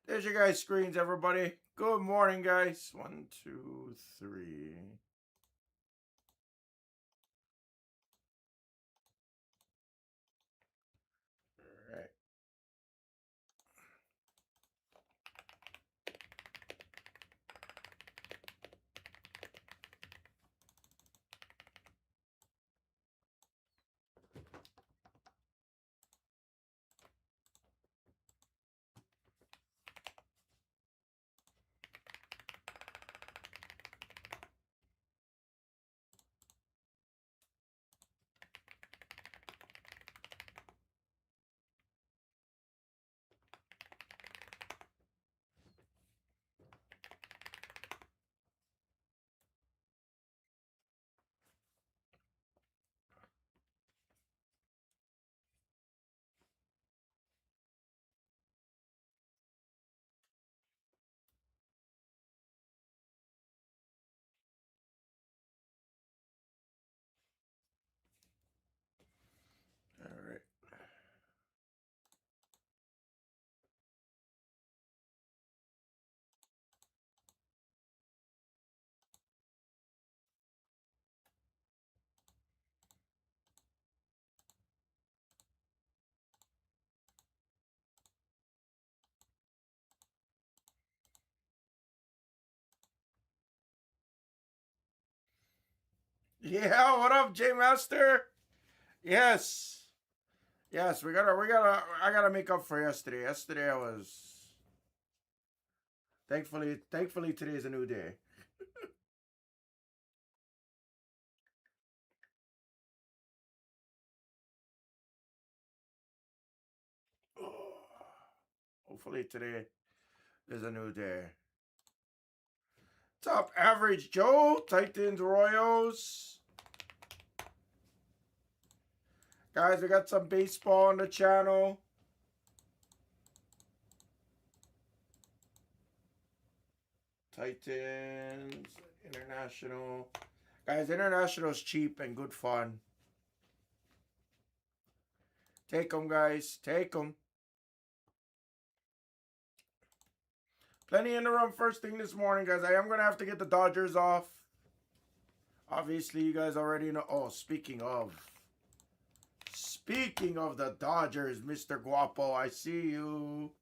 There's your guys' screens, everybody. Good morning, guys. 1, 2, 3. All right. All right. Yeah, what up, J Master? Yes. Yes, I gotta make up for yesterday. Yesterday I was thankfully today is a new day. Hopefully today is a new day. Top average Joe, Titans, Royals. Guys, we got some baseball on the channel. Titans, International. Guys, International is cheap and good fun. Take them, guys. Take them. Plenty in the room first thing this morning, guys. I am going to have to get the Dodgers off. Obviously, you guys already know. Oh, speaking of the Dodgers, Mr. Guapo, I see you.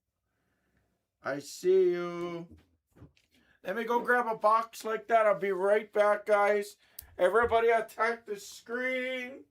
I see you. Let me go grab a box like that. I'll be right back, guys. Everybody attack the screen.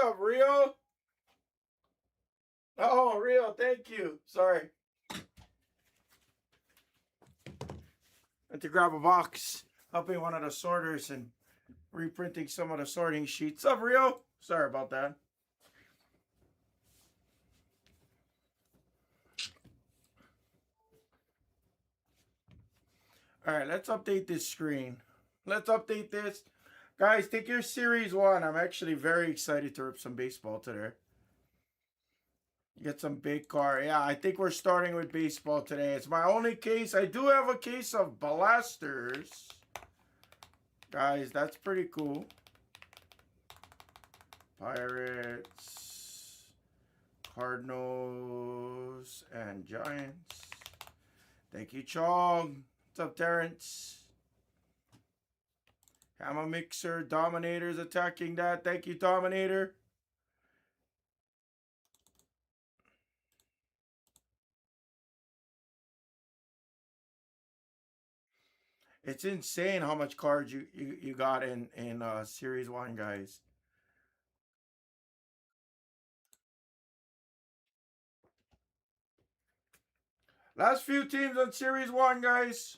up, Rio? Oh, Rio, thank you. Sorry. Went to grab a box, helping one of the sorters and reprinting some of the sorting sheets. What's up, Rio? Sorry about that. All right, let's update this screen. Let's update this. Guys, take your Series 1. I'm actually very excited to rip some baseball today. Get some big car. Yeah, I think we're starting with baseball today. It's my only case. I do have a case of blasters. Guys, that's pretty cool. Pirates, Cardinals, and Giants. Thank you, Chong. What's up, Terrence? Hammer Mixer, Dominator's attacking that. Thank you, Dominator. It's insane how much cards you got in Series 1, guys. Last few teams on Series 1, guys.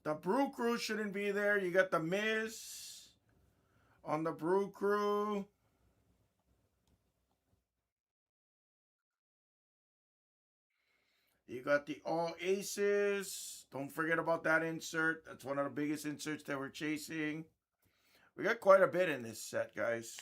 The Brew Crew shouldn't be there. You got the Miz on the Brew Crew. You got the All Aces. Don't forget about that insert. That's one of the biggest inserts that we're chasing. We got quite a bit in this set, guys.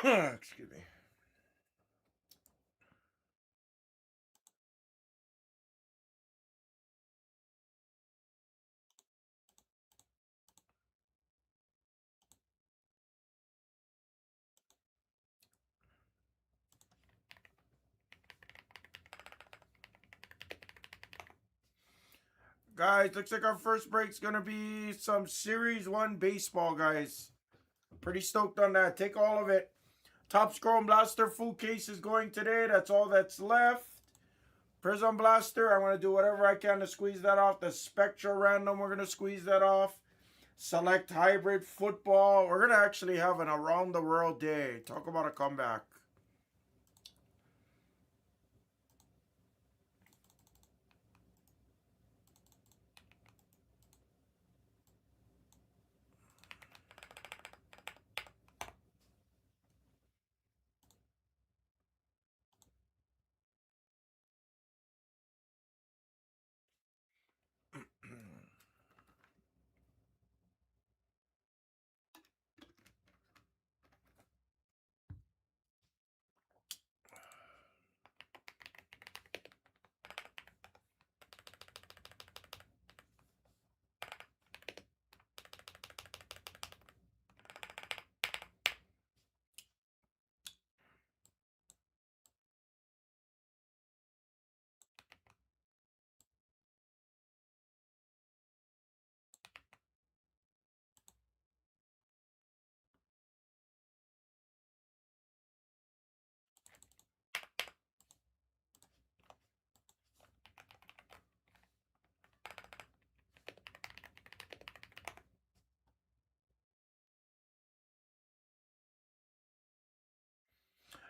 Excuse me. Guys, looks like our first break's going to be some Series 1 baseball, guys. Pretty stoked on that. Take all of it. Top Scroll Blaster full case is going today. That's all that's left. Prism Blaster, I'm going to do whatever I can to squeeze that off. The Spectra Random, we're going to squeeze that off. Select Hybrid Football. We're going to actually have an around the world day. Talk about a comeback.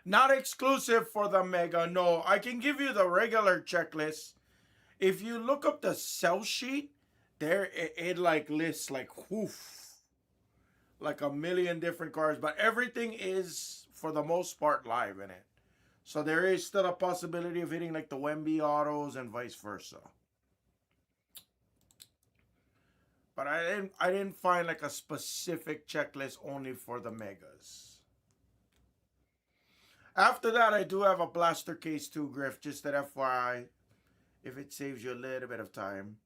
Not exclusive for the mega. No, I can give you the regular checklist. If you look up the sell sheet, there it like lists like whoof, like a million different cars, but everything is for the most part live in it. So there is still a possibility of hitting like the Wemby autos and vice versa. But I didn't find like a specific checklist only for the megas. After that, I do have a blaster case too, Griff. Just that FYI, if it saves you a little bit of time.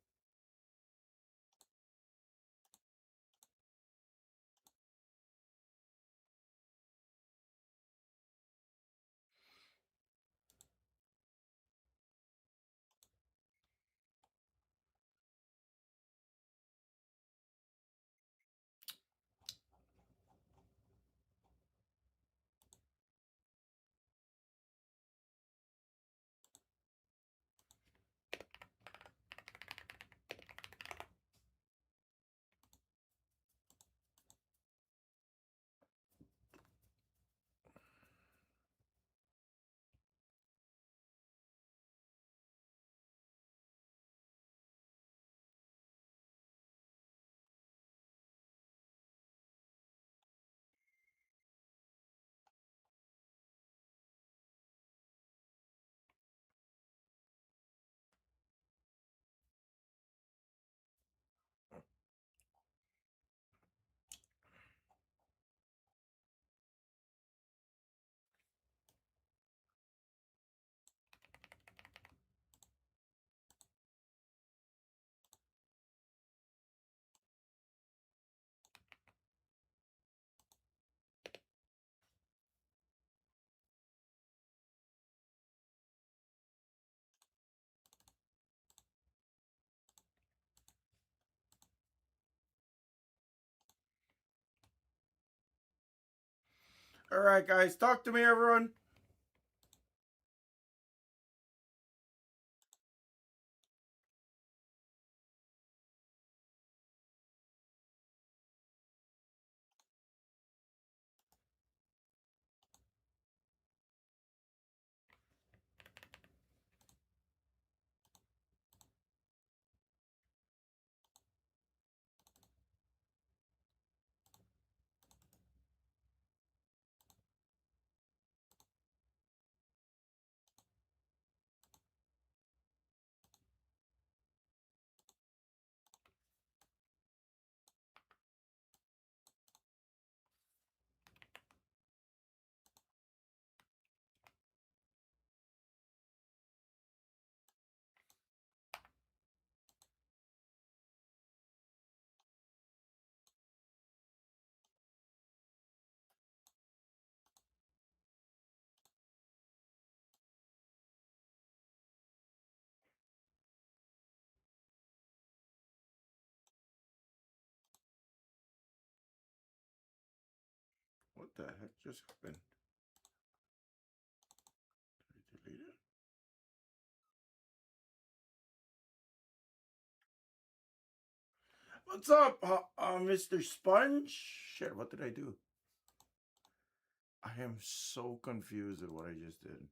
All right, guys, talk to me, everyone. What the heck just happened? Did I delete it? What's up, Mr. Sponge? Shit, what did I do? I am so confused at what I just did.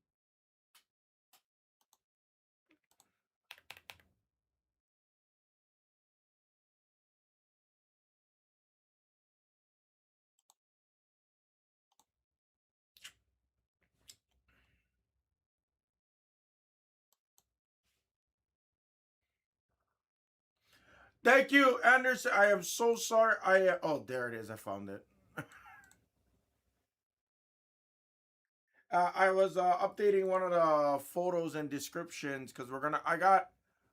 Thank you, Anderson. I am so sorry. Oh, there it is. I found it. I was updating one of the photos and descriptions because I got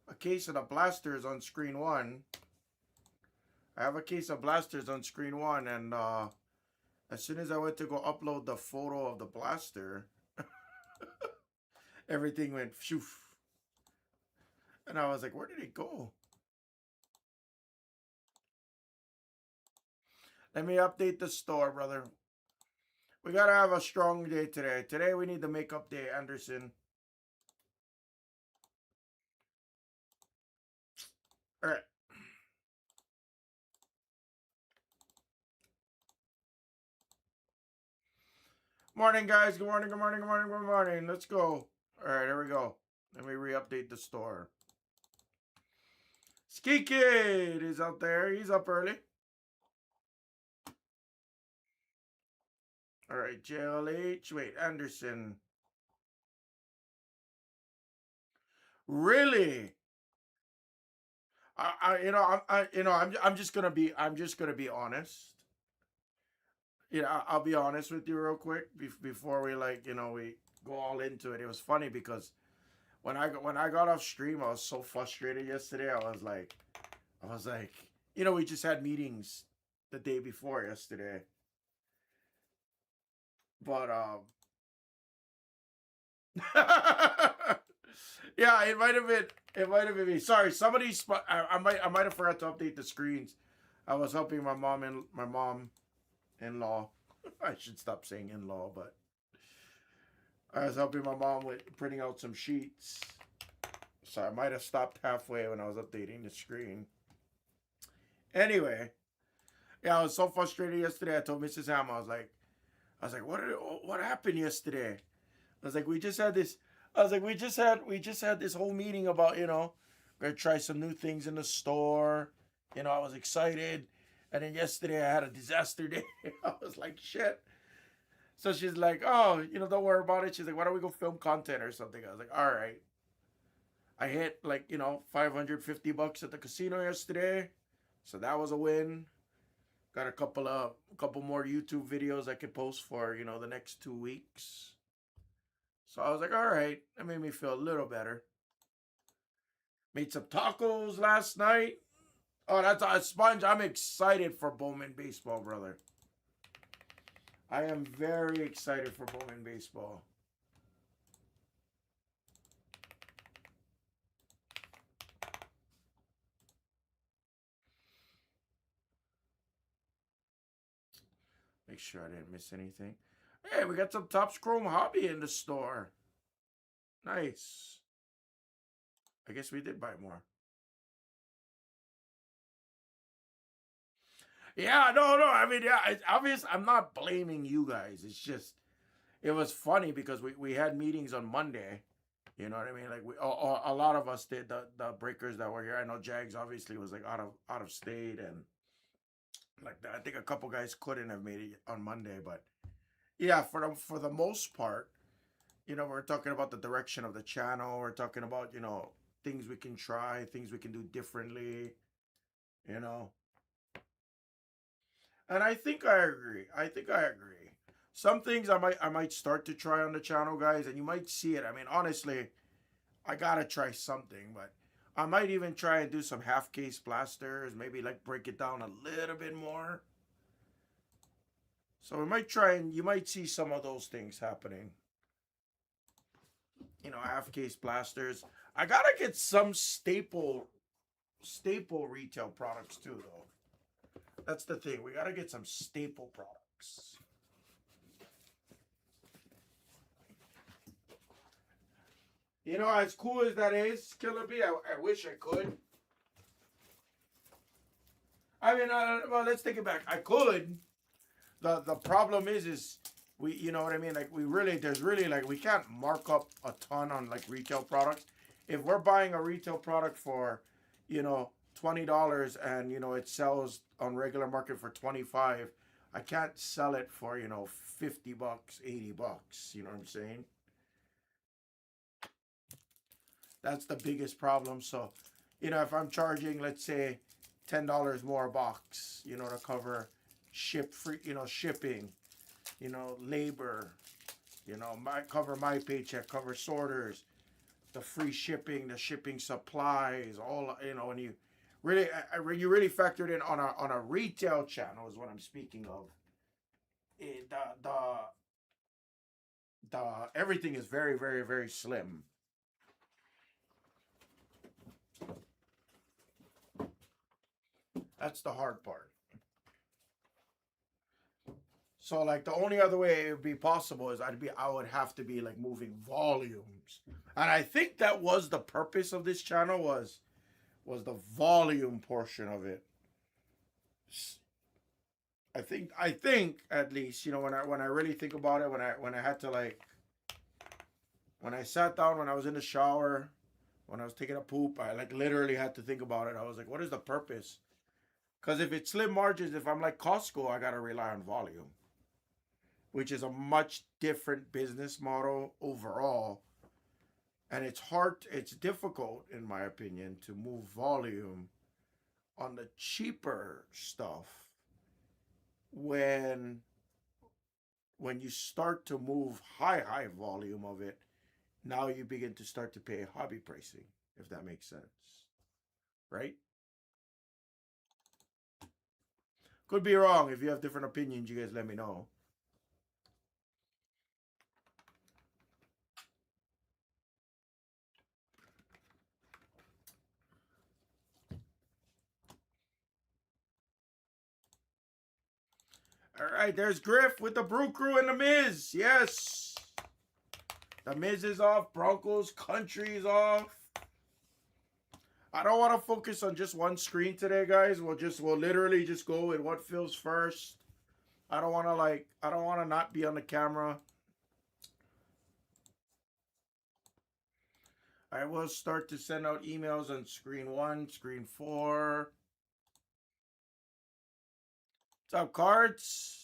a case of the blasters on screen one. I have a case of blasters on screen one, and as soon as I went to go upload the photo of the blaster, everything went phew. And I was like, where did it go? Let me update the store, brother. We gotta have a strong day today. Today we need the makeup day, Anderson. All right. Morning, guys. Good morning, good morning, good morning, good morning. Let's go. All right, here we go. Let me re-update the store. Ski Kid is out there. He's up early. All right, JLH. Wait, Anderson. Really? I'm just gonna be honest. I'll be honest with you real quick before we we go all into it. It was funny because when I got off stream, I was so frustrated yesterday. I was like, we just had meetings the day before yesterday, but yeah, it might have been me. Sorry, I might have forgot to update the screens. I was helping my mom in law. I should stop saying in law, but I was helping my mom with printing out some sheets. So I might have stopped halfway when I was updating the screen. Anyway, yeah, I was so frustrated yesterday. I told Mrs. Ham, I was like, what happened yesterday? I was like, we just had this. I was like, we just had this whole meeting about gonna try some new things in the store. I was excited, and then yesterday I had a disaster day. I was like, shit. So she's like, oh, don't worry about it. She's like, why don't we go film content or something? I was like, all right. I hit $550 at the casino yesterday, so that was a win. Got a couple more YouTube videos I could post for the next 2 weeks. So I was like, all right, that made me feel a little better. Made some tacos last night. Oh, that's a sponge. I'm excited for Bowman baseball, brother. I am very excited for Bowman baseball. Make sure I didn't miss anything. Hey, we got some Topps Chrome Hobby in the store. Nice. I guess we did buy more. Yeah, no. I mean, yeah, it's obvious. I'm not blaming you guys. It's just, it was funny because we had meetings on Monday. You know what I mean? Like a lot of us did, the breakers that were here. I know Jags obviously was like out of state, and I think a couple guys couldn't have made it on Monday, but yeah, for the most part, we're talking about the direction of the channel. We're talking about things we can try, things we can do differently. You know, and I think I agree. Some things I might start to try on the channel, guys, and you might see it. I mean, honestly, I gotta try something, but I might even try and do some half case blasters, maybe like break it down a little bit more. So we might try, and you might see some of those things happening. Half case blasters. I gotta get some staple retail products too, though. That's the thing. We gotta get some staple products. As cool as that is, Killer B, I wish I could. I mean, well, let's take it back. I could. The problem is we, you know what I mean? Like there's really we can't mark up a ton on retail products. If we're buying a retail product for, $20 and it sells on regular market for 25, I can't sell it for $50, $80. You know what I'm saying? That's the biggest problem. So, if I'm charging, let's say, $10 more a box, to cover shipping, labor, cover my paycheck, cover sorters, the free shipping, the shipping supplies, all, when you really factored in on a retail channel is what I'm speaking of. The everything is very, very, very slim. That's the hard part. So the only other way it would be possible is I would have to be moving volumes. And I think that was the purpose of this channel was the volume portion of it. I think at least, when I really think about it, when I had to like when I sat down, when I was in the shower, when I was taking a poop, I like literally had to think about it. I was like, what is the purpose? Because if it's slim margins, if I'm like Costco, I gotta rely on volume, which is a much different business model overall. And it's difficult, in my opinion, to move volume on the cheaper stuff when when you start to move high volume of it. Now you begin to start to pay hobby pricing, if that makes sense, right? Could be wrong. If you have different opinions, you guys let me know. All right, there's Griff with the Brew Crew and the Miz. Yes, the Miz is off. Broncos country is off. I don't want to focus on just one screen today, guys. We'll literally just go with what feels first. I don't want to not be on the camera. I will start to send out emails on screen 1, screen 4. What's up, cards?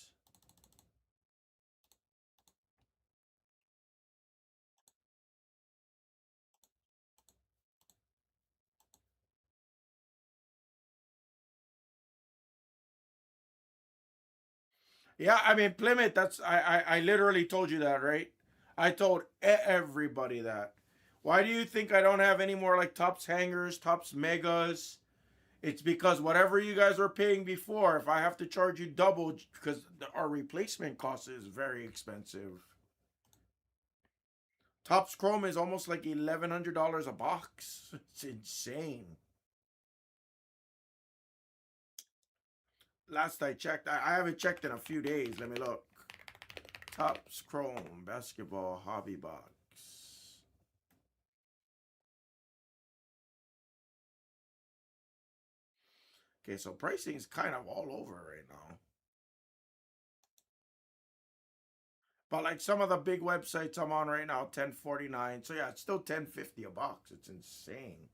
Yeah, I mean Plymouth. I literally told you that, right? I told everybody that. Why do you think I don't have any more like Tops hangers, Tops megas? It's because whatever you guys were paying before, if I have to charge you double because our replacement cost is very expensive. Tops Chrome is almost like $1,100 a box. It's insane. Last I checked, I haven't checked in a few days. Let me look. Tops Chrome basketball hobby box. Okay, so pricing is kind of all over right now. But like some of the big websites I'm on right now, 1049. So yeah, it's still 1050 a box. It's insane.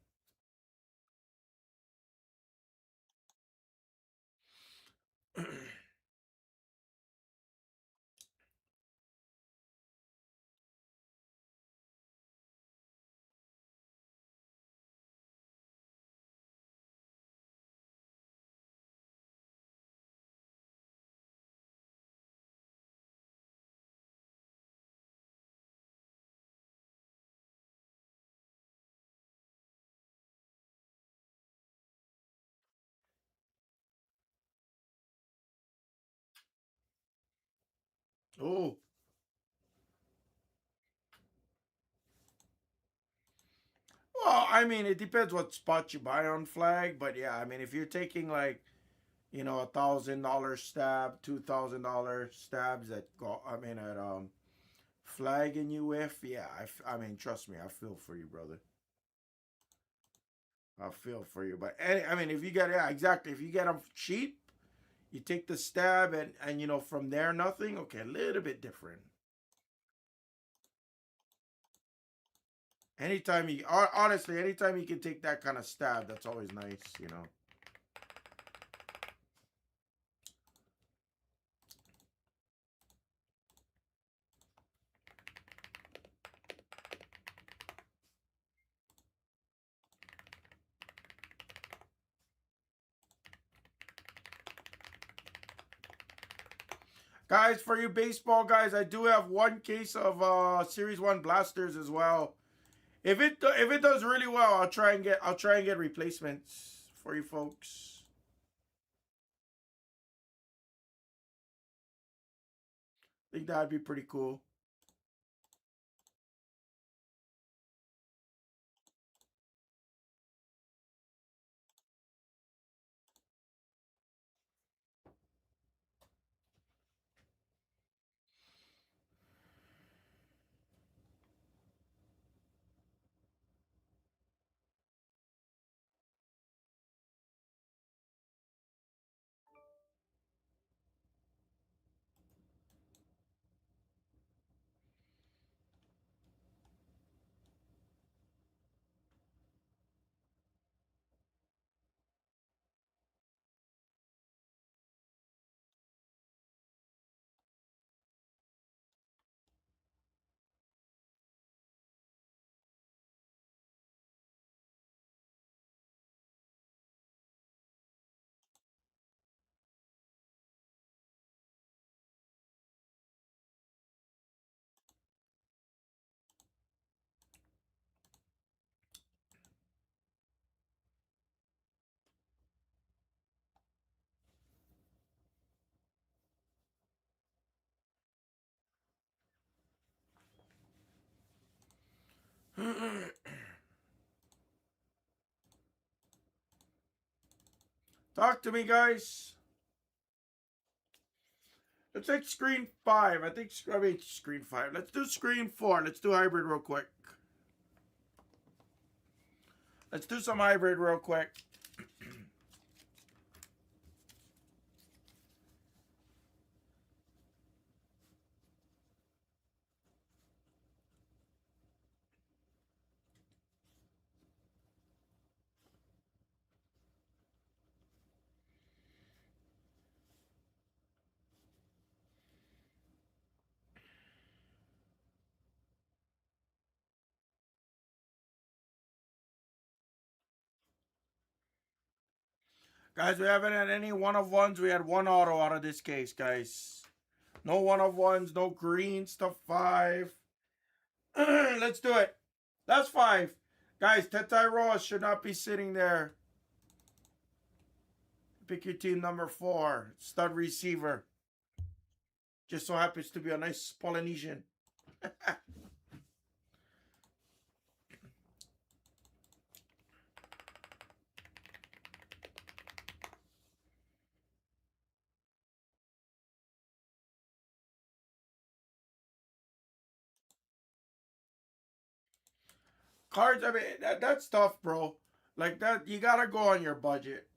Oh, well, I mean, it depends what spot you buy on Flag, but yeah, I mean, if you're taking like $1,000 stab, $2,000 stabs at Flag and you with, yeah, I mean, trust me, I feel for you, brother. I feel for you, but I mean, if you get yeah, exactly, if you get them cheap, you take the stab and from there nothing. Okay, a little bit different. Anytime you honestly, anytime you can take that kind of stab, that's always nice. Guys, for you baseball guys, I do have one case of Series 1 blasters as well. If it does really well, I'll try and get replacements for you folks. I think that'd be pretty cool. Talk to me, guys. Let's take screen 5. I mean, screen 5. Let's do screen 4. Let's do hybrid real quick. Let's do some hybrid real quick. Guys, we haven't had any one of ones. We had one auto out of this case, guys. No one of ones, no green stuff 5. Let's do it. That's 5. Guys, Tetai Ross should not be sitting there. Pick your team number 4. Stud receiver. Just so happens to be a nice Polynesian. Cards, I mean, that's tough, bro. Like that, you gotta go on your budget.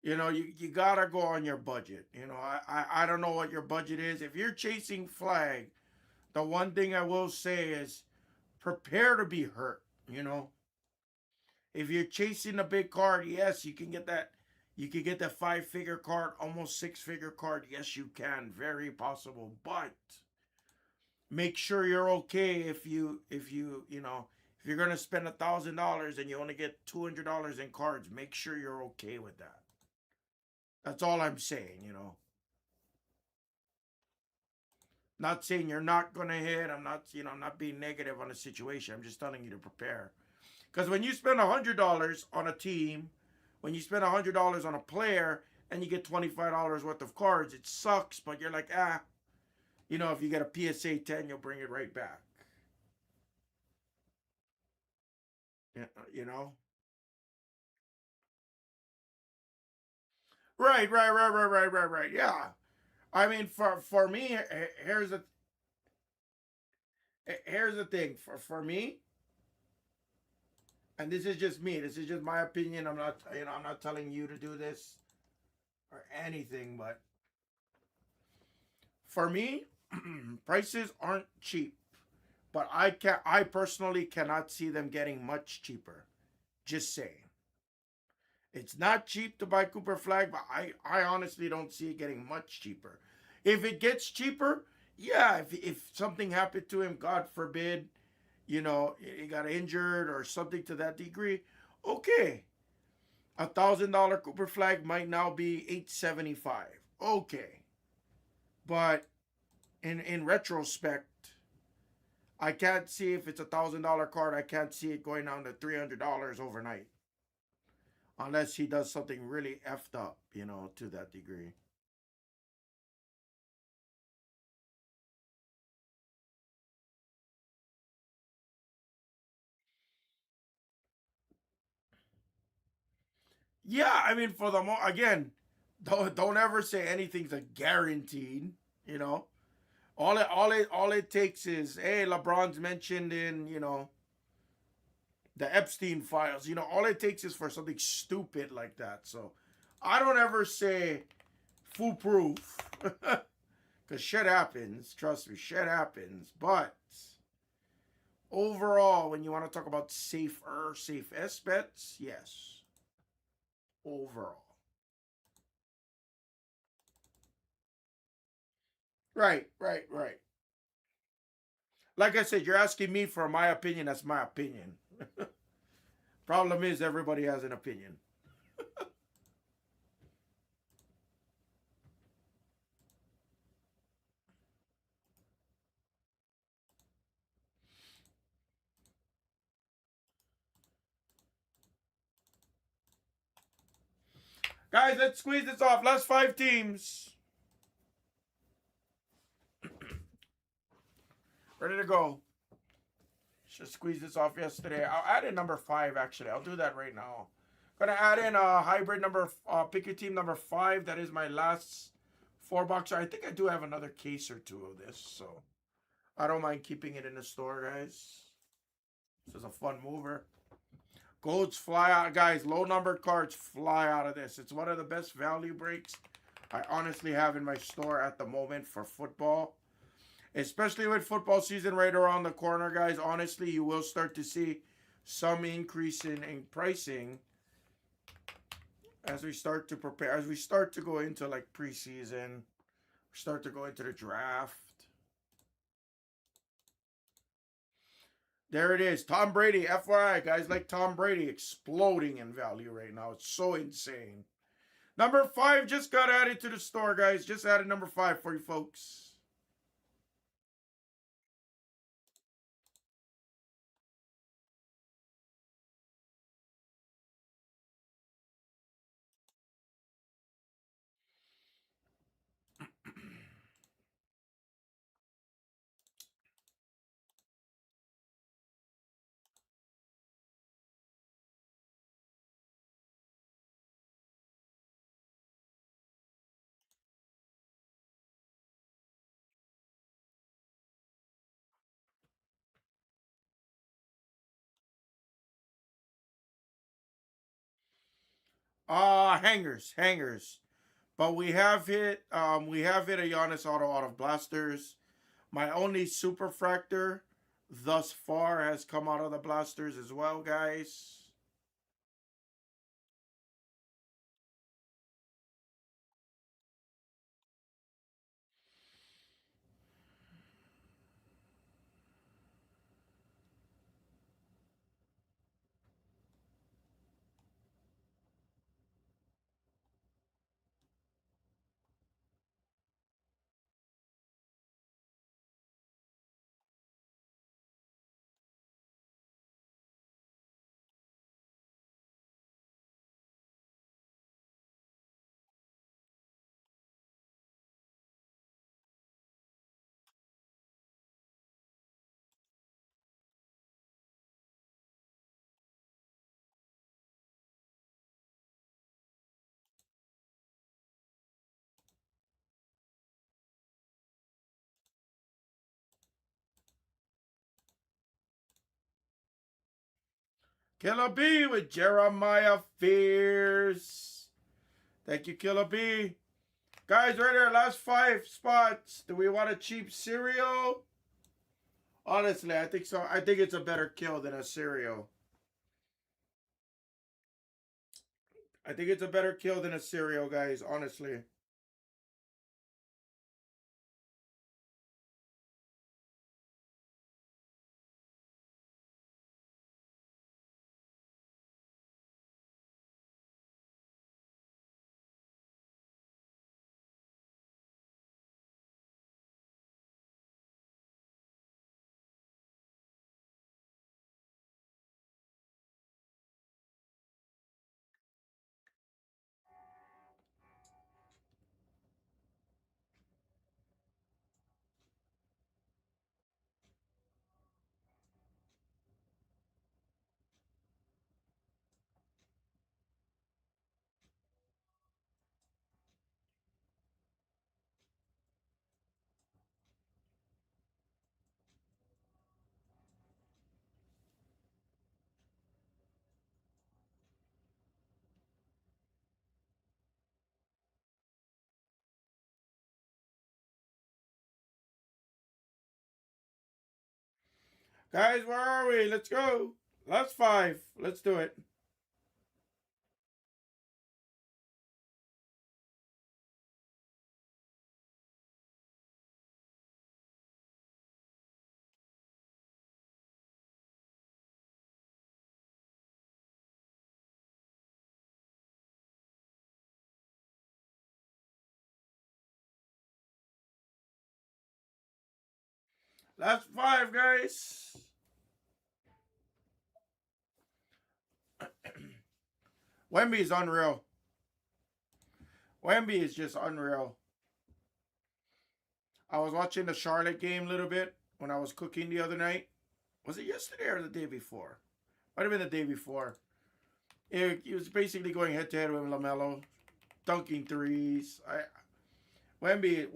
You know, you gotta go on your budget. You know, I don't know what your budget is. If you're chasing flag, the one thing I will say is prepare to be hurt. You know, if you're chasing a big card, yes, you can get that. You can get that 5-figure card, almost 6-figure card. Yes, you can. Very possible, but make sure you're okay if you know if you're gonna spend $1,000 and you only get $200 in cards. Make sure you're okay with that. That's all I'm saying. You know, not saying you're not gonna hit. I'm not being negative on the situation. I'm just telling you to prepare. Because when you spend $100 on a team, when you spend $100 on a player, and you get $25 worth of cards, it sucks. But you're like, you know, if you get a PSA 10, you'll bring it right back. Yeah, you know. Right. Yeah. I mean, for me, here's the thing. For me, and this is just me. This is just my opinion. I'm not telling you to do this or anything, but for me, prices aren't cheap. But I personally cannot see them getting much cheaper. Just saying. It's not cheap to buy Cooper Flag, but I honestly don't see it getting much cheaper. If it gets cheaper, yeah, if something happened to him, God forbid, you know, he got injured or something to that degree, okay. $1,000 Cooper Flag might now be $875. Okay. But in retrospect, I can't see if it's $1,000 card, I can't see it going down to $300 overnight. Unless he does something really effed up, you know, to that degree. Yeah, I mean, for the again, don't ever say anything's a guaranteed. You know, all it takes is, hey, LeBron's mentioned in, you know, the Epstein files. You know, all it takes is for something stupid like that. So I don't ever say foolproof because shit happens. Trust me, shit happens. But overall, when you want to talk about safe S bets, yes. Overall. Right. Like I said, you're asking me for my opinion. That's my opinion. Problem is, everybody has an opinion. Guys, let's squeeze this off. Last 5 teams. Ready to go. Should squeeze this off yesterday. I added number 5, actually. I'll do that right now. Gonna add in a hybrid number, pick your team number 5. That is my last 4-boxer. I think I do have another case or two of this, so I don't mind keeping it in the store, guys. This is a fun mover. Golds fly out, guys. Low numbered cards fly out of this. It's one of the best value breaks I honestly have in my store at the moment for football. Especially with football season right around the corner, guys. Honestly, you will start to see some increase in pricing as we start to prepare, as we start to go into like preseason, start to go into the draft. There it is. Tom Brady, FYI, guys, like Tom Brady, exploding in value right now. It's so insane. Number 5 just got added to the store, guys. Just added number 5 for you folks. Hangers. But we have hit a Giannis auto out of blasters. My only superfractor thus far has come out of the blasters as well, guys. Killer B with Jeremiah Fears. Thank you, Killer B. Guys, right here, last 5 spots. Do we want a cheap cereal? Honestly, I think so. I think it's a better kill than a cereal. I think it's a better kill than a cereal, guys, honestly. Guys, where are we? Let's go. Last 5. Let's do it. Last 5, guys. Wemby is unreal. Wemby is just unreal. I was watching the Charlotte game a little bit when I was cooking the other night. Was it yesterday or the day before? Might have been the day before. He was basically going head to head with LaMelo, dunking threes. Wemby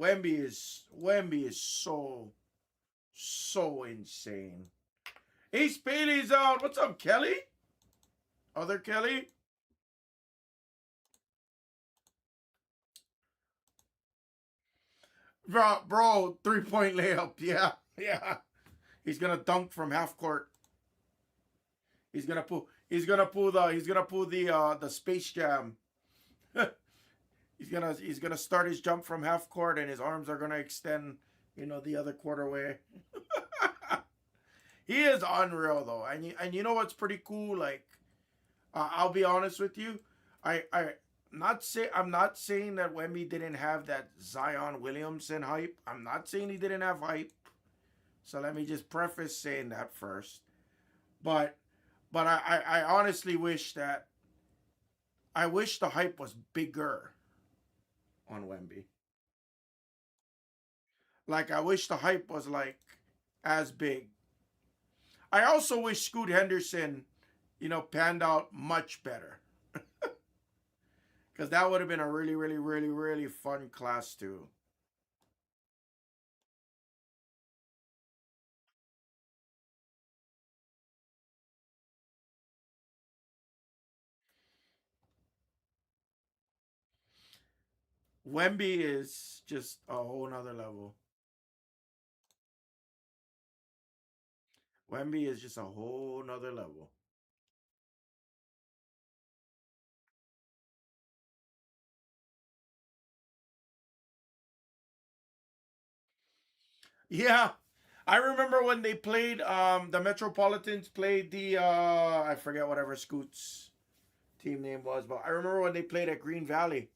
is so insane. Ace Bailey's out. What's up, Kelly? Other Kelly? Bro, 3-point layup. Yeah, yeah. He's gonna dunk from half court. He's gonna pull the Space Jam. He's gonna start his jump from half court, and his arms are gonna extend, the other quarter way. He is unreal though, and you know what's pretty cool? Like, I'll be honest with you, I'm not saying that Wemby didn't have that Zion Williamson hype. I'm not saying he didn't have hype. So let me just preface saying that first. But I honestly wish the hype was bigger on Wemby. Like, I wish the hype was like as big. I also wish Scoot Henderson, panned out much better. Because that would have been a really, really, really, really fun class too. Wemby is just a whole nother level. Wemby is just a whole nother level. Yeah. I remember when they played the Metropolitans played the I forget whatever Scoot's team name was, but I remember when they played at Green Valley.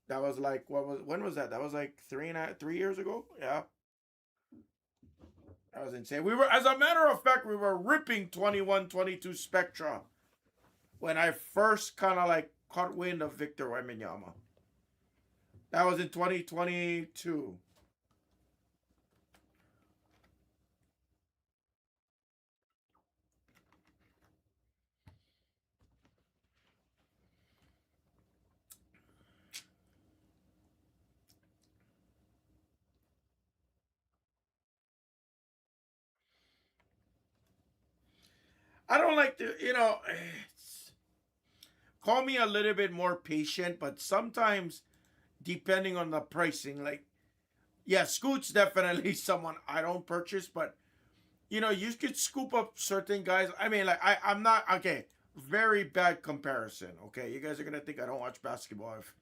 That was like when was that? That was like 3 years ago. Yeah. That was insane. As a matter of fact, we were ripping 21-22 Spectra when I first kind of like caught wind of Victor Wembanyama. That was in 2022. I don't like to, call me a little bit more patient, but sometimes depending on the pricing, like, yeah, Scoot's definitely someone I don't purchase, but you could scoop up certain guys. I mean, like, I'm not okay. Very bad comparison. Okay, you guys are gonna think I don't watch basketball if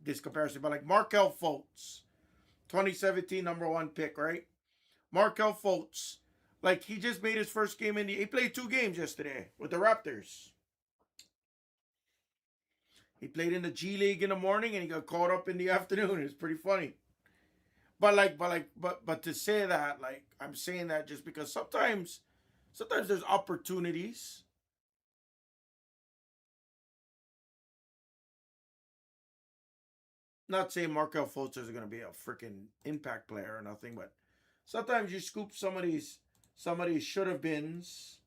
this comparison, but like Markel Fultz, 2017 number one pick, right? Markel Fultz, like he just made his first game he played 2 games yesterday with the Raptors. He played in the G League in the morning and he got caught up in the afternoon. It's pretty funny. But to say that, like, I'm saying that just because sometimes there's opportunities. Not saying Markel Fultz is going to be a freaking impact player or nothing, but sometimes you scoop somebody's should have beens.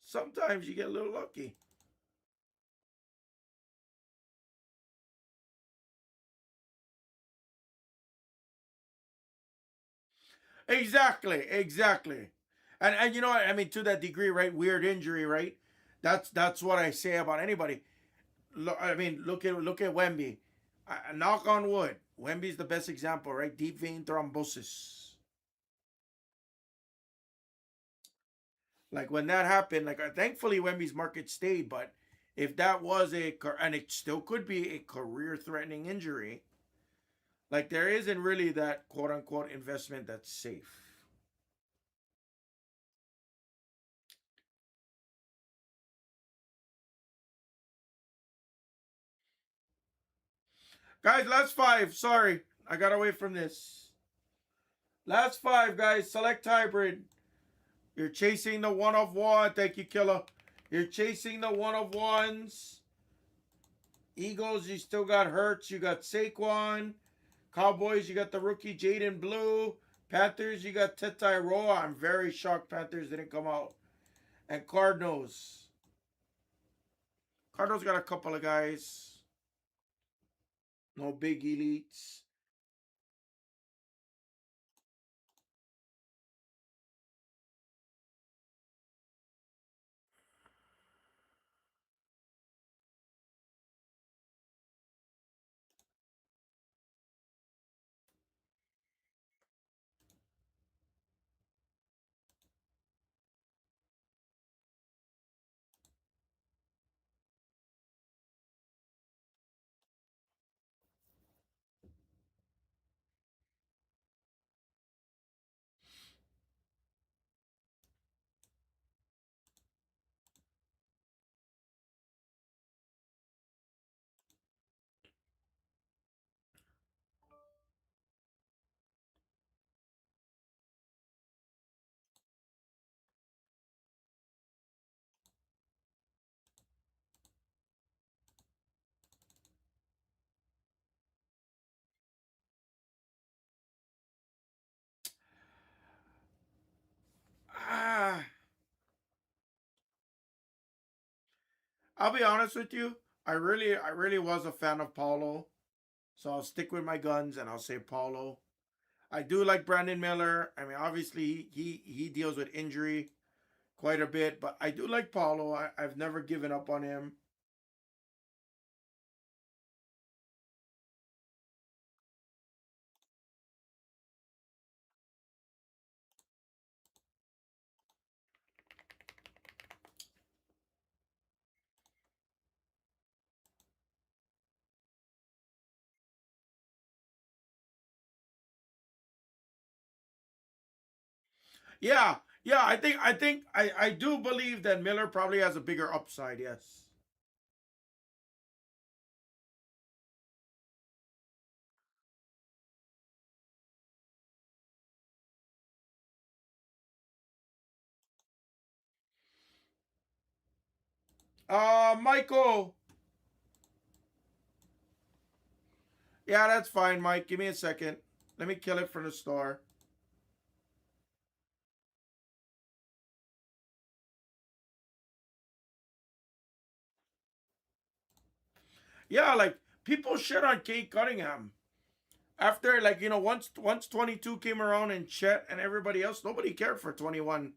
Sometimes you get a little lucky. Exactly. And you know what I mean, to that degree, right? Weird injury, right? That's what I say about anybody. I mean, look at Wemby. Knock on wood. Wemby's the best example, right? Deep vein thrombosis. Like when that happened, like thankfully Wemby's market stayed, but if that was and it still could be a career-threatening injury, like there isn't really that quote unquote investment that's safe. Guys, last five. Sorry, I got away from this. Last five, guys. Select hybrid. You're chasing the one of one. Thank you, Killer. You're chasing the one of ones. Eagles, you still got Hurts. You got Saquon. Cowboys, you got the rookie Jaden Blue. Panthers, you got Tetai Roa. I'm very shocked Panthers didn't come out And Cardinals. Cardinals got a couple of guys. No big elites. Ah, I'll be honest with you. I really was a fan of Paulo. So I'll stick with my guns and I'll say Paulo. I do like Brandon Miller. I mean, obviously he deals with injury quite a bit, but I do like Paulo. I've never given up on him. Yeah, yeah. I do believe that Miller probably has a bigger upside. Yes. Michael. Yeah, that's fine, Mike. Give me a second. Let me kill it from the store. Yeah, like people shit on Kate Cunningham after, like, once 22 came around and Chet and everybody else, nobody cared for 21,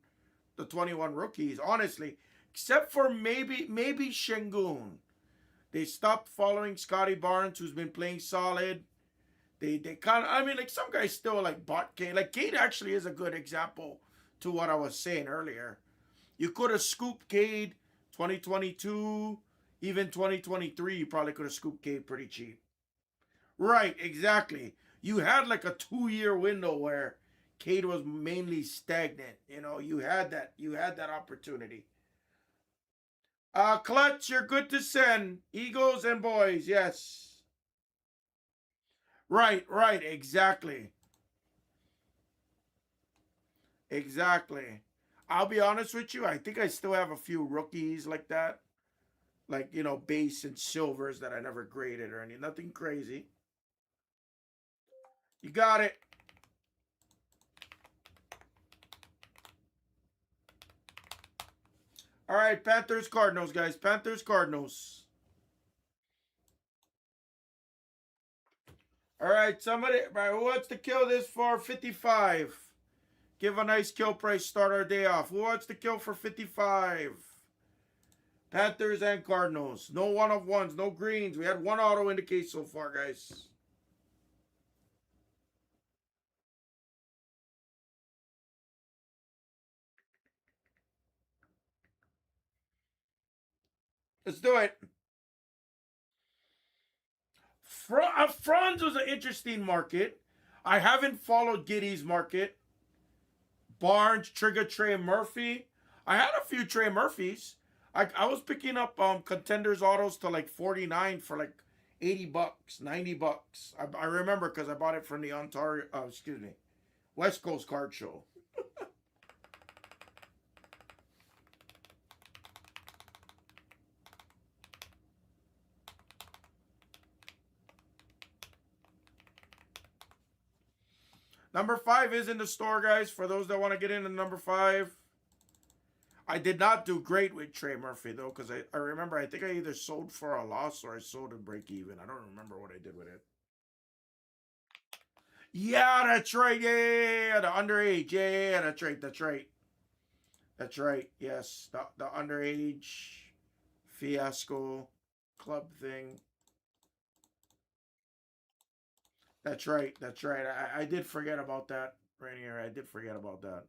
the 21 rookies, honestly, except for maybe Shengun. They stopped following Scotty Barnes, who's been playing solid. They kind of, I mean, like, some guys still like bought Cade. Like, Cade actually is a good example to what I was saying earlier. You could have scooped Cade 2022, even 2023. You probably could have scooped Cade pretty cheap. Right, exactly. You had like a 2 year window where Cade was mainly stagnant. You had that opportunity. Clutch, you're good to send. Eagles and boys, yes. Right, exactly. Exactly. I'll be honest with you, I think I still have a few rookies like that. Like, base and silvers that I never graded or any nothing crazy. You got it. All right, Panthers Cardinals, guys. Panthers Cardinals. All right, somebody, right, who wants to kill this for 55? Give a nice kill price, start our day off. Who wants to kill for 55? Panthers and Cardinals. No one of ones, no greens. We had one auto in the case so far, guys. Let's do it. Franz was an interesting market. I haven't followed Giddy's market. Barnes, Trigger, Trey Murphy. I had a few Trey Murphys. I was picking up contenders autos to like 49 for like $80, $90. I remember because I bought it from the Ontario, excuse me, West Coast Card Show. Number 5 is in the store, guys. For those that want to get into number 5, I did not do great with Trey Murphy, though, because I remember, I think I either sold for a loss or I sold at break even. I don't remember what I did with it. Yeah, that's right. Yeah, the underage. Yeah, that's right. That's right. That's right. Yes, the underage fiasco club thing. That's right. That's right. I did forget about that right here. I did forget about that.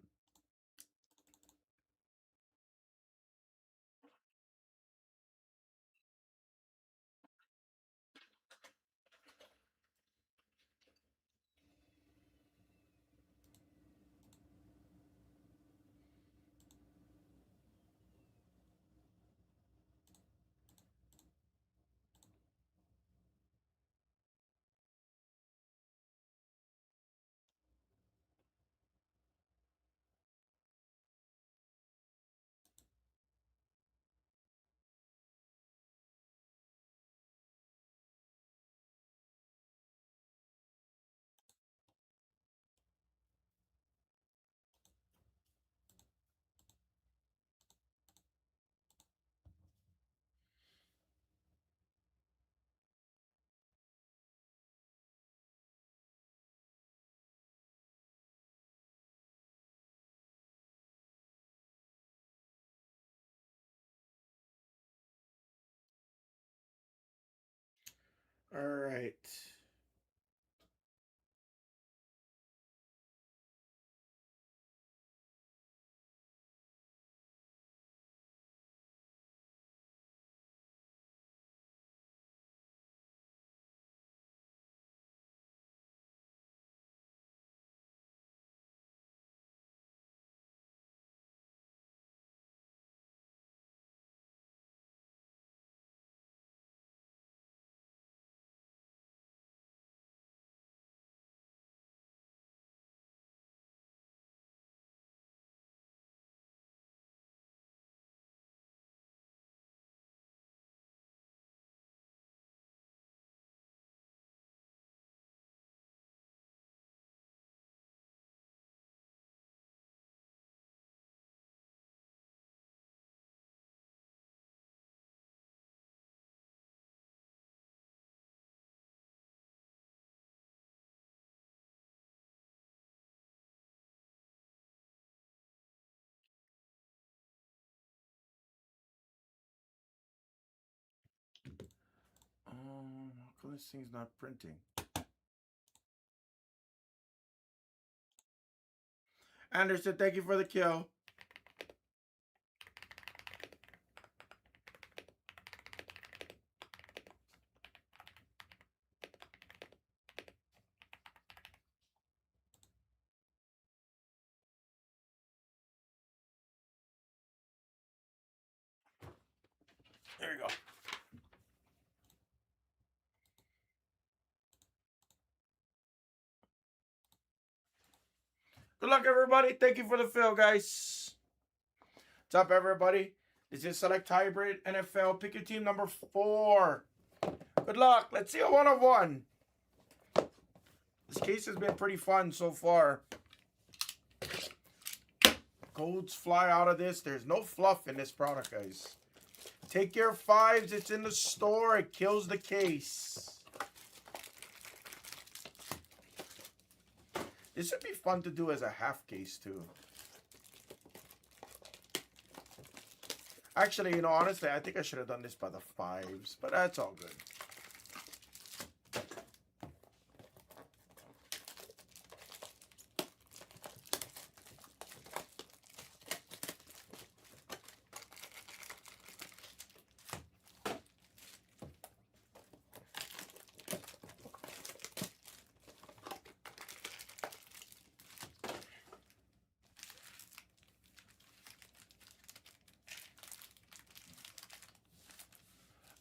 All right. How come this thing's not printing? Anderson, thank you for the kill. There you go. Good luck, everybody. Thank you for the fill, guys. What's up, everybody? This is Select Hybrid NFL. Pick your team number 4. Good luck. Let's see a 1 of 1. This case has been pretty fun so far. Codes fly out of this. There's no fluff in this product, guys. Take your 5s. It's in the store. It kills the case. This would be fun to do as a half case, too. Actually, you know, honestly, I think I should have done this by the 5s. But that's all good.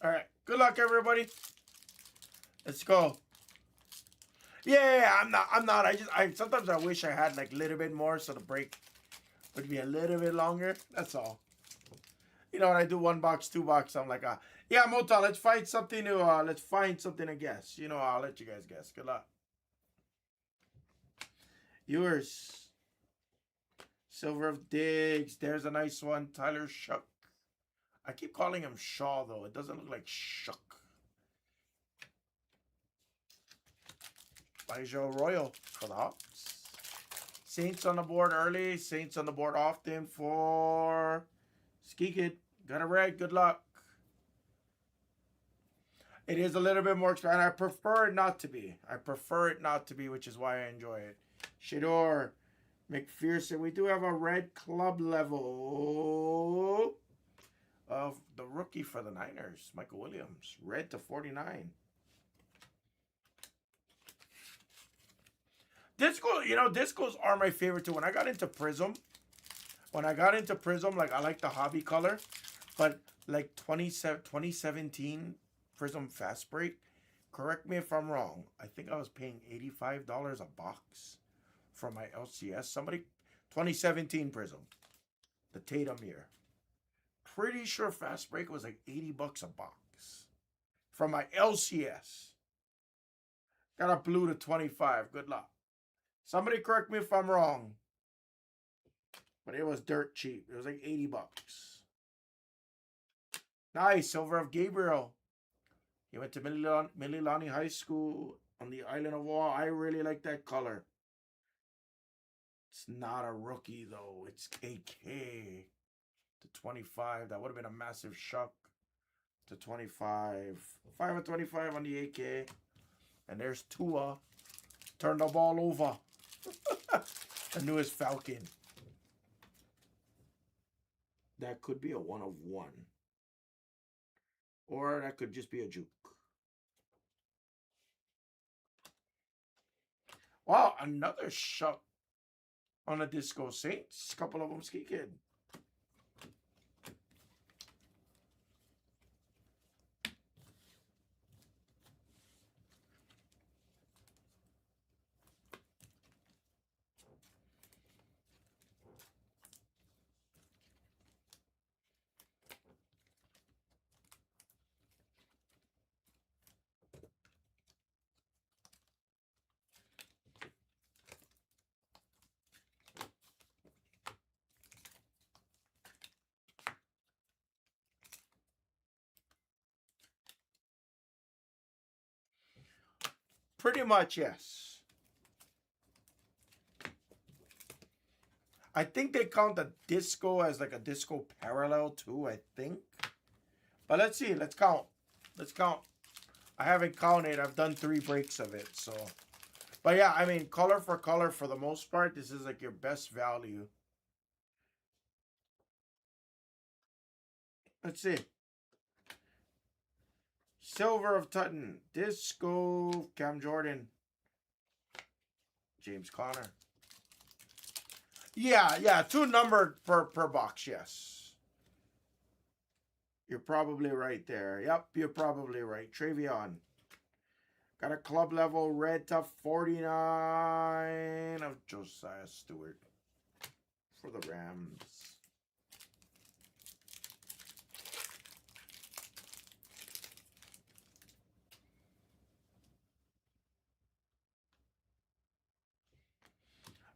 All right. Good luck, everybody. Let's go. Yeah, I'm not. I sometimes I wish I had like a little bit more so the break would be a little bit longer. That's all. You know, when I do 1 box, 2 box, I'm like, yeah, Mota, let's find something to let's find something to guess. You know, I'll let you guys guess. Good luck. Yours. Silver of Diggs. There's a nice one. Tyler Shuck. I keep calling him Shaw, though. It doesn't look like Shuck. Bijou Royal for the Hawks. Saints on the board early. Saints on the board often for Ski Kid. Got it right. Good luck. It is a little bit more expensive. I prefer it not to be. I prefer it not to be, which is why I enjoy it. Shador McPherson. We do have a red club level of the rookie for the Niners, Michael Williams. Red to 49. Disco, you know, discos are my favorite too. When I got into Prism, like I like the hobby color, but like 2017 Prism Fast Break, correct me if I'm wrong, I think I was paying $85 a box for my LCS. 2017 Prism, the Tatum year. Pretty sure Fast Break was like $80 a box for my LCS. Got a blue to 25. Good luck. Somebody correct me if I'm wrong. But it was dirt cheap. It was like $80. Nice. Silver of Gabriel. He went to Mililani High School on the island of Oahu. I really like that color. It's not a rookie, though. It's AK to 25. That would have been a massive shock to 25. 5 of 25 on the AK. And there's Tua. Turn the ball over. The newest Falcon. That could be a 1 of 1. Or that could just be a juke. Wow, another shot on a Disco Saints. A couple of them Ski Kid. Pretty much, yes. I think they count the disco as like a disco parallel too, I think. But let's see. Let's count. Let's count. I haven't counted. I've done 3 breaks of it, so. But yeah, I mean, color for the most part, this is like your best value. Let's see. Silver of Tutton. Disco. Cam Jordan. James Conner. Yeah. 2 numbered per box, yes. You're probably right there. Yep, you're probably right. Travion. Got a club level red to 49 of Josiah Stewart for the Rams.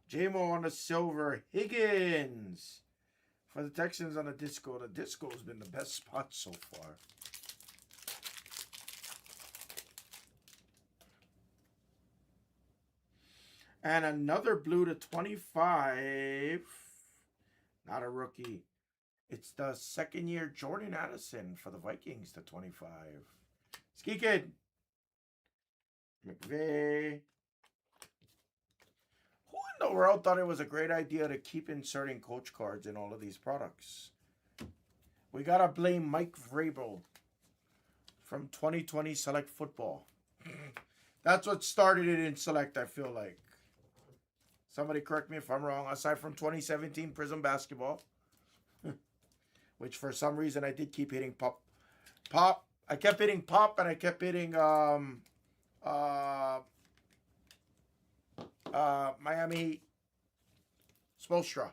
J-Mo on the silver. Higgins for the Texans on the disco. The disco has been the best spot so far. And another blue to 25. Not a rookie. It's the 2nd year Jordan Addison for the Vikings to 25. Ski Kid. McVay. Who in the world thought it was a great idea to keep inserting coach cards in all of these products? We got to blame Mike Vrabel from 2020 Select Football. That's what started it in Select, I feel like. Somebody correct me if I'm wrong. Aside from 2017 Prism Basketball, which for some reason I did keep hitting pop. I kept hitting pop and I kept hitting Miami Spoelstra.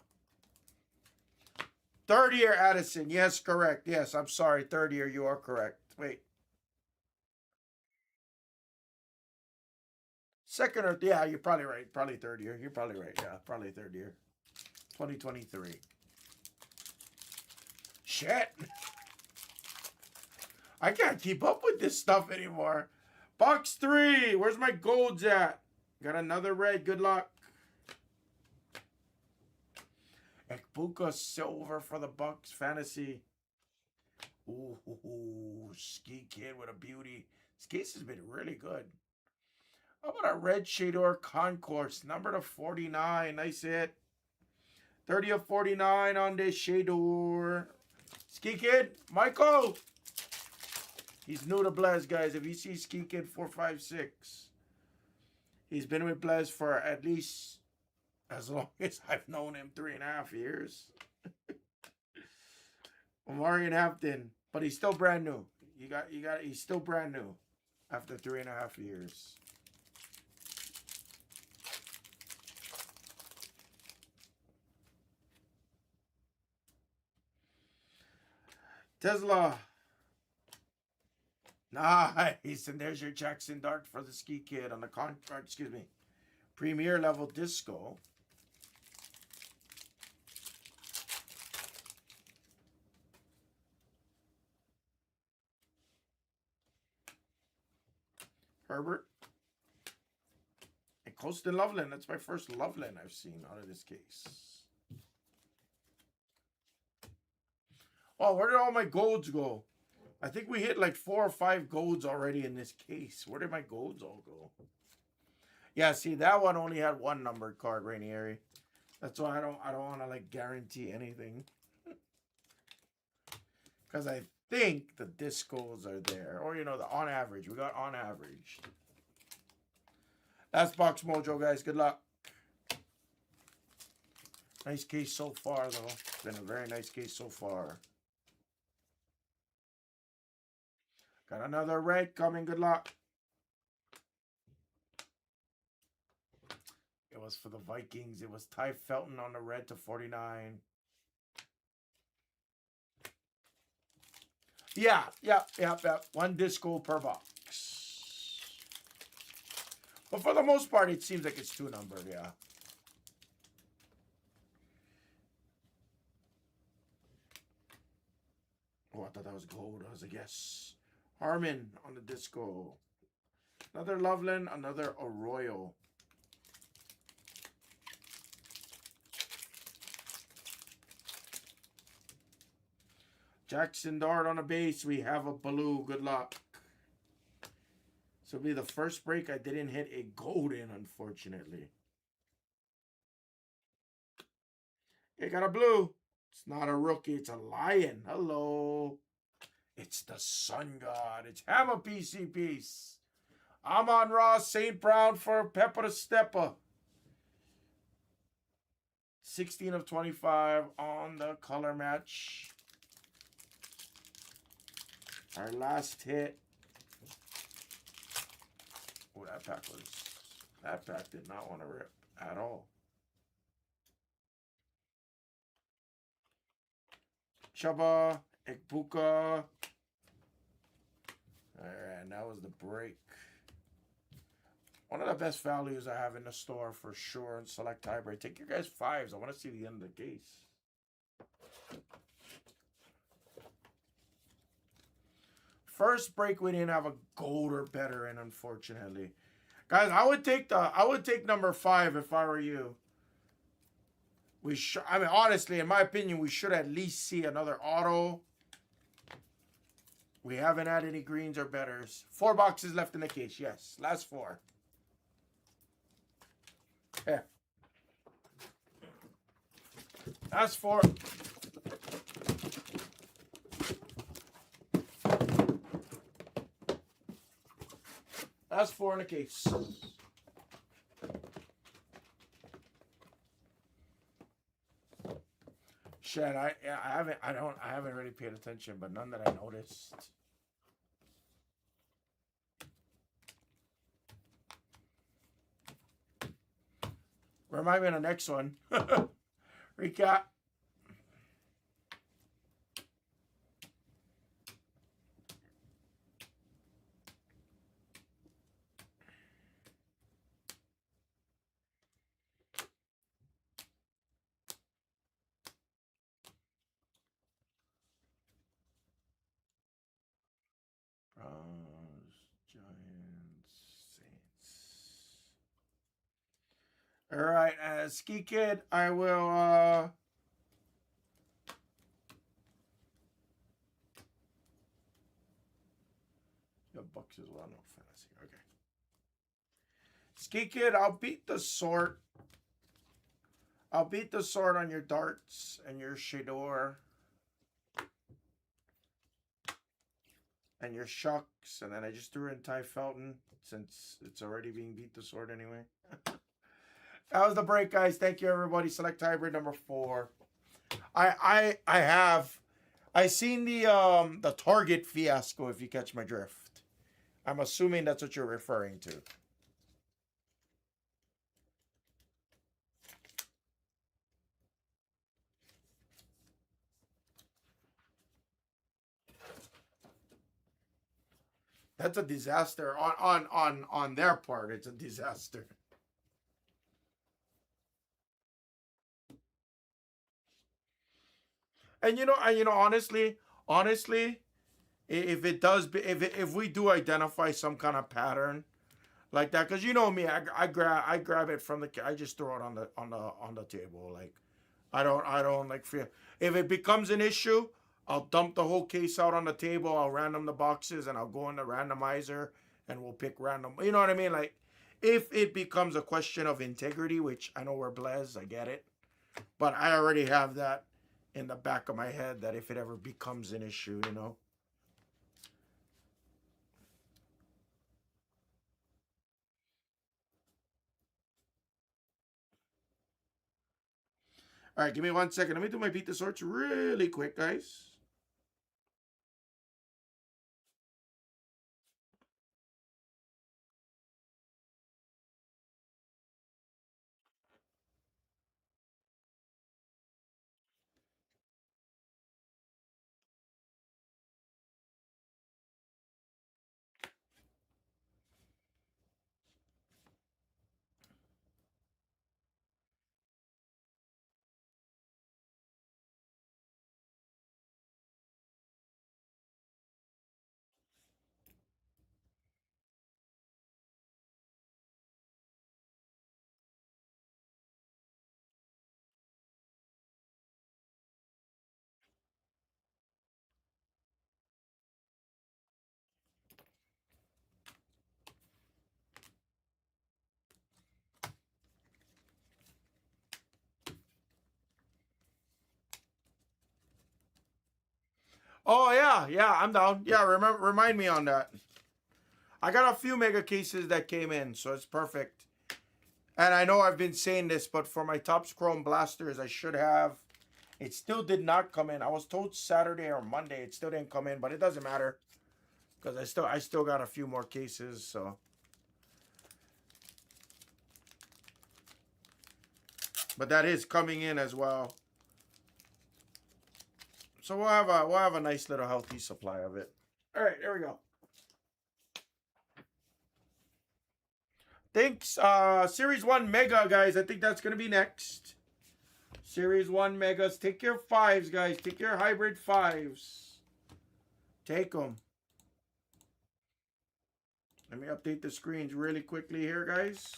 3rd year Addison. Yes, correct. Yes, I'm sorry. 3rd year, you are correct. Wait. 2nd or, yeah, you're probably right. Probably 3rd year. You're probably right. Yeah, probably 3rd year. 2023. Shit. I can't keep up with this stuff anymore. Box 3. Where's my golds at? Got another red. Good luck. Ekbuka silver for the Bucks fantasy. Ooh, Ski Kid with a beauty. This case has been really good. How about a red Shador Concourse? Number to 49. Nice hit. 30 of 49 on this Shador. Ski Kid, Michael. He's new to Blez, guys. If you see Ski Kid 456, he's been with Blez for at least as long as I've known him, 3.5 years. Marion Hampton, but he's still brand new. He's still brand new after 3.5 years. Tesla. Nice. And there's your Jackson Dart for the Ski Kid on the Premier level disco. Herbert. And Colston Loveland. That's my first Loveland I've seen out of this case. Oh, where did all my golds go? I think we hit like 4 or 5 golds already in this case. Where did my golds all go? Yeah, see, that one only had 1 numbered card, Rainieri. That's why I don't want to like guarantee anything. Because I think the discos are there. Or, you know, the on average. We got on average. That's Box Mojo, guys. Good luck. Nice case so far, though. It's been a very nice case so far. Got another red coming. Good luck. It was for the Vikings. It was Ty Felton on the red to 49. Yeah. 1 disco per box. But for the most part, it seems like it's 2 numbered, yeah. Oh, I thought that was gold. I was like, yes. Harmon on the disco. Another Loveland, another Arroyo. Jackson Dart on a base. We have a blue. Good luck. So it'll be the first break I didn't hit a gold in, unfortunately. It got a blue. It's not a rookie. It's a lion. Hello. It's the Sun God. It's Hammer PC Piece. Amon Ross, St. Brown for Pepper to Stepper. 16 of 25 on the color match. Our last hit. Oh, that pack did not want to rip at all. Chuba, Ekbuka. Alright, and that was the break. One of the best values I have in the store for sure in select hybrid. Take your guys' 5s. I want to see the end of the case. First break we didn't have a gold or better in, unfortunately. Guys, I would take number 5 if I were you. I mean, honestly, in my opinion, we should at least see another auto. We haven't had any greens or betters. 4 boxes left in the case. Yes, last 4. Yeah. Last 4. Last 4 in the case. Shit, I haven't really paid attention, but none that I noticed. Remind me of the next one. Recap. All right, Ski Kid, I will, the Bucks as well, no fantasy, okay. Ski Kid, I'll beat the sword. I'll beat the sword on your darts and your Shador and your Shucks, and then I just threw in Ty Felton since it's already being beat the sword anyway. That was the break, guys. Thank you, everybody. Select hybrid number 4. I seen the Target fiasco, if you catch my drift. I'm assuming that's what you're referring to. That's a disaster on their part. It's a disaster. And honestly, if it does, if we do identify some kind of pattern like that, because you know me, I grab it from the, I just throw it on the table. Like I don't like feel, if it becomes an issue, I'll dump the whole case out on the table. I'll random the boxes and I'll go in the randomizer and we'll pick random. You know what I mean? Like if it becomes a question of integrity, which I know we're Blez, I get it, but I already have that in the back of my head that if it ever becomes an issue, you know. All right, give me 1 second. Let me do my beat the sorts really quick, guys. Oh yeah, I'm down. Yeah, remind me on that. I got a few mega cases that came in, so it's perfect. And I know I've been saying this, but for my Topps Chrome Blasters, I should have. It still did not come in. I was told Saturday or Monday it still didn't come in, but it doesn't matter because I still got a few more cases. So, but that is coming in as well. So we'll have a nice little healthy supply of it. All right, there we go. Thanks. Series 1 Mega, guys. I think that's going to be next. Series 1 Megas. Take your 5s, guys. Take your hybrid 5s. Take them. Let me update the screens really quickly here, guys.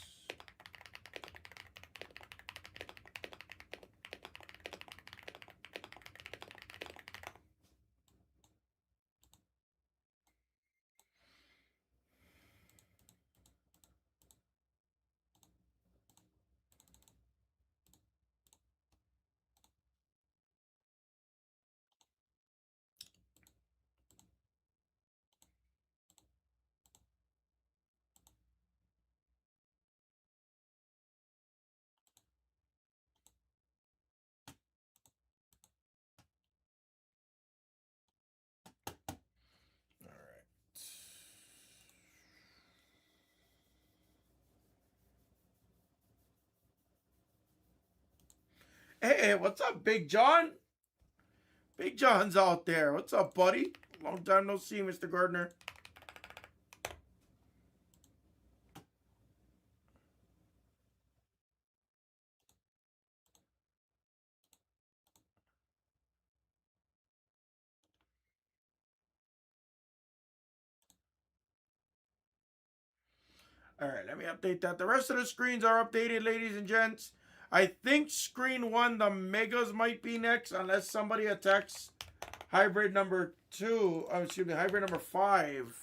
All right. Hey, what's up, Big John? Big John's out there. What's up, buddy? Long time no see, Mr. Gardner. All right, let me update that. The rest of the screens are updated, ladies and gents. I think screen 1, the megas might be next, unless somebody attacks hybrid number 2. Oh, excuse me, hybrid number 5.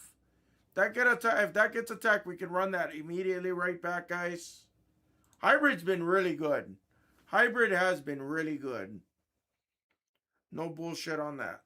If that gets attacked, we can run that immediately right back, guys. Hybrid's been really good. Hybrid has been really good. No bullshit on that.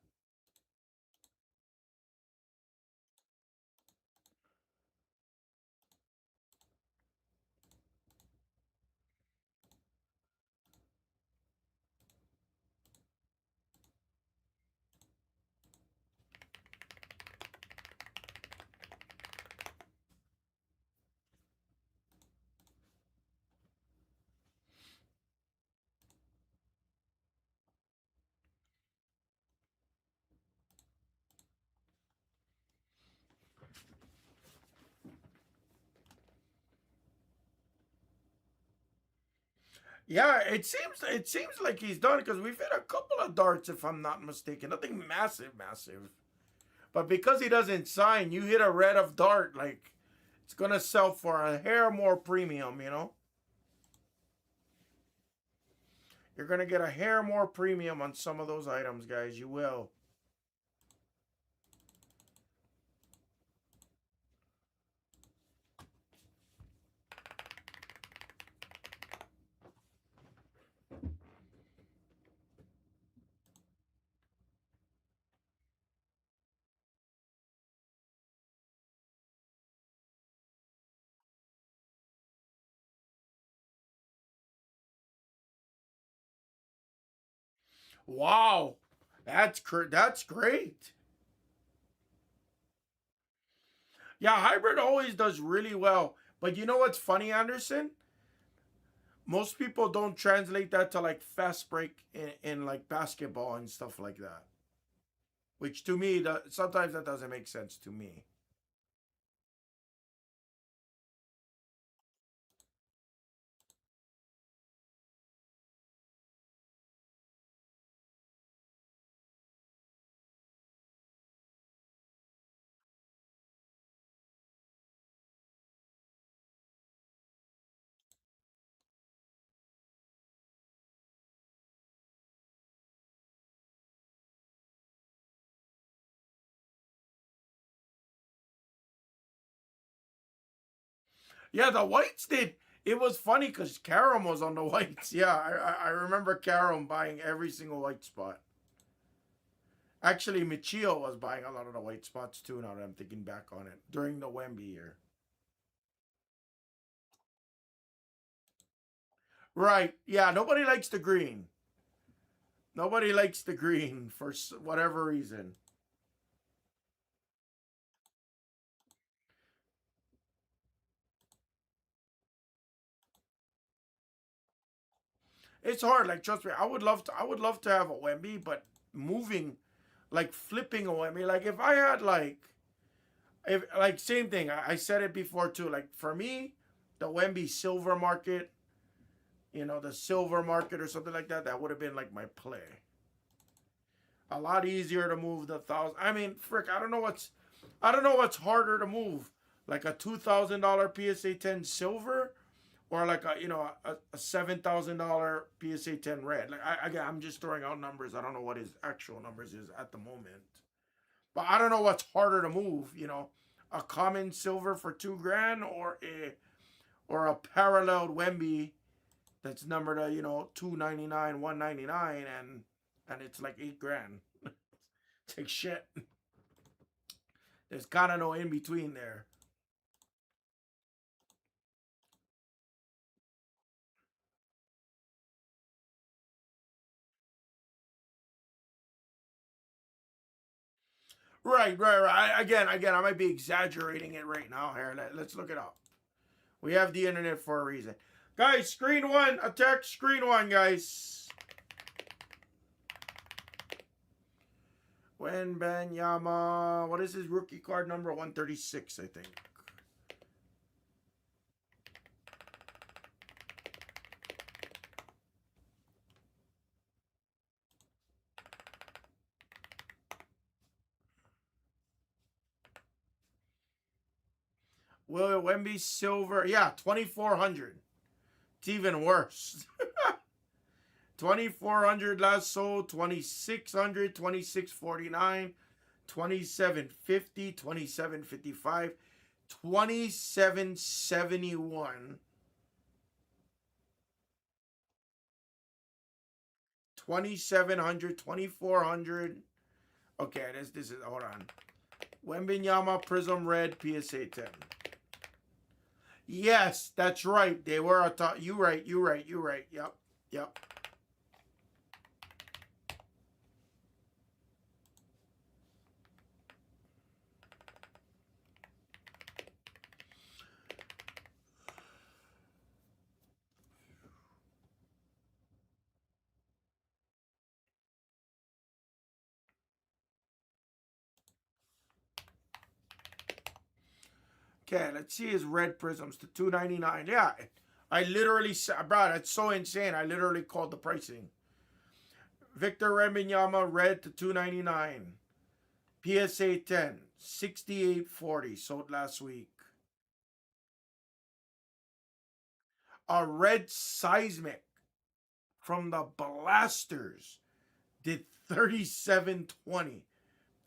Yeah, it seems like he's done because we've hit a couple of darts, if I'm not mistaken. Nothing massive, massive. But because he doesn't sign, you hit a red of dart, like it's gonna sell for a hair more premium, you know? You're gonna get a hair more premium on some of those items, guys. You will. Wow. That's great. Yeah, hybrid always does really well. But you know what's funny, Anderson? Most people don't translate that to like fast break in like basketball and stuff like that. Which to me, sometimes that doesn't make sense to me. Yeah, the whites did. It was funny because Karam was on the whites. Yeah, I remember Karam buying every single white spot. Actually, Michio was buying a lot of the white spots too. Now that I'm thinking back on it, during the Wemby year. Right? Yeah. Nobody likes the green. Nobody likes the green for whatever reason. It's hard. Like trust me, I would love to. I would love to have a Wemby, but moving, like flipping a Wemby. Like if I had if like same thing. I said it before too. Like for me, the Wemby silver market, the silver market or something like that. That would have been like my play. A lot easier to move the thousand. I mean, frick, I don't know what's harder to move, like a $2,000 PSA 10 silver, or like a $7,000 PSA 10 red. Like again, I'm just throwing out numbers. I don't know what his actual numbers is at the moment, but I don't know what's harder to move. A common silver for $2,000 or a paralleled Wemby that's numbered to 299, 199, and it's like $8,000. It's like shit. There's kind of no in between there. Right, right, right. Again, I might be exaggerating it right now. Here, let's look it up. We have the internet for a reason, guys. Screen 1, attack screen 1, guys. When Banyama, what is his rookie card number? 136, I think. Will Wemby silver? Yeah, 2,400. It's even worse. 2,400 last sold. 2,600. 2,649. 2,750. 2,755. 2,771. 2,700. 2,400. Okay, this is, hold on. Wembenyama Prism Red PSA 10. Yes, that's right. They were a top. You right. Yep. Okay, let's see his red prisms to $299. Yeah, I literally, bro, that's so insane. I literally called the pricing. Victor Wembanyama red to $299. PSA 10, 68.40, sold last week. A red seismic from the Blasters did 37.20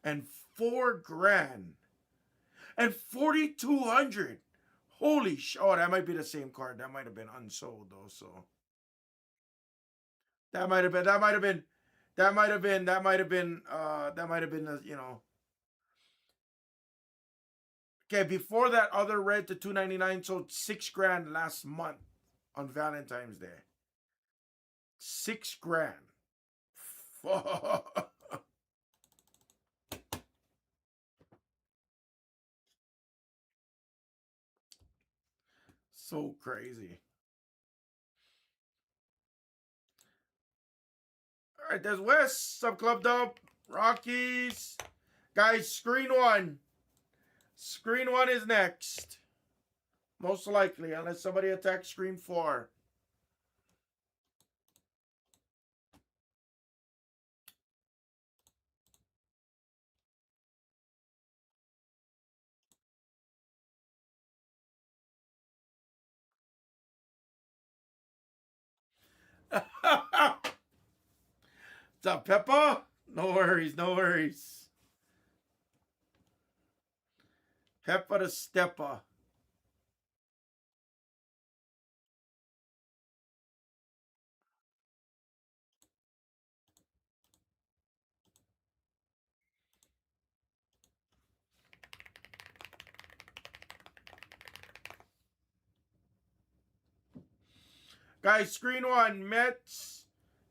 and $4,000 and 4,200. Holy sh! Oh, that might be the same card. That might have been unsold though. So that might have been. You know. Okay, before that other red to $299 sold $6,000 last month on Valentine's Day. $6,000. So crazy. All right, there's West, Sub Club Dub, Rockies. Guys, screen one. Screen one is next. Most likely, unless somebody attacks screen four. What's up, Peppa? No worries, no worries. Peppa the Steppa. Guys, screen one, Mets,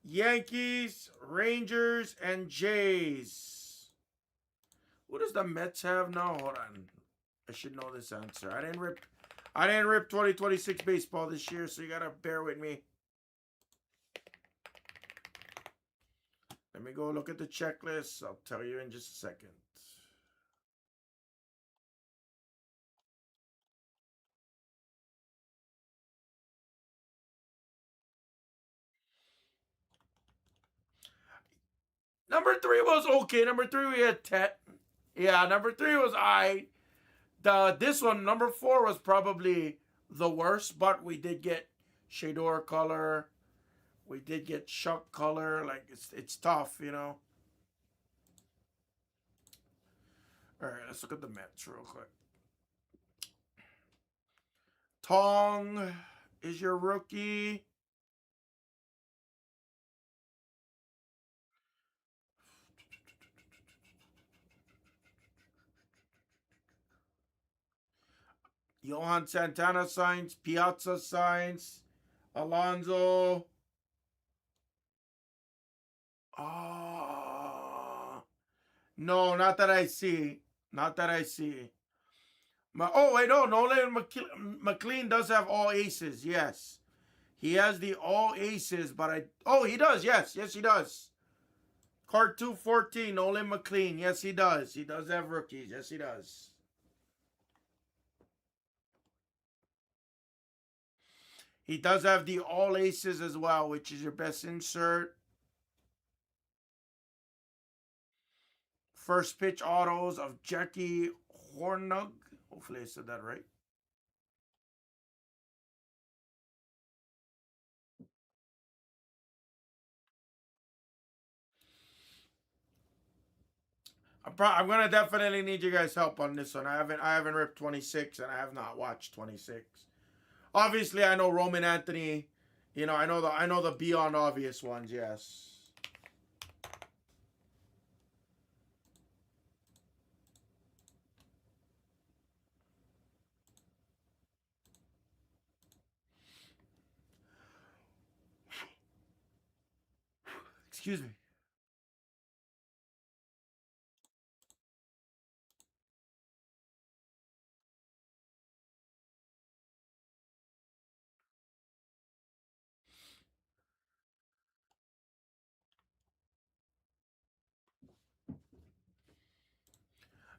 Yankees, Rangers, and Jays. Who does the Mets have now? Hold on. I should know this answer. I didn't rip 2026 baseball this year, so you gotta bear with me. Let me go look at the checklist. I'll tell you in just a second. Number 3 was okay. Number 3 we had Tet. Yeah, number 3 was this one, number 4 was probably the worst, but we did get Shador color. We did get Shuck color. Like it's tough, you know. All right, let's look at the Mets real quick. Tong is your rookie. Johan Santana signs. Piazza signs. Alonso. No, not that I see. Not that I see. Oh, wait, no. Nolan McLean does have all aces. Yes. He has the all aces, but he does. Yes, he does. Card 214, Nolan McLean. Yes, he does. He does have rookies. Yes, he does. He does have the all aces as well, which is your best insert. First pitch autos of Jackie Hornung. Hopefully I said that right. I'm gonna definitely need you guys' help on this one. I haven't ripped 26, and I have not watched 26. Obviously, I know Roman Anthony. You know, I know the beyond obvious ones. Yes. Excuse me.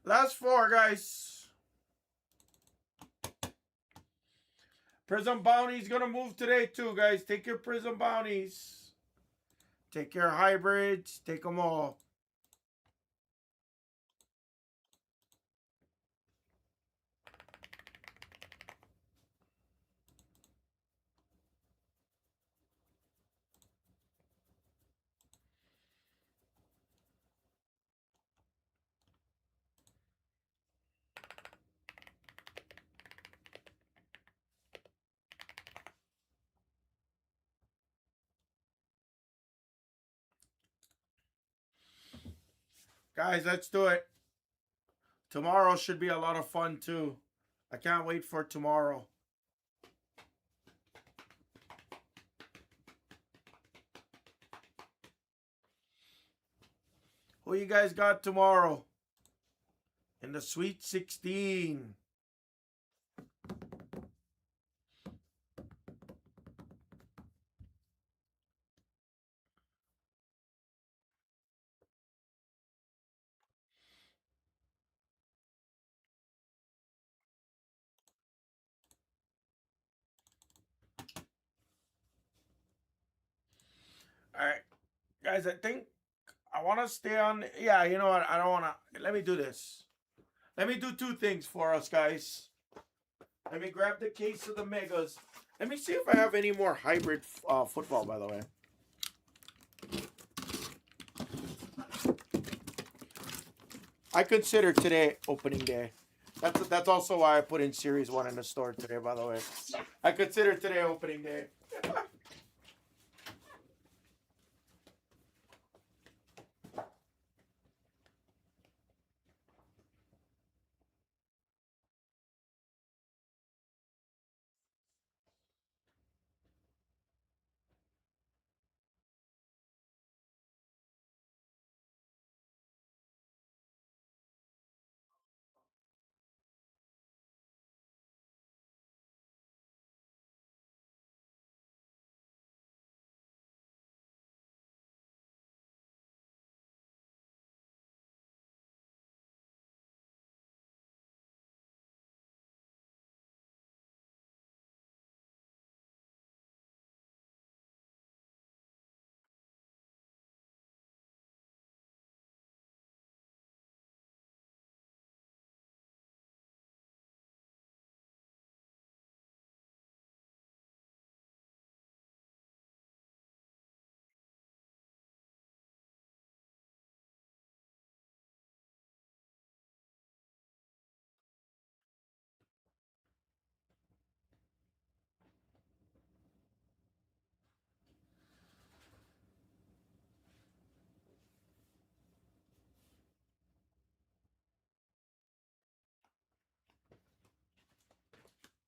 Last four, guys. Prism Bounty's gonna move today too, guys. Take your Prism Bounties. Take your hybrids. Take them all. Guys, let's do it. Tomorrow should be a lot of fun too. I can't wait for tomorrow. Who you guys got tomorrow? In the Sweet 16. Alright. Guys, I think I want to stay on. Yeah, you know what? I don't want to. Let me do this. Let me do two things for us, guys. Let me grab the case of the Megas. Let me see if I have any more hybrid football, by the way. I consider today opening day. That's also why I put in Series 1 in the store today, by the way. I consider today opening day.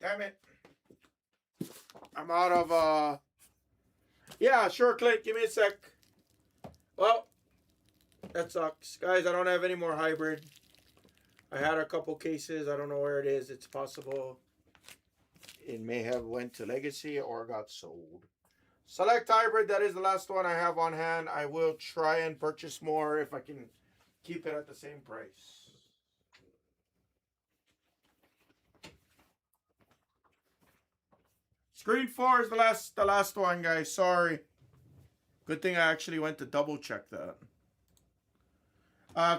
Damn it. I'm out of, yeah, sure, Clint. Give me a sec. Well, that sucks. Guys, I don't have any more hybrid. I had a couple cases. I don't know where it is. It's possible it may have went to Legacy or got sold. Select hybrid. That is the last one I have on hand. I will try and purchase more if I can keep it at the same price. Screen 4 is the last one, guys. Sorry. Good thing I actually went to double check that.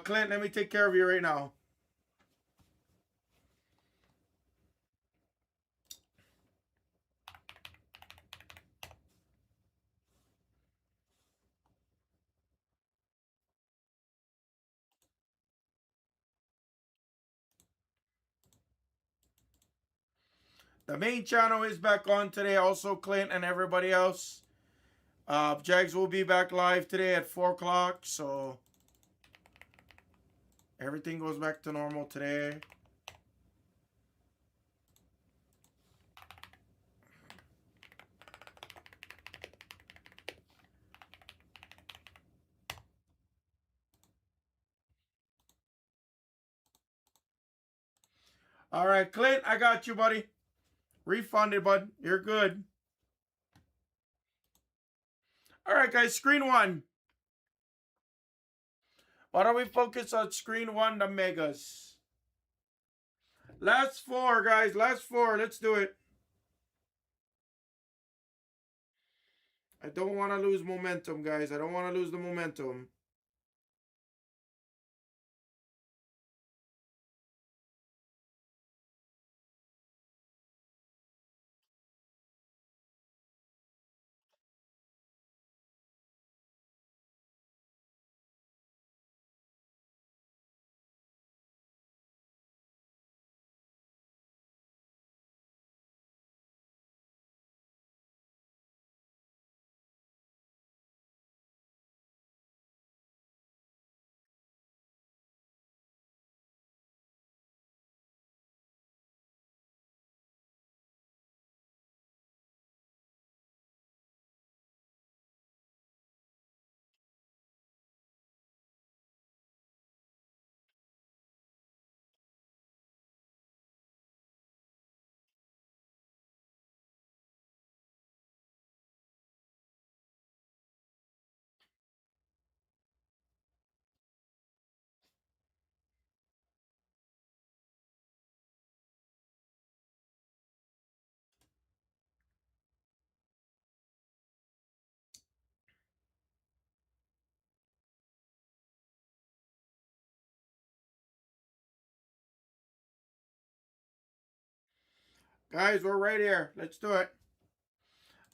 Clint, let me take care of you right now. The main channel is back on today. Also, Clint and everybody else. Jags will be back live today at 4 o'clock. So everything goes back to normal today. All right, Clint, I got you, buddy. Refunded, bud. You're good. All right, guys, screen one. Why don't we focus on screen one, the megas? Last four, guys. Last four. Let's do it. I don't want to lose momentum, guys. I don't want to lose the momentum. Guys, we're right here. Let's do it.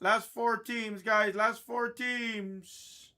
Last four teams, guys. Last four teams.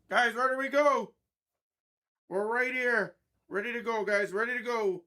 Guys, where do we go? We're right here. Ready to go, guys. Ready to go.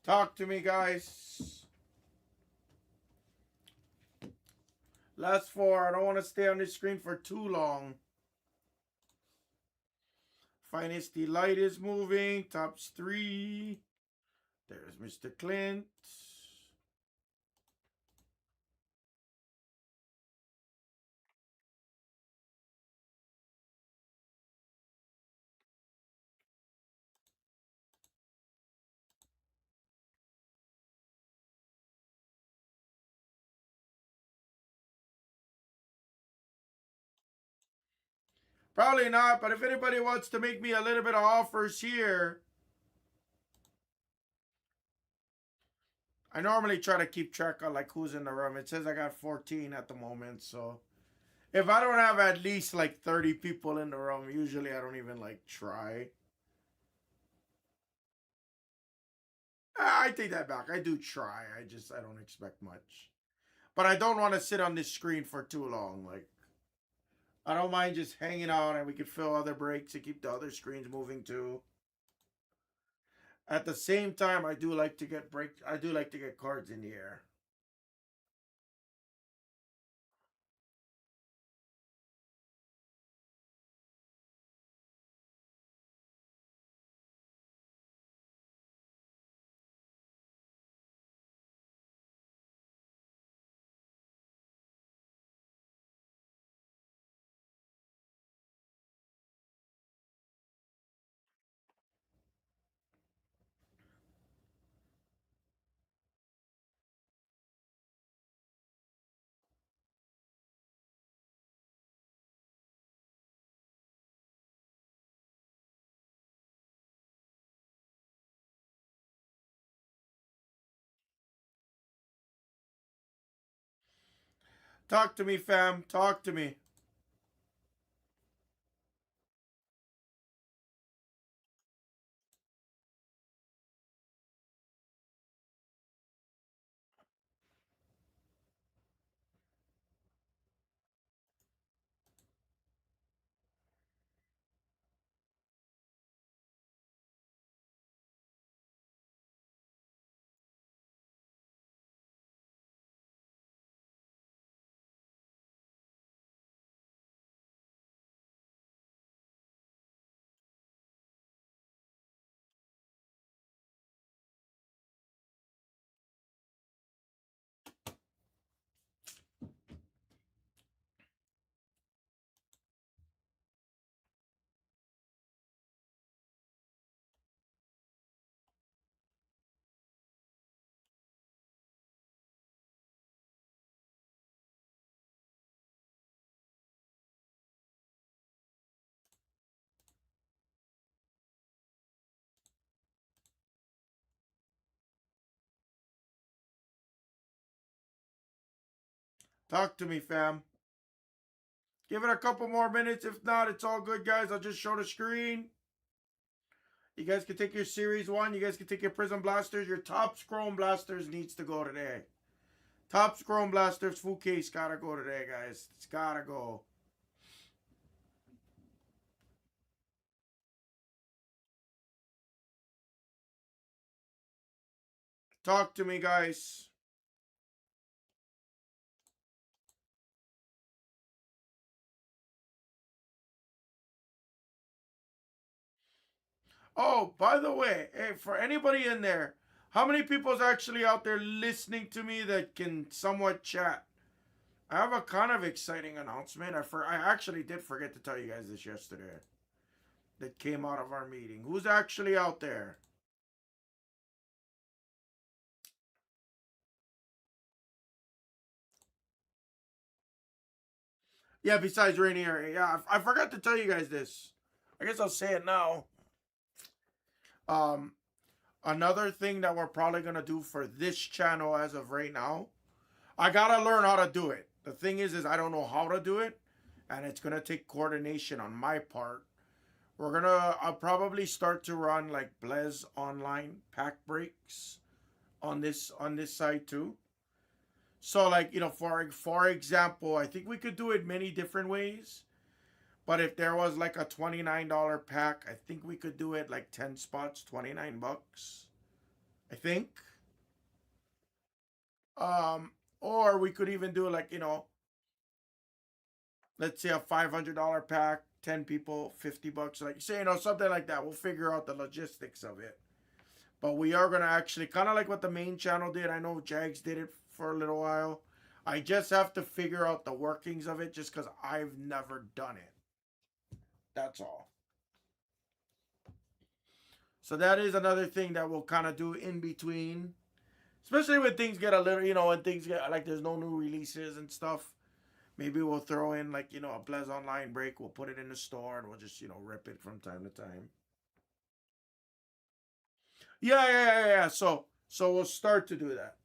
Talk to me, guys. Last four. I don't want to stay on this screen for too long. Blez Lite is moving. Tops three. There's Mr. Clint. Probably not, but if anybody wants to make me a little bit of offers here, I normally try to keep track of like who's in the room. It says I got 14 at the moment, so if I don't have at least like 30 people in the room, usually I don't even like try. I take that back. I do try. I don't expect much. But I don't want to sit on this screen for too long. Like I don't mind just hanging out and we can fill other breaks and keep the other screens moving too. At the same time, I do like to get cards in the air. Talk to me, fam. Talk to me. Talk to me, fam. Give it a couple more minutes. If not, it's all good, guys. I'll just show the screen. You guys can take your Series 1. You guys can take your Prism Blasters. Your Topps Chrome Blasters needs to go today. Topps Chrome Blasters full case gotta go today, guys. It's gotta go. Talk to me, guys. Oh, by the way, hey, for anybody in there, how many people's actually out there listening to me that can somewhat chat? I have a kind of exciting announcement. I actually did forget to tell you guys this yesterday. That came out of our meeting. Who's actually out there? Yeah, besides Rainier. Yeah, I forgot to tell you guys this. I guess I'll say it now. Um, Another thing that we're probably gonna do for this channel as of right now, I gotta learn how to do it. The thing is I don't know how to do it, and it's gonna take coordination on my part. I'll probably start to run like Blez online pack breaks on this side too. So like for example, I think we could do it many different ways. But if there was like a $29 pack, I think we could do it like 10 spots, 29 bucks. I think. Um, or we could even do like, let's say a $500 pack, 10 people, $50, like say, something like that. We'll figure out the logistics of it. But we are gonna actually kind of like what the main channel did. I know Jags did it for a little while. I just have to figure out the workings of it just because I've never done it. That's all. So that is another thing that we'll kind of do in between. Especially when things get a little, when things get like there's no new releases and stuff. Maybe we'll throw in like, a Blez Online break. We'll put it in the store and we'll just, rip it from time to time. Yeah. So we'll start to do that.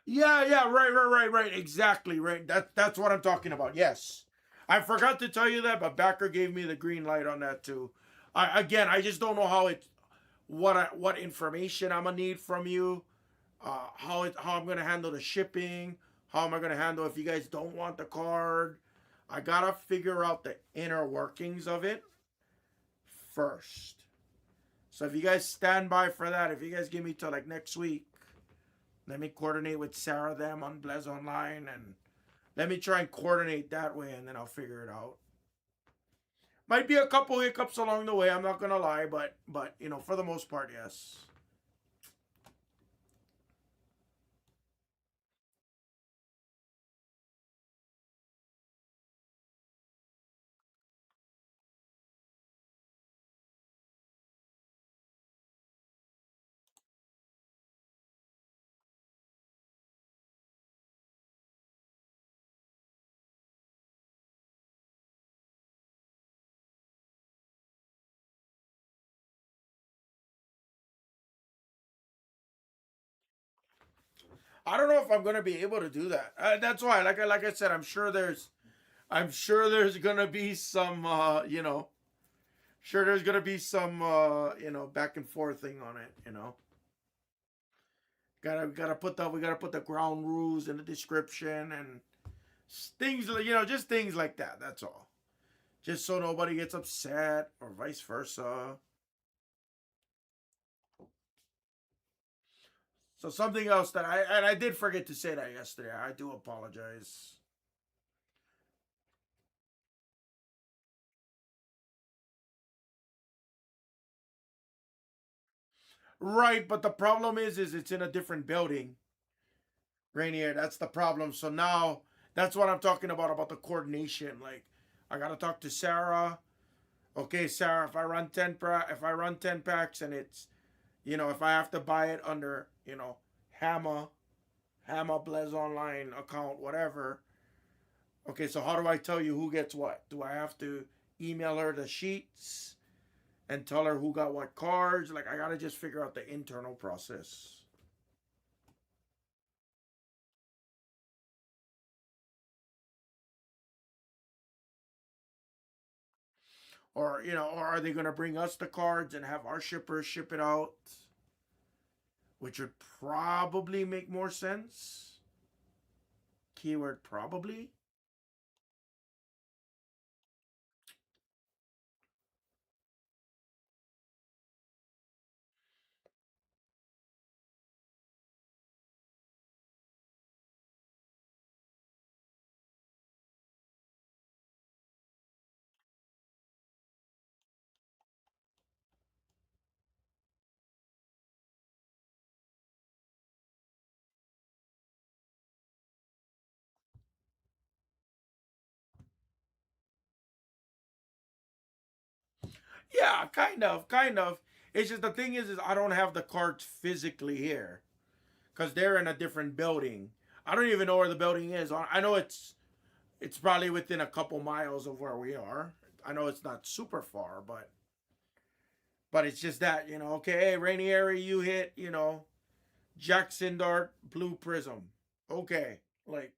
Yeah, right. Exactly, right. That's what I'm talking about. Yes. I forgot to tell you that, but Backer gave me the green light on that too. I just don't know what information I'm gonna need from you, how I'm gonna handle the shipping, how am I gonna handle if you guys don't want the card. I gotta figure out the inner workings of it first. So if you guys stand by for that, if you guys give me till like next week, let me coordinate with Sarah them on Blez Online and let me try and coordinate that way and then I'll figure it out. Might be a couple hiccups along the way, I'm not gonna lie, but for the most part, yes. I don't know if I'm gonna be able to do that. That's why, like I said, I'm sure there's gonna be some, sure there's gonna be some, back and forth thing on it. We gotta put the ground rules in the description and things, just things like that. That's all. Just so nobody gets upset or vice versa. So something else that I did forget to say that yesterday. I do apologize. Right, but the problem is it's in a different building, Rainier. That's the problem. So now that's what I'm talking about the coordination. Like, I gotta talk to Sarah. Okay, Sarah, if I run 10 packs and it's, if I have to buy it under, Hammer, Hammer Blez Online account, whatever. Okay, so how do I tell you who gets what? Do I have to email her the sheets and tell her who got what cards? Like, I gotta just figure out the internal process. Or are they gonna bring us the cards and have our shippers ship it out? Which would probably make more sense. Keyword probably. Yeah, kind of. It's just the thing is I don't have the cards physically here because they're in a different building. I don't even know where the building is. I know it's probably within a couple miles of where we are. I know it's not super far, but it's just that Okay, hey, Rainieri, you hit Jackson Dart Blue Prism. Okay, like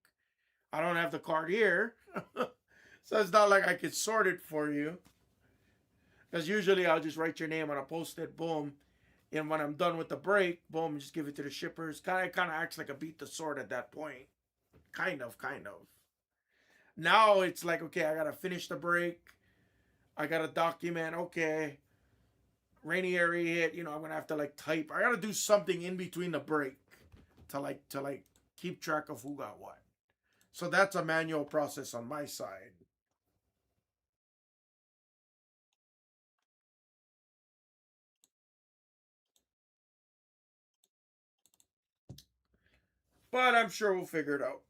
I don't have the card here, so it's not like I could sort it for you. Because usually I'll just write your name on a post-it, boom, and when I'm done with the break, boom, just give it to the shippers. Kind of acts like a beat the sort at that point. Kind of. Now it's like, okay, I gotta finish the break. I gotta document. Okay, Rainieri hit. I'm gonna have to like type. I gotta do something in between the break to like keep track of who got what. So that's a manual process on my side. But I'm sure we'll figure it out.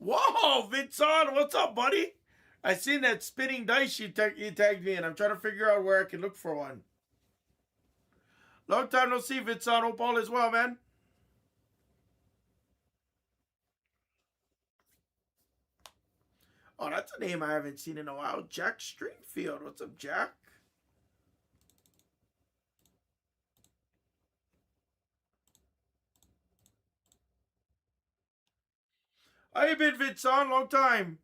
Whoa, Vincent, what's up, buddy? I seen that spinning dice you tagged me in. I'm trying to figure out where I can look for one. Long time no see, Vincent. Hope all is well, man. Oh, that's a name I haven't seen in a while. Jack Stringfield. What's up, Jack? How you been, Vincent? Long time.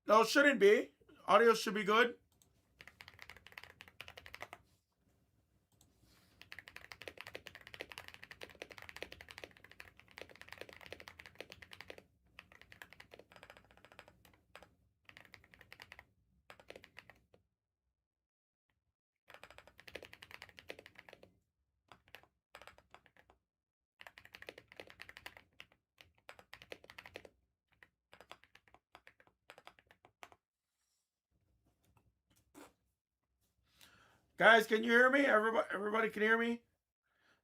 No, shouldn't be. Audio should be good. Guys, can you hear me? Everybody can hear me?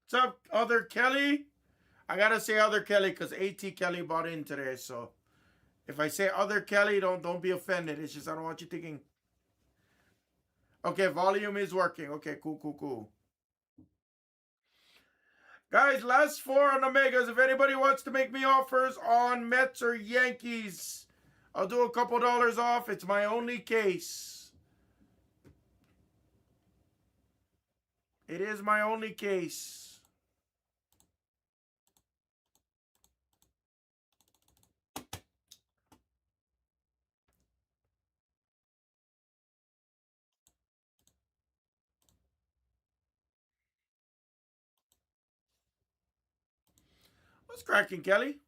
What's up, Other Kelly? I gotta say Other Kelly because AT Kelly bought in today, so if I say Other Kelly, don't be offended. It's just I don't want you thinking. Okay, volume is working. Okay, cool. Guys, last four on Omegas. If anybody wants to make me offers on Mets or Yankees, I'll do a couple dollars off. It's my only case. It is my only case. What's cracking, Kelly?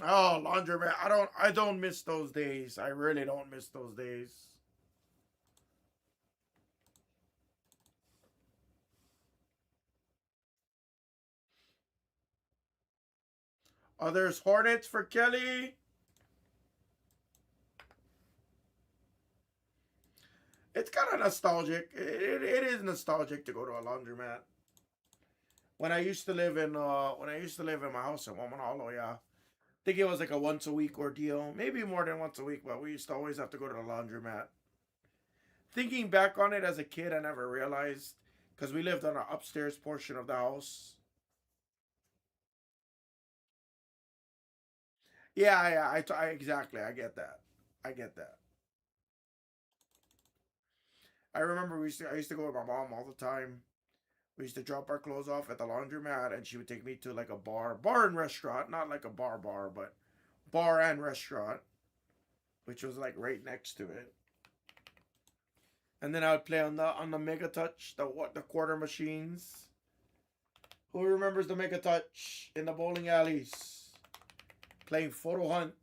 Oh, laundromat. I don't miss those days. I really don't miss those days. Oh, there's Hornets for Kelly. It's kind of nostalgic. It is nostalgic to go to a laundromat. When I used to live in my house in Wamanalo, yeah. I think it was like a once a week ordeal, maybe more than once a week, but we used to always have to go to the laundromat. Thinking back on it as a kid, I never realized because we lived on an upstairs portion of the house. Yeah, exactly. I get that. I get that. I remember I used to go with my mom all the time. We used to drop our clothes off at the laundromat, and she would take me to like a bar and restaurant, not like a bar, but bar and restaurant, which was like right next to it. And then I would play on the Mega Touch, the quarter machines. Who remembers the Mega Touch in the bowling alleys? Playing photo hunt.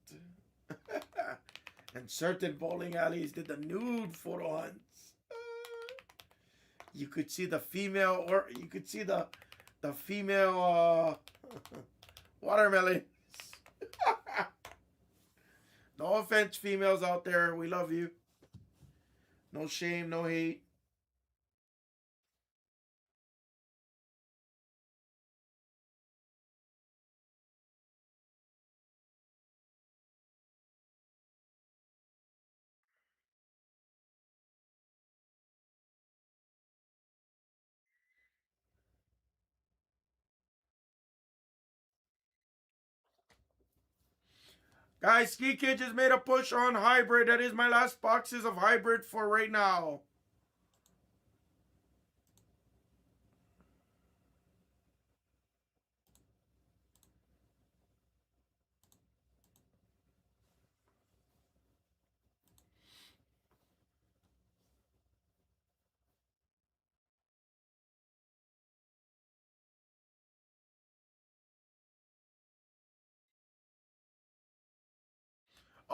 And certain bowling alleys did the nude photo hunts. You could see the female, or you could see the female watermelons. No offense, females out there. We love you. No shame, no hate. Guys, Ski Kid just made a push on hybrid. That is my last boxes of hybrid for right now.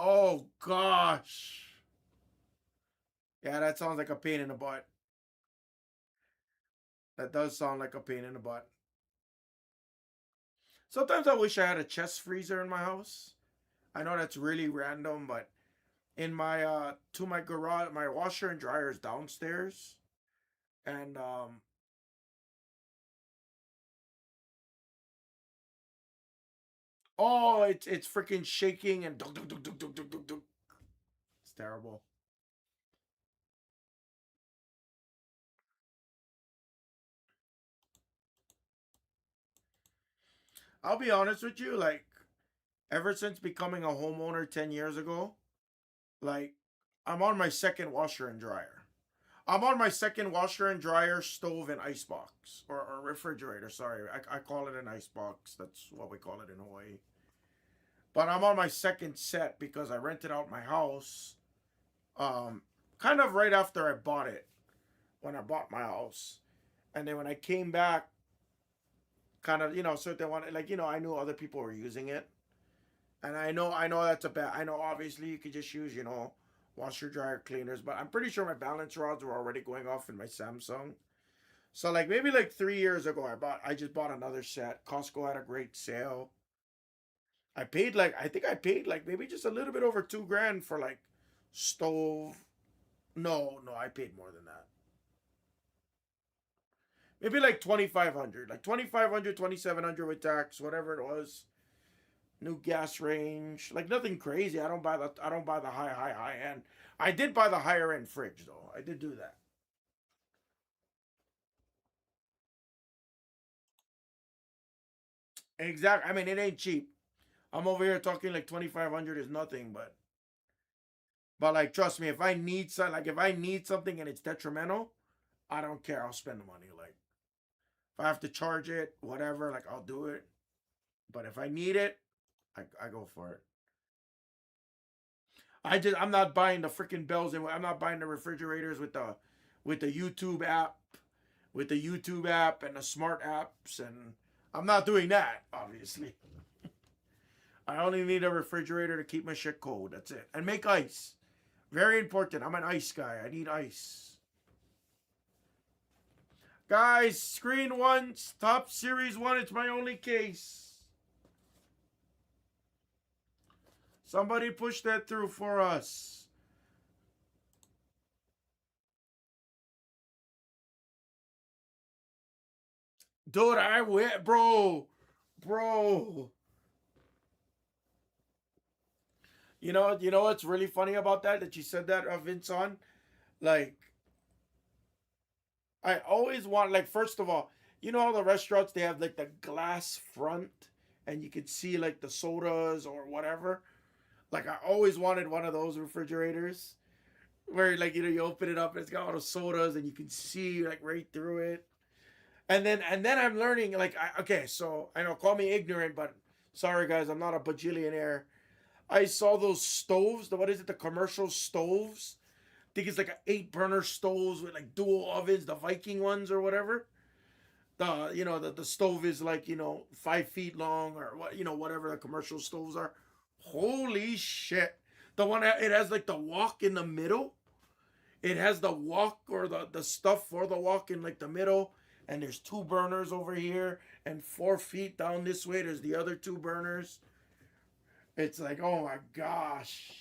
Oh, gosh. Yeah, that sounds like a pain in the butt. That does sound like a pain in the butt. Sometimes I wish I had a chest freezer in my house. I know that's really random, but in my to my garage, my washer and dryer is downstairs, and oh, it's freaking shaking and duk, duk, duk, duk, duk, duk, duk, duk. It's terrible. I'll be honest with you, like ever since becoming a homeowner 10 years ago, like I'm on my second washer and dryer. I'm on my second washer and dryer, stove, and ice box or refrigerator. Sorry, I call it an ice box. That's what we call it in Hawaii. But I'm on my second set because I rented out my house, um, kind of right after I bought it. When I bought my house, and then when I came back, kind of so they wanted like I knew other people were using it, and I know that's a bad. I know obviously you could just use washer dryer cleaners, but I'm pretty sure my balance rods were already going off in my Samsung. So like maybe like 3 years ago, I just bought another set. Costco had a great sale. I think I paid like maybe just a little bit over 2 grand for like stove. No, no, I paid more than that. Maybe like 2,500, like 2,500, 2,700 with tax, whatever it was. New gas range, like nothing crazy. I don't buy the high end. I did buy the higher end fridge though. I did do that. Exactly. I mean, it ain't cheap. I'm over here talking like 2,500 is nothing, but like trust me, if I need something and it's detrimental, I don't care. I'll spend the money. Like if I have to charge it, whatever, like I'll do it. But if I need it, I go for it. I'm not buying the freaking bells and I'm not buying the refrigerators with the YouTube app, with the YouTube app and the smart apps, and I'm not doing that obviously. I only need a refrigerator to keep my shit cold. That's it. And make ice. Very important. I'm an ice guy. I need ice. Guys, screen one, top series one. It's my only case. Somebody push that through for us. Dude, I went, bro. Bro. You know what's really funny about that you said that, Vince on? Like, I always want, like, first of all, all the restaurants, they have, like, the glass front, and you could see, like, the sodas or whatever. Like, I always wanted one of those refrigerators where, like, you open it up and it's got all the sodas and you can see, like, right through it. And then I'm learning, like, okay, so I know, call me ignorant, but sorry, guys, I'm not a bajillionaire. I saw those stoves, what is it, the commercial stoves think it's like a 8 burner stoves with like dual ovens, the Viking ones or whatever. The stove is like 5 feet long or what whatever the commercial stoves are. Holy shit! The one that it has like the wok in the middle. It has the wok or the stuff for the wok in like the middle, and there's 2 burners over here, and 4 feet down this way there's the other 2 burners. It's like, oh my gosh.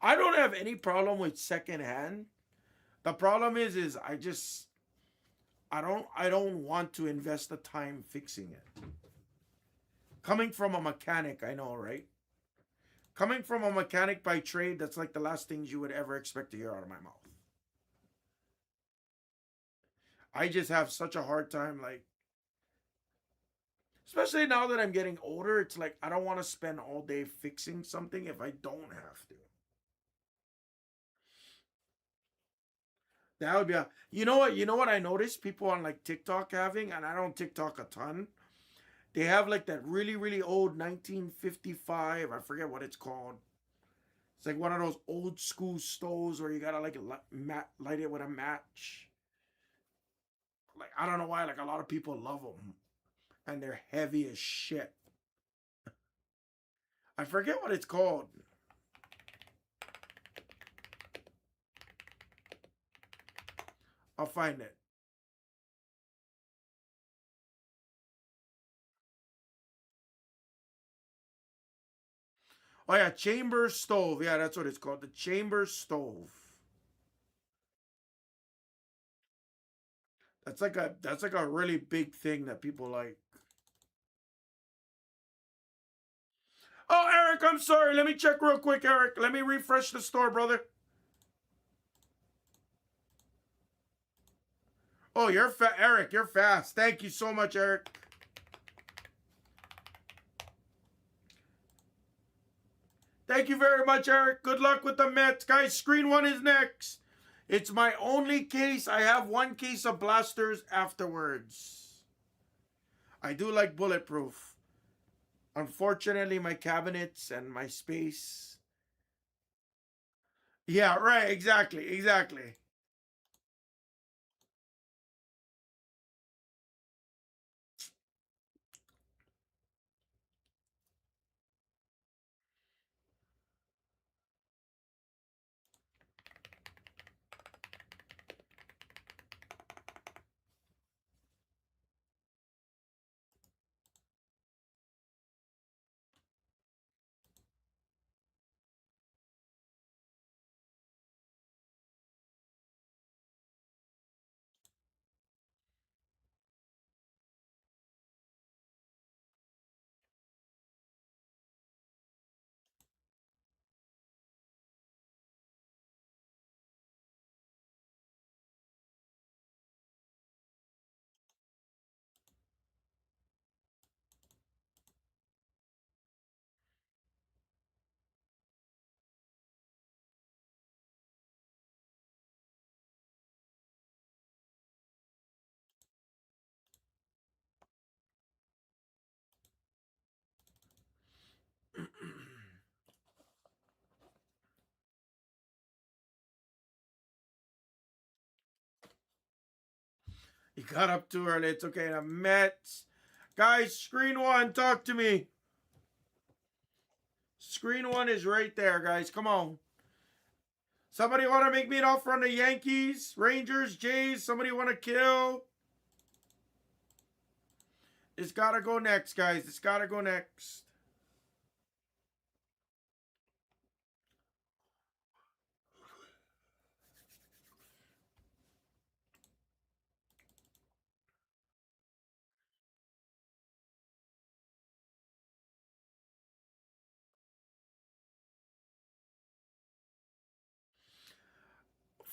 I don't have any problem with secondhand. The problem is I don't want to invest the time fixing it. Coming from a mechanic, I know, right? Coming from a mechanic by trade, that's like the last things you would ever expect to hear out of my mouth. I just have such a hard time, like, especially now that I'm getting older, it's like I don't want to spend all day fixing something if I don't have to. That would be you know what I noticed people on like TikTok having, and I don't TikTok a ton. They have like that really, really old 1955, I forget what it's called. It's like one of those old school stoves where you gotta like light it with a match. Like, I don't know why, like a lot of people love them, and they're heavy as shit. I forget what it's called. I'll find it. Oh yeah, chamber stove. Yeah, that's what it's called. The chamber stove. That's like a really big thing that people like. Oh, Eric, I'm sorry. Let me check real quick, Eric. Let me refresh the store, brother. Oh, Eric. You're fast. Thank you so much, Eric. Thank you very much, Eric. Good luck with the Mets, guys. Screen one is next. It's my only case. I have one case of blasters afterwards. I do like bulletproof. Unfortunately, my cabinets and my space. Yeah, right. Exactly. Exactly. You got up too early. It's okay. The Mets. Guys, screen one, talk to me. Screen one is right there, guys. Come on. Somebody want to make me an offer on the Yankees, Rangers, Jays? Somebody want to kill? It's got to go next, guys. It's got to go next.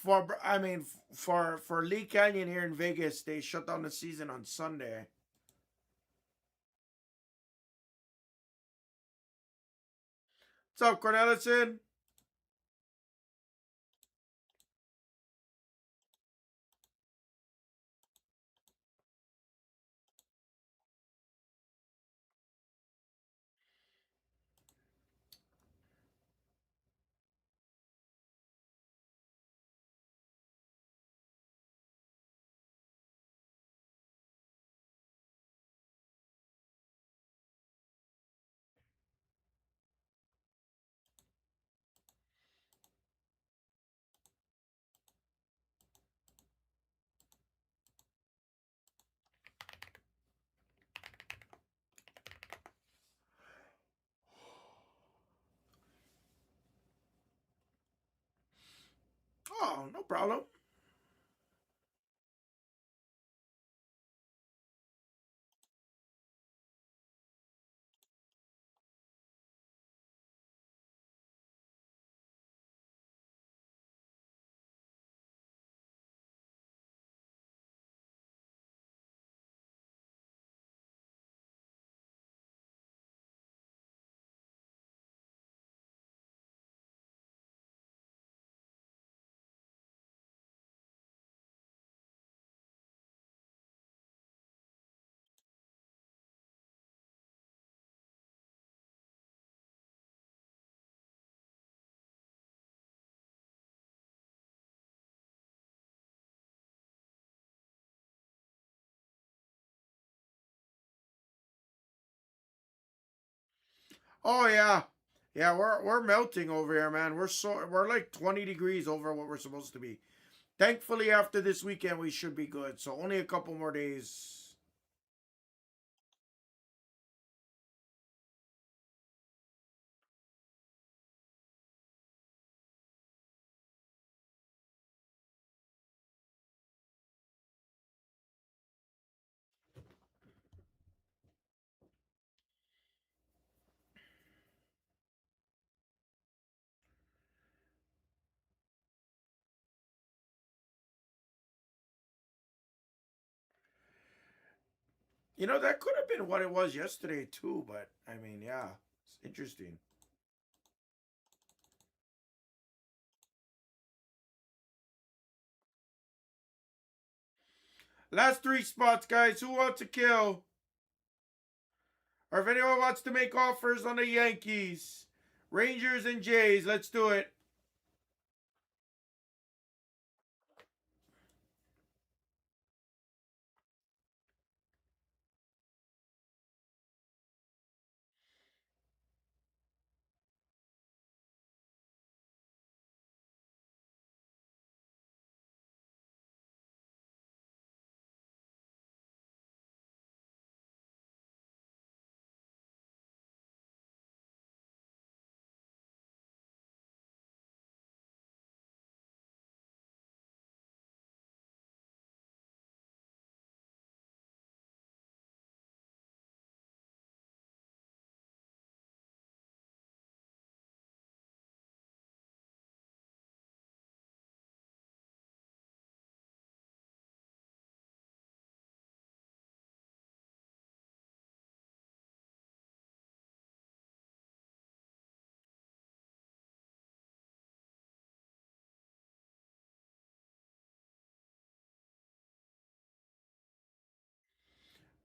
For Lee Canyon here in Vegas, they shut down the season on Sunday. What's up, Cornelison? down. No problem. Oh yeah. Yeah, we're melting over here, man. We're like 20 degrees over what we're supposed to be. Thankfully, after this weekend, we should be good. So only a couple more days. You know, that could have been what it was yesterday too, but I mean, yeah, it's interesting. Last three spots, guys. Who wants to kill? Or if anyone wants to make offers on the Yankees, Rangers, and Jays, let's do it.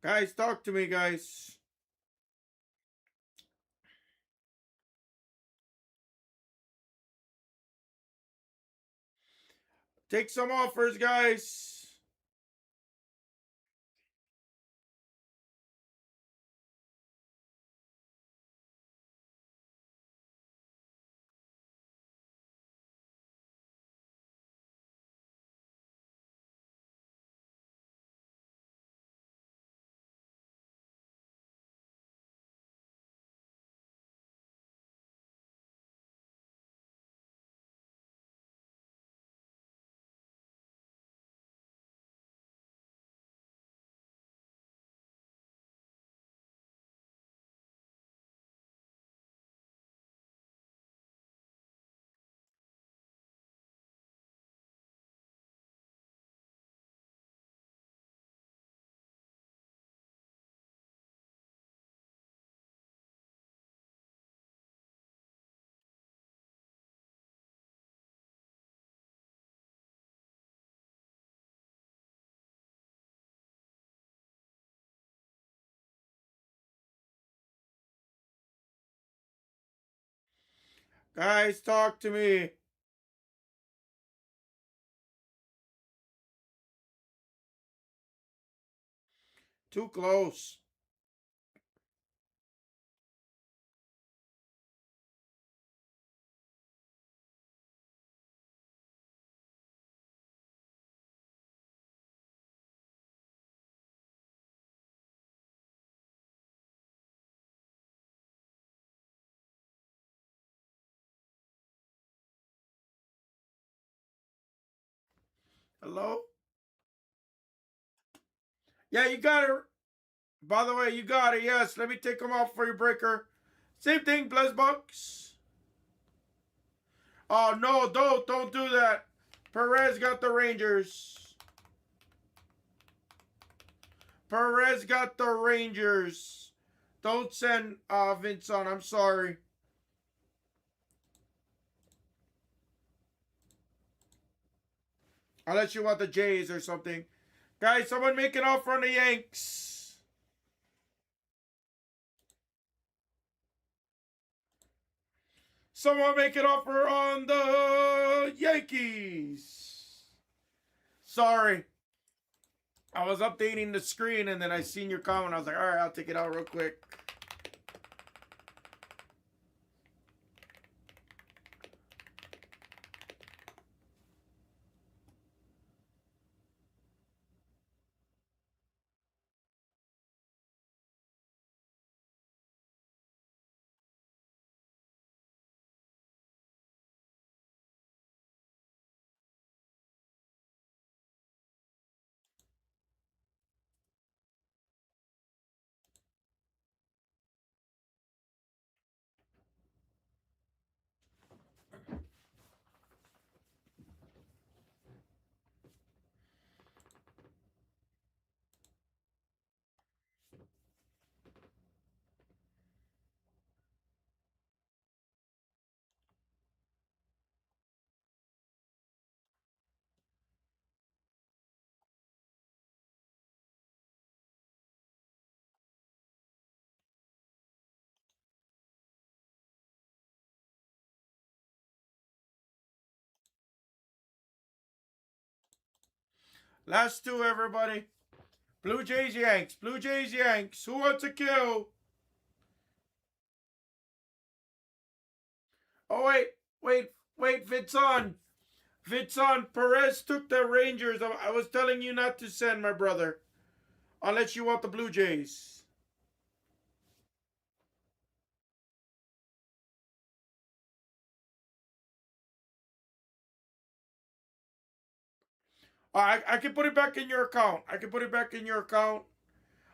Guys, talk to me, guys. Take some offers, guys. Guys, talk to me. Too close. Hello? Yeah, you got it. By the way, you got it. Yes, let me take them off for your breaker. Same thing, Blez Bucks. Oh, no, don't do that. Perez got the Rangers. Perez got the Rangers. Don't send Vince on. I'm sorry. Unless you want the Jays or something. Guys, someone make an offer on the Yanks. Someone make an offer on the Yankees. Sorry. I was updating the screen and then I seen your comment. I was like, all right, I'll take it out real quick. Last two, everybody. Blue Jays, Yanks. Blue Jays, Yanks. Who wants a kill? Oh, wait, Vitzon. Vitzon, Perez took the Rangers. I was telling you not to send, my brother. Unless you want the Blue Jays. I can put it back in your account. I can put it back in your account.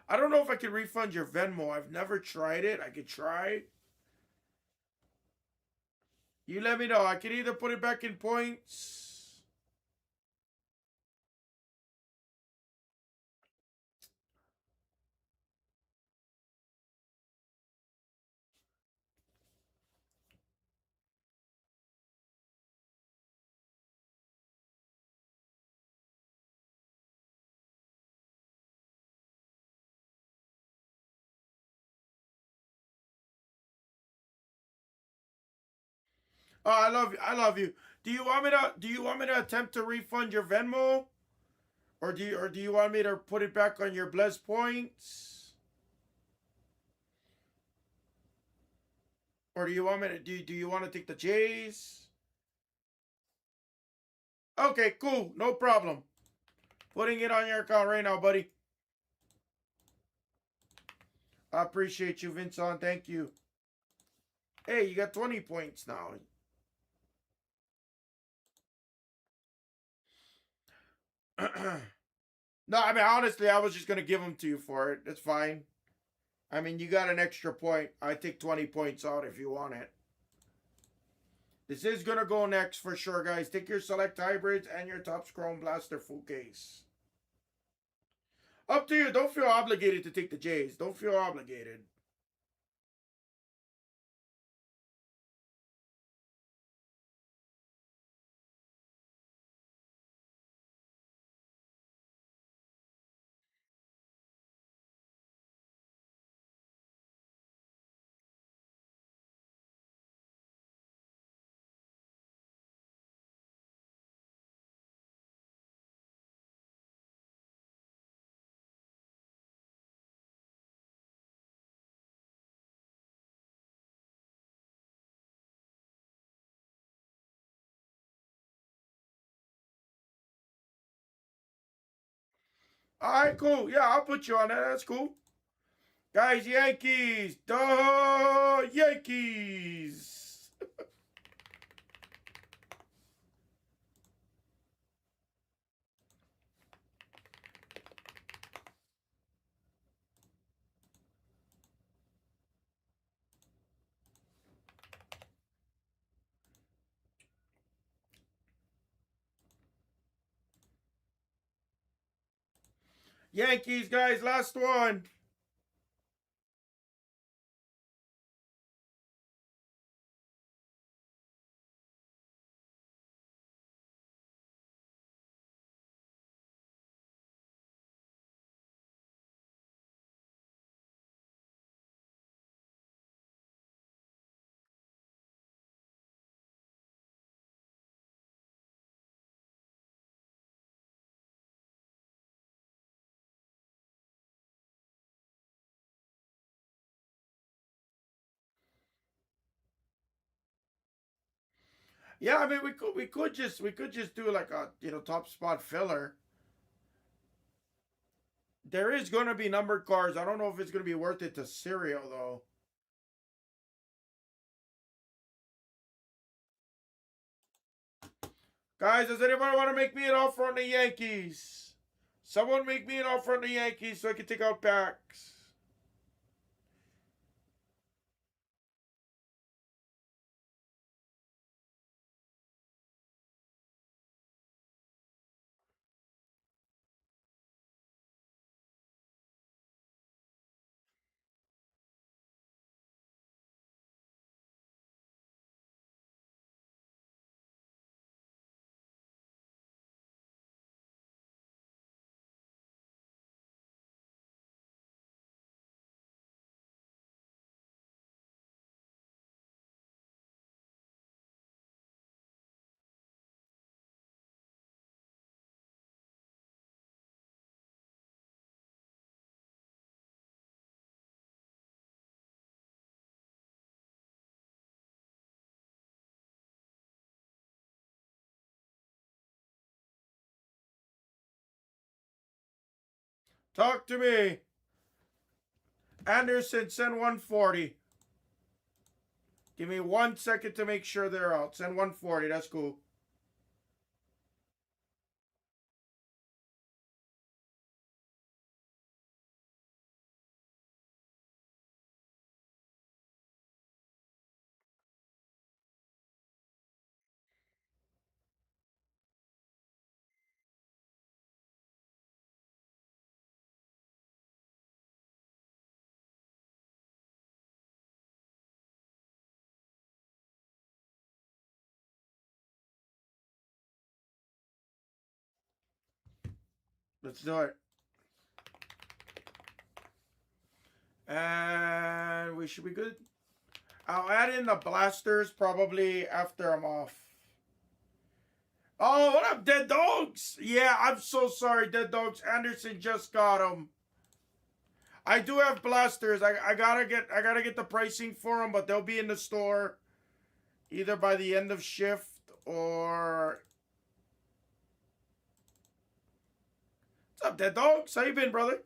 I don't know if I can refund your Venmo. I've never tried it. I could try. You let me know. I can either put it back in points. Oh, I love you. I love you. Do you want me to attempt to refund your Venmo? Or do you want me to put it back on your Blez points? Or do you want me to do you want to take the Jays? Okay, cool. No problem. Putting it on your account right now, buddy. I appreciate you, Vincent. Thank you. Hey, you got 20 points now. No, I mean, honestly, I was just going to give them to you for it. That's fine. I mean, you got an extra point. I take 20 points out if you want it. This is going to go next for sure, guys. Take your select hybrids and your Topps Chrome Blaster full case. Up to you. Don't feel obligated to take the Jays. Don't feel obligated. All right, cool. Yeah, I'll put you on that. That's cool. Guys, Yankees. Duh, Yankees. Yankees, guys, last one. Yeah, I mean we could just do like a top spot filler. There is gonna be numbered cards. I don't know if it's gonna be worth it to cereal though. Guys, does anybody want to make me an offer on the Yankees? Someone make me an offer on the Yankees so I can take out packs. Talk to me. Anderson, send 140. Give me 1 second to make sure they're out. Send 140. That's cool. Let's do it. And we should be good. I'll add in the blasters probably after I'm off. Oh, what up, Dead Dogs? Yeah, I'm so sorry, Dead Dogs. Anderson just got them. I do have blasters. I gotta get the pricing for them, but they'll be in the store either by the end of shift or. What's up, Dead Dogs? How you been, brother?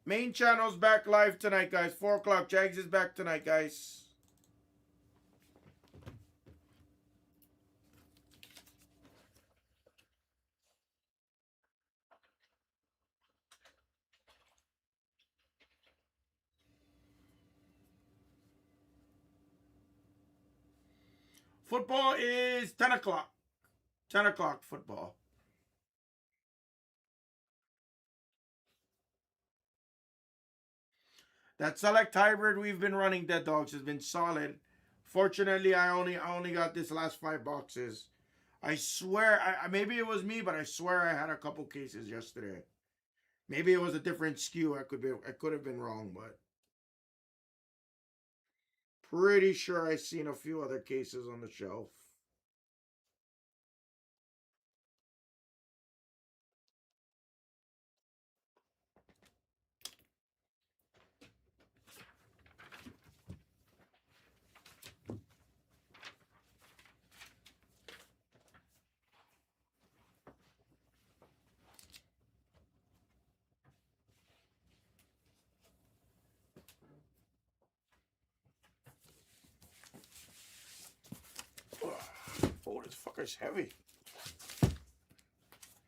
Main channel's back live tonight, guys. 4 o'clock. Jags is back tonight, guys. Football is 10 o'clock. 10 o'clock football. That select hybrid we've been running, Dead Dogs, has been solid. Fortunately, I only got this last 5 boxes. I swear, maybe it was me, but I swear I had a couple cases yesterday. Maybe it was a different SKU. I could have been wrong, but pretty sure I seen a few other cases on the shelf. Oh, this fucker's heavy. I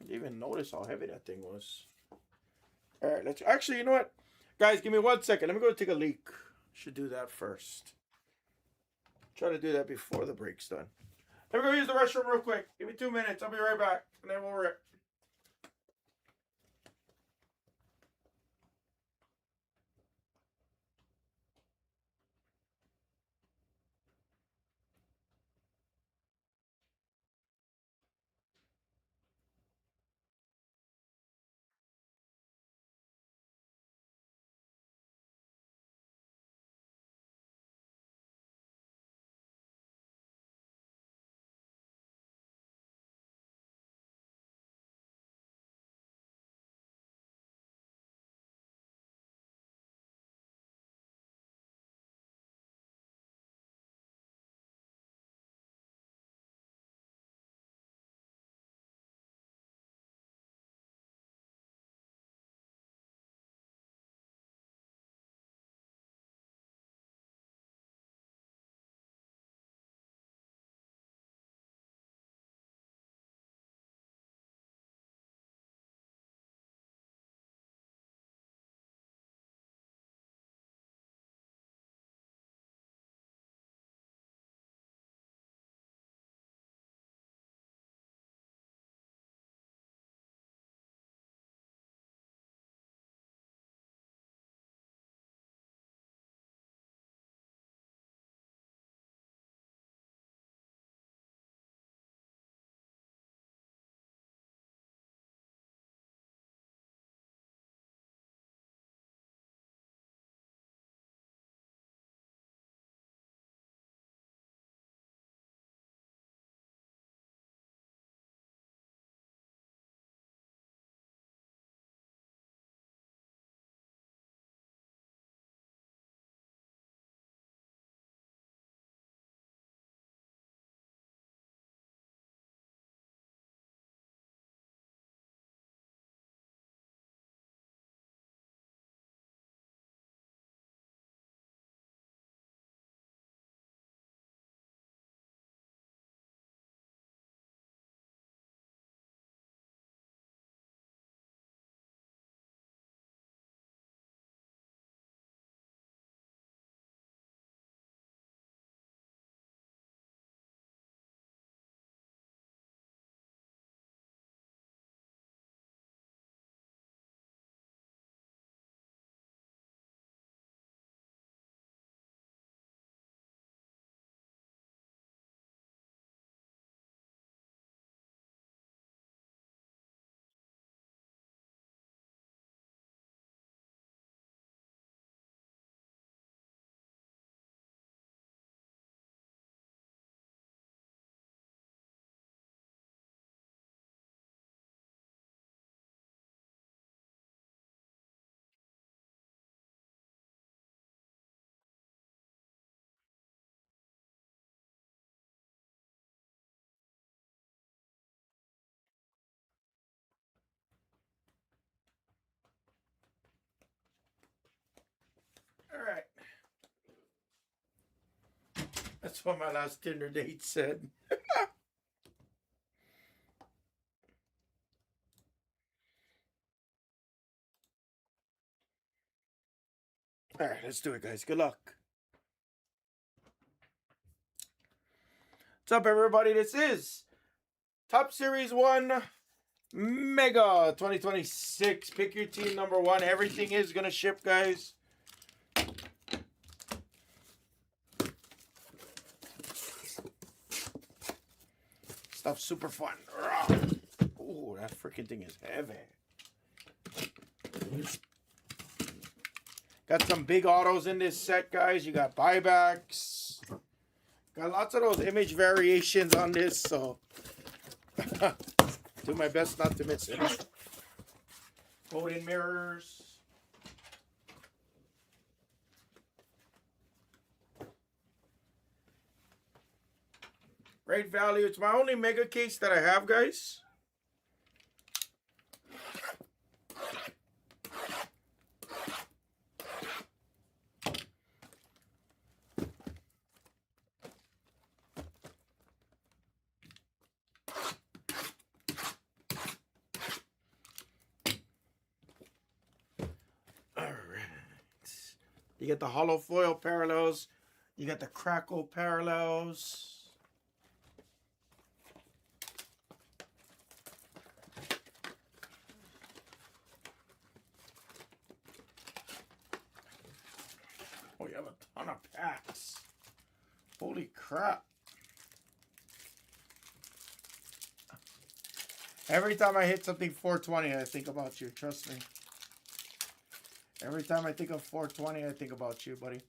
didn't even notice how heavy that thing was. All right, let's actually, you know what? Guys, give me 1 second. Let me go take a leak. Should do that first. Try to do that before the break's done. Let me go use the restroom real quick. Give me 2 minutes. I'll be right back. And then we'll rip. That's what my last Tinder date said. All right, let's do it, guys. Good luck. What's up, everybody? This is Top Series 1 Mega 2026. Pick your team number 1. Everything is going to ship, guys. Stuff's super fun. Ooh, that freaking thing is heavy. Got some big autos in this set, guys. You got buybacks. Got lots of those image variations on this, so do my best not to miss it. Folding mirrors. Great value. It's my only mega case that I have, guys. You get the hollow foil parallels. You got the crackle parallels. Oh, you have a ton of packs. Holy crap. Every time I hit something 420, I think about you. Trust me. Every time I think of 420, I think about you, buddy.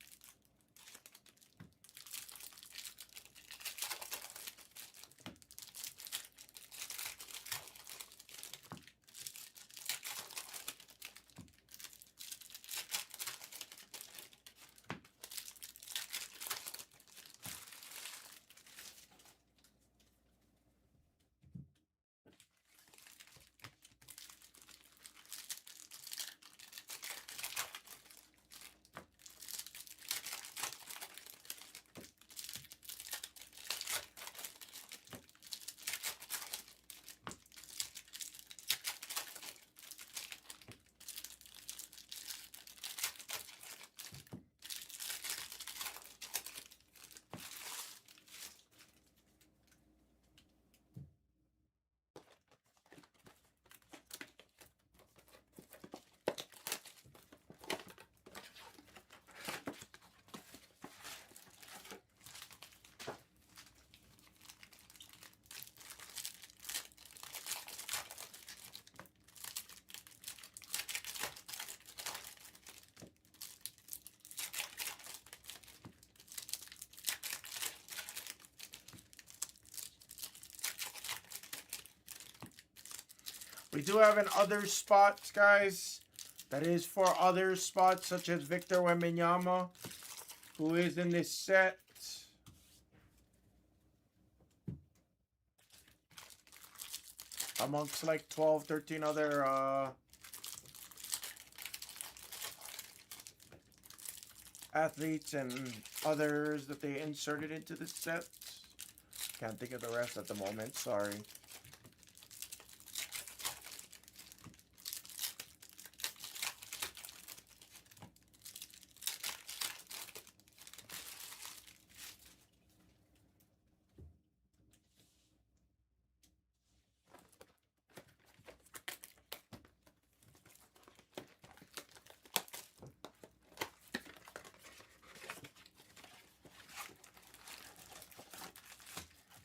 We do have an other spots, guys. That is for other spots, such as Victor Wembanyama, who is in this set. Amongst like 12, 13 other athletes and others that they inserted into this set. Can't think of the rest at the moment, sorry.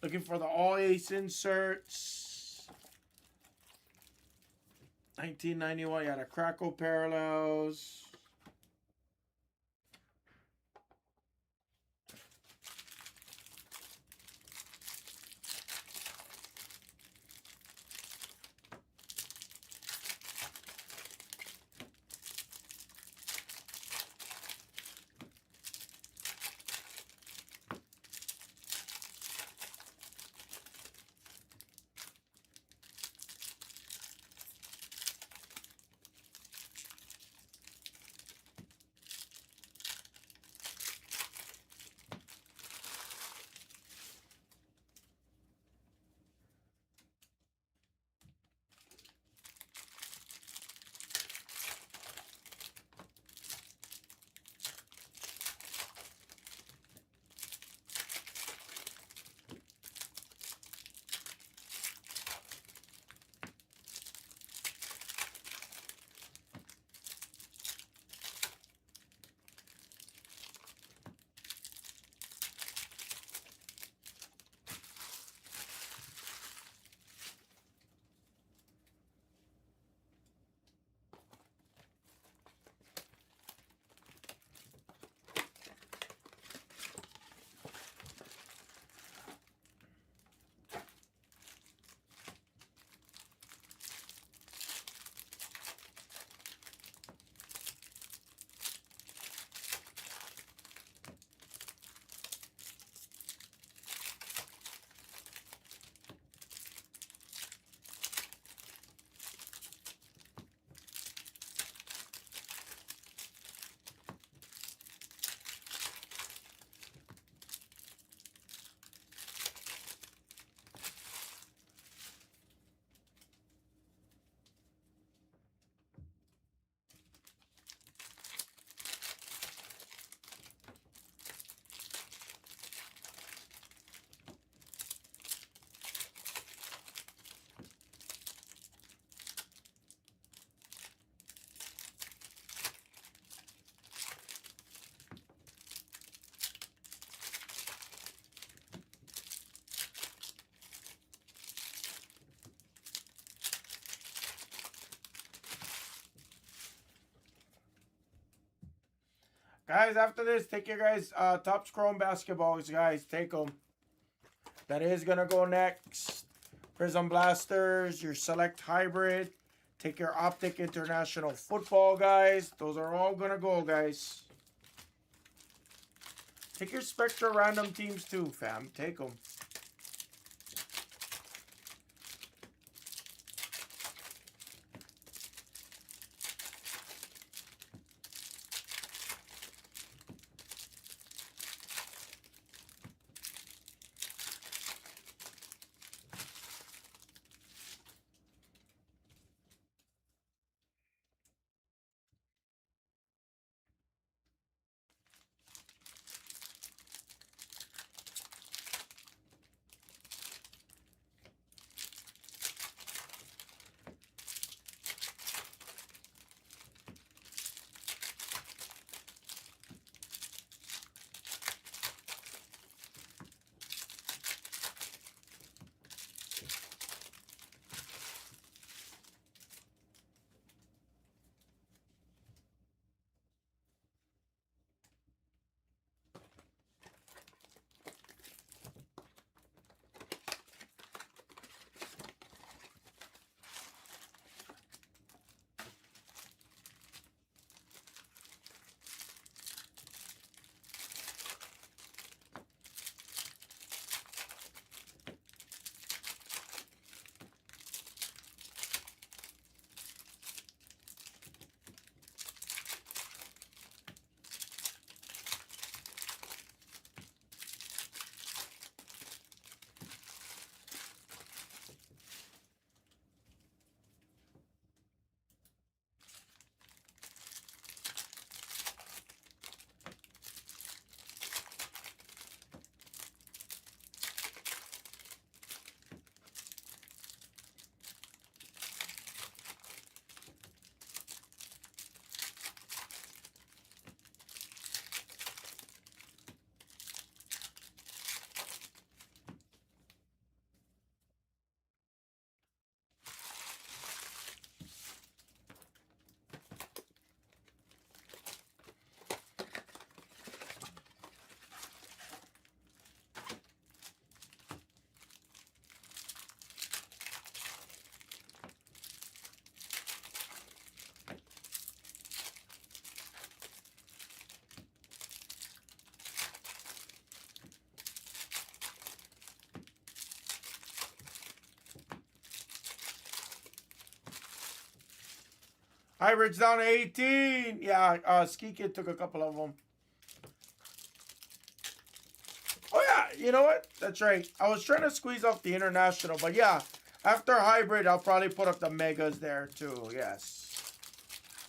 Looking for the all ace inserts. 1991, you got a crackle parallels. Guys, after this, take your guys' Topps Chrome basketballs, guys. Take them. That is going to go next. Prism Blasters, your Select Hybrid. Take your Optic International Football, guys. Those are all going to go, guys. Take your Spectra Random Teams, too, fam. Take them. Hybrids down to 18. Yeah, Ski Kid took a couple of them. Oh, yeah. You know what? That's right. I was trying to squeeze off the international. But, yeah. After hybrid, I'll probably put up the megas there, too. Yes.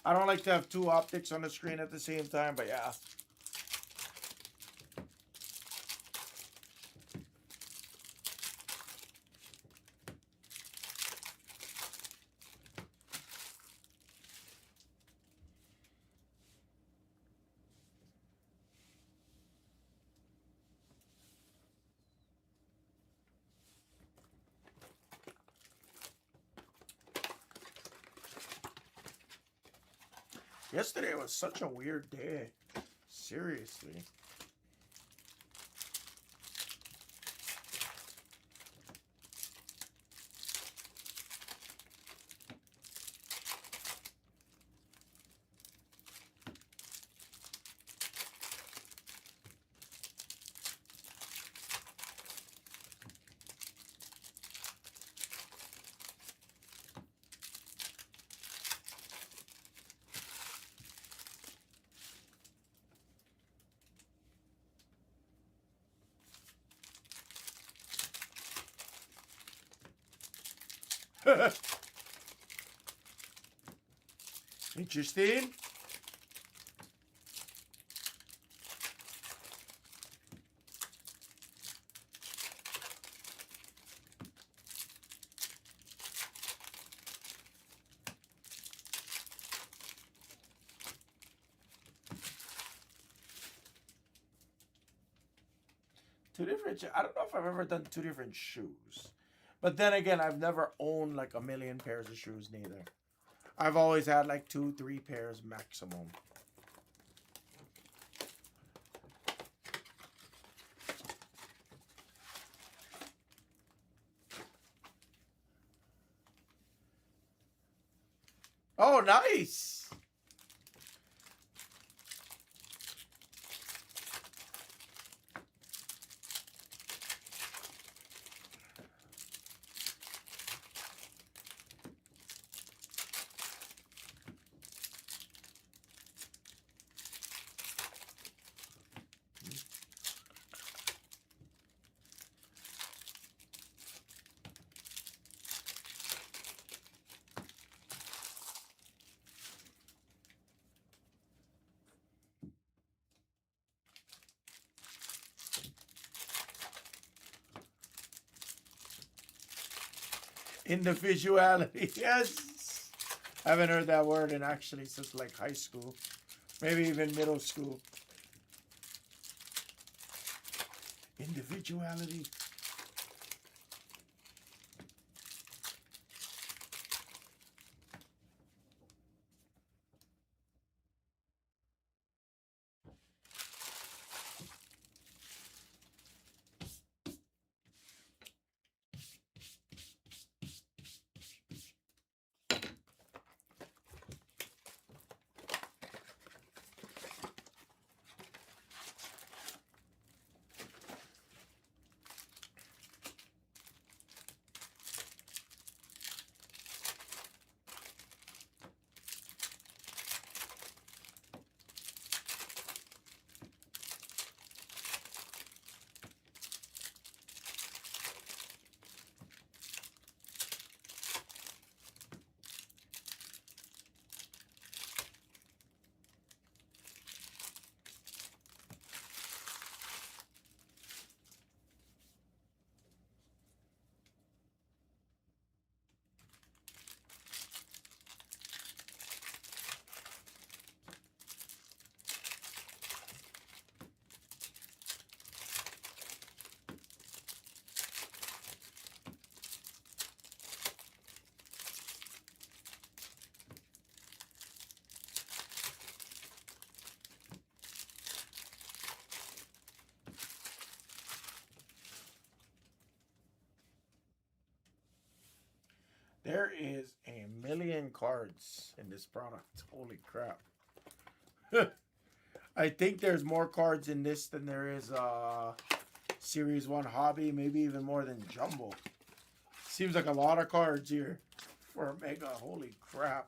I don't like to have two optics on the screen at the same time. But, yeah. Yesterday was such a weird day. Seriously. Interesting. Two different. I don't know if I've ever done two different shoes. But then again, I've never owned like a million pairs of shoes neither. I've always had like 2-3 pairs maximum. Oh, nice. Individuality. Yes. I haven't heard that word in actually since like high school. Maybe even middle school. Individuality. There is a million cards in this product. Holy crap. I think there's more cards in this than there is Series 1 Hobby. Maybe even more than Jumbo. Seems like a lot of cards here for a Mega. Holy crap.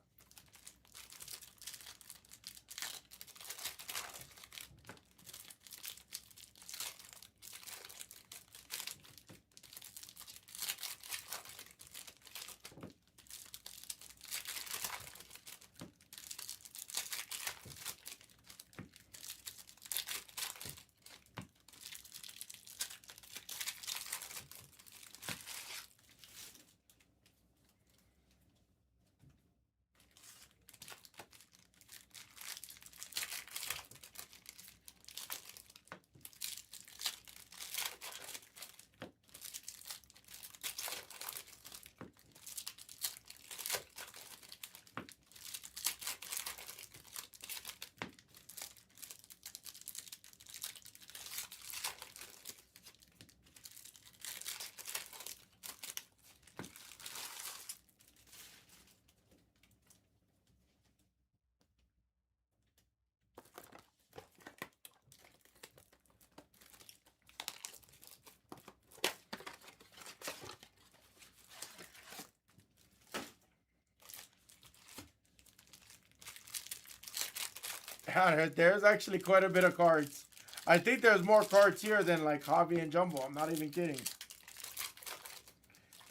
Yeah, there's actually quite a bit of cards. I think there's more cards here than like Hobby and Jumbo. I'm not even kidding.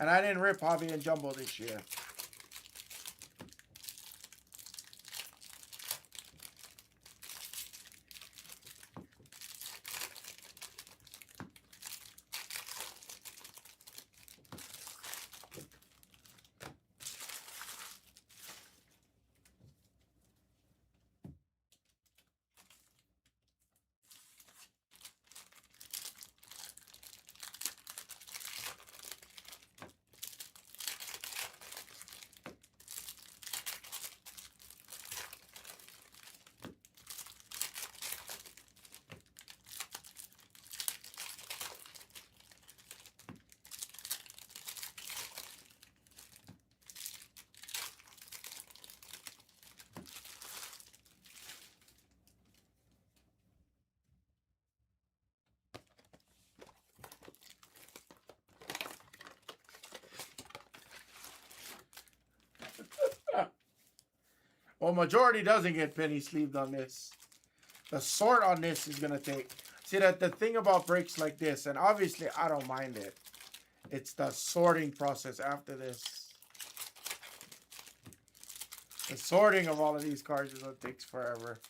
And I didn't rip Hobby and Jumbo this year. Well, majority doesn't get penny sleeved on this. The sort on this is going to take... See, that the thing about breaks like this, and obviously I don't mind it. It's the sorting process after this. The sorting of all of these cards is what takes forever.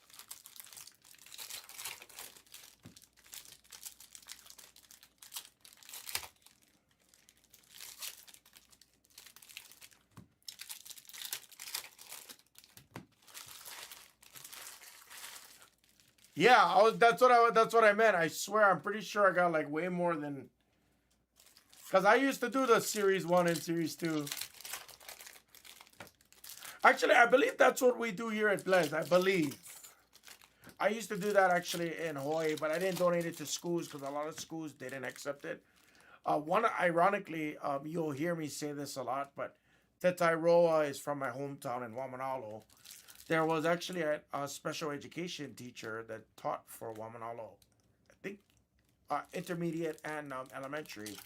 Yeah, that's what I meant. I swear, I'm pretty sure I got like way more than, because I used to do the series 1 and series 2. Actually, I believe that's what we do here at Blez. I believe. I used to do that actually in Hawaii, but I didn't donate it to schools because a lot of schools didn't accept it. Ironically, you'll hear me say this a lot, but Tetairoa is from my hometown in Waimanalo. There was actually a special education teacher that taught for Waimanalo. I think intermediate and elementary.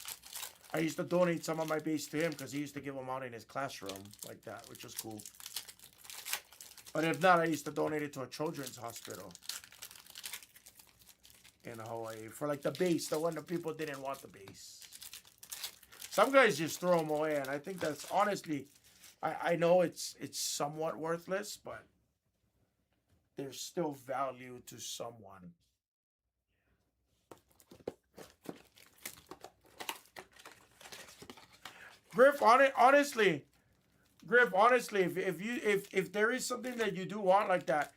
I used to donate some of my base to him because he used to give them out in his classroom like that, which was cool. But if not, I used to donate it to a children's hospital in Hawaii for like the base, the one that people didn't want the base. Some guys just throw them away, and I think that's honestly, I know it's somewhat worthless, but there's still value to someone. Griff, honestly, if there is something that you do want like that,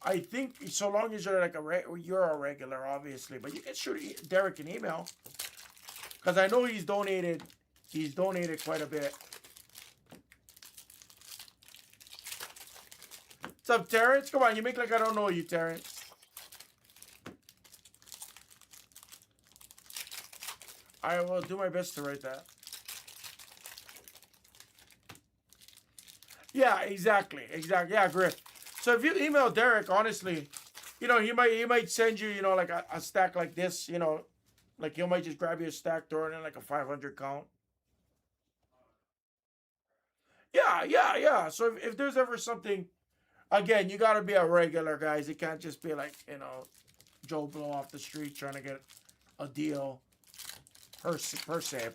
I think so long as you're like you're a regular, obviously, but you can shoot Derek an email because I know he's donated quite a bit. What's up, Terrence? Come on, you make like I don't know you, Terrence. I will do my best to write that. Yeah, exactly. Yeah, Griff. So if you email Derek, honestly, you know, he might send you, you know, like a stack like this, you know, like he might just grab you a stack, throw it in like a 500 count. Yeah. So if there's ever something, again, you got to be a regular, guys. It can't just be like, you know, Joe Blow off the street trying to get a deal per se.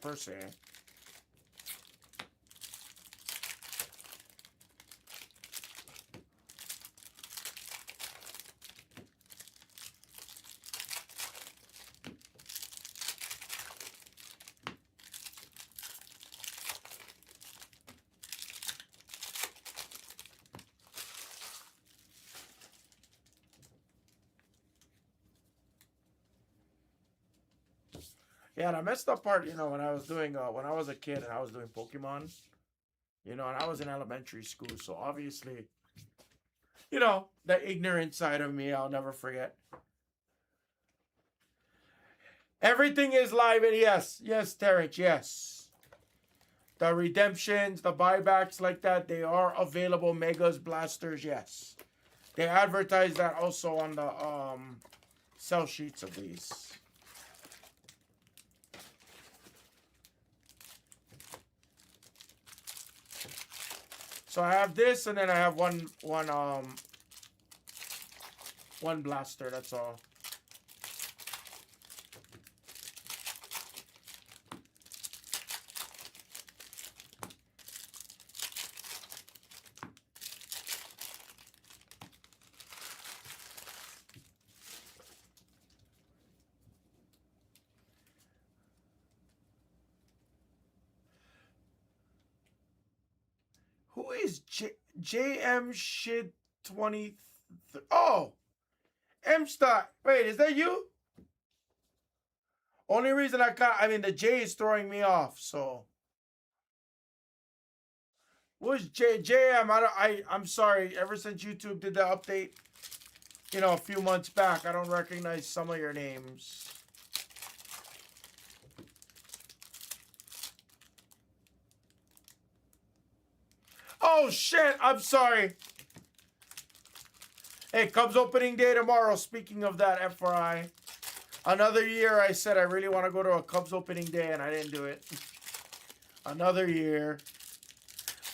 Yeah, and I messed up part, you know, when I was a kid and I was doing Pokemon, you know, and I was in elementary school, so obviously, you know, the ignorant side of me, I'll never forget. Everything is live, and yes, Terrence, yes. The redemptions, the buybacks like that, they are available. Megas, blasters, yes. They advertise that also on the sell sheets of these. So I have this, and then I have one blaster. That's all. Who is JM Shit 20? Oh, M Star. Wait, is that you? Only reason I mean, the J is throwing me off. So, who's JM? I'm sorry. Ever since YouTube did the update, you know, a few months back, I don't recognize some of your names. Oh, shit. I'm sorry. Hey, Cubs opening day tomorrow. Speaking of that, FYI. Another year, I said I really want to go to a Cubs opening day, and I didn't do it. Another year.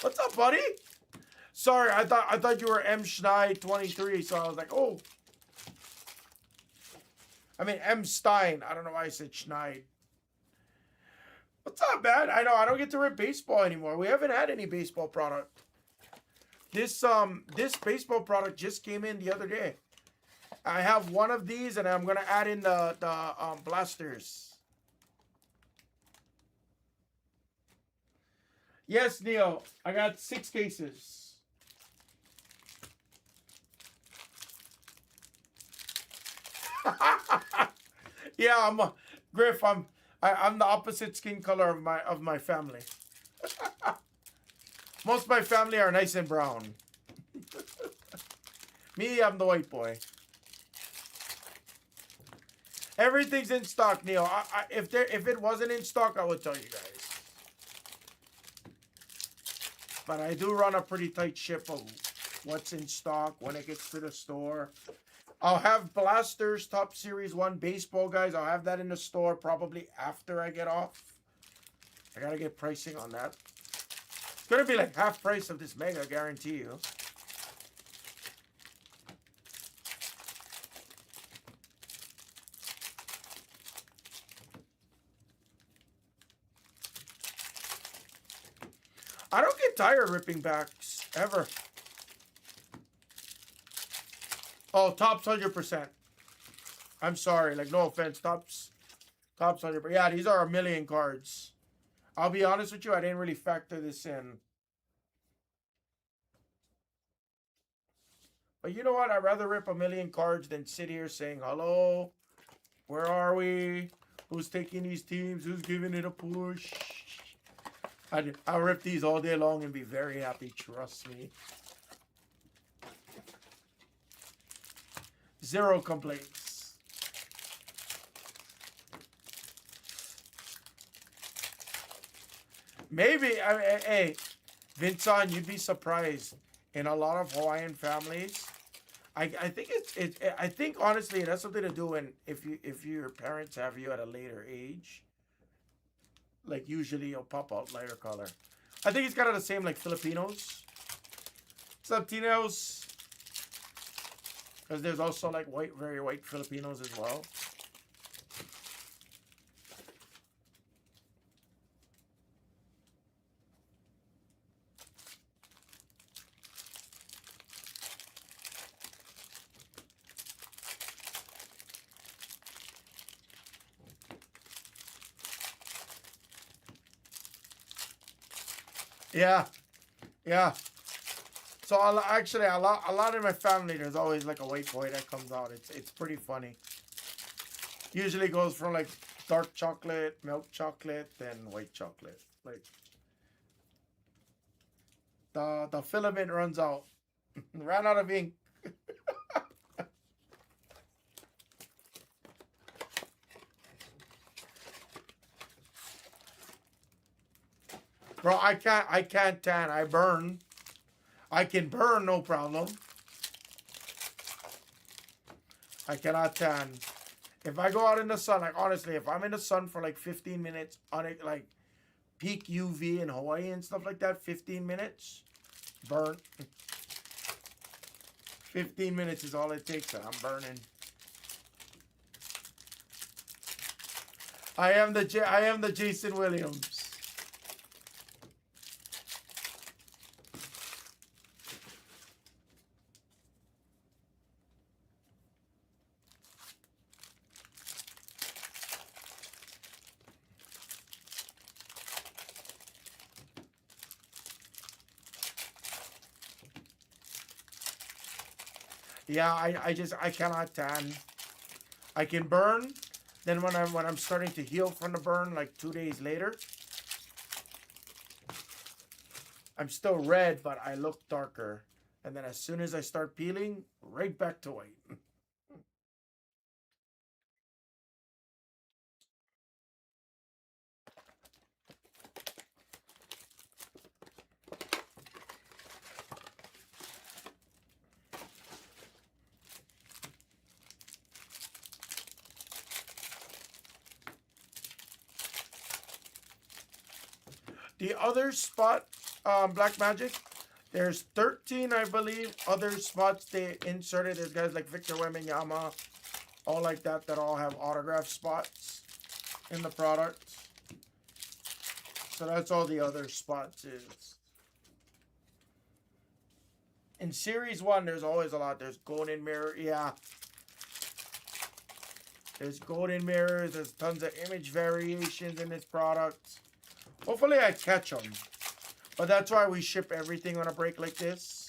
What's up, buddy? Sorry, I thought you were M Schneid 23, so I was like, oh. I mean M Stein. I don't know why I said Schneid. What's up, man? I know I don't get to rip baseball anymore. We haven't had any baseball product. This baseball product just came in the other day. I have one of these, and I'm gonna add in the blasters. Yes, Neil. I got 6 cases. Yeah, Griff. I'm the opposite skin color of my family. Most of my family are nice and brown. Me, I'm the white boy. Everything's in stock, Neil. If it wasn't in stock, I would tell you guys. But I do run a pretty tight ship of what's in stock when it gets to the store. I'll have Blasters Top Series 1 baseball, guys. I'll have that in the store probably after I get off. I gotta get pricing on that. It's gonna be like half price of this mega, I guarantee you. I don't get tired ripping backs, ever. Oh, Topps 100%. I'm sorry, like no offense, Topps 100%. Yeah, these are 1,000,000 cards. I'll be honest with you, I didn't really factor this in. But you know what? I'd rather rip 1,000,000 cards than sit here saying, hello, where are we? Who's taking these teams? Who's giving it a push? I'll rip these all day long and be very happy, trust me. 0 complaints. Maybe, hey, Vincent, you'd be surprised. In a lot of Hawaiian families, I think I think honestly it has something to do when if your parents have you at a later age. Like usually you'll pop out lighter color. I think it's kind of the same like Filipinos. What's up, Tinos? Because there's also like very white Filipinos as well. Yeah, yeah. So actually, a lot in my family, there's always like a white boy that comes out. It's pretty funny. Usually goes from like dark chocolate, milk chocolate, then white chocolate. Like the filament runs out, ran out of ink. Bro, I can't tan. I burn. I can burn, no problem. I cannot tan. If I go out in the sun, like honestly, if I'm in the sun for like 15 minutes on it, like peak UV in Hawaii and stuff like that, 15 minutes, burn. 15 minutes is all it takes, and I'm burning. I am the Jason Williams. Yeah, I cannot tan. I can burn. Then when I'm starting to heal from the burn, like 2 days later, I'm still red, but I look darker. And then as soon as I start peeling, right back to white. The other spot, Black Magic, There's 13, I believe, other spots they inserted. There's guys like Victor Wembanyama, all like that, that all have autograph spots in the product. So that's all the other spots is. In Series 1, there's always a lot. There's golden mirror, yeah. There's golden mirrors. There's tons of image variations in this product. Hopefully I catch them. But that's why we ship everything on a break like this.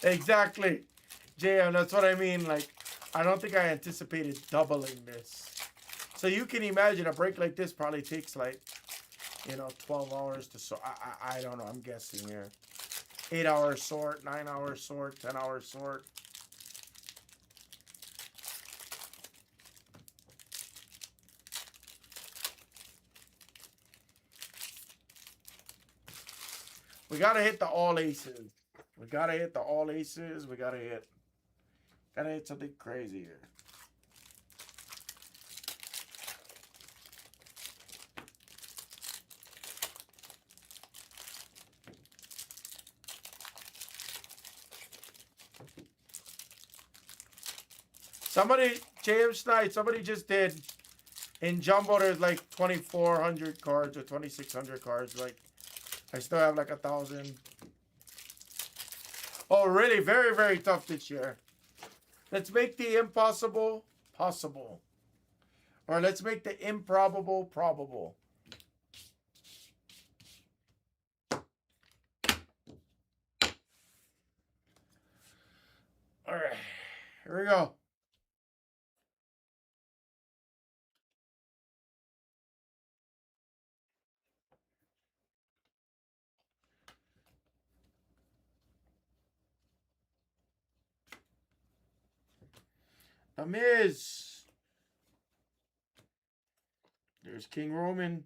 Exactly. JM, that's what I mean. Like, I don't think I anticipated doubling this. So you can imagine a break like this probably takes like, 12 hours to sort. I don't know. I'm guessing here. 8-hour sort, 9-hour sort, 10-hour sort. We gotta hit the all aces. We gotta hit the all aces. We gotta hit something crazy here. Somebody, James Knight, somebody just did. In Jumbo, there's like 2,400 cards or 2,600 cards. Like, I still have like 1,000. Oh, really? Very, very tough this year. Let's make the impossible possible. Or let's make the improbable probable. All right. Here we go. The Miz. There's King Roman.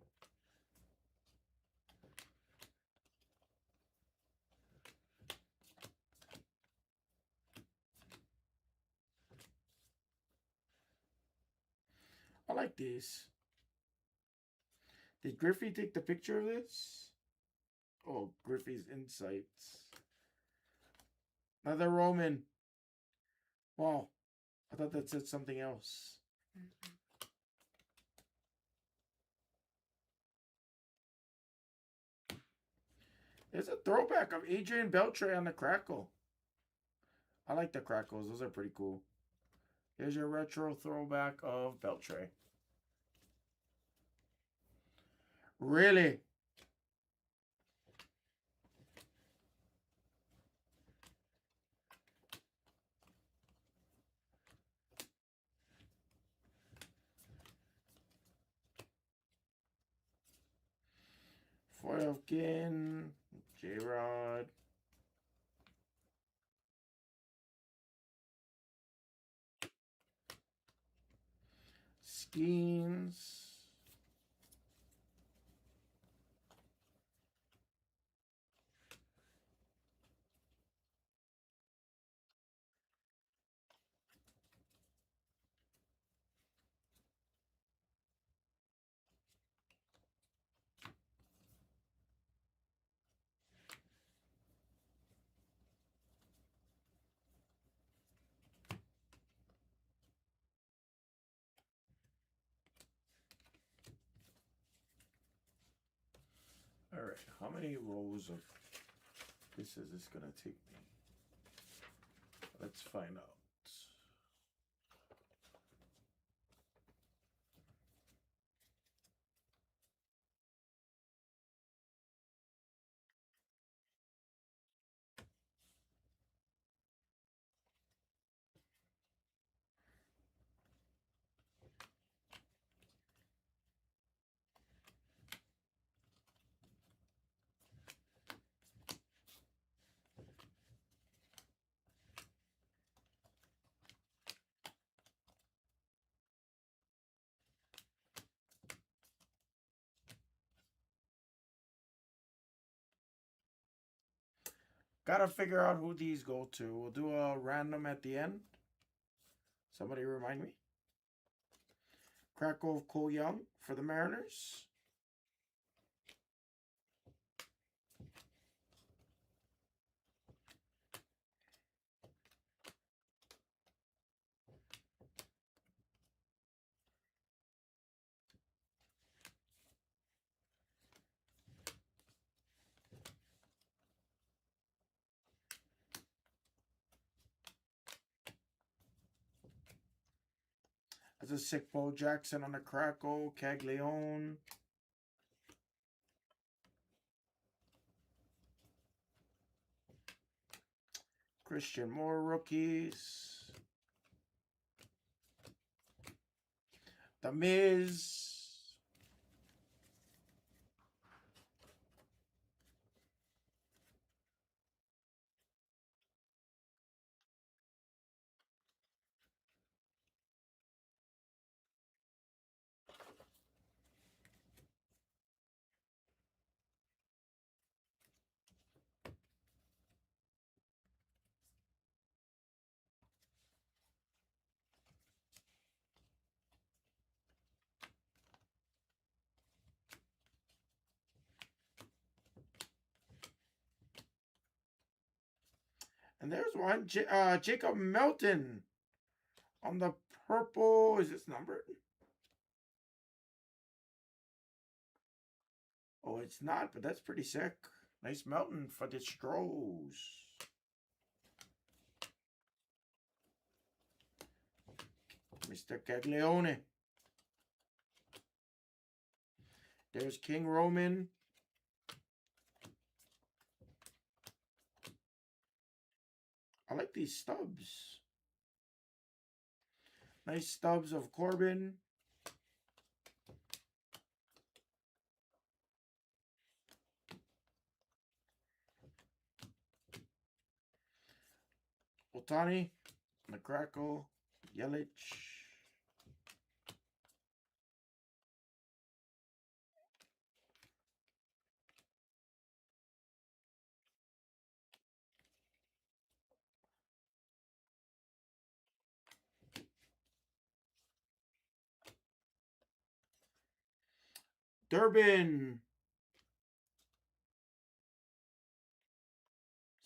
I like this. Did Griffey take the picture of this? Oh, Griffey's insights. Another Roman. Wow. I thought that said something else. There's a throwback of Adrian Beltre on the crackle. I like the crackles. Those are pretty cool. Here's your retro throwback of Beltre. Really? Foyovkin, J-Rod. Skeens. All right, how many rows of this is this gonna take me? Let's find out. Gotta figure out who these go to. We'll do a random at the end. Somebody remind me. Krakow Cole Young for the Mariners. That's a sick Bo Jackson on the Krakow. Caglione. Christian Moore rookies. The Miz. And there's one. Jacob Melton on the purple. Is this numbered? Oh, it's not, but that's pretty sick. Nice Melton for the Stros. Mr. Caglione. There's King Roman. I like these stubs. Nice stubs of Corbin. Otani. McCrackle. Yelich. Durbin.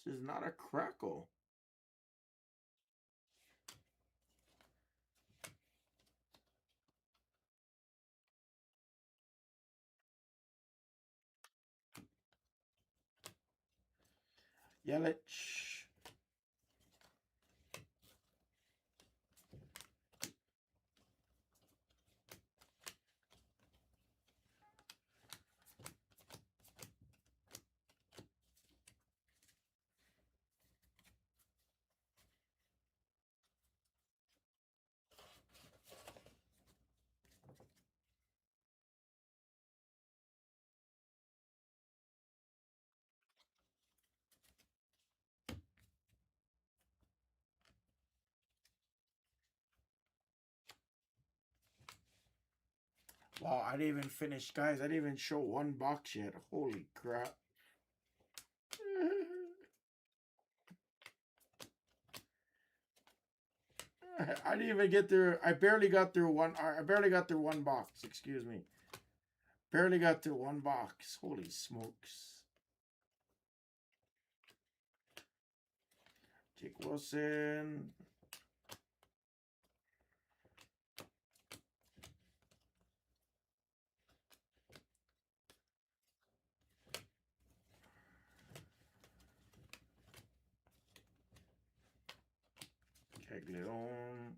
This is not a crackle. Yelich. Wow, I didn't even finish, guys. I didn't even show one box yet. Holy crap. I didn't even get through. I barely got through one. I barely got through one box. Excuse me. Barely got through one box. Holy smokes. Jake Wilson. Caglione.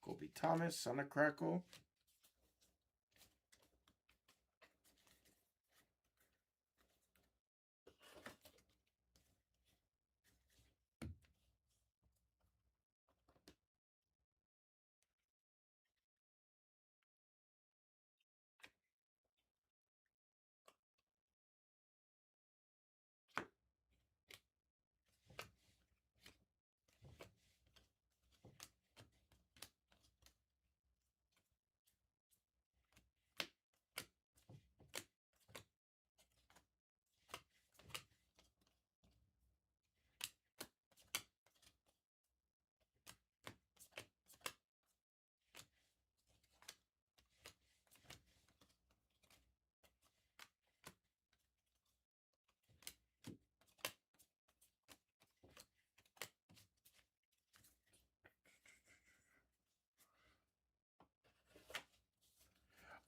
Kobe Thomas on a crackle.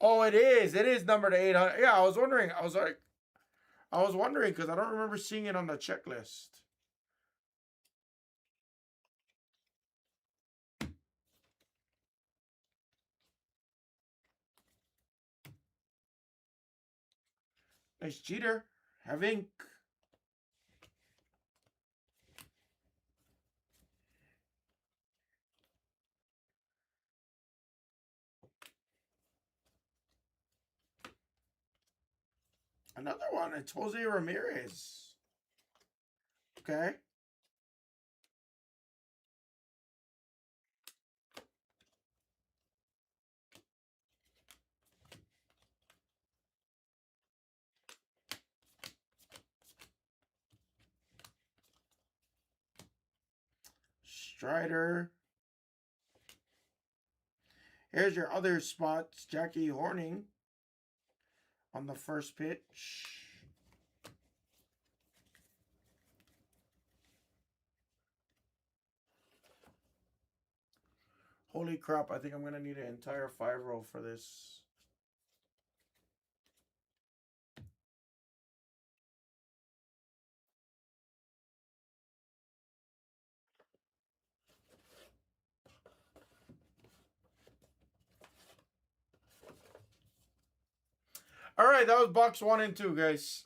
Oh, it is. It is numbered to 800. Yeah, I was wondering. I was wondering because I don't remember seeing it on the checklist. Nice cheater. Have ink. Another one. It's Jose Ramirez. Okay. Strider. Here's your other spots. Jackie Horning on the first pitch. Holy crap, I think I'm going to need an entire 5-row for this. All right, that was box 1 and 2, guys.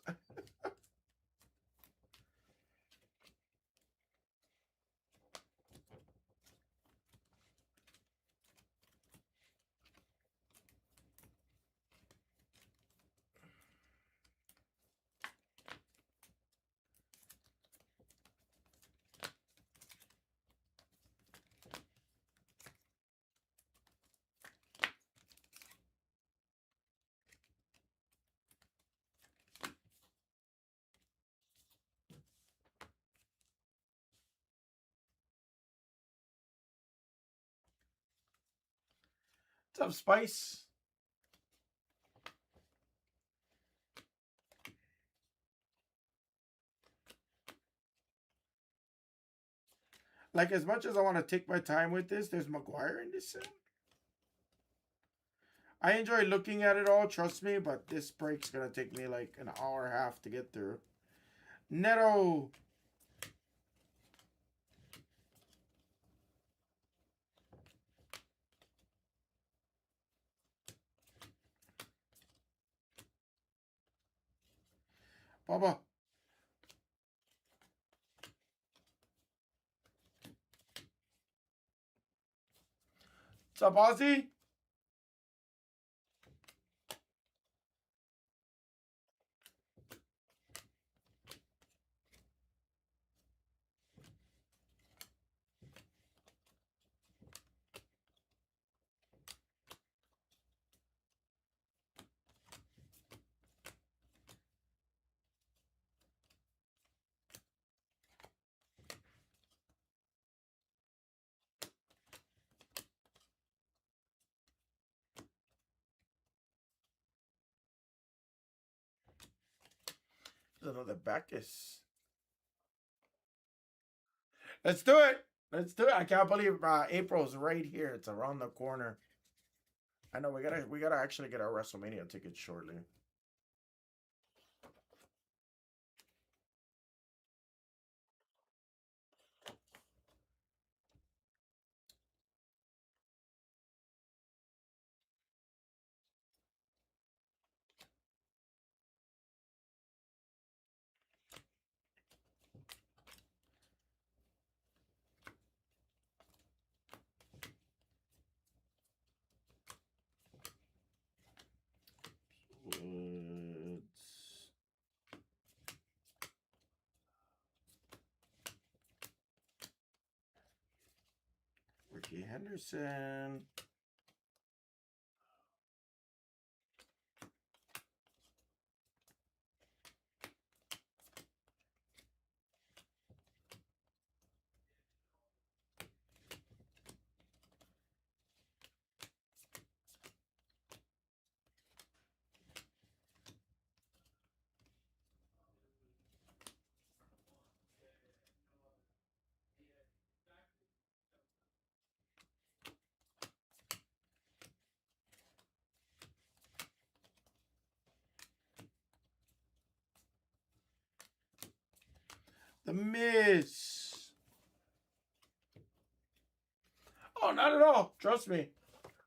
What's up, Spice? Like, as much as I want to take my time with this, there's McGuire in this set. I enjoy looking at it all, trust me, but this break's going to take me like an hour and a half to get through. Neto. Baba. What's up, Ozzy? There's another Bacchus. Let's do it. Let's do it. I can't believe April's right here. It's around the corner. I know we gotta actually get our WrestleMania tickets shortly. Ricky Henderson. The Miz. Oh, not at all. Trust me.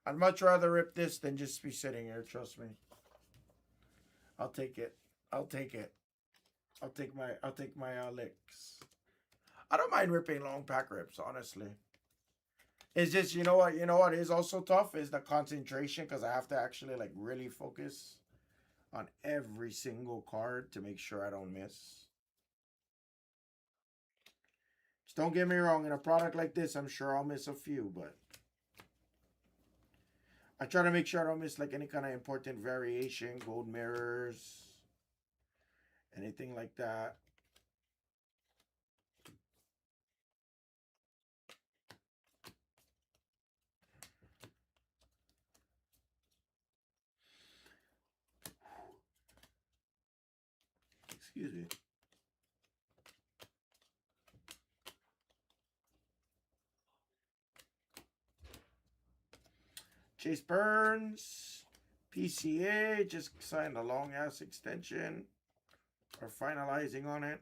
I'd much rather rip this than just be sitting here. Trust me. I'll take it. I'll take it. I'll take my licks. I don't mind ripping long pack rips, honestly. It's just, you know what is also tough is the concentration, because I have to actually like really focus on every single card to make sure I don't miss. Just don't get me wrong, in a product like this, I'm sure I'll miss a few, but I try to make sure I don't miss like any kind of important variation, gold mirrors, anything like that. Excuse me. Chase Burns, PCA, just signed a long ass extension. Or finalizing on it.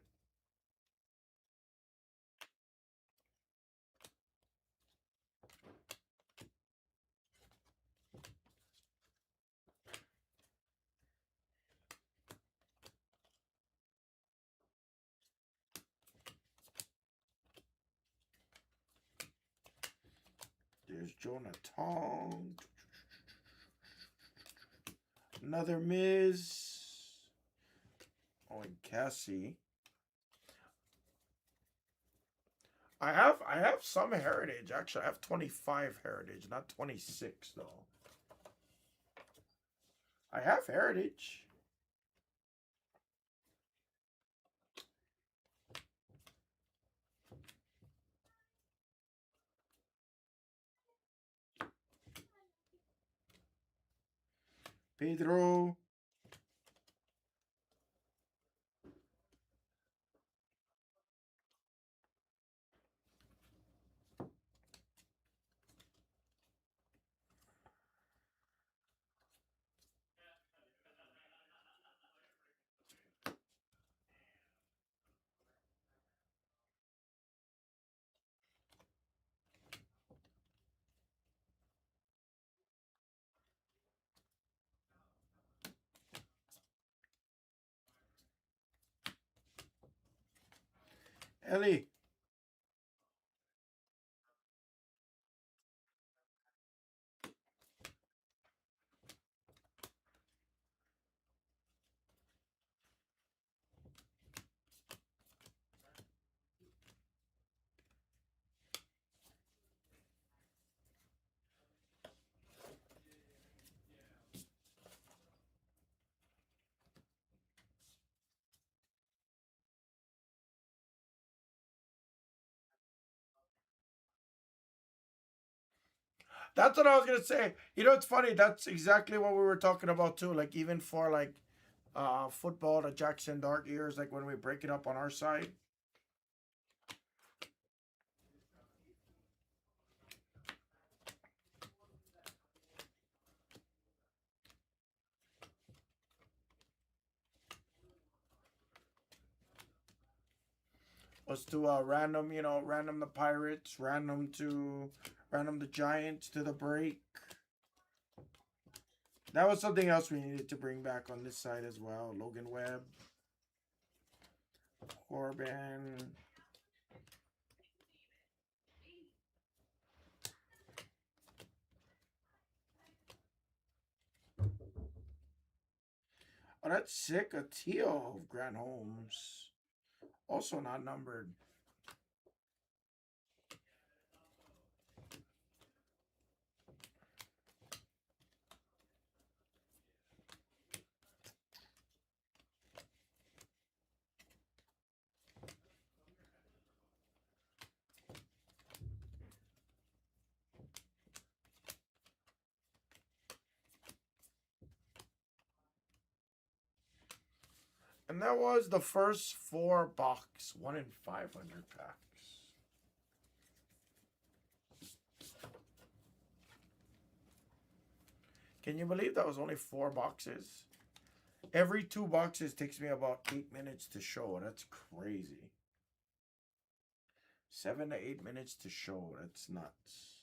There's Jonah Tong. Another Miz. Oh, and Cassie. I have some heritage. Actually, I have 25 heritage, not 26 though. I have heritage. Pedro. Ellie. That's what I was gonna say. You know, it's funny. That's exactly what we were talking about too. Like even for like football, the Jackson Dart years, like when we break it up on our side. Was to random, random the Pirates, random the Giants to the break. That was something else we needed to bring back on this side as well. Logan Webb, Corbin. Oh, that's sick. A Teal of Grant Holmes. Also not numbered. And that was the first 4 box, 1 in 500 packs. Can you believe that was only 4 boxes? Every 2 boxes takes me about 8 minutes to show. That's crazy. 7 to 8 minutes to show. That's nuts.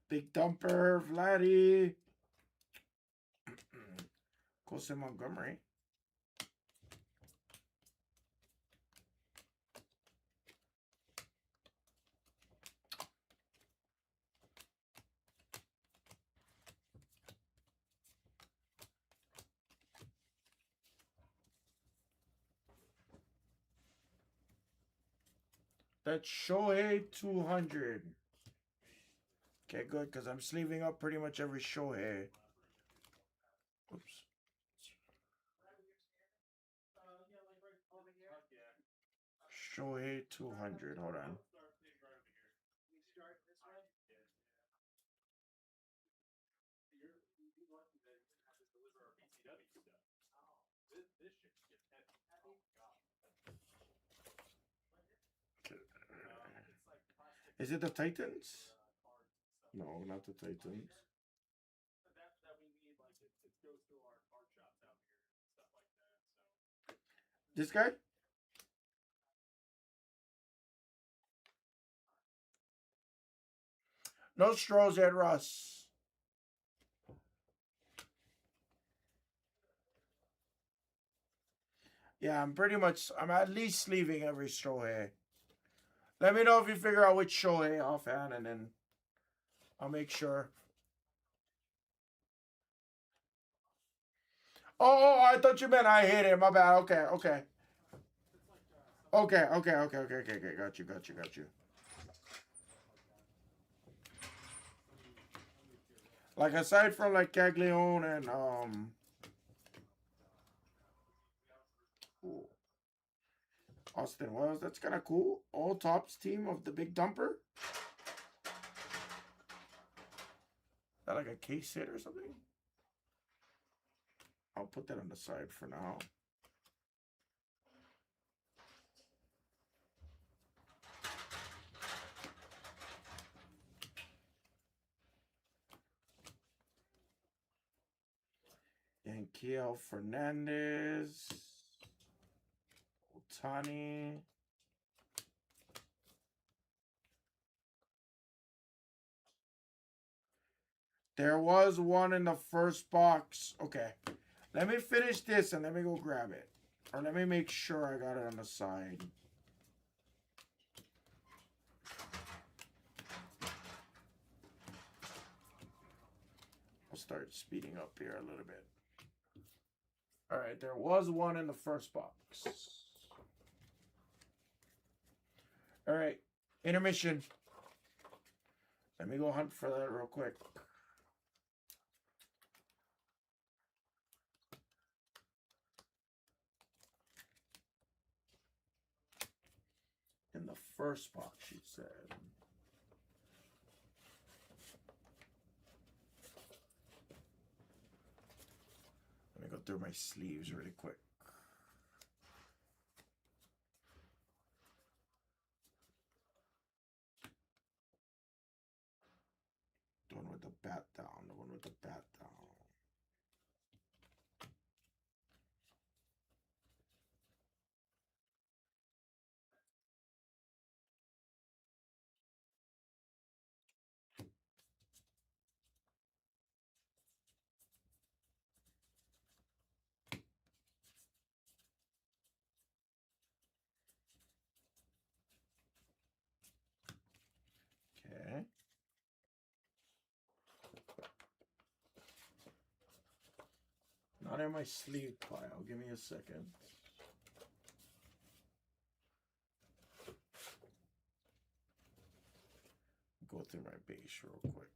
Big dumper, Vladdy. Colson Montgomery. That's Shohei 200. Okay, good, because I'm sleeving up pretty much every Shohei. Oops. Shohei 200. Hold on. Is it the Titans? No, not the Titans. This guy? No straws yet, Russ. Yeah, I'm at least sleeving every Shohei. Let me know if you figure out which Shohei offhand, and then I'll make sure. Oh, I thought you meant I hit it. My bad. Okay. Got you. Like, aside from, like, Caglione and, ooh, Austin Wells, that's kind of cool. All tops team of the big dumper. Is that like a case hit or something? I'll put that on the side for now. Yanquiel Fernandez. Otani. There was one in the first box. Okay. Let me finish this and let me go grab it. Or let me make sure I got it on the side. I'll start speeding up here a little bit. All right, there was one in the first box. All right, intermission. Let me go hunt for that real quick. In the first box, she said. Let me go through my sleeves really quick. The one with the bat down. The one with the bat down. Okay. in my sleeve pile. Give me a second. Go through my base real quick.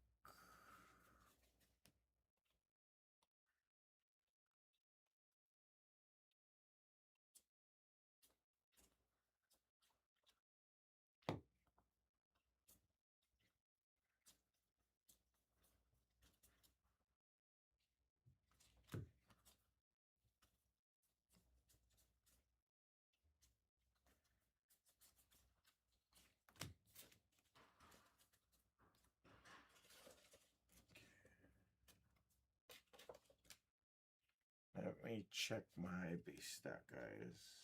Let me check my base stack, guys.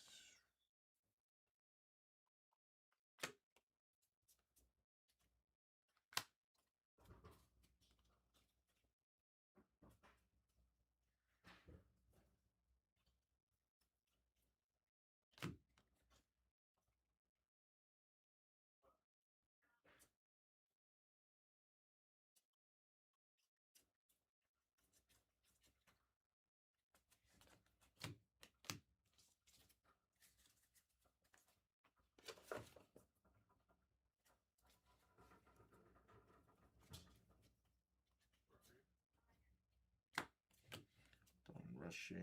Don't rush in.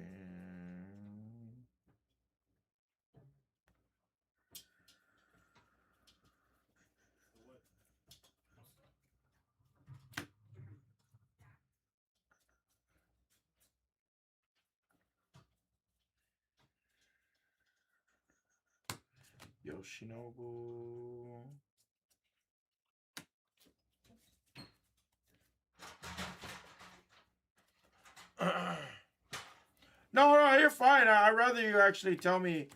Yoshinobu. No, you're fine. I'd rather you actually tell me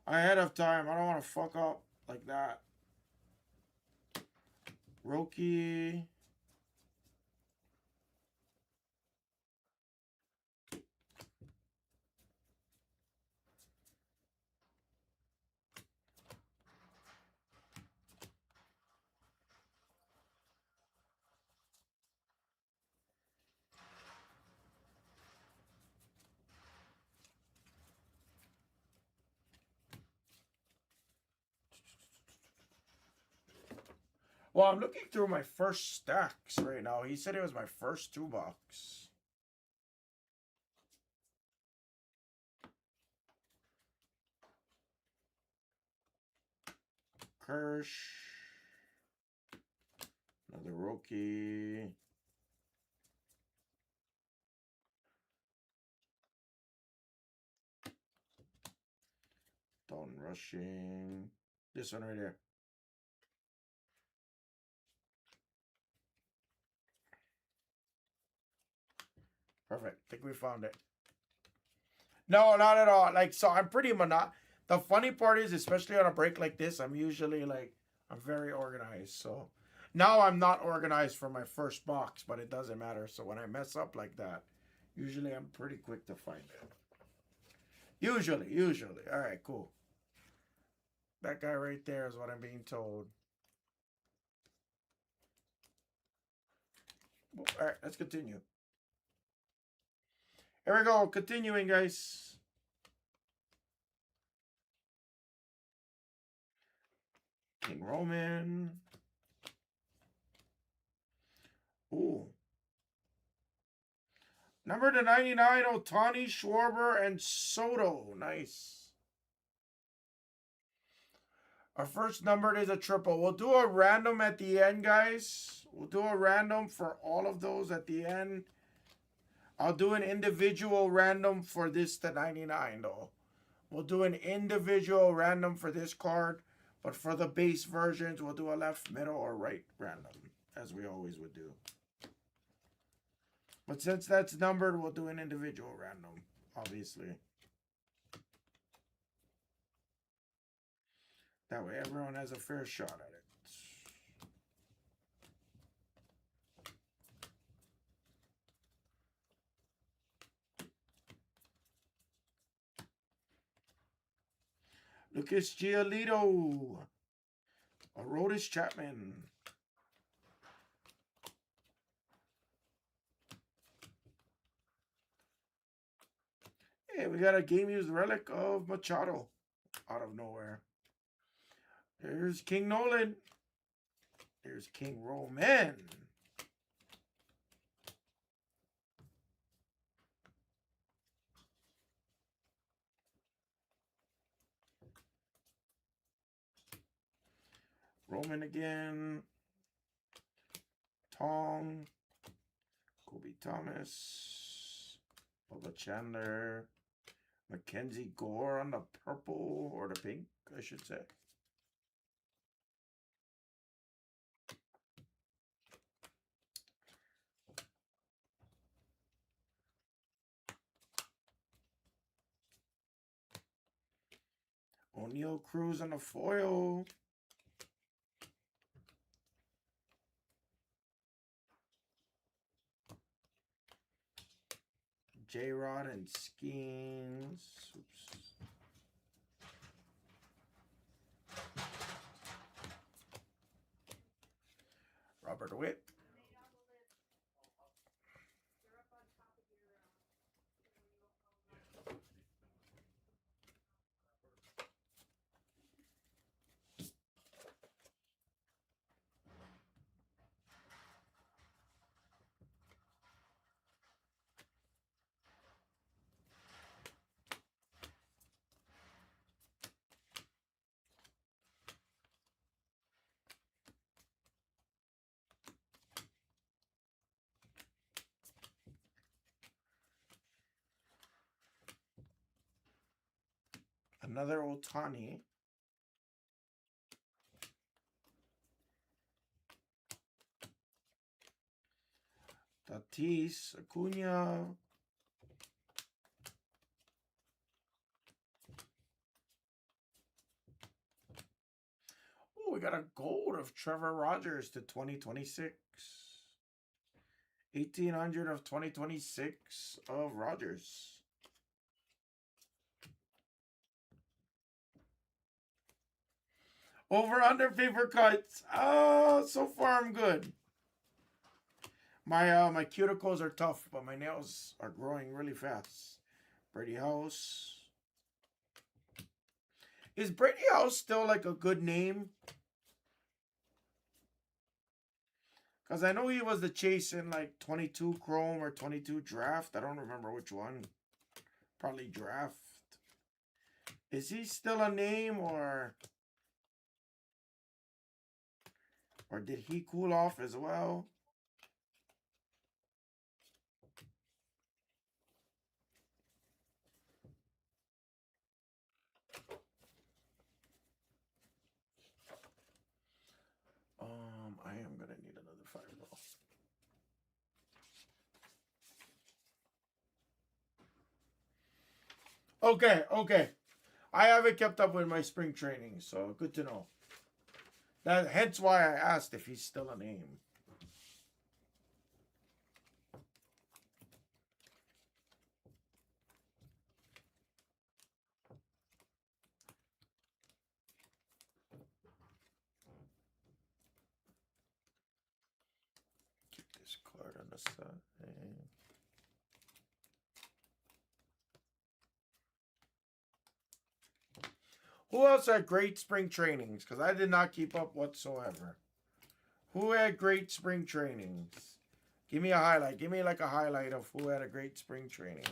ahead of time. I don't want to fuck up like that. Roki. Well, I'm looking through my first stacks right now. He said it was my first 2 box. Kirsch. Another Roki. Dalton Rushing. This one right here. Perfect. I think we found it. No, not at all. Like, so I'm pretty The funny part is, especially on a break like this, I'm usually like, I'm very organized. So now I'm not organized for my first box, but it doesn't matter. So when I mess up like that, usually I'm pretty quick to find it. Usually. All right, cool. That guy right there is what I'm being told. All right, let's continue. Here we go. Continuing, guys. King Roman. Ooh. Number to 99, Otani, Schwarber, and Soto. Nice. Our first number is a triple. We'll do a random at the end, guys. We'll do a random for all of those at the end. I'll do an individual random for this to 99, though. We'll do an individual random for this card. But for the base versions, we'll do a left, middle, or right random, as we always would do. But since that's numbered, we'll do an individual random, obviously. That way everyone has a fair shot at it. Lucas Giolito. Arodys Chapman. Hey, we got a game used relic of Machado out of nowhere. There's King Nolan. There's King Roman. Roman again. Tong. Kobe Thomas. Bubba Chandler. Mackenzie Gore on the purple or the pink, I should say. O'Neal Cruz on the foil. J-Rod and Skeens. Oops. Robert Witt. Another Otani. Tatis, Acuna. Oh, we got a gold of Trevor Rogers to 2026. 1800 of 2026 of Rogers. Over under paper cuts. Oh, so far I'm good. My cuticles are tough, but my nails are growing really fast. Brady House. Is Brady House still like a good name? Because I know he was the chase in like 22 Chrome or 22 Draft. I don't remember which one. Probably Draft. Is he still a name or did he cool off as well? I am gonna need another fireball. Okay. I haven't kept up with my spring training, so good to know. Hence why I asked if he's still a name. Keep this card on the side. Who else had great spring trainings? Because I did not keep up whatsoever. Who had great spring trainings? Give me a highlight. Give me like a highlight of who had a great spring training.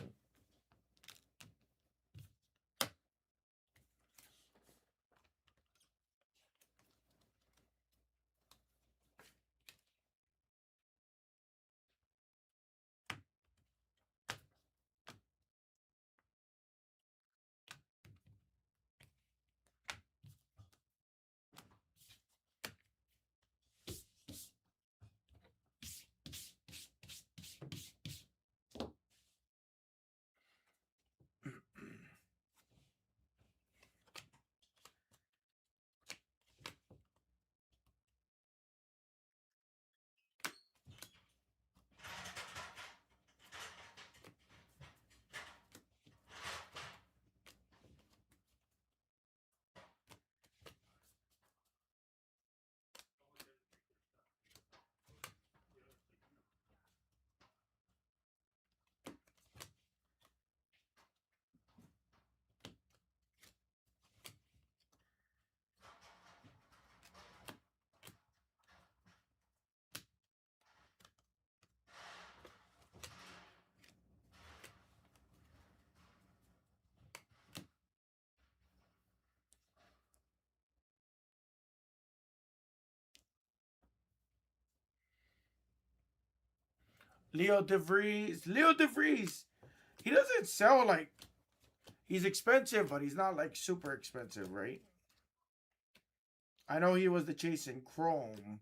Leo DeVries. Leo DeVries. He doesn't sell like... He's expensive, but he's not like super expensive, right? I know he was the chase in Chrome.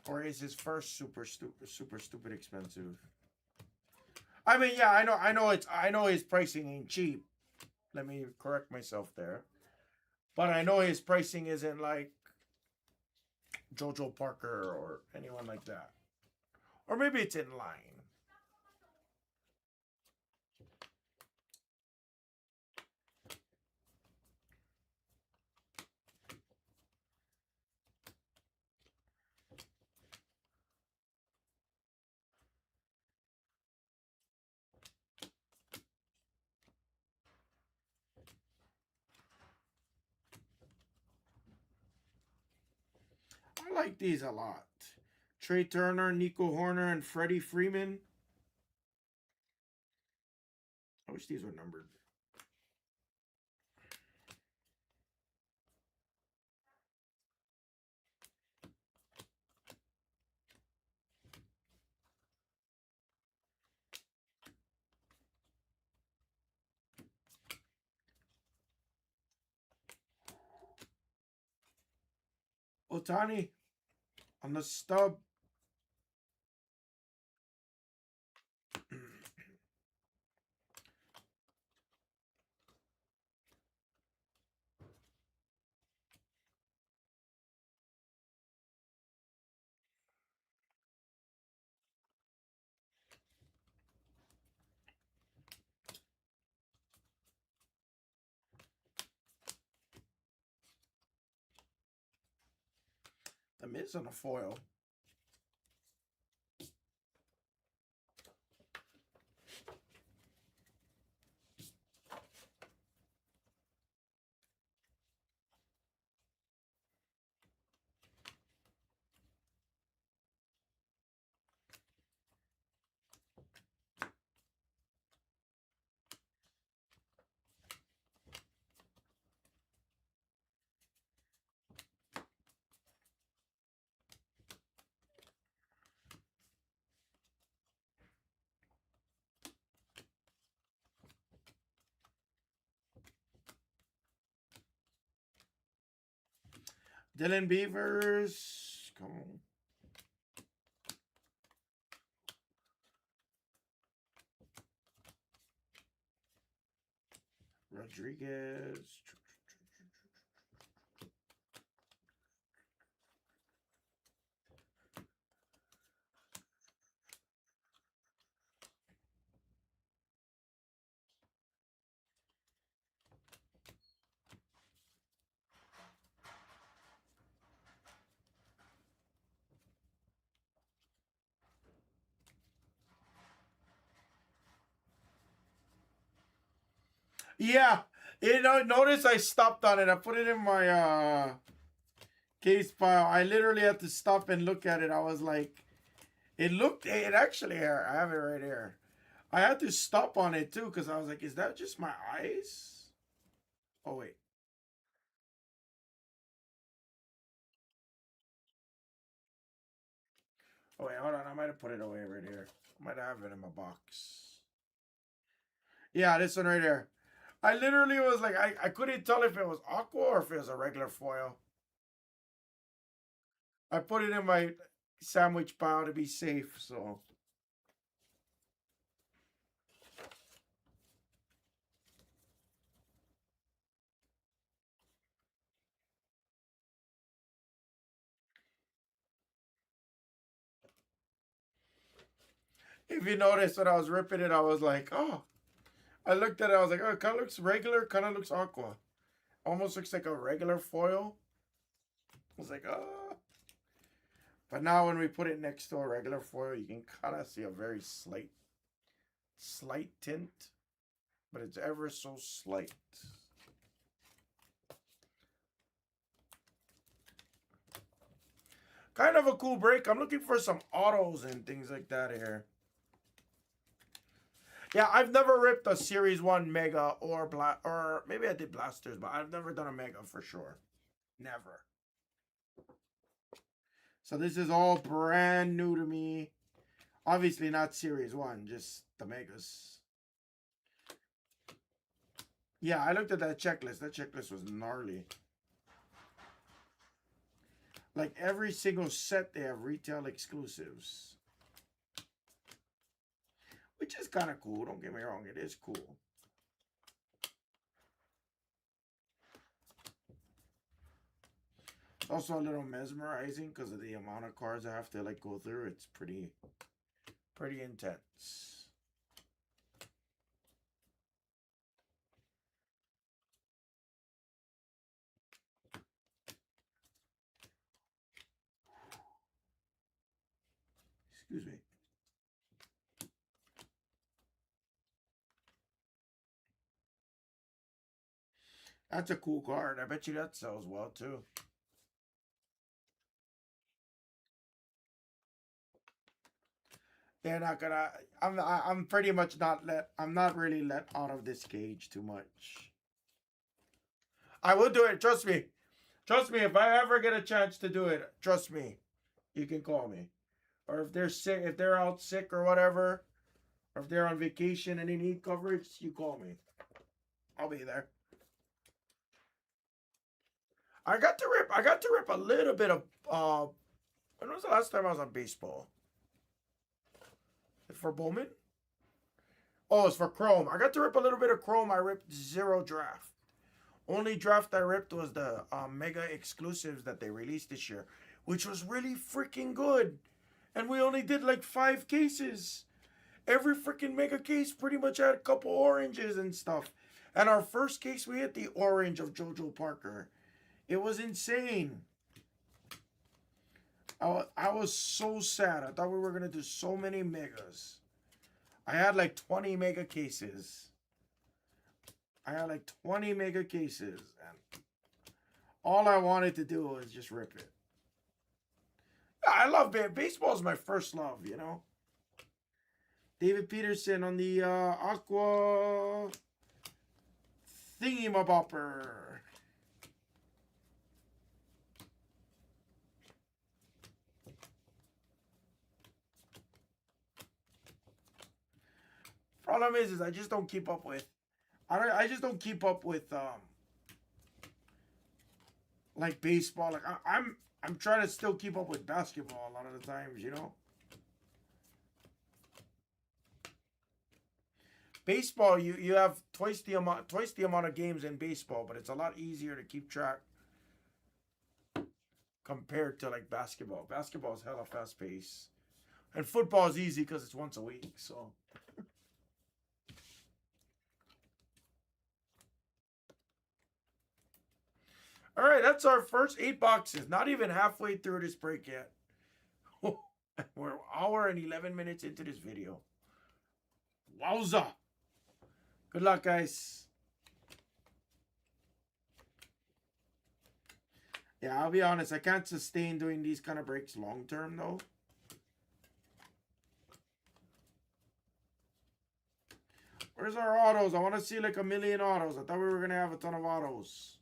Or is his first super stupid expensive? I mean, yeah, I know his pricing ain't cheap. Let me correct myself there. But I know his pricing isn't like Jojo Parker or anyone like that. Or maybe it's in line. I like these a lot. Trey Turner, Nico Horner, and Freddie Freeman. I wish these were numbered. Otani on the stub. The Miz on a foil. Dylan Beavers. Come on. Rodriguez. Yeah. You know, notice I stopped on it. I put it in my case file. I literally had to stop and look at it. I was like, it actually here. I have it right here. I had to stop on it too because I was like, is that just my eyes? Oh, wait. Oh, wait, hold on. I might have put it away right here. I might have it in my box. Yeah, this one right here. I literally was like, I couldn't tell if it was aqua or if it was a regular foil. I put it in my sandwich pile to be safe, so. If you notice when I was ripping it, I was like, oh. I looked at it, I was like, oh, it kind of looks regular, kind of looks aqua. Almost looks like a regular foil. I was like, oh. But now when we put it next to a regular foil, you can kind of see a very slight tint. But it's ever so slight. Kind of a cool break. I'm looking for some autos and things like that here. Yeah, I've never ripped a Series 1 Mega or maybe I did Blasters, but I've never done a Mega for sure. Never. So this is all brand new to me. Obviously not Series 1, just the Megas. Yeah, I looked at that checklist. That checklist was gnarly. Like every single set, they have retail exclusives. Which is kind of cool. Don't get me wrong. It is cool. It's also a little mesmerizing because of the amount of cards I have to like go through. It's pretty intense. Excuse me. That's a cool card. I bet you that sells well too. They're not gonna. I'm pretty much not let. I'm not really let out of this cage too much. I will do it. Trust me. Trust me. If I ever get a chance to do it, trust me. You can call me. Or if they're sick, if they're out sick or whatever, or if they're on vacation and they need coverage, you call me. I'll be there. I got to rip a little bit of when was the last time I was on baseball? For Bowman? Oh, it's for Chrome. I got to rip a little bit of Chrome. I ripped 0 draft. Only draft I ripped was the Mega exclusives that they released this year, which was really freaking good. And we only did like 5 cases. Every freaking Mega case pretty much had a couple oranges and stuff. And our first case, we hit the orange of JoJo Parker. It was insane. I was so sad. I thought we were going to do so many Megas. I had like 20 Mega cases. And all I wanted to do was just rip it. I love baseball. Is my first love, you know. David Peterson on the Aqua Thingy-mabopper. Problem is I just don't keep up with. I just don't keep up with like baseball. Like I'm trying to still keep up with basketball a lot of the times, you know. Baseball, you have twice the amount of games in baseball, but it's a lot easier to keep track compared to like basketball. Basketball is hella fast paced, and football is easy because it's once a week. So. All right, that's our first 8 boxes. Not even halfway through this break yet. We're an hour and 11 minutes into this video. Wowza. Good luck, guys. Yeah, I'll be honest. I can't sustain doing these kind of breaks long term, though. Where's our autos? I want to see like a million autos. I thought we were going to have a ton of autos.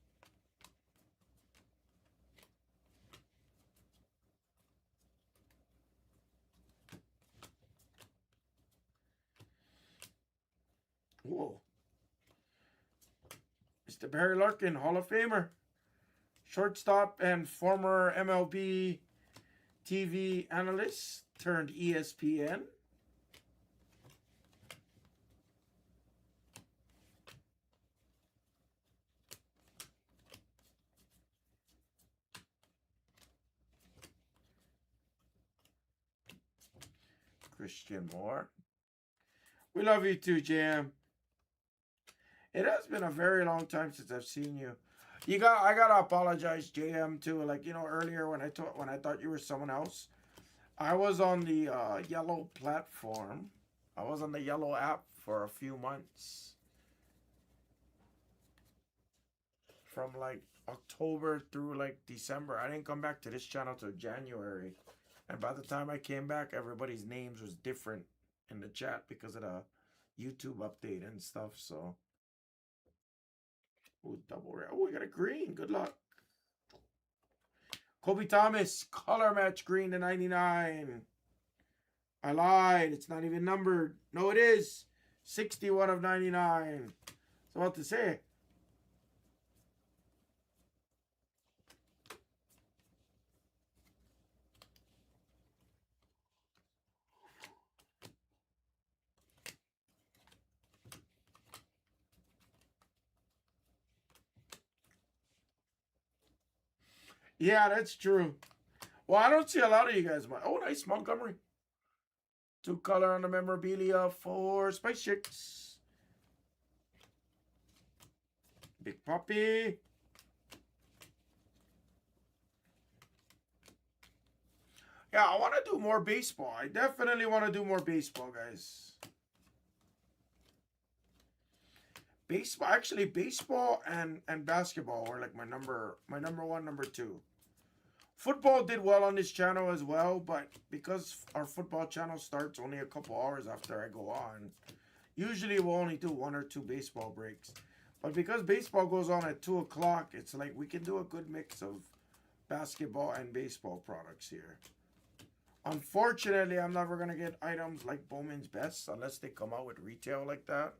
Whoa. Mr. Barry Larkin, Hall of Famer. Shortstop and former MLB TV analyst turned ESPN. Christian Moore. We love you too, JM. It has been a very long time since I've seen you. I gotta apologize, JM, too. Like, you know, earlier when I thought you were someone else, I was on the yellow platform. I was on the yellow app for a few months. From like October through like December. I didn't come back to this channel till January. And by the time I came back, everybody's names was different in the chat because of the YouTube update and stuff. So, ooh, double rare. Oh, we got a green. Good luck. Kobe Thomas, color match green to 99. I lied. It's not even numbered. No, it is. 61 of 99. I was about to say. Yeah, that's true. Well, I don't see a lot of you guys. Oh, nice Montgomery. 2-color on the memorabilia for Spice Chicks. Big Puppy. Yeah, I want to do more baseball. I definitely want to do more baseball, guys. Baseball, actually, baseball and basketball were like my number one, number two. Football did well on this channel as well, but because our football channel starts only a couple hours after I go on, usually we'll only do 1 or 2 baseball breaks. But because baseball goes on at 2 o'clock, it's like we can do a good mix of basketball and baseball products here. Unfortunately, I'm never going to get items like Bowman's Best unless they come out with retail like that.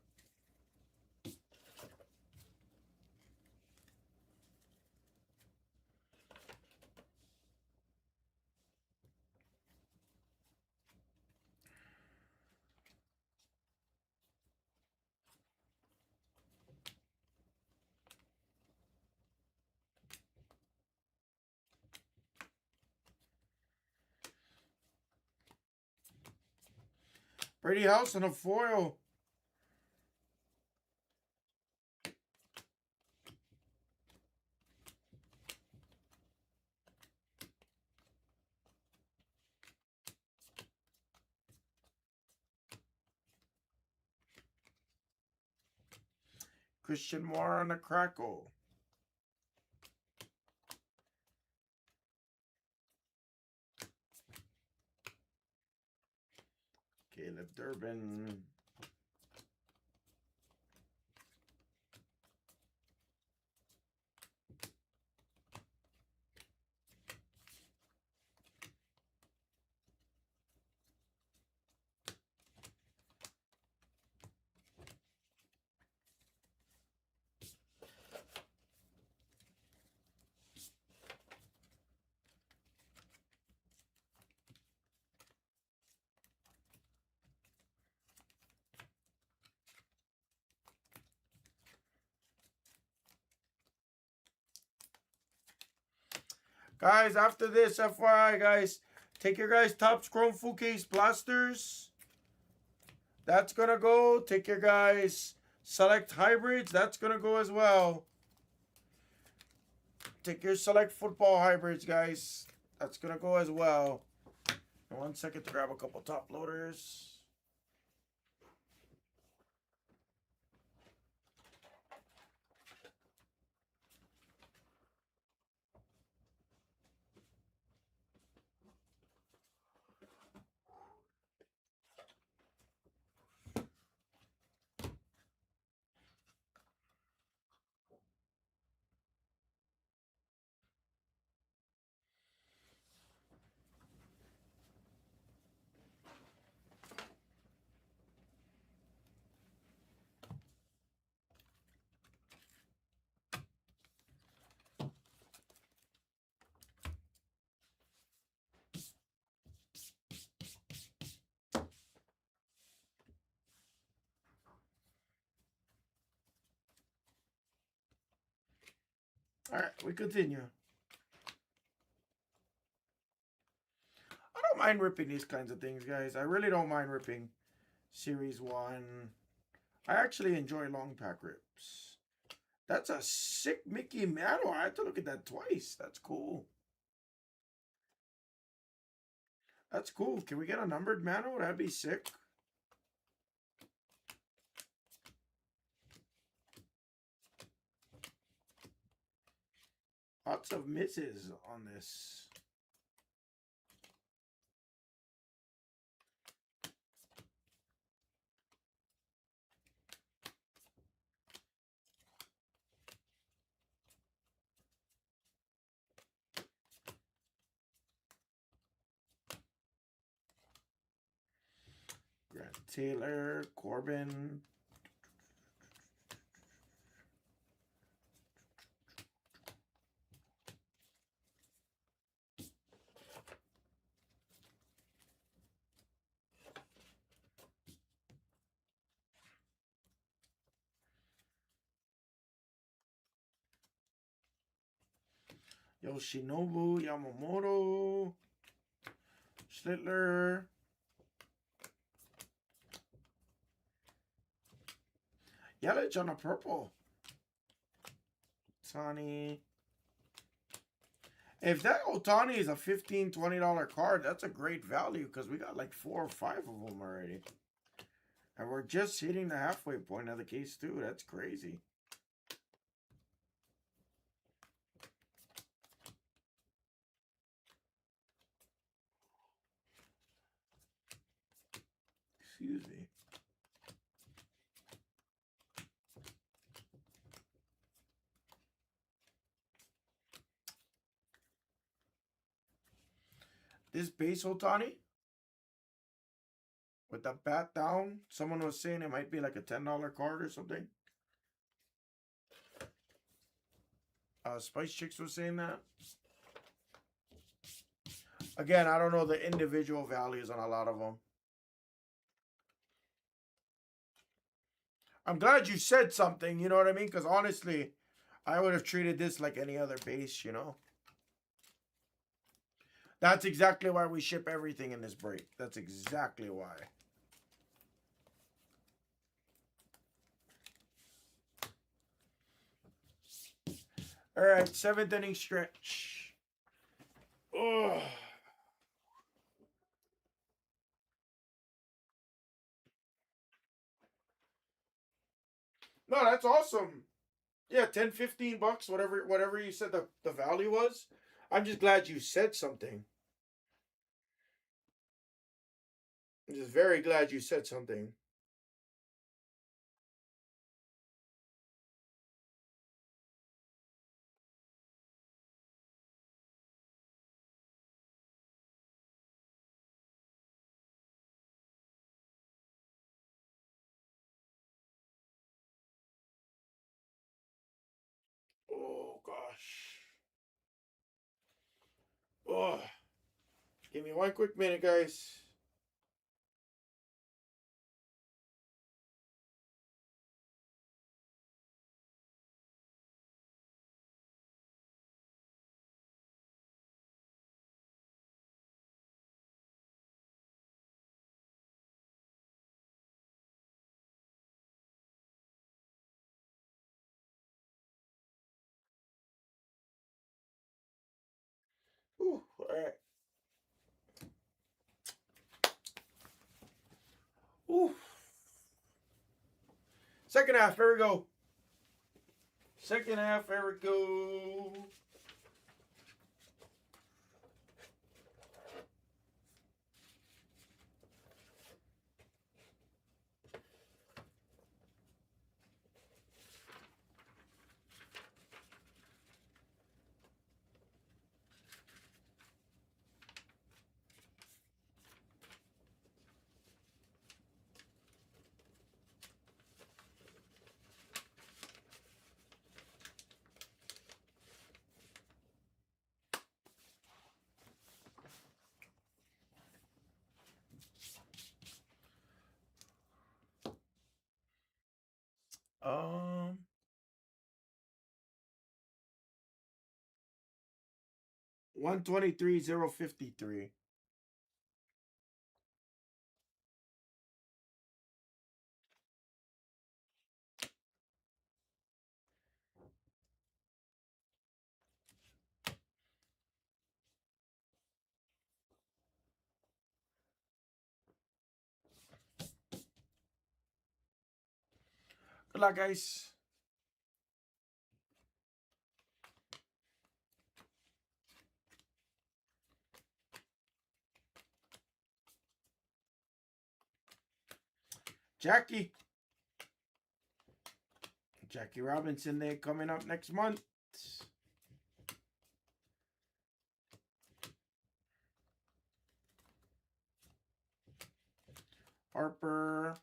Brady House and a foil. Christian Moore on a crackle. Caleb Durbin. Guys, after this, FYI, guys, take your guys' Topps Chrome Full Case Blasters. That's going to go. Take your guys' Select Hybrids. That's going to go as well. Take your Select Football Hybrids, guys. That's going to go as well. 1 second to grab a couple top loaders. All right, we continue. I don't mind ripping these kinds of things, guys. I really don't mind ripping Series 1. I actually enjoy long pack rips. That's a sick Mickey Mantle. I have to look at that twice. That's cool. That's cool. Can we get a numbered Mantle? That'd be sick. Lots of misses on this. Taylor, Corbin. Yoshinobu, Yamamoto, Schlittler, Yelich on a purple. Otani. If that Otani is a $15, $20 card, that's a great value because we got like 4 or 5 of them already. And we're just hitting the halfway point of the case too. That's crazy. Excuse me. This base Otani with the bat down, someone was saying it might be like a $10 card or something. Spice Chicks was saying that. Again, I don't know the individual values on a lot of them. I'm glad you said something, you know what I mean? Because honestly, I would have treated this like any other base, you know? That's exactly why we ship everything in this break. That's exactly why. All right, 7th inning stretch. Oh. No, that's awesome. Yeah, 10, 15 bucks, whatever you said the value was. I'm just glad you said something. I'm just very glad you said something. Oh, gosh. Oh. Give me one quick minute, guys. Ooh, all right. Ooh. Second half, here we go. Second half, here we go. Um, 123,053. Good luck, guys. Jackie Robinson Day coming up next month. Harper.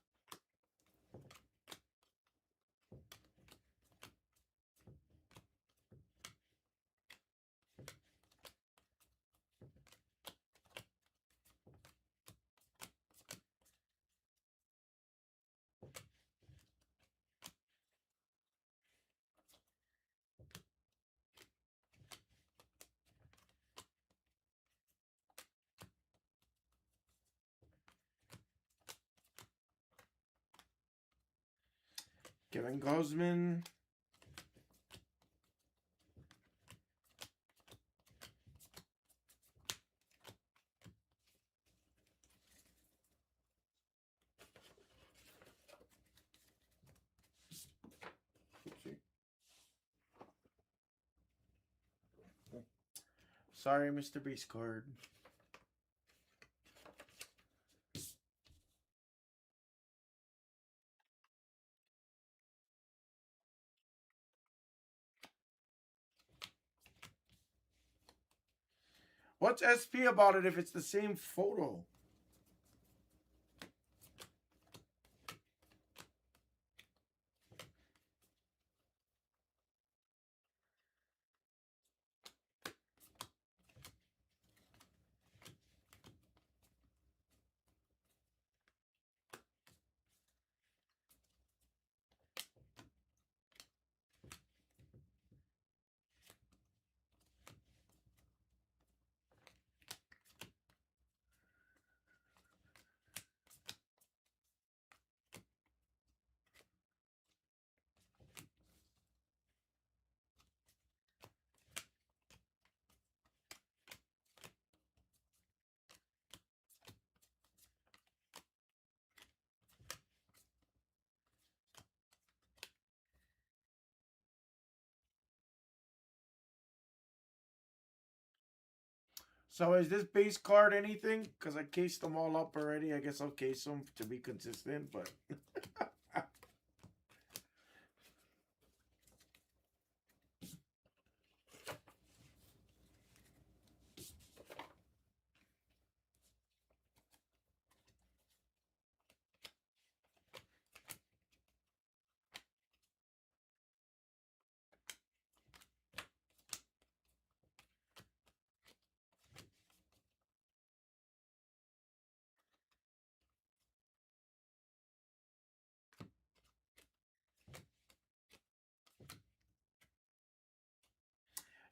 Kevin Gausman. Sorry, Mr. Beast card. What's SP about it if it's the same photo? So is this base card anything? Because I cased them all up already. I guess I'll case them to be consistent, but...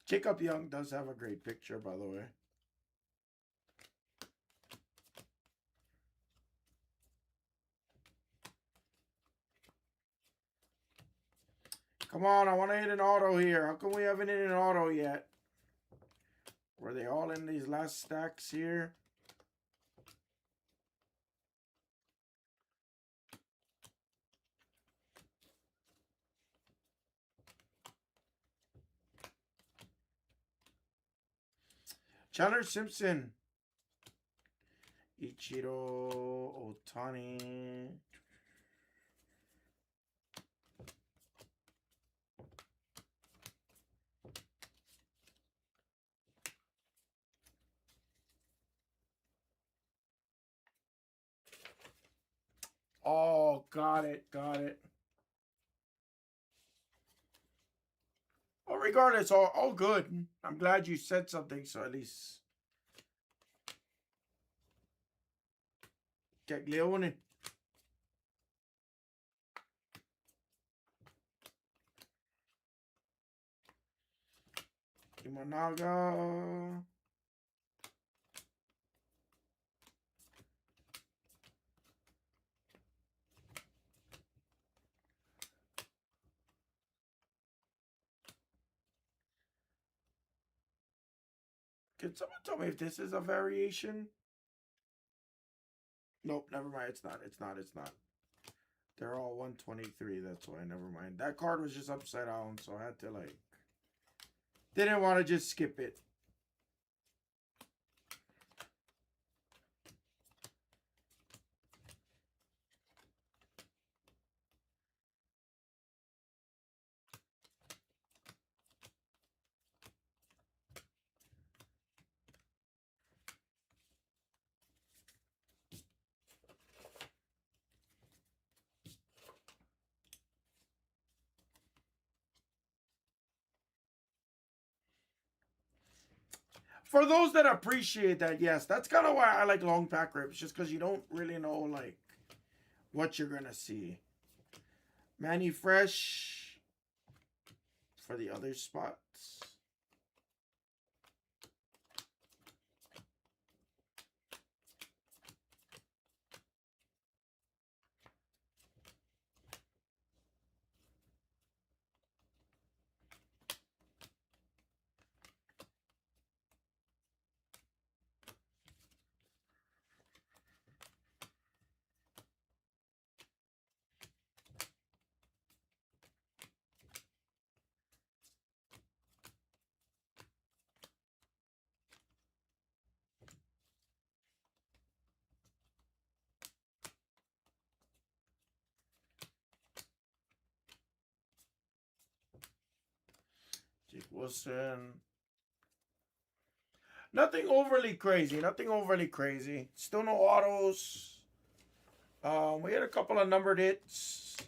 Jacob Young does have a great picture, by the way. Come on, I want to hit an auto here. How come we haven't hit an auto yet? Were they all in these last stacks here? Chandler Simpson. Ichiro Otani. Oh, got it, got it. Well, regardless, all good. I'm glad you said something, so at least... Caglione. Imanaga. Can someone tell me if this is a variation? Nope, never mind. It's not. It's not. It's not. They're all 123. That's why. Never mind. That card was just upside down, so I had to like... Didn't want to just skip it. For those that appreciate that, yes, that's kind of why I like long pack ribs, just because you don't really know like what you're gonna see. Manny Fresh for the other spots. Jake Wilson. Nothing overly crazy. Nothing overly crazy. Still no autos. We had a couple of numbered hits.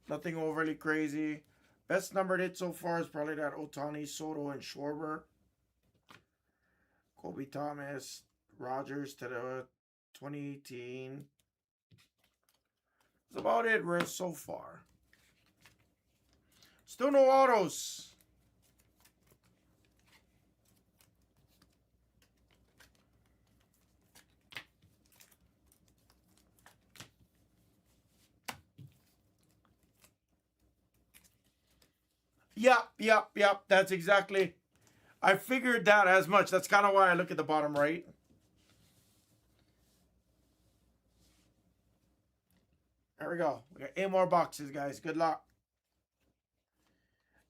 Nothing overly crazy. Best numbered hit so far is probably that Otani, Soto, and Schwarber. Kobe Thomas, Rogers to the 2018. That's about it, Riz, so far. Still no autos. Yep. That's exactly. I figured that as much. That's kind of why I look at the bottom right. There we go. We got 8 more boxes, guys. Good luck.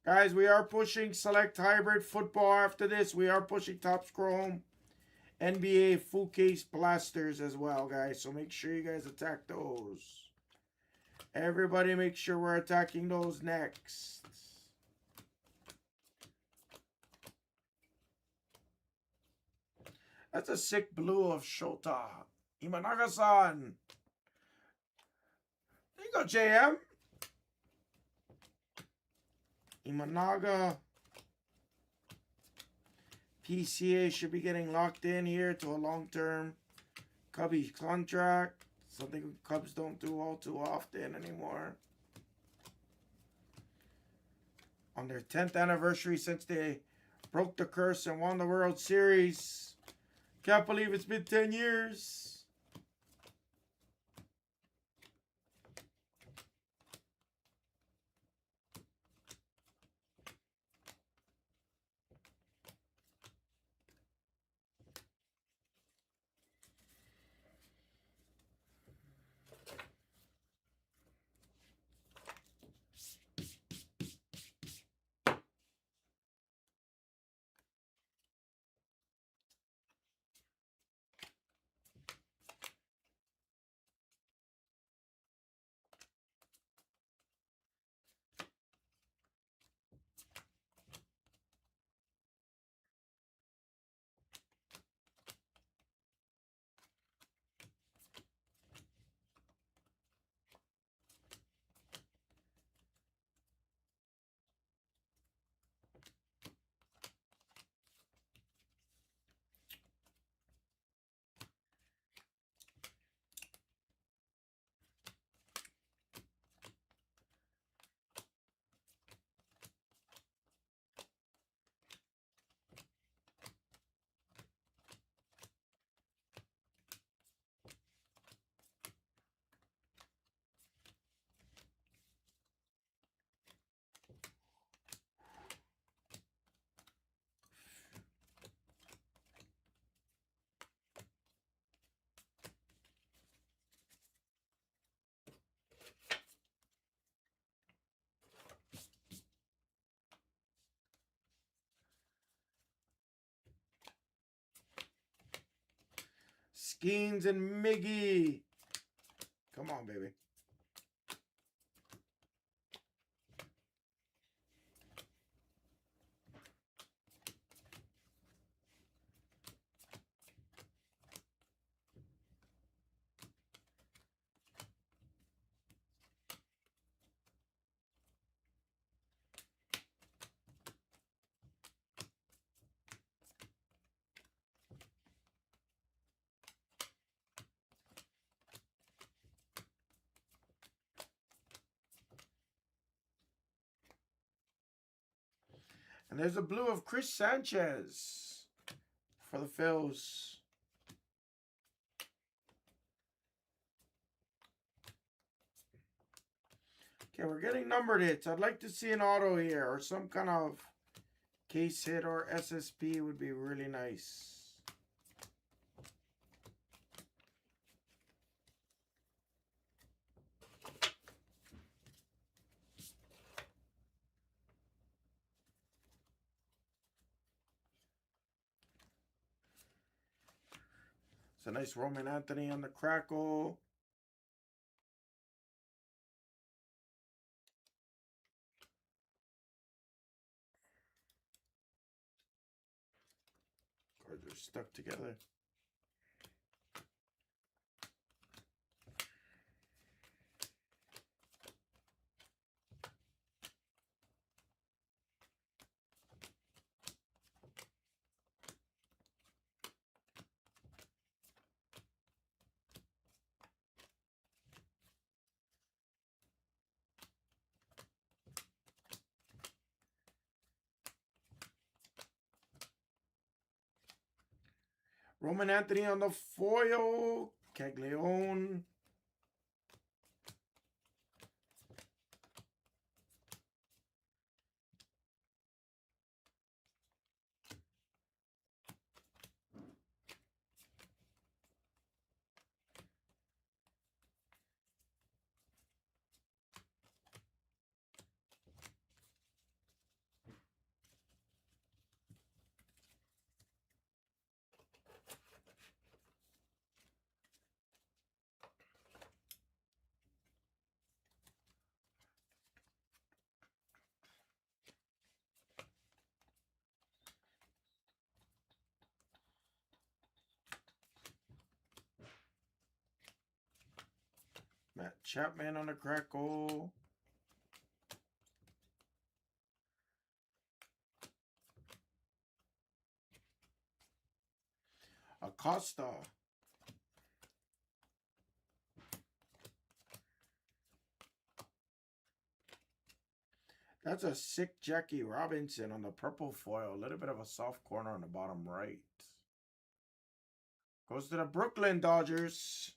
Guys, we are pushing Select Hybrid Football after this. We are pushing Topps Chrome, NBA Full Case Blasters as well, guys. So make sure you guys attack those. Everybody make sure we're attacking those next. That's a sick blue of Shota. Imanaga-san. There you go, JM. Imanaga. PCA should be getting locked in here to a long-term Cubby contract. Something Cubs don't do all too often anymore. On their 10th anniversary since they broke the curse and won the World Series. Can't believe it's been 10 years. Skeens and Miggy. Come on, baby. And there's a blue of Chris Sanchez for the Phils. Okay, we're getting numbered hits. I'd like to see an auto here or some kind of case hit or SSP would be really nice. It's a nice Roman Anthony on the crackle. Cards are stuck together. Roman Anthony on the foil. Caglione. Matt Chapman on the crackle. Acosta. That's a sick Jackie Robinson on the purple foil. A little bit of a soft corner on the bottom right. Goes to the Brooklyn Dodgers.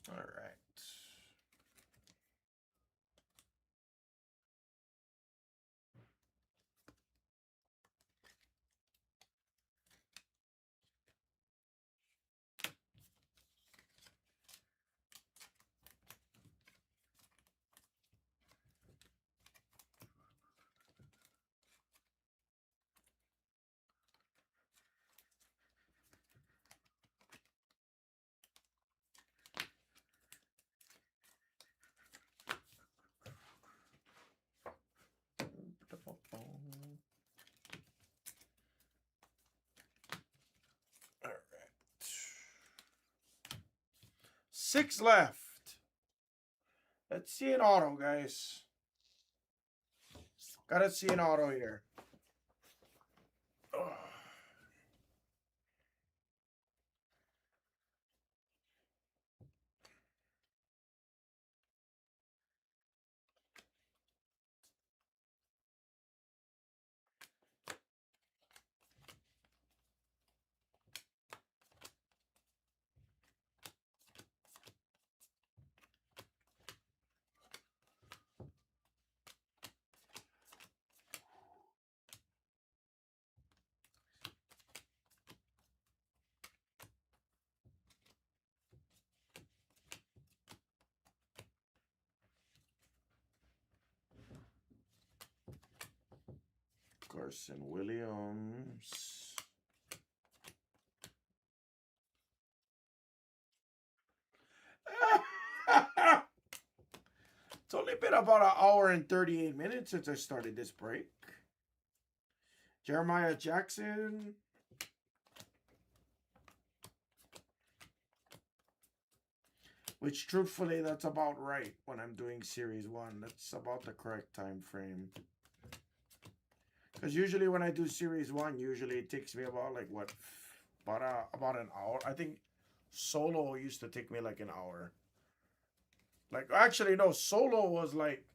All right. All right. 6 left. Let's see an auto, guys. Gotta see an auto here. Ugh. Carson Williams. It's only been about an hour and 38 minutes since I started this break. Jeremiah Jackson. Which, truthfully, that's about right when I'm doing Series 1. That's about the correct time frame. Because usually when I do Series 1, usually it takes me about, like, what? About an hour. I think solo used to take me, like, an hour. Like, actually, no. Solo was, like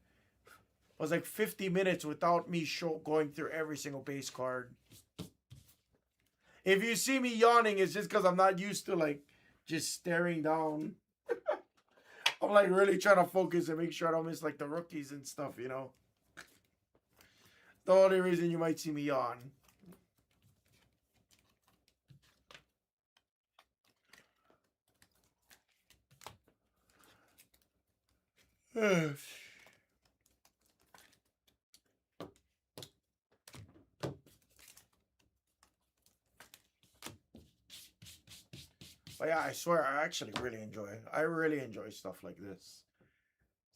50 minutes without me going through every single base card. If you see me yawning, it's just because I'm not used to, like, just staring down. I'm like really trying to focus and make sure I don't miss like the rookies and stuff, you know. The only reason you might see me yawn. But yeah, I swear I actually really enjoy stuff like this.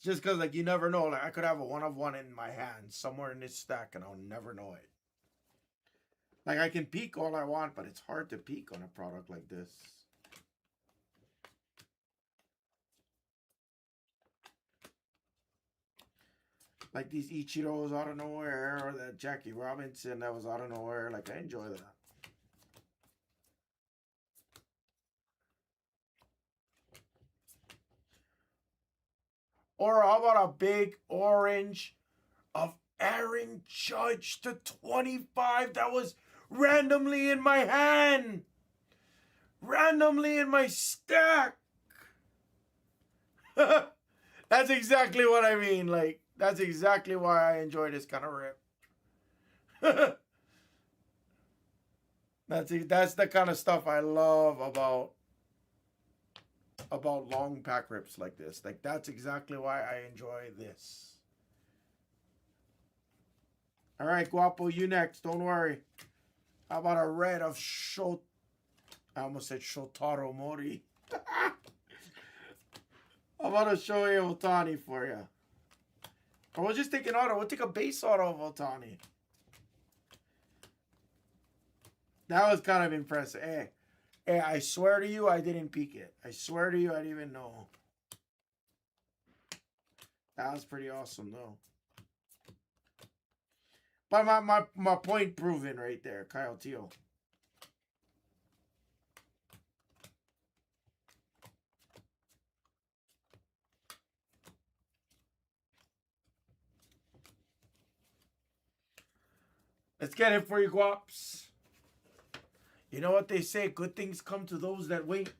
Just because, like, you never know. Like, I could have a one of one in my hand somewhere in this stack and I'll never know it. Like, I can peek all I want, but it's hard to peek on a product like this. Like these Ichiros out of nowhere, or that Jackie Robinson that was out of nowhere. Like, I enjoy that. Or how about a big orange of Aaron Judge to 25 that was randomly in my hand. Randomly in my stack. That's exactly what I mean. Like, that's exactly why I enjoy this kind of rip. That's the kind of stuff I love about long pack rips like this. Like, that's exactly why I enjoy this. All right, Guapo, you next. Don't worry. How about a red of I almost said Shotaro Mori. How about a Shohei Ohtani for you? Or we'll just take an auto. We'll take a base auto of Ohtani. That was kind of impressive. Hey, I swear to you, I didn't peek it. I swear to you, I didn't even know. That was pretty awesome, though. But my point proven right there, Kyle Teal. Let's get it for you, Guaps. You know what they say, good things come to those that wait.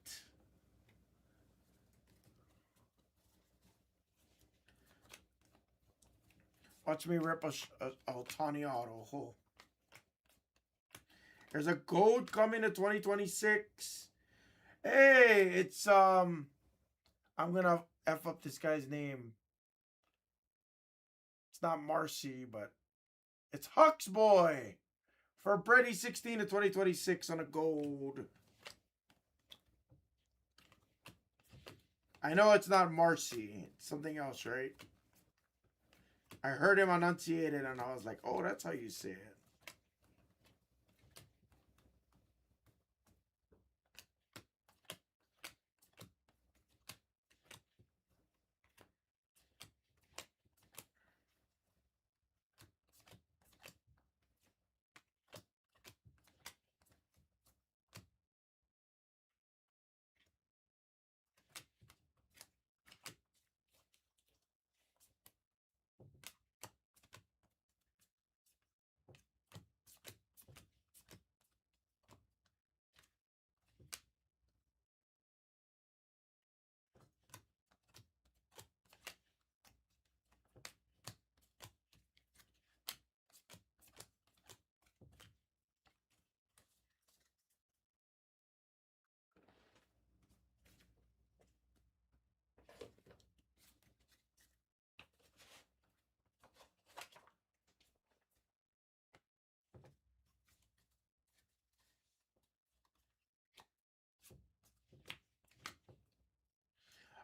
Watch me rip a Ohtani auto. Oh. There's a gold coming to 2026. Hey, it's I'm gonna F up this guy's name. It's not Marcy, but it's Hux Boy for Brady 16 to 2026 on a gold. I know it's not Marcy. It's something else, right? I heard him enunciate it and I was like, oh, that's how you say it.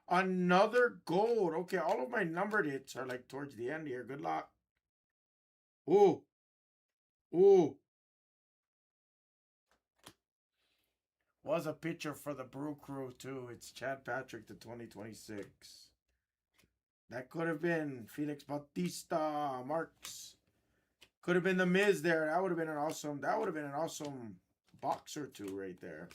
Another gold. Okay, all of my numbered hits are like towards the end here. Good luck. Ooh. Ooh. Was a pitcher for the Brew Crew, too. It's Chad Patrick to 2026. That could have been Felix Bautista, Marks. Could have been the Miz there. That would have been an awesome box or two right there.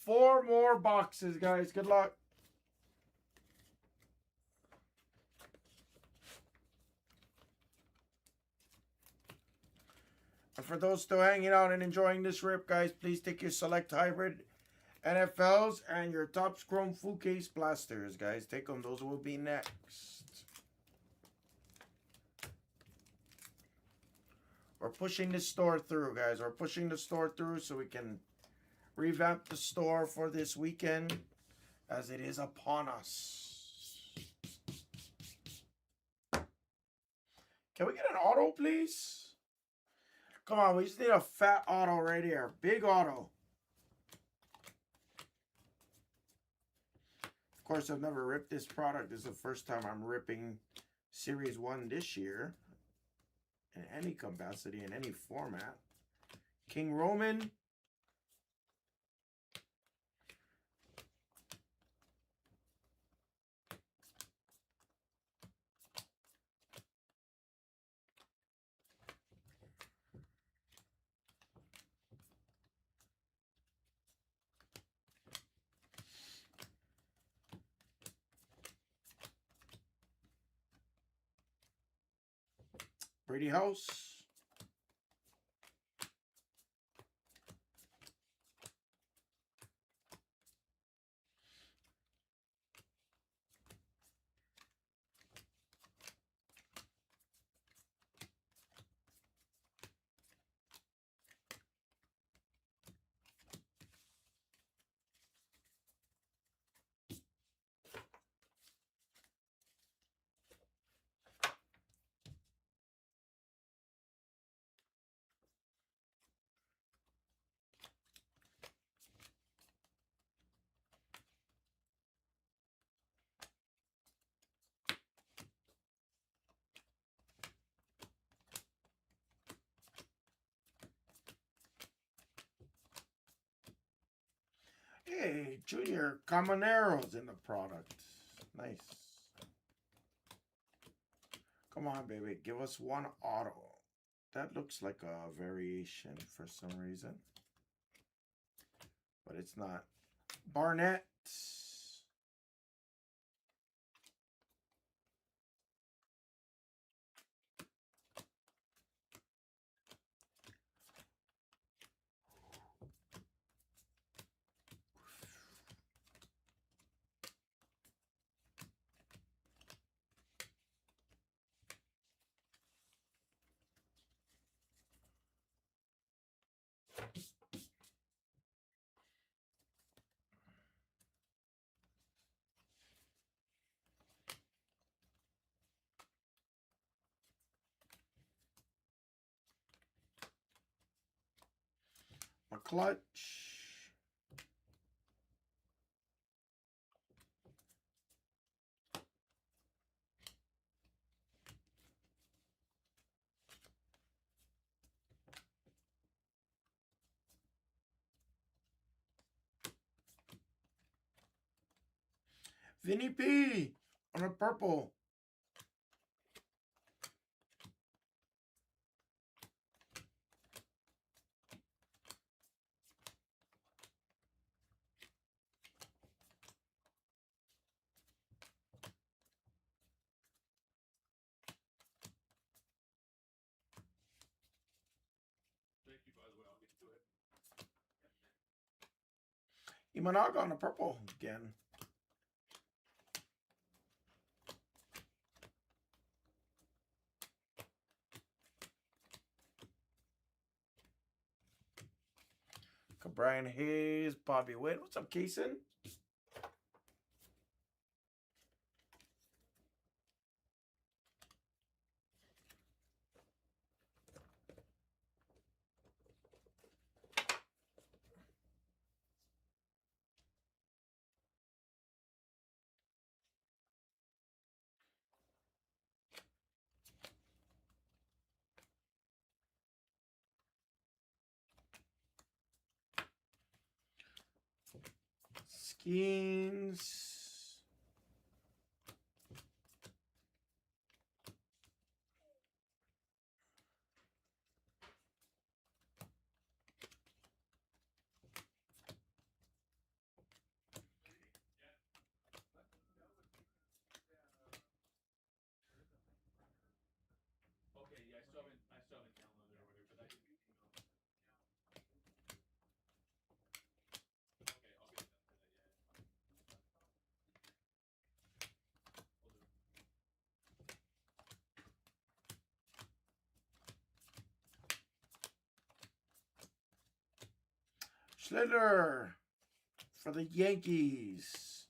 Four more boxes, guys. Good luck. And for those still hanging out and enjoying this rip, guys, please take your select hybrid NFLs and your Topps Chrome Full Case Blasters, guys. Take them. Those will be next. We're pushing this store through, guys. We're pushing the store through so we can revamp the store for this weekend as it is upon us. Can we get an auto, please? Come on, we just need a fat auto right here. Big auto. Of course, I've never ripped this product. This is the first time I'm ripping Series 1 this year. In any capacity, in any format. King Roman. Brady House. Hey, Junior Camanero's in the product. Nice. Come on, baby. Give us one auto. That looks like a variation for some reason. But it's not. Barnett. clutch. Vinny P on a purple. Imanaga on a purple again. Brian Hayes, Bobby Witt. What's up, Kaysen? Skeens. Schlitter for the Yankees.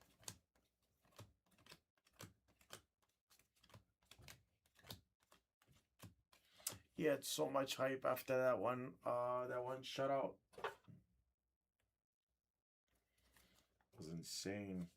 He had so much hype after that one shutout. It was insane.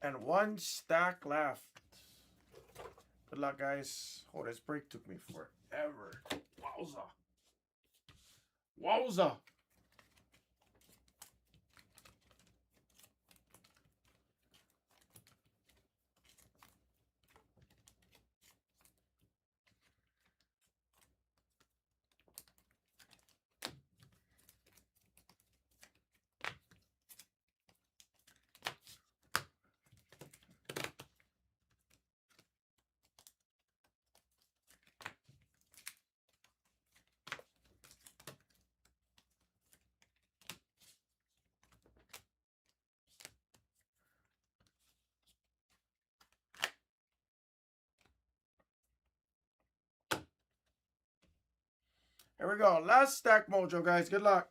And one stack left. Good luck, guys. Oh, this break took me forever. Wowza. Wowza. Here we go. Last stack mojo, guys. Good luck.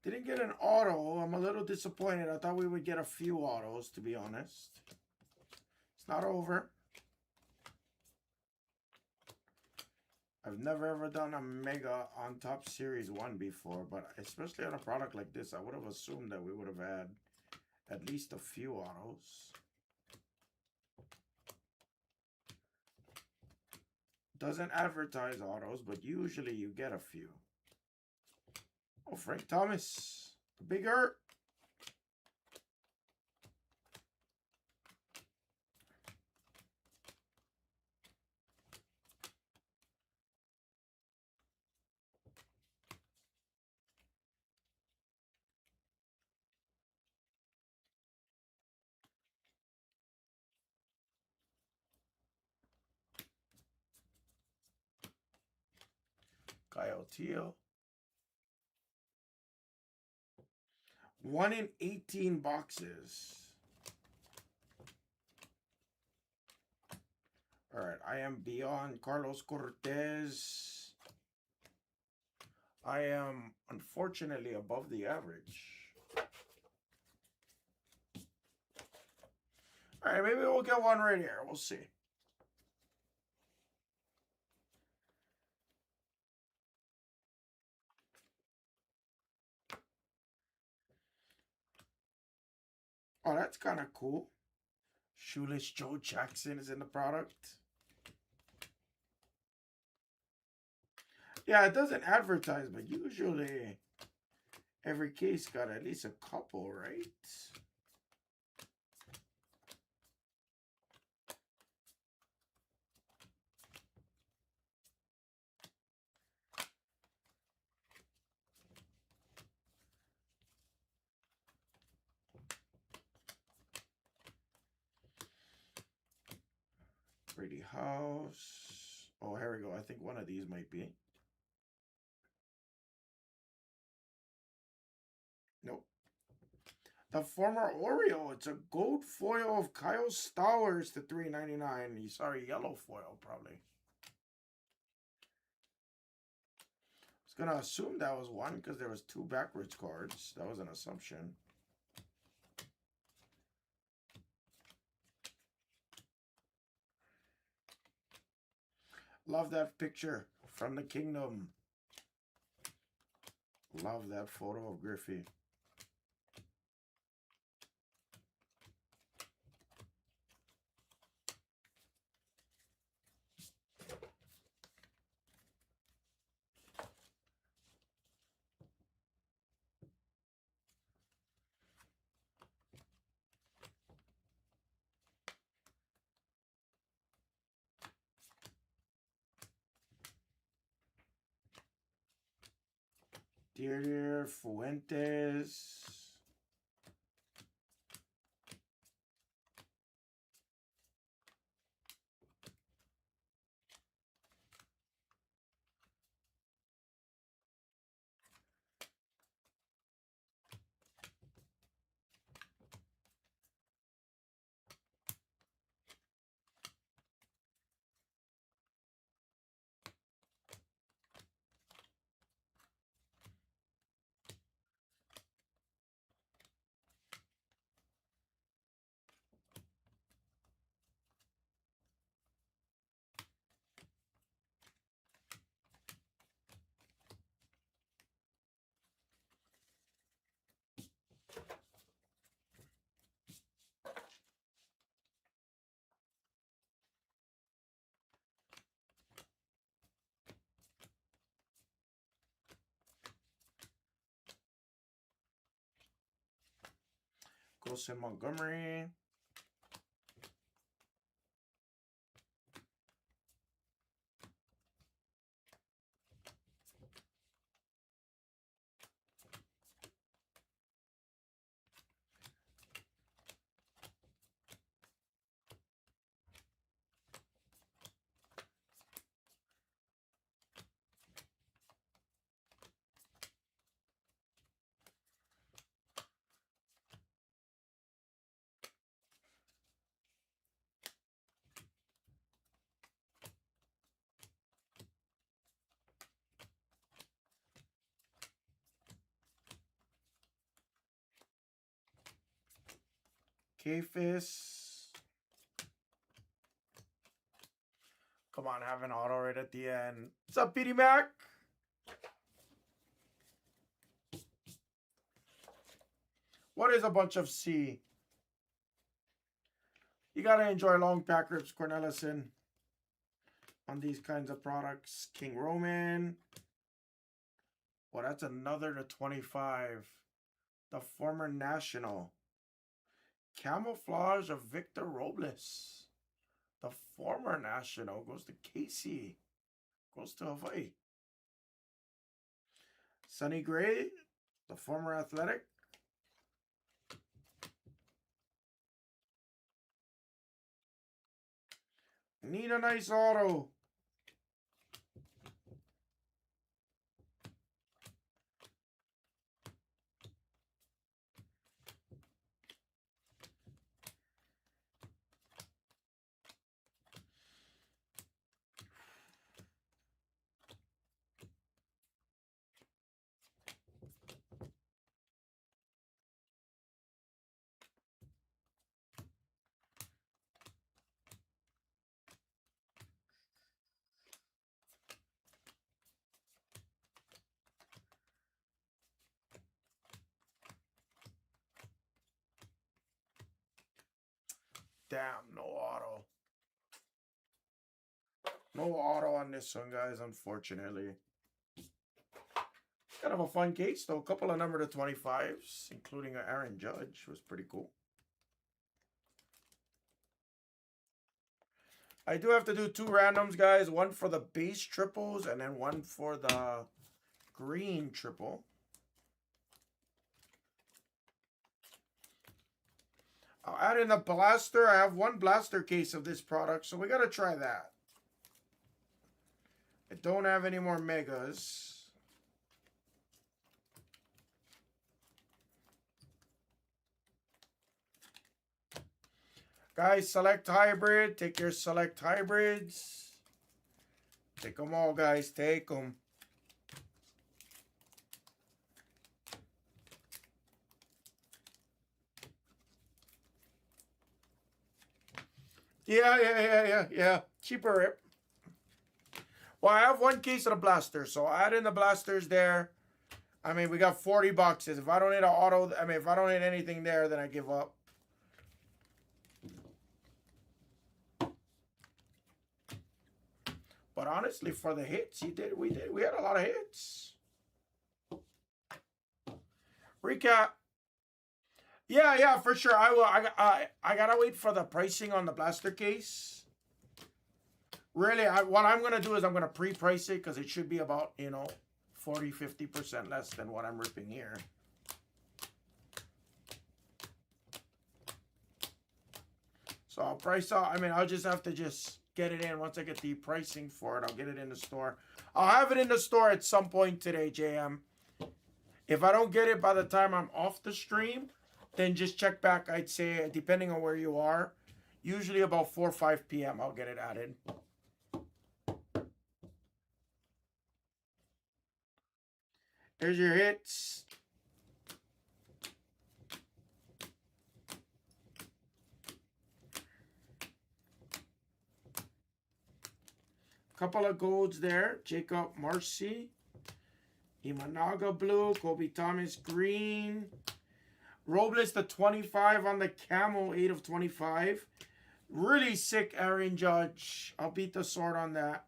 Didn't get an auto. I'm a little disappointed. I thought we would get a few autos, to be honest. It's not over. I've never ever done a mega on top series 1 before, but especially on a product like this, I would have assumed that we would have had at least a few autos. doesn't advertise autos, but usually you get a few. Oh, Frank Thomas. Bigger. Kyle Teal. 1 in 18 boxes. All right, I am beyond Carlos Cortez. I am unfortunately above the average. All right, maybe we'll get one right here. We'll see. Oh, that's kind of cool. Shoeless Joe Jackson is in the product. Yeah, it doesn't advertise, but usually every case got at least a couple, right? Brady House. Oh, here we go. I think one of these might be. Nope. The former Oreo. It's a gold foil of Kyle Stowers to $3.99. Sorry, yellow foil probably. I was gonna assume that was one because there was 2 backwards cards. That was an assumption. Love that picture from the kingdom. Love that photo of Griffey. Dear Fuentes. Colson Montgomery. Kfis. Come on, have an auto right at the end. What's up, PD Mac? What is a bunch of C? You gotta enjoy long pack rips, Cornelison. on these kinds of products. King Roman. Well, that's another to 25. The former national. Camouflage of Victor Robles. The former national goes to Casey. Goes to Hawaii. Sonny Gray, the former Athletic. Need a nice auto. Damn, no auto. No auto on this one, guys, unfortunately. Kind of a fun case, though. A couple of number to 25s, including an Aaron Judge. Was pretty cool. I do have to do 2 randoms, guys. One for the base triples and then one for the green triple. I'll add in the blaster. I have 1 blaster case of this product, so we got to try that. I don't have any more megas. Guys, select hybrid. Take your select hybrids. Take them all, guys. Take them. Yeah. Cheaper rip. Well, I have 1 case of the blaster, so I add in the blasters there. I mean, we got 40 boxes. If I don't hit an auto, if I don't hit anything there, then I give up. But honestly, for the hits, we had a lot of hits. Recap. Yeah, for sure. I will. I gotta wait for the pricing on the blaster case. Really, what I'm gonna do is I'm gonna pre-price it because it should be about 40-50% less than what I'm ripping here. So I'll price out. I mean, I'll just have to get it in. Once I get the pricing for it, I'll get it in the store. I'll have it in the store at some point today, JM. If I don't get it by the time I'm off the stream, then just check back. I'd say, depending on where you are, usually about 4 or 5 p.m. I'll get it added. Here's your hits. Couple of golds there. Jacob Marcy. Imanaga blue. Kobe Thomas green. Robles the 25 on the camel. 8 of 25. Really sick Aaron Judge. I'll beat the sword on that.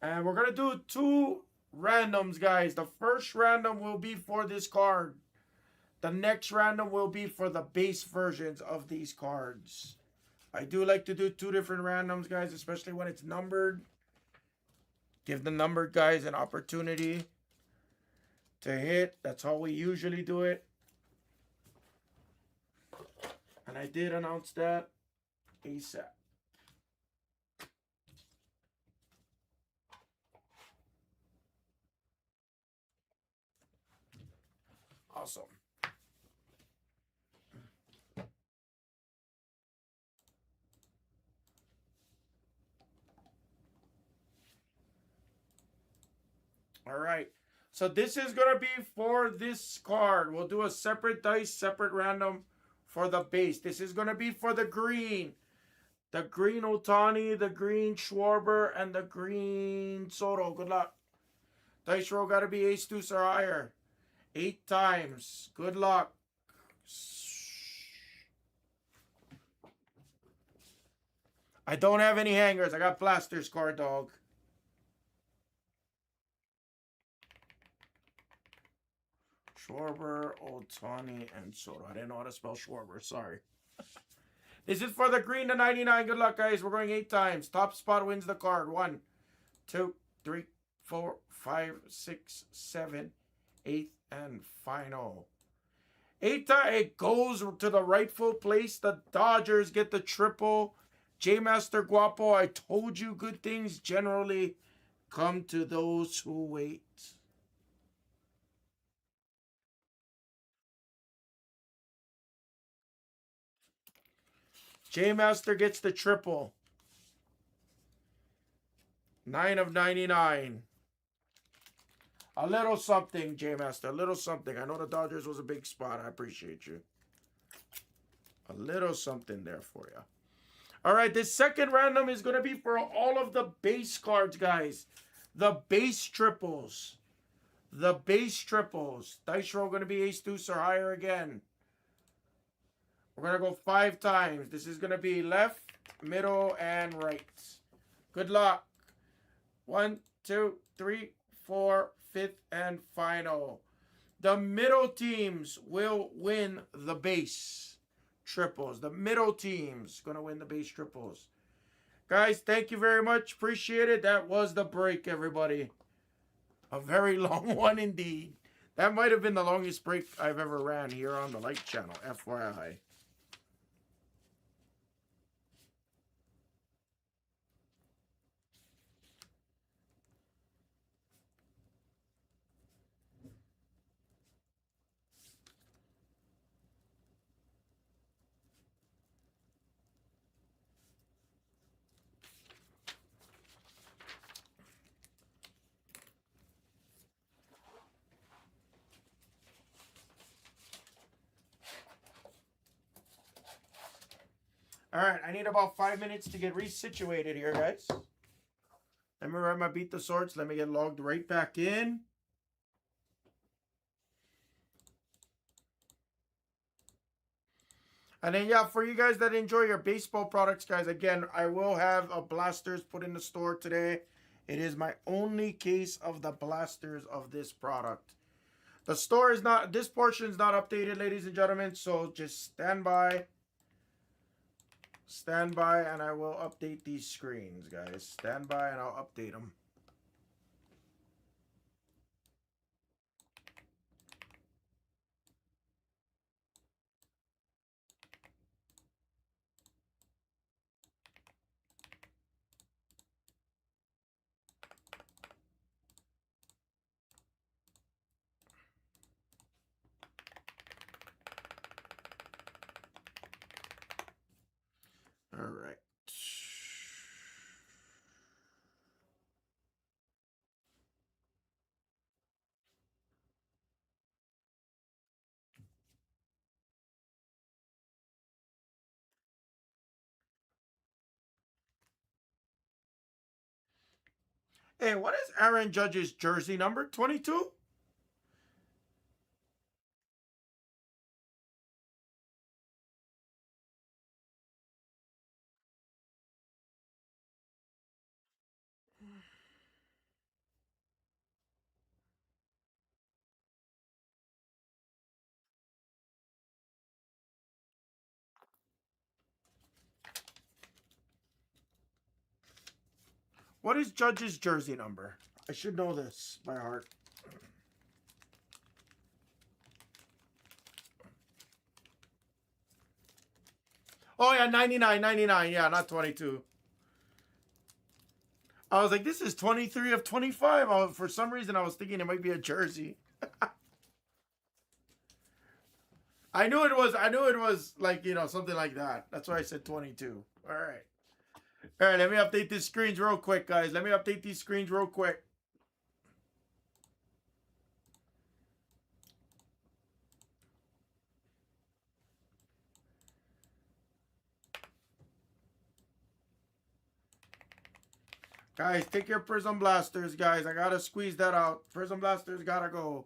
And we're going to do 2 randoms, guys. The first random will be for this card. The next random will be for the base versions of these cards. I do like to do 2 different randoms, guys, especially when it's numbered. Give the numbered guys an opportunity to hit. That's how we usually do it. And I did announce that ASAP. Awesome. All right. So this is going to be for this card. We'll do a separate dice, separate random for the base. This is going to be for the green. The green Otani, the green Schwarber, and the green Soto. Good luck. Dice roll got to be ace, deuce, or higher. 8 times. Good luck. I don't have any hangers. I got blasters card, dog. Schwarber, Ohtani, and Soto. I didn't know how to spell Schwarber. Sorry. This is for the green to 99. Good luck, guys. We're going 8 times. Top spot wins the card. 1, 2, 3, 4, 5, 6, 7, 8, and final. 8 times. It goes to the rightful place. The Dodgers get the triple. J Master Guapo, I told you good things generally come to those who wait. J Master gets the triple. 9 of 99. A little something, J Master. A little something. I know the Dodgers was a big spot. I appreciate you. A little something there for you. All right, this second random is going to be for all of the base cards, guys. The base triples. The base triples. Dice roll going to be ace deuce or higher again. We're going to go 5 times. This is going to be left, middle, and right. Good luck. 1, 2, 3, 4, 5th, and final. The middle teams will win the base triples. The middle team's going to win the base triples. Guys, thank you very much. Appreciate it. That was the break, everybody. A very long one indeed. That might have been the longest break I've ever ran here on the Light channel, FYI. All right, I need about 5 minutes to get resituated here, guys. Let me write my beat the sorts. Let me get logged right back in. And then, yeah, for you guys that enjoy your baseball products, guys, again, I will have a blasters put in the store today. It is my only case of the blasters of this product. The store is not, this portion is not updated, ladies and gentlemen, so just stand by. Stand by and I will update these screens, guys. Stand by and I'll update them. All right. Hey, what is Aaron Judge's jersey number? 22? What is Judge's jersey number? I should know this by heart. Oh, yeah, 99, 99. Yeah, not 22. I was like, this is 23 of 25. For some reason, I was thinking it might be a jersey. I knew it was like, something like that. That's why I said 22. All right. All right, let me update these screens real quick, guys. Let me update these screens real quick. Guys, take your Prism Blasters, guys. I gotta squeeze that out. Prism Blasters gotta go.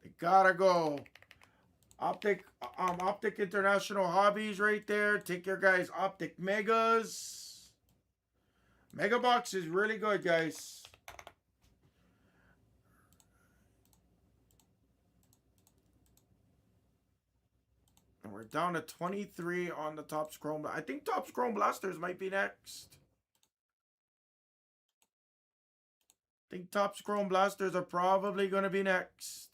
They gotta go. Optic International Hobbies right there. Take your guys Optic Megas. Mega Box is really good, guys. And we're down to 23 on the Topps Chrome. I think Topps Chrome Blasters might be next. I think Topps Chrome Blasters are probably going to be next.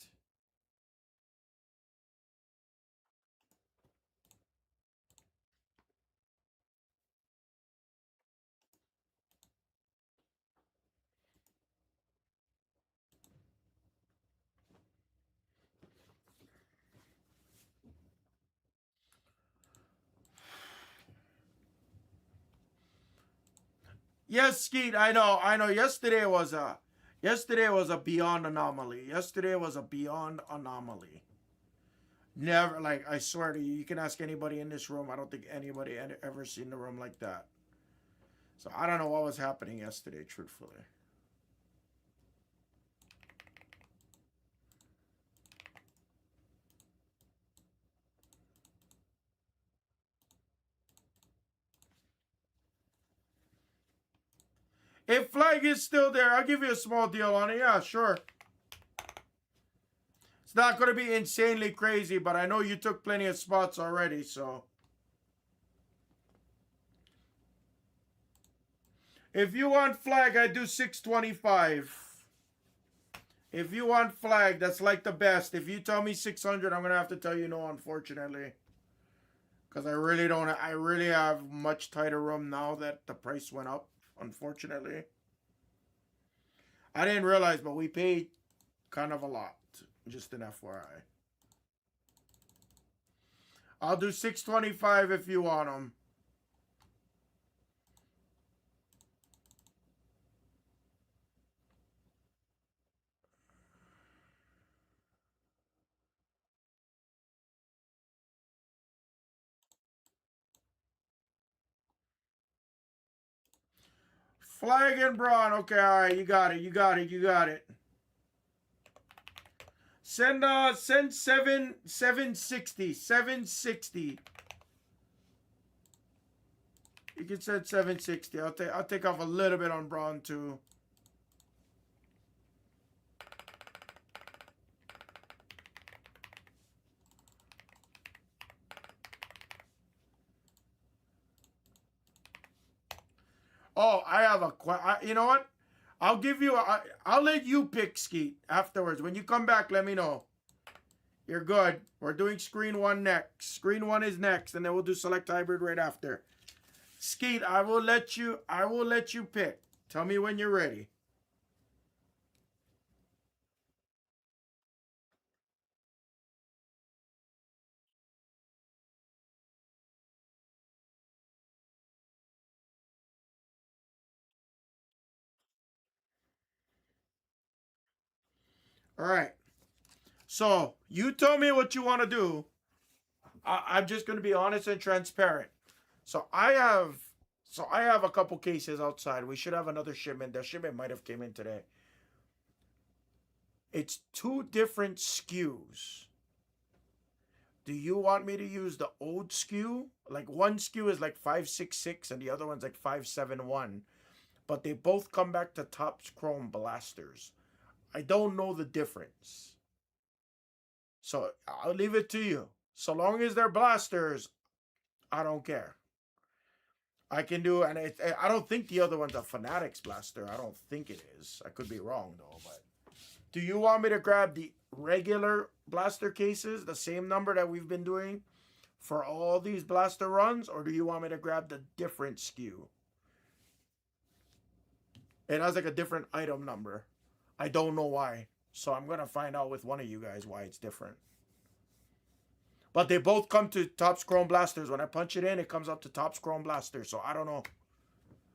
Yes, Skeet, I know. Yesterday was a beyond anomaly. Yesterday was a beyond anomaly. Never, like, I swear to you, you can ask anybody in this room. I don't think anybody ever seen the room like that. So I don't know what was happening yesterday, truthfully. If Flag is still there, I'll give you a small deal on it. Yeah, sure. It's not going to be insanely crazy, but I know you took plenty of spots already, so. If you want Flag, I do 625. If you want Flag, that's like the best. If you tell me 600, I'm going to have to tell you no, unfortunately. Because I really have much tighter room now that the price went up, unfortunately. I didn't realize, but we paid kind of a lot. Just an FYI. I'll do 625 if you want them. Flag and Braun. Okay, all right. You got it. Send 760. 760. You can send 760. I'll take off a little bit on Braun too. Oh, I have a question. You know what? I'll give you. I'll let you pick, Skeet, afterwards. When you come back, let me know. You're good. We're doing screen one next. Screen one is next, and then we'll do select hybrid right after. Skeet, I will let you pick. Tell me when you're ready. All right. So you tell me what you want to do. I'm just going to be honest and transparent. So I have a couple cases outside. We should have another shipment. The shipment might have came in today. It's two different SKUs. Do you want me to use the old SKU? Like one SKU is like 566 and the other one's like 571. But they both come back to Topps Chrome Blasters. I don't know the difference. So I'll leave it to you. So long as they're blasters, I don't care. I can do, and I don't think the other one's a Fanatics blaster. I don't think it is. I could be wrong though. But do you want me to grab the regular blaster cases, the same number that we've been doing for all these blaster runs, or do you want me to grab the different SKU? It has like a different item number. I don't know why. So I'm going to find out with one of you guys why it's different. But they both come to Topps Chrome Blasters. When I punch it in, it comes up to Topps Chrome Blasters. So I don't know.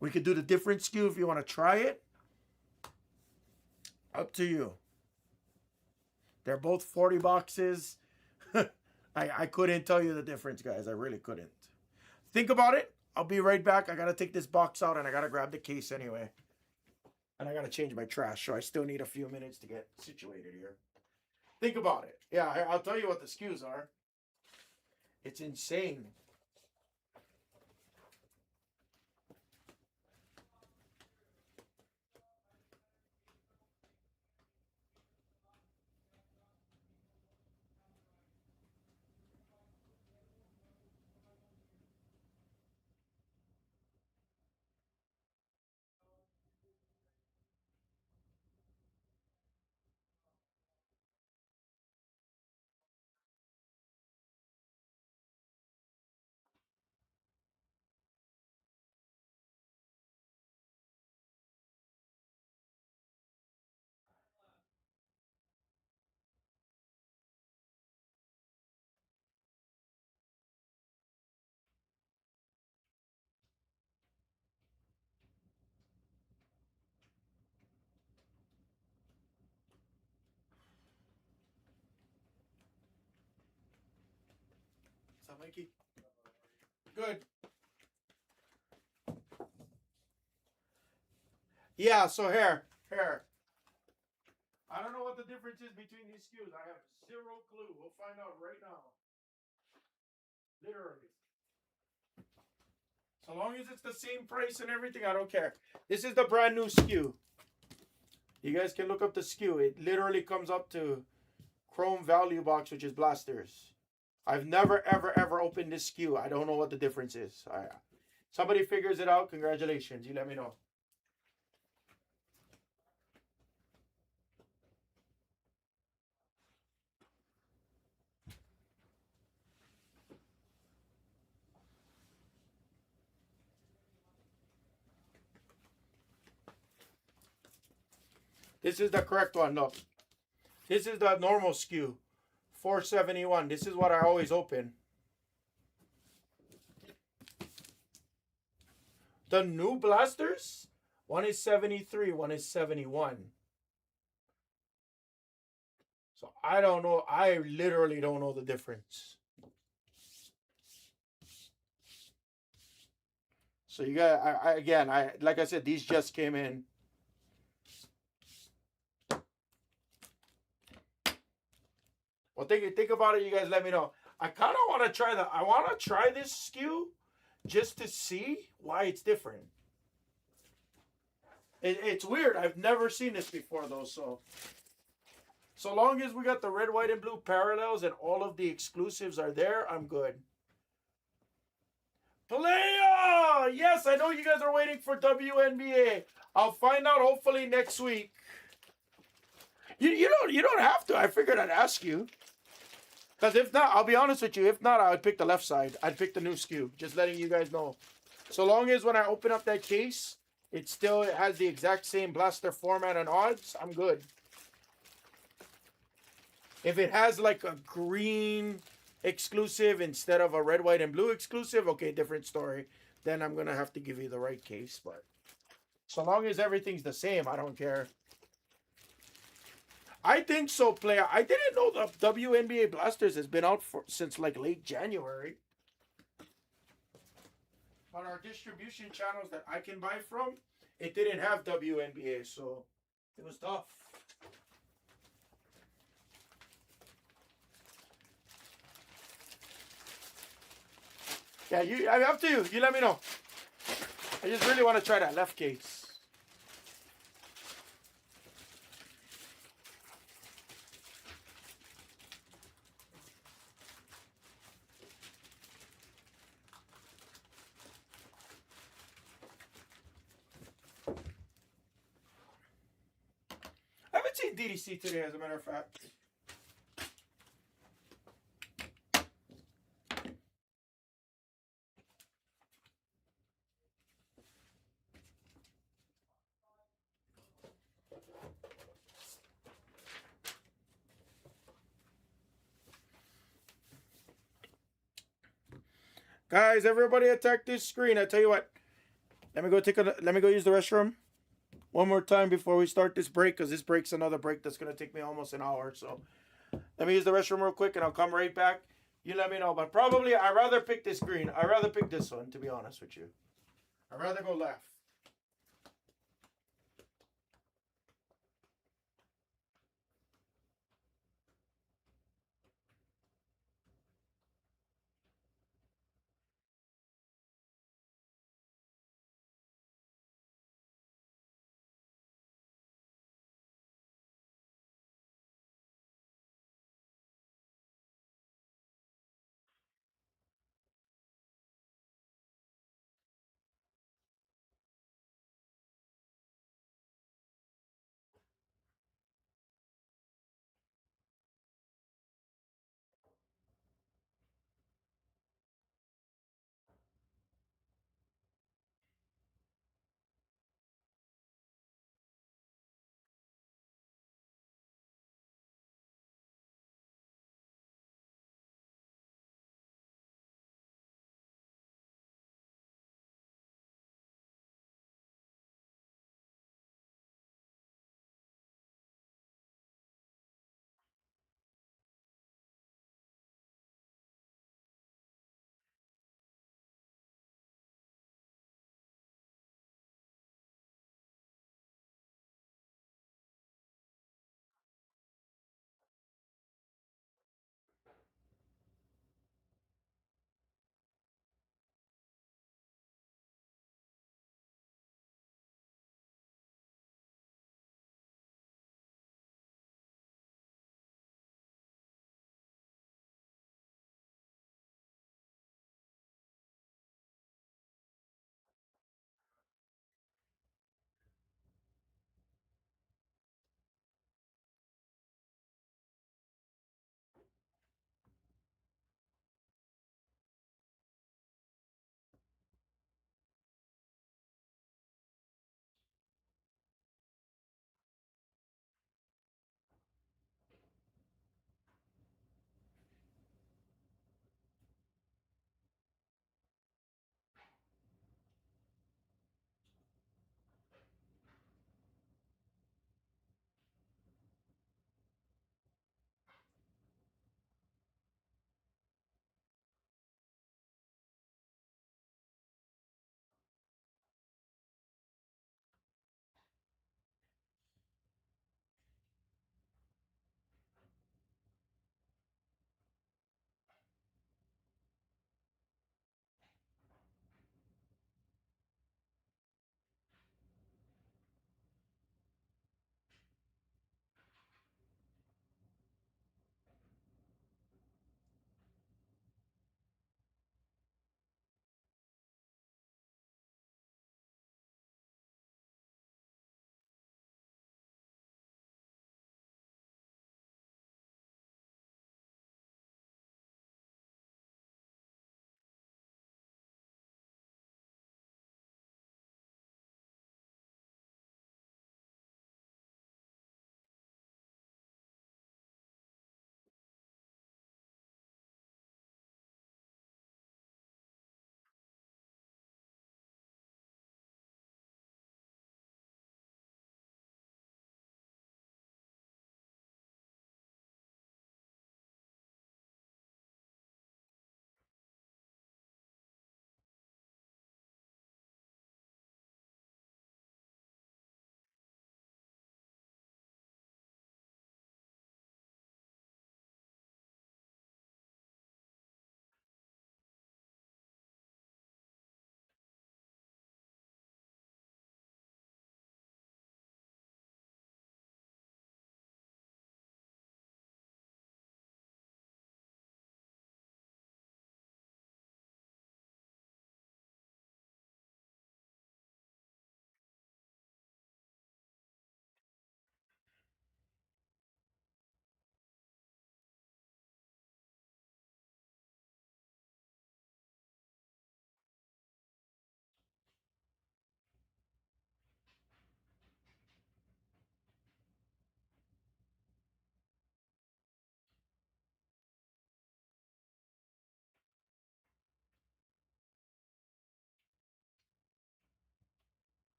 We could do the different SKU if you want to try it. Up to you. They're both 40 boxes. I couldn't tell you the difference, guys. I really couldn't. Think about it. I'll be right back. I got to take this box out and I got to grab the case anyway. And I got to change my trash, so I still need a few minutes to get situated here. Think about it. Yeah, I'll tell you what the SKUs are. It's insane. What's up, Mikey? Good. Yeah, so here. I don't know what the difference is between these SKUs. I have zero clue. We'll find out right now. Literally. So long as it's the same price and everything, I don't care. This is the brand new SKU. You guys can look up the SKU. It literally comes up to Chrome Value Box, which is blasters. I've never, ever opened this SKU. I don't know what the difference is. Somebody figures it out. Congratulations. You let me know. This is the correct one. Look. This is the normal SKU. $471. This is what I always open. The new blasters, one is 73, one is 71. So I don't know. I literally don't know the difference. So you got, again, like I said, these just came in. Well, think about it. You guys let me know. I kind of want to try I want to try this SKU just to see why it's different. It's weird. I've never seen this before, though. So long as we got the red, white, and blue parallels and all of the exclusives are there, I'm good. Playa! Yes, I know you guys are waiting for WNBA. I'll find out hopefully next week. You don't have to. I figured I'd ask you. Because if not, I'll be honest with you. If not, I would pick the left side. I'd pick the new SKU. Just letting you guys know. So long as when I open up that case, it still has the exact same blaster format and odds, I'm good. If it has like a green exclusive instead of a red, white, and blue exclusive, okay, different story. Then I'm going to have to give you the right case. But so long as everything's the same, I don't care. I think so, player. I didn't know the WNBA Blasters has been out since like late January. On our distribution channels that I can buy from, it didn't have WNBA, so it was tough. Yeah, up to you. You let me know. I just really want to try that left case. I haven't seen DDC today, as a matter of fact. Guys, everybody attack this screen. I tell you what. Let me go use the restroom one more time before we start this break, because this break's another break that's going to take me almost an hour. So let me use the restroom real quick and I'll come right back. You let me know. But probably I'd rather pick this green. I'd rather pick this one, to be honest with you. I'd rather go left.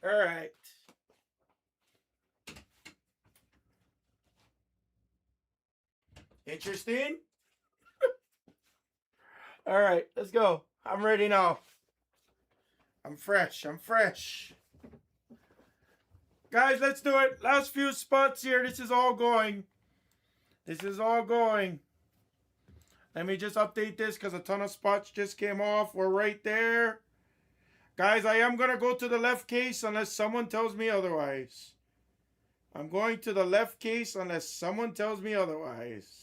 All right. Interesting. All right, let's go. I'm ready now. I'm fresh. I'm fresh. Guys, let's do it. Last few spots here. This is all going. This is all going. Let me just update this because a ton of spots just came off. We're right there. Guys, I am going to go to the left case unless someone tells me otherwise. I'm going to the left case unless someone tells me otherwise.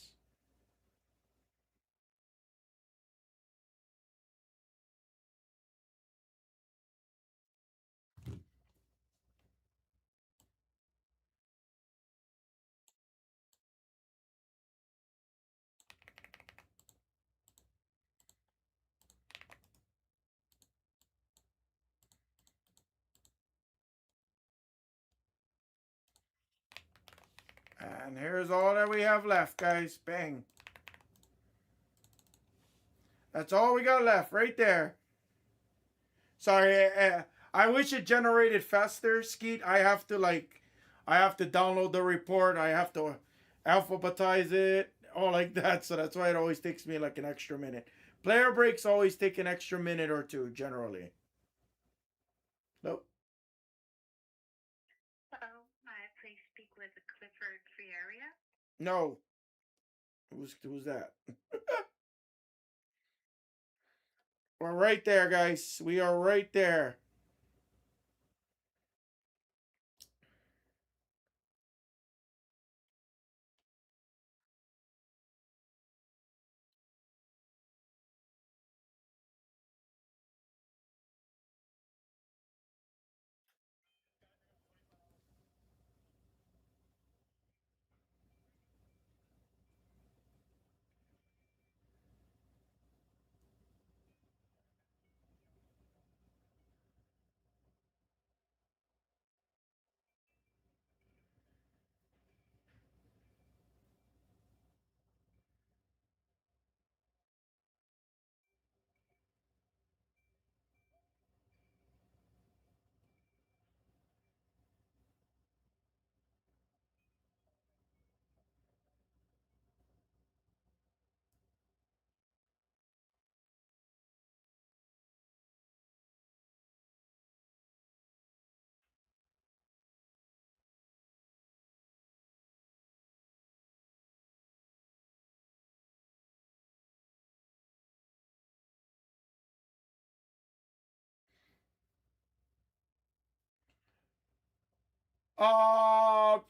And here's all that we have left, guys. Bang. That's all we got left right there. Sorry, I wish it generated faster, Skeet. I have to download the report. I have to alphabetize it, all like that. So that's why it always takes me like an extra minute. Player breaks always take an extra minute or two, generally. Nope. Hello, may I please speak with Clifford Free Area? No. Who's that? We're right there, guys. We are right there.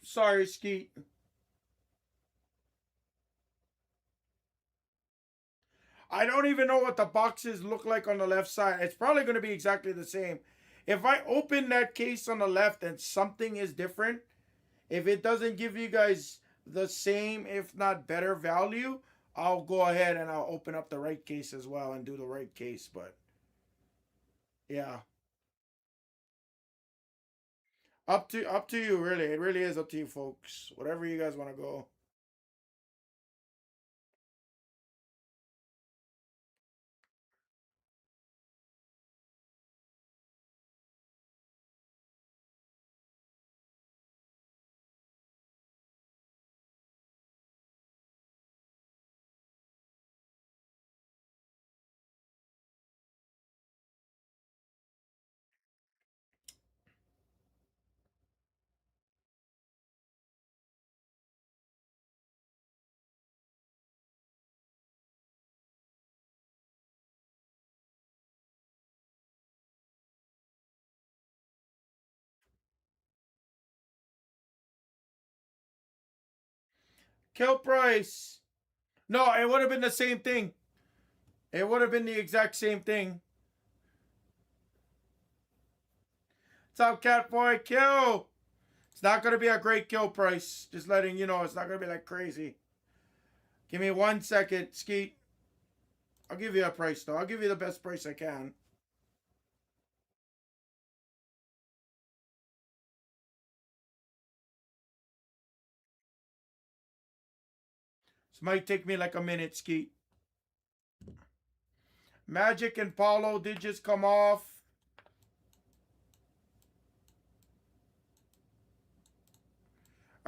Sorry, Skeet. I don't even know what the boxes look like on the left side. It's probably going to be exactly the same. If I open that case on the left and something is different, if it doesn't give you guys the same, if not better value, I'll go ahead and I'll open up the right case as well and do the right case. But yeah, up to you. Really, it really is up to you, folks. Whatever you guys want to go. Kill price. No, it would have been the same thing. It would have been the exact same thing. What's up, Catboy? Kill. It's not going to be a great kill price. Just letting you know, it's not going to be like crazy. Give me 1 second, Skeet. I'll give you a price, though. I'll give you the best price I can. This might take me like a minute, Skeet. Magic and Paulo did just come off.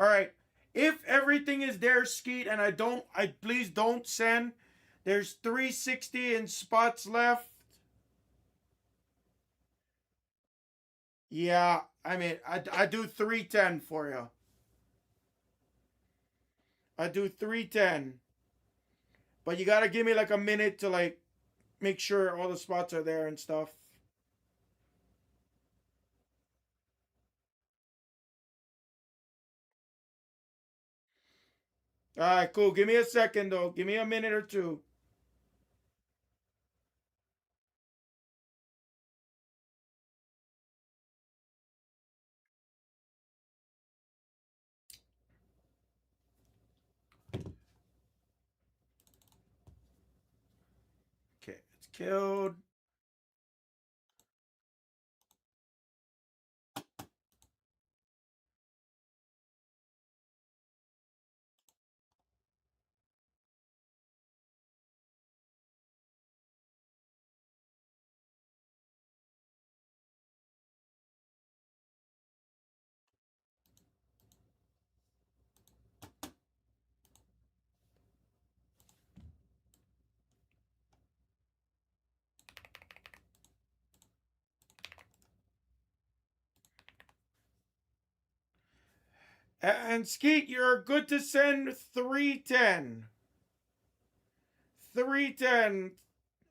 All right. If everything is there, Skeet, and please don't send. There's 360 in spots left. Yeah, I mean, I do 310 for you. I do 310. But you gotta give me like a minute to like make sure all the spots are there and stuff. All right, cool. Give me a second though. Give me a minute or two. Okay, it's killed. And Skeet, you're good to send 310. 310.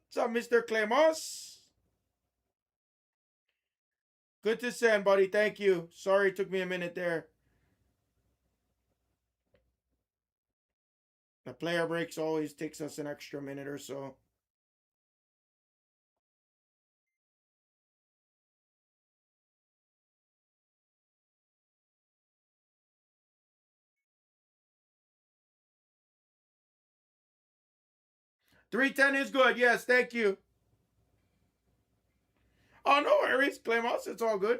What's up, Mr. Clemos? Good to send, buddy. Thank you. Sorry it took me a minute there. The player breaks always takes us an extra minute or so. $310 is good. Yes, thank you. Oh, no worries, Clemos. It's all good.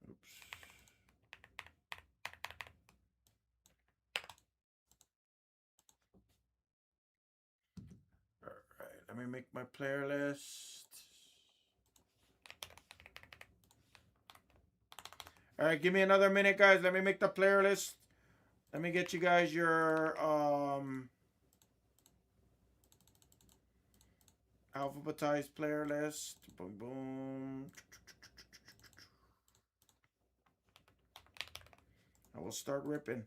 Oops. All right, let me make my player list. All right, give me another minute, guys. Let me make the player list. Let me get you guys your alphabetized player list. Boom, boom. I will start ripping.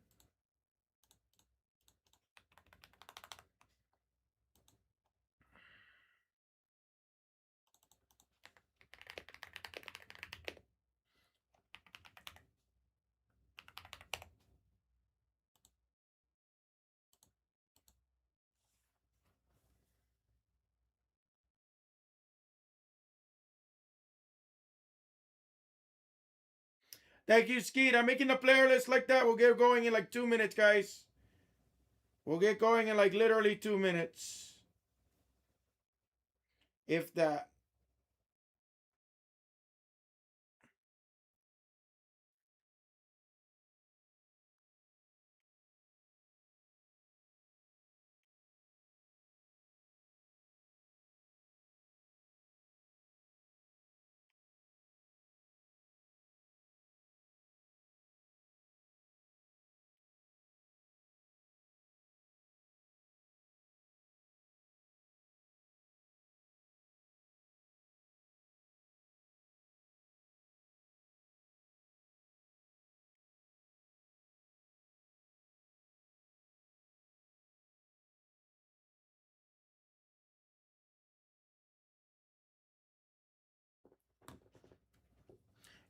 Thank you, Skeet. I'm making the player list like that. We'll get going in like 2 minutes, guys. We'll get going in like literally 2 minutes. If that.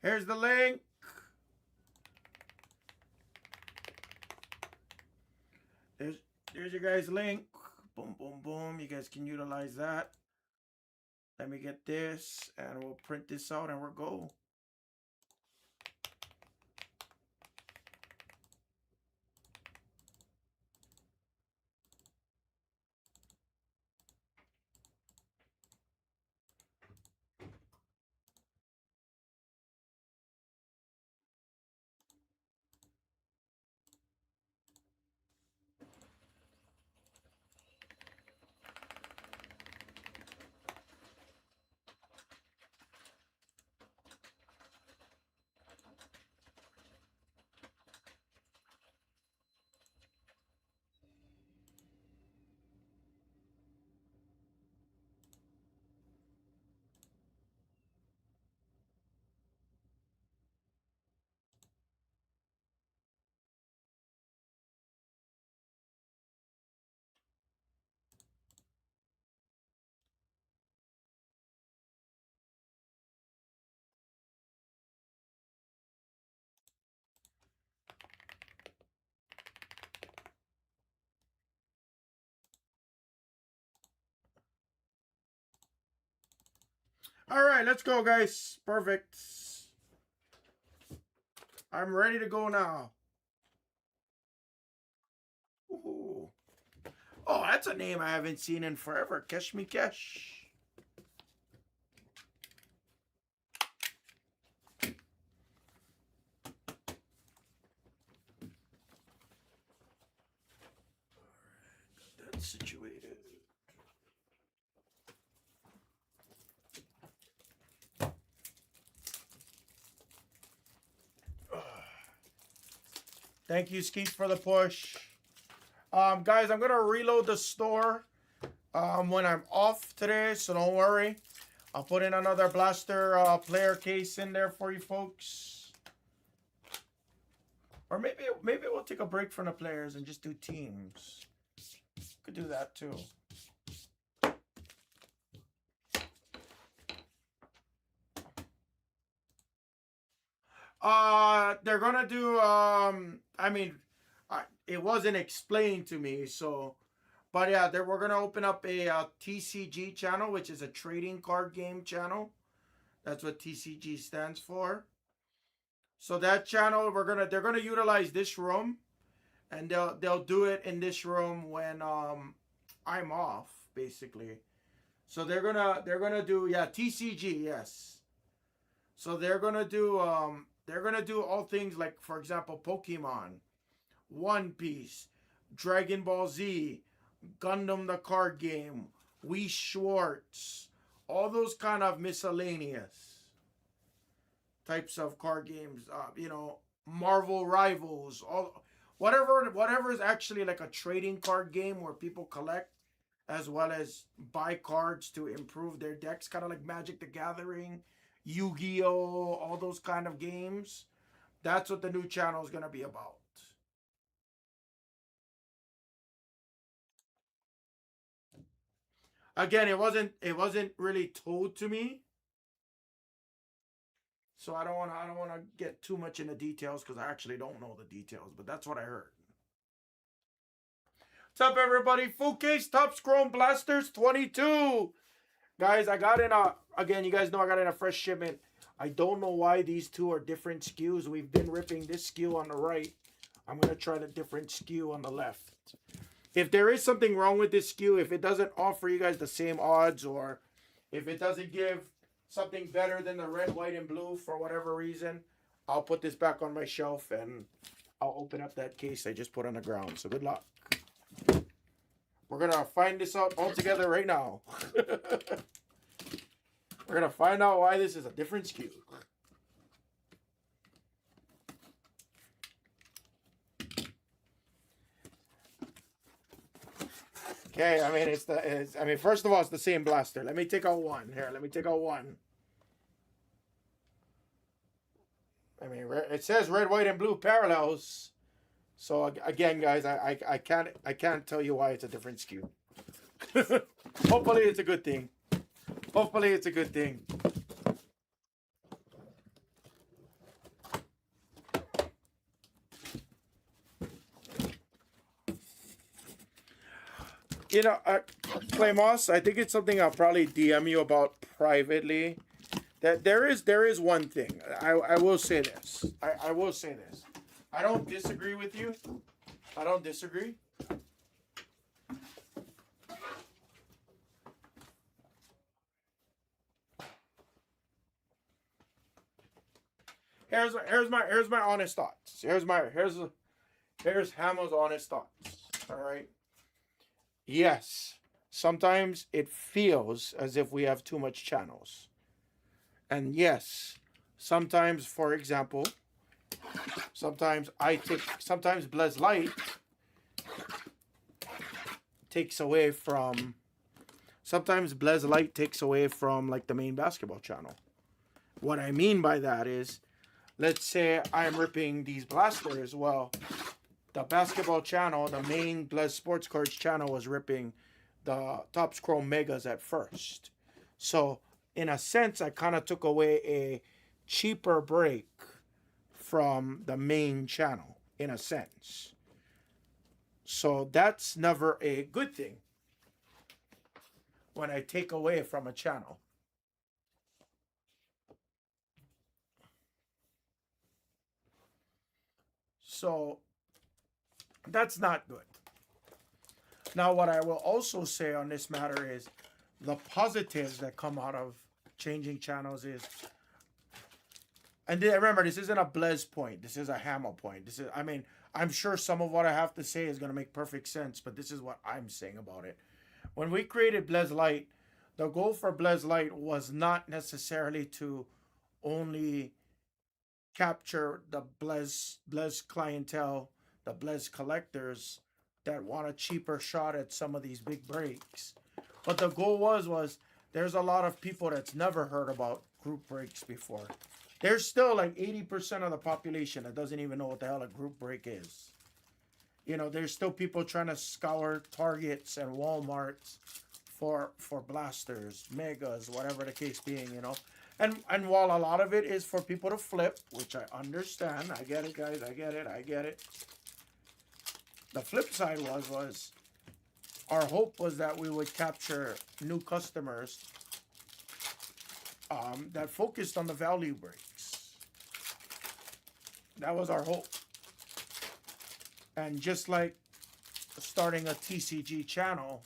Here's the link. There's your guys' link. Boom, boom, boom. You guys can utilize that. Let me get this, and we'll print this out, and we'll go. All right, let's go, guys. Perfect. I'm ready to go now. Ooh. Oh, that's a name I haven't seen in forever. Kesh Me Kesh. That's situated. Thank you, Skeet, for the push. Guys, I'm gonna reload the store when I'm off today, so don't worry. I'll put in another blaster player case in there for you folks. Or maybe we'll take a break from the players and just do teams. Could do that too. They're gonna do I mean, it wasn't explained to me, so but yeah, we're gonna open up a TCG channel, which is a trading card game channel. That's what TCG stands for. So that channel, they're gonna utilize this room, and they'll do it in this room when I'm off, basically. So they're gonna do, yeah, TCG, yes. So they're gonna do all things like, for example, Pokemon, One Piece, Dragon Ball Z, Gundam the card game, Wii Schwartz, all those kind of miscellaneous types of card games. Marvel Rivals, all whatever is actually like a trading card game where people collect as well as buy cards to improve their decks, kind of like Magic the Gathering, Yu-Gi-Oh, all those kind of games. That's what the new channel is gonna be about. Again, it wasn't really told to me, so I don't wanna get too much into details because I actually don't know the details, but that's what I heard. What's up, everybody? Full case Top Chrome Blasters 22. Guys, I got in again, you guys know I got in a fresh shipment. I don't know why these two are different SKUs. We've been ripping this SKU on the right. I'm going to try the different SKU on the left. If there is something wrong with this SKU, if it doesn't offer you guys the same odds, or if it doesn't give something better than the red, white, and blue for whatever reason, I'll put this back on my shelf and I'll open up that case I just put on the ground. So good luck. We're going to find this out all together right now. We're going to find out why this is a different SKU. Okay, I mean, first of all, it's the same blaster. Let me take out one. Here, let me take out one. I mean, it says red, white, and blue parallels. So again, guys, I can't tell you why it's a different SKU. Hopefully, it's a good thing. Hopefully, it's a good thing. You know, Claymos, I think it's something I'll probably DM you about privately. That there is one thing. I will say this. I will say this. I don't disagree with you. I don't disagree. Here's my honest thoughts. Here's Hammer's honest thoughts. All right. Yes, sometimes it feels as if we have too much channels. And yes, sometimes, for example, sometimes Blez Lite takes away from like the main basketball channel. What I mean by that is, let's say I'm ripping these blasters. Well, the basketball channel, the main Blez Sports Cards channel, was ripping the Topps Chrome Megas at first. So, in a sense, I kind of took away a cheaper break from the main channel, in a sense. So, that's never a good thing when I take away from a channel. So that's not good. Now, what I will also say on this matter is the positives that come out of changing channels is, and remember, this isn't a Blez point. This is a Hammer point. This is, I mean, I'm sure some of what I have to say is going to make perfect sense, but this is what I'm saying about it. When we created Blez Lite, the goal for Blez Lite was not necessarily to only capture the Blez clientele, the Blez collectors that want a cheaper shot at some of these big breaks. But the goal was there's a lot of people that's never heard about group breaks before. There's still like 80% of the population that doesn't even know what the hell a group break is. You know, there's still people trying to scour Targets and Walmarts for blasters, megas, whatever the case being, you know. And while a lot of it is for people to flip, which I understand, I get it, guys, I get it. The flip side was our hope was that we would capture new customers that focused on the value breaks. That was our hope. And just like starting a TCG channel,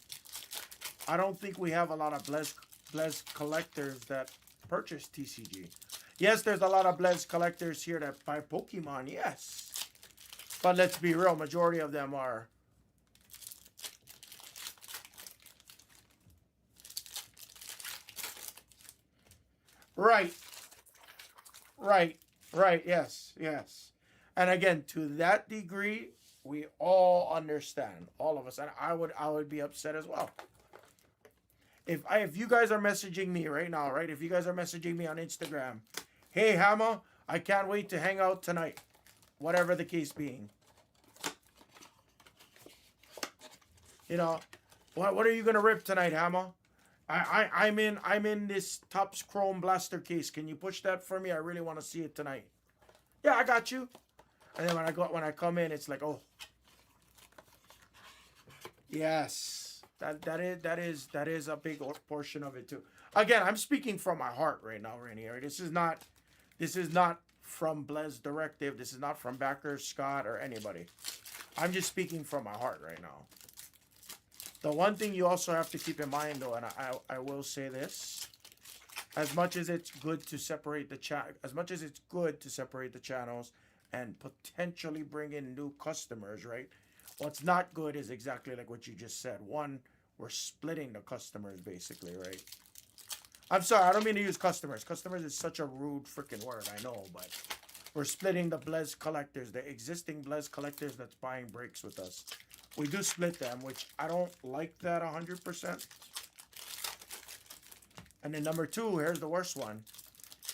I don't think we have a lot of Blez collectors that purchase TCG. Yes, there's a lot of Blez collectors here that buy Pokemon, yes. But let's be real, majority of them are right, yes. And again, to that degree, we all understand, all of us, and I would be upset as well. If you guys are messaging me right now, right? If you guys are messaging me on Instagram, hey Hammer, I can't wait to hang out tonight. Whatever the case being. You know, what are you gonna rip tonight, Hammer? I'm in this Topps Chrome Blaster case. Can you push that for me? I really want to see it tonight. Yeah, I got you. And then when I come in, it's like, oh, yes, that is a big portion of it too. Again, I'm speaking from my heart right now, Rainier. This is not from Blez Directive. This is not from Backer, Scott, or anybody. I'm just speaking from my heart right now. The one thing you also have to keep in mind, though, and I will say this: as much as it's good to separate the channels and potentially bring in new customers, right? What's not good is exactly like what you just said. One, we're splitting the customers, basically, right? I'm sorry, I don't mean to use customers. Customers is such a rude freaking word, I know, but we're splitting the Blez collectors, the existing Blez collectors that's buying breaks with us. We do split them, which I don't like that 100%. And then number two, here's the worst one.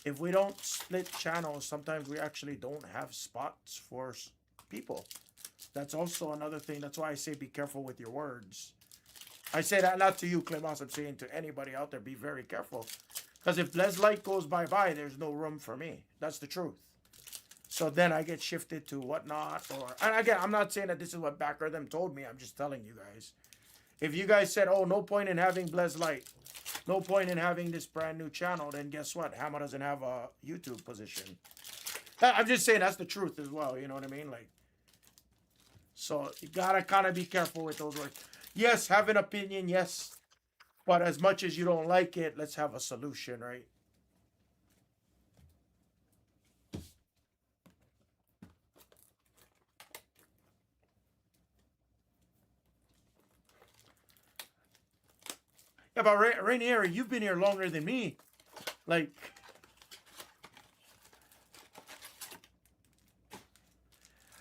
If we don't split channels, sometimes we actually don't have spots for people. That's also another thing. That's why I say be careful with your words. I say that not to you, Clemens. I'm saying to anybody out there, be very careful. Because if Blez Lite goes bye-bye, there's no room for me. That's the truth. So then I get shifted to whatnot. And again, I'm not saying that this is what Backer them told me. I'm just telling you guys. If you guys said, oh, no point in having Blez Lite, no point in having this brand new channel, then guess what? Hammer doesn't have a YouTube position. I'm just saying that's the truth as well. You know what I mean? Like, so you gotta kind of be careful with those words. Yes, have an opinion, yes. But as much as you don't like it, let's have a solution, right? Yeah, but Rainieri, you've been here longer than me. Like,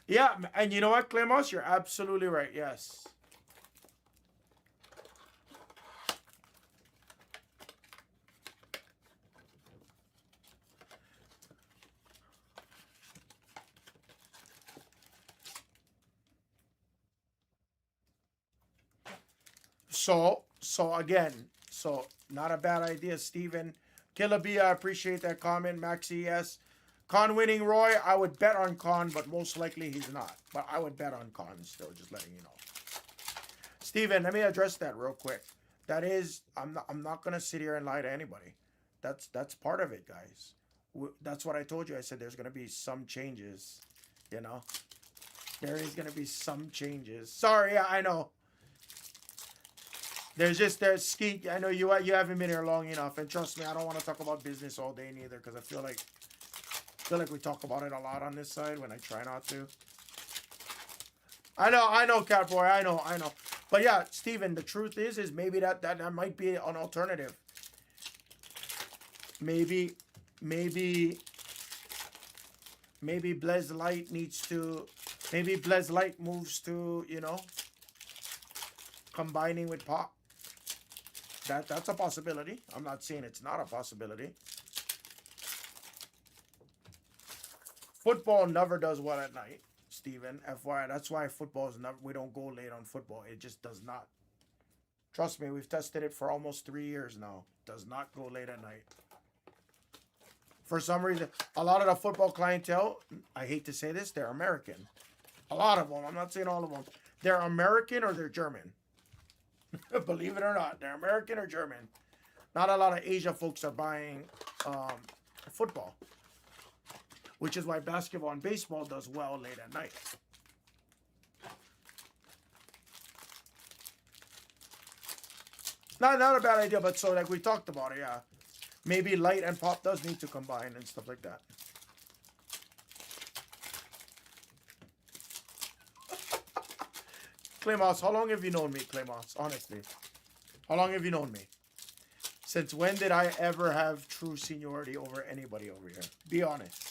yeah, and you know what, Clemos? You're absolutely right, yes. So again, not a bad idea, Steven. Killer B, I appreciate that comment. Maxi, yes. Con winning Roy, I would bet on Con, but most likely he's not. But I would bet on Con still, just letting you know. Steven, let me address that real quick. That is, I'm not gonna sit here and lie to anybody. That's part of it, guys. That's what I told you. I said there's gonna be some changes, you know. There is gonna be some changes. Sorry, yeah, I know. There's Skeet. I know you haven't been here long enough, and trust me, I don't want to talk about business all day neither, because I feel like we talk about it a lot on this side when I try not to. I know, Catboy, I know. But yeah, Steven, the truth is maybe that might be an alternative. Maybe Blez Lite needs to, maybe Blez Lite moves to, you know, combining with Pop. That's a possibility. I'm not saying it's not a possibility. Football never does well at night, Steven. FYI, that's why football is never, we don't go late on football. It just does not. Trust me, we've tested it for almost 3 years now. Does not go late at night. For some reason, a lot of the football clientele, I hate to say this, they're American. A lot of them, I'm not saying all of them. They're American or they're German. Believe it or not, they're American or German. Not a lot of Asia folks are buying football. Which is why basketball and baseball does well late at night. Not a bad idea, but so like we talked about it, yeah. Maybe Light and Pop does need to combine and stuff like that. Clemos, how long have you known me, Clemos? Honestly. How long have you known me? Since when did I ever have true seniority over anybody over here? Be honest.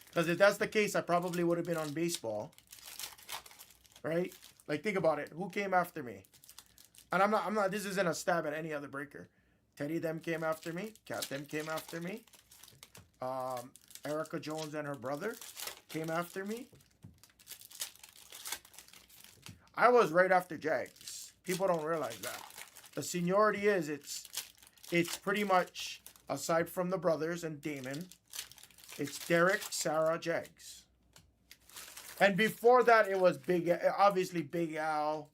Because if that's the case, I probably would have been on baseball. Right? Like, think about it. Who came after me? And I'm not, this isn't a stab at any other breaker. Teddy them came after me. Kat them came after me. Erica Jones and her brother came after me. I was right after Jags. People don't realize that. The seniority is, it's pretty much, aside from the brothers and Damon, it's Derek, Sarah, Jags. And before that, it was obviously Big Al,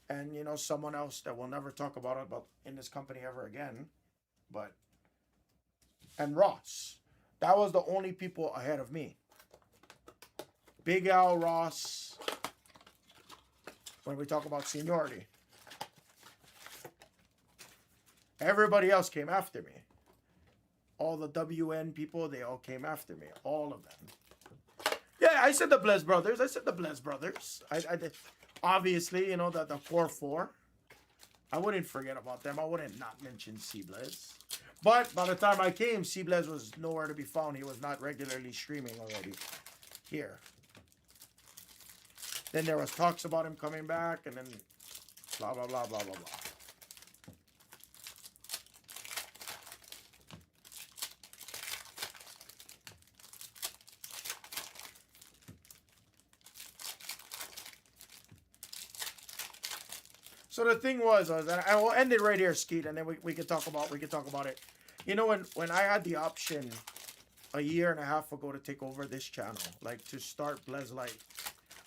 and, you know, someone else that we'll never talk about in this company ever again. But, and Ross. That was the only people ahead of me. Big Al, Ross, when we talk about seniority. Everybody else came after me. All the WN people, they all came after me. All of them. Yeah, I said the Blez brothers. I did. Obviously, you know, the core four. I wouldn't forget about them. I wouldn't not mention C-Blez. But by the time I came, C-Blez was nowhere to be found. He was not regularly streaming already here. Then there was talks about him coming back, and then blah, blah, blah, blah, blah, blah. So the thing was, and I will end it right here, Skeet, and then we can talk about it. You know, when I had the option a year and a half ago to take over this channel, like to start Blez Lite,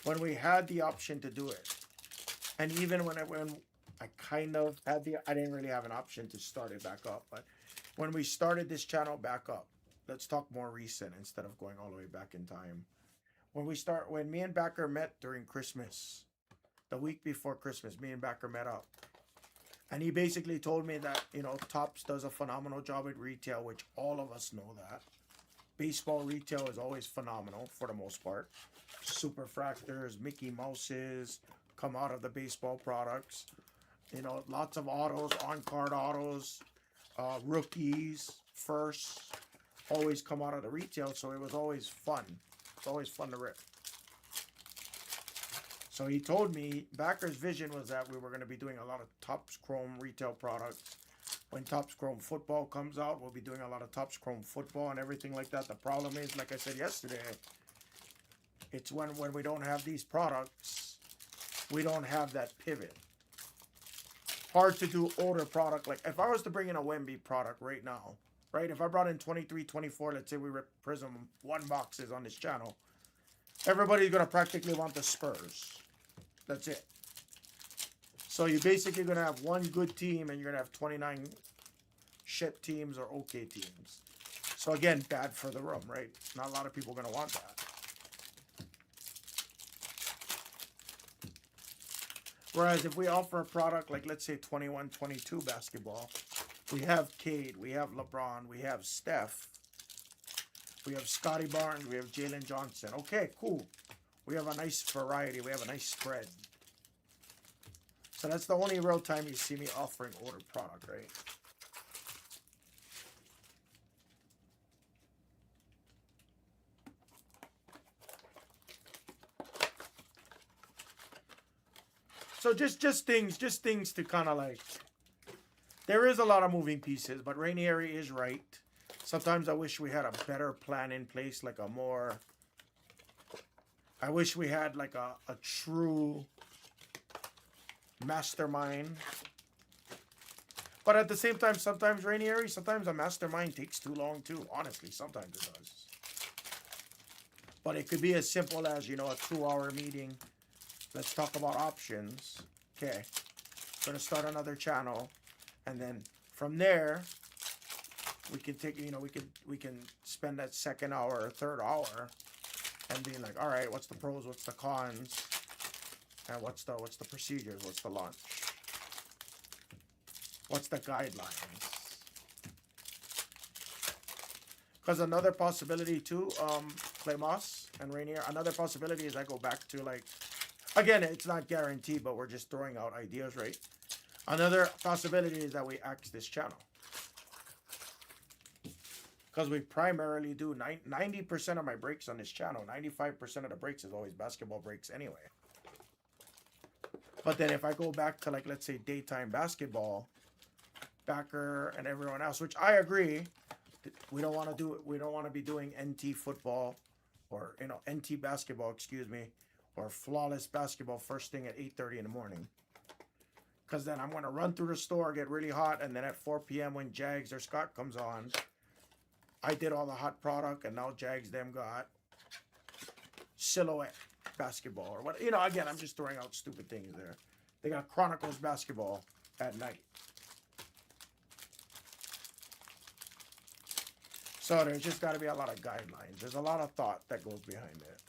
when we had the option to do it, and even when I kind of had I didn't really have an option to start it back up, but when we started this channel back up, let's talk more recent instead of going all the way back in time. When me and Backer met during Christmas, the week before Christmas, me and Backer met up. And he basically told me that, you know, Topps does a phenomenal job at retail, which all of us know that. Baseball retail is always phenomenal for the most part. Super fractors, Mickey Mouses come out of the baseball products. You know, lots of autos, on-card autos, rookies, firsts, always come out of the retail. So it was always fun. It's always fun to rip. So he told me Backer's vision was that we were going to be doing a lot of Topps Chrome retail products. When Topps Chrome football comes out, we'll be doing a lot of Topps Chrome football and everything like that. The problem is, like I said yesterday, it's when we don't have these products, we don't have that pivot. Hard to do older product. Like if I was to bring in a Wemby product right now, right? If I brought in 23, 24, let's say we rip Prism 1 boxes on this channel, everybody's going to practically want the Spurs. That's it. So you're basically going to have one good team and you're going to have 29 shit teams or okay teams. So again, bad for the room, right? Not a lot of people are going to want that. Whereas if we offer a product like, let's say, 21-22 basketball, we have Cade, we have LeBron, we have Steph, we have Scotty Barnes, we have Jalen Johnson. Okay, cool. We have a nice variety. We have a nice spread. So that's the only real time you see me offering older product, right? So just things to kind of like, there is a lot of moving pieces, but Rainieri is right. Sometimes I wish we had a better plan in place, like a more, I wish we had like a true mastermind. But at the same time, sometimes Rainieri, sometimes a mastermind takes too long too. Honestly, sometimes it does. But it could be as simple as, you know, a 2-hour meeting. Let's talk about options. Okay. Gonna start another channel. And then from there, we can take, you know, we can spend that second hour or third hour and being like, all right, what's the pros, what's the cons, and what's the procedures, what's the launch, what's the guidelines. Because another possibility too, Clay Moss and Rainier, another possibility is I go back to like, again, it's not guaranteed, but we're just throwing out ideas, right? Another possibility is that we axe this channel. Because we primarily do 90% of my breaks on this channel. 95% of the breaks is always basketball breaks anyway. But then if I go back to, like, let's say daytime basketball, Backer and everyone else, which I agree, we don't want to do it. We don't want to be doing NT football or, you know, NT basketball, excuse me, or flawless basketball first thing at 8:30 in the morning. Because then I'm going to run through the store, get really hot, and then at 4 p.m. when Jags or Scott comes on, I did all the hot product, and now Jags them got silhouette basketball or what. You know, again, I'm just throwing out stupid things there. They got Chronicles basketball at night. So there's just got to be a lot of guidelines. There's a lot of thought that goes behind it.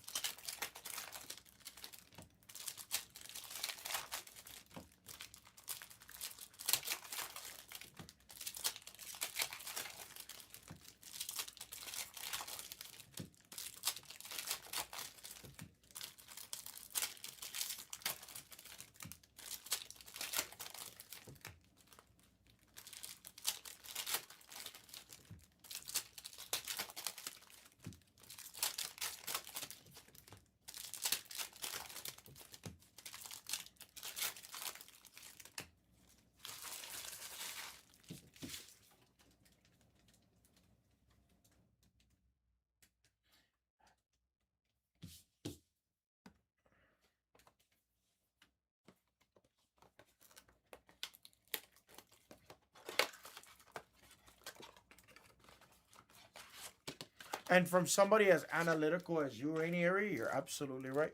And from somebody as analytical as you, Rainieri, you're absolutely right.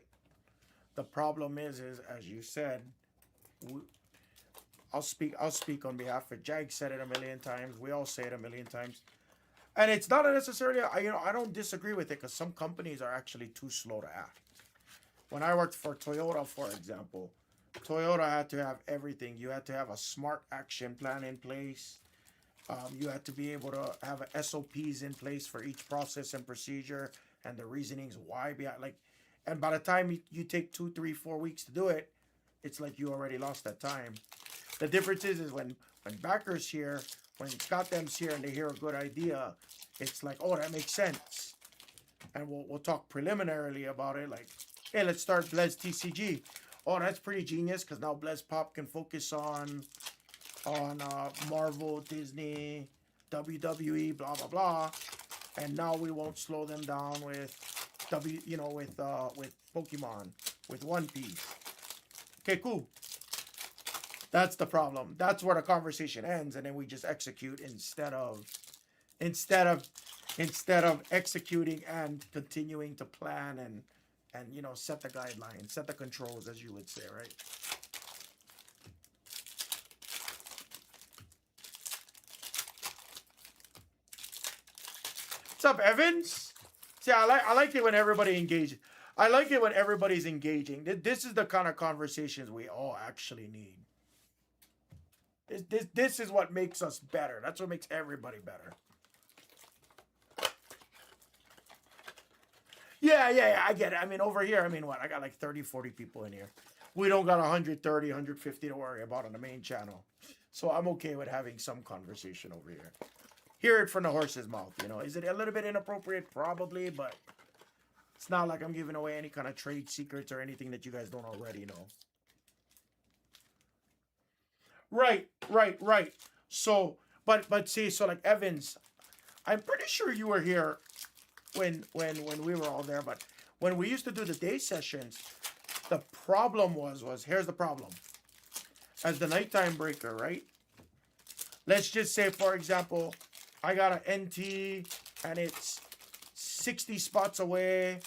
The problem is as you said, I'll speak on behalf of Jag. Said it a million times. We all say it a million times, and it's not necessarily. I don't disagree with it because some companies are actually too slow to act. When I worked for Toyota, for example, Toyota had to have everything. You had to have a smart action plan in place. You had to be able to have SOPs in place for each process and procedure and the reasonings why behind, like, and by the time you take 2, 3, 4 weeks to do it, it's like you already lost that time. The difference is when Backer's here, when Scott them's here and they hear a good idea, it's like, oh, that makes sense. And we'll talk preliminarily about it, like, hey, let's start Blez TCG. Oh, that's pretty genius because now Blez Pop can focus on Marvel, Disney, WWE, blah blah blah, and now we won't slow them down with with Pokemon, with One Piece. Okay, cool. That's the problem. That's where the conversation ends, and then we just execute instead of executing and continuing to plan and set the guidelines, set the controls, as you would say, right? What's up, Evans? See, I like it when everybody engages. I like it when everybody's engaging. This is the kind of conversations we all actually need. This is what makes us better. That's what makes everybody better. Yeah, I get it. I mean, over here, I mean, what? I got like 30, 40 people in here. We don't got 130, 150 to worry about on the main channel. So I'm okay with having some conversation over here. Hear it from the horse's mouth, you know. Is it a little bit inappropriate? Probably, but it's not like I'm giving away any kind of trade secrets or anything that you guys don't already know. Right. So, but see, so like Evans, I'm pretty sure you were here when we were all there, but when we used to do the day sessions, the problem was here's the problem. As the nighttime breaker, right? Let's just say, for example, I got an NT and it's 60 spots away,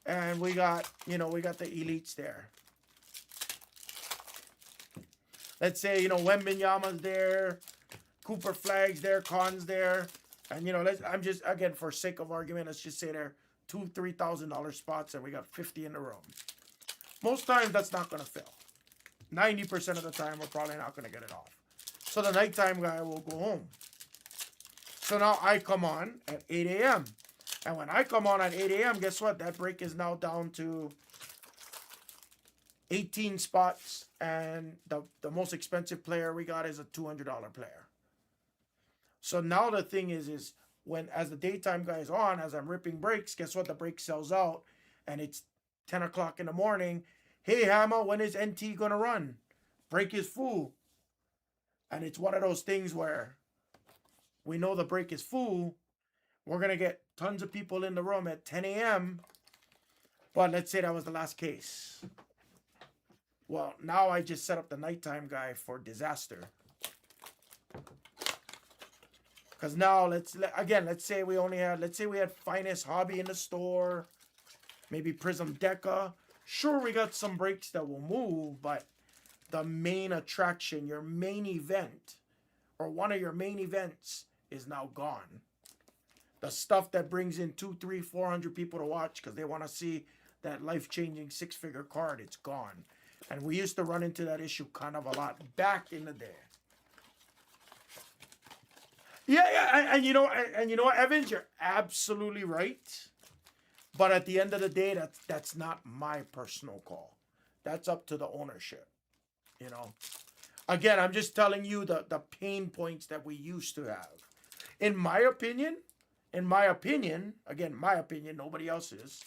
and we got, you know, we got the elites there. Let's say, you know, Wembenyama's there, Cooper Flag's there, Khan's there, and you know, I'm just, again, for sake of argument, let's just say they're $2,000-$3,000 spots, and we got 50 in the room. Most times that's not gonna fill. 90% of the time, we're probably not gonna get it off. So the nighttime guy will go home. So now I come on at 8 a.m. And when I come on at 8 a.m., guess what? That break is now down to 18 spots. And the most expensive player we got is a $200 player. So now the thing is when, as the daytime guy is on, as I'm ripping breaks, guess what? The break sells out. And it's 10 o'clock in the morning. Hey, Hammer, when is NT going to run? Break is full. And it's one of those things where we know the break is full. We're going to get tons of people in the room at 10 a.m. But let's say that was the last case. Well, now I just set up the nighttime guy for disaster. Because now, let's say we had Finest Hobby in the store. Maybe Prism Deca. Sure, we got some breaks that will move, but the main attraction, your main event, or one of your main events, is now gone. The stuff that brings in 200, 300, 400 people to watch because they want to see that life-changing six-figure card, it's gone. And we used to run into that issue kind of a lot back in the day. Yeah, and you know what, Evans, you're absolutely right. But at the end of the day, that's not my personal call. That's up to the ownership. You know, again, I'm just telling you the pain points that we used to have. In my opinion, again, my opinion, nobody else's.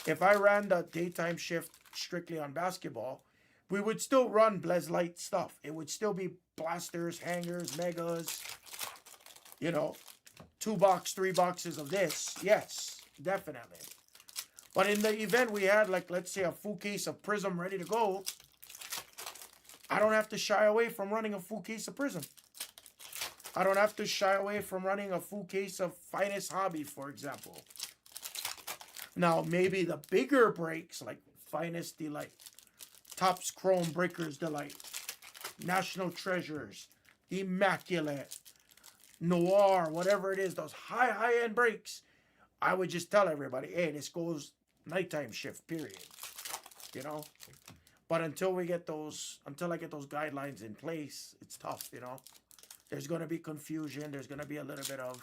If I ran the daytime shift strictly on basketball, we would still run Blez Lite stuff. It would still be blasters, hangers, megas, you know, 2 box, 3 boxes of this. Yes, definitely. But in the event we had, like, let's say a full case of Prism ready to go, I don't have to shy away from running a full case of Prism. I don't have to shy away from running a full case of Finest Hobby, for example. Now, maybe the bigger breaks, like Finest Delight, Topps Chrome Breakers Delight, National Treasures, Immaculate, Noir, whatever it is, those high-end breaks, I would just tell everybody, hey, this goes nighttime shift, period. You know? But until I get those guidelines in place, it's tough, you know? There's going to be confusion. There's going to be a little bit of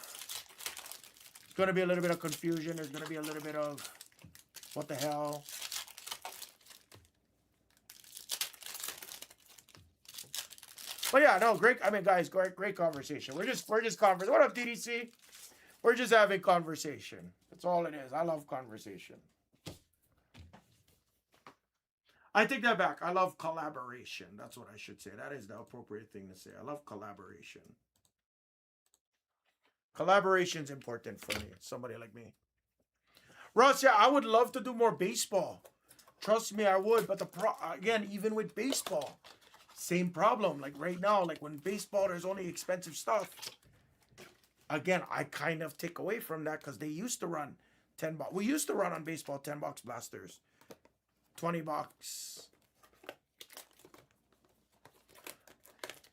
confusion. There's going to be a little bit of what the hell. But yeah, no, great. I mean, guys, great conversation. We're just conversing. What up, DDC? We're just having conversation. That's all it is. I love conversation. I take that back. I love collaboration. That's what I should say. That is the appropriate thing to say. I love collaboration. Collaboration's important for me. Somebody like me. Russ, yeah, I would love to do more baseball. Trust me, I would. But again, even with baseball, same problem. Like right now, like when baseball, there's only expensive stuff. Again, I kind of take away from that because they used to run 10 bucks. We used to run on baseball 10 box blasters. 20 bucks.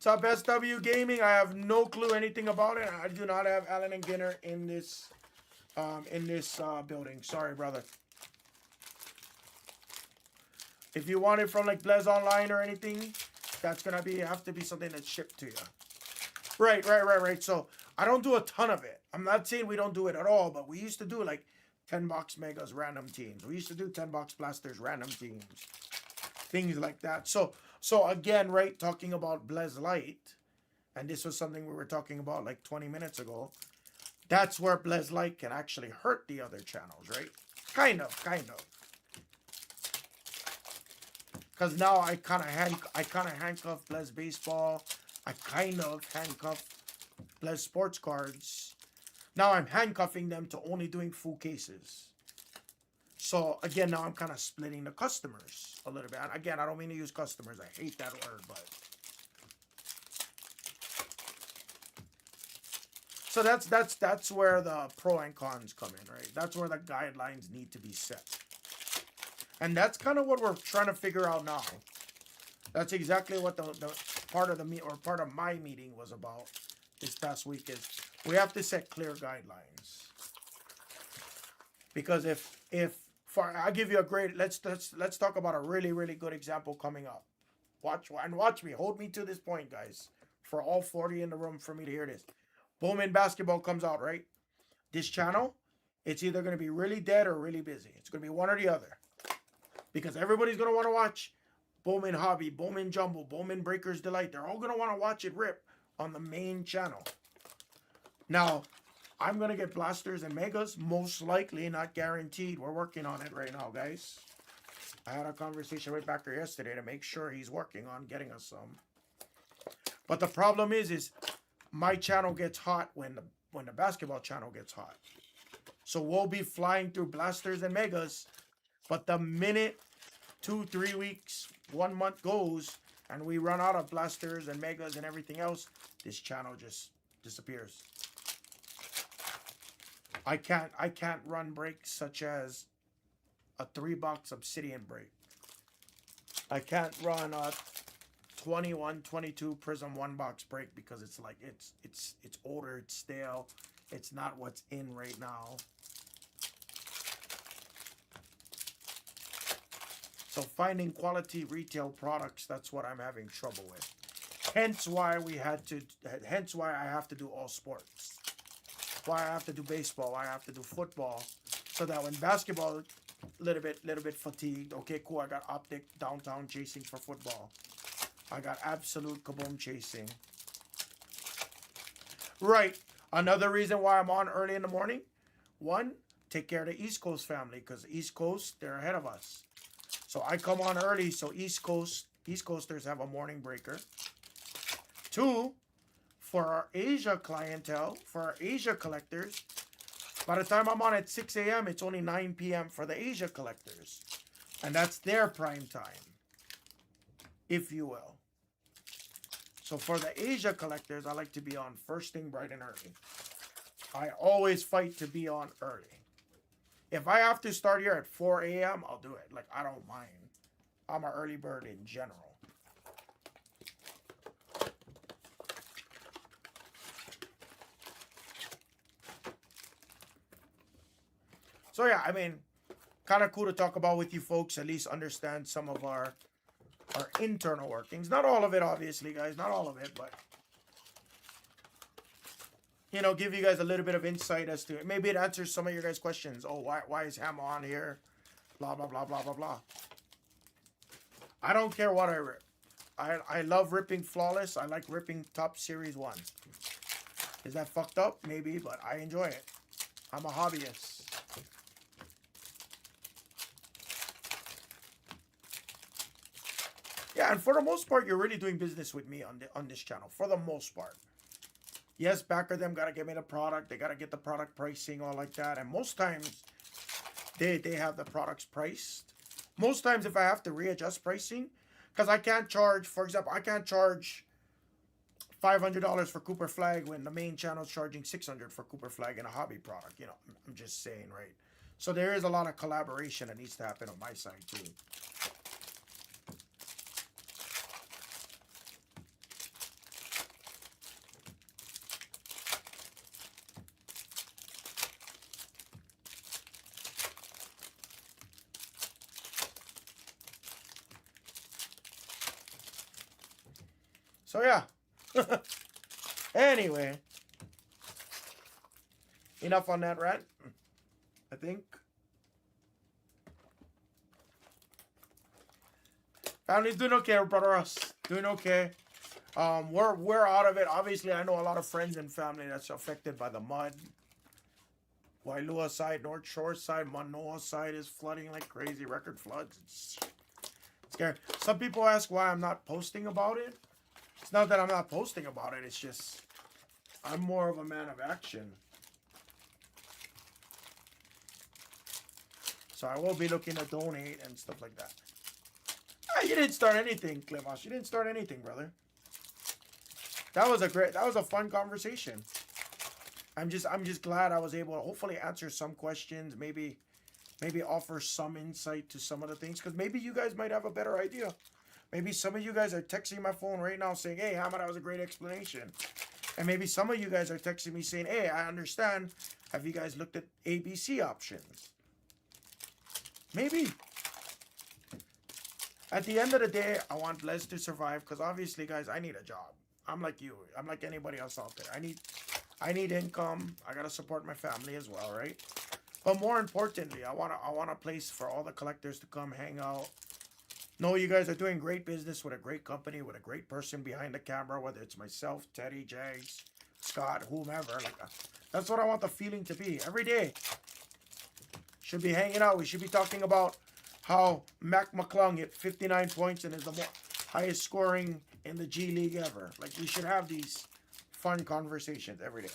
What's up, SW Gaming? I have no clue anything about it. I do not have Allen and Ginner in this building. Sorry, brother. If you want it from like Blez Online or anything, that's gonna have to be something that's shipped to you. Right. So I don't do a ton of it. I'm not saying we don't do it at all, but we used to do like 10 box megas random teams. We used to do 10 box blasters random teams. Things like that. So again, right, talking about Blez Lite, and this was something we were talking about like 20 minutes ago. That's where Blez Lite can actually hurt the other channels, right? Kind of. Because now I kind of handcuff Blez Baseball. I kind of handcuff Blez Sports Cards. Now I'm handcuffing them to only doing full cases. So again, now I'm kind of splitting the customers a little bit. And again, I don't mean to use customers. I hate that word, but. So that's where the pro and cons come in, right? That's where the guidelines need to be set. And that's kind of what we're trying to figure out now. That's exactly what the part of my meeting was about this past week is we have to set clear guidelines. Because I'll give you a great let's talk about a really good example coming up. Watch me. Hold me to this point, guys. For all 40 in the room for me to hear this. Bowman basketball comes out, right? This channel, it's either going to be really dead or really busy. It's going to be one or the other. Because everybody's going to want to watch Bowman Hobby, Bowman Jumbo, Bowman Breakers Delight. They're all going to want to watch it rip on the main channel. Now, I'm going to get blasters and megas, most likely, not guaranteed. We're working on it right now, guys. I had a conversation with Backer yesterday to make sure he's working on getting us some. But the problem is my channel gets hot when the basketball channel gets hot. So we'll be flying through blasters and megas, but the minute 2-3 weeks, 1 month goes, and we run out of blasters and megas and everything else, this channel just disappears. I can't run breaks such as a 3-box obsidian break. I can't run a 21, 22 Prism 1-box break because it's like it's older, it's stale, it's not what's in right now. So finding quality retail products, that's what I'm having trouble with. Hence why I have to do all sports. Why I have to do baseball, why I have to do football, so that when basketball little bit fatigued, okay, cool, I got optic downtown chasing for football. I got absolute kaboom chasing. Right. Another reason why I'm on early in the morning. One, take care of the East Coast family, because East Coast, they're ahead of us. So I come on early so East Coasters have a morning breaker. Two, for our Asia clientele, for our Asia collectors, by the time I'm on at 6 a.m., it's only 9 p.m. for the Asia collectors. And that's their prime time, if you will. So for the Asia collectors, I like to be on first thing bright and early. I always fight to be on early. If I have to start here at 4 a.m., I'll do it. Like, I don't mind. I'm an early bird in general. So yeah, I mean, kind of cool to talk about with you folks, at least understand some of our internal workings. Not all of it, obviously, guys. Not all of it, but, you know, give you guys a little bit of insight as to, maybe it answers some of your guys' questions. Oh, why is Ham on here? Blah, blah, blah, blah, blah, blah. I don't care what I rip. I love ripping Flawless. I like ripping Top Series 1. Is that fucked up? Maybe, but I enjoy it. I'm a hobbyist. Yeah, and for the most part, you're really doing business with me on this channel. For the most part. Yes, backer them gotta give me the product. They gotta get the product pricing, all like that. And most times, they have the products priced. Most times, if I have to readjust pricing, because I can't charge, for example, I can't charge $500 for Cooper Flag when the main channel is charging $600 for Cooper Flag and a hobby product. You know, I'm just saying, right? So there is a lot of collaboration that needs to happen on my side too. So yeah. Anyway. Enough on that rant, I think. Family's doing okay, brother. Us doing okay. We're out of it. Obviously, I know a lot of friends and family that's affected by the mud. Wailua side, North Shore side, Manoa side is flooding like crazy. Record floods. It's scary. Some people ask why I'm not posting about it. It's not that I'm not posting about it. It's just I'm more of a man of action. So I will be looking to donate and stuff like that. You didn't start anything, Clemos. You didn't start anything, brother. That was a fun conversation. I'm just glad I was able to hopefully answer some questions, maybe offer some insight to some of the things, because maybe you guys might have a better idea. Maybe some of you guys are texting my phone right now saying, hey, Hamad, that was a great explanation. And maybe some of you guys are texting me saying, hey, I understand. Have you guys looked at ABC options? Maybe. At the end of the day, I want Blez to survive, because obviously, guys, I need a job. I'm like you. I'm like anybody else out there. I need income. I gotta support my family as well, right? But more importantly, I want a place for all the collectors to come hang out. No, you guys are doing great business with a great company, with a great person behind the camera, whether it's myself, Teddy, Jags, Scott, whomever. That's what I want the feeling to be every day. Should be hanging out. We should be talking about how Mac McClung hit 59 points and is the highest scoring in the G League ever. Like, we should have these fun conversations every day.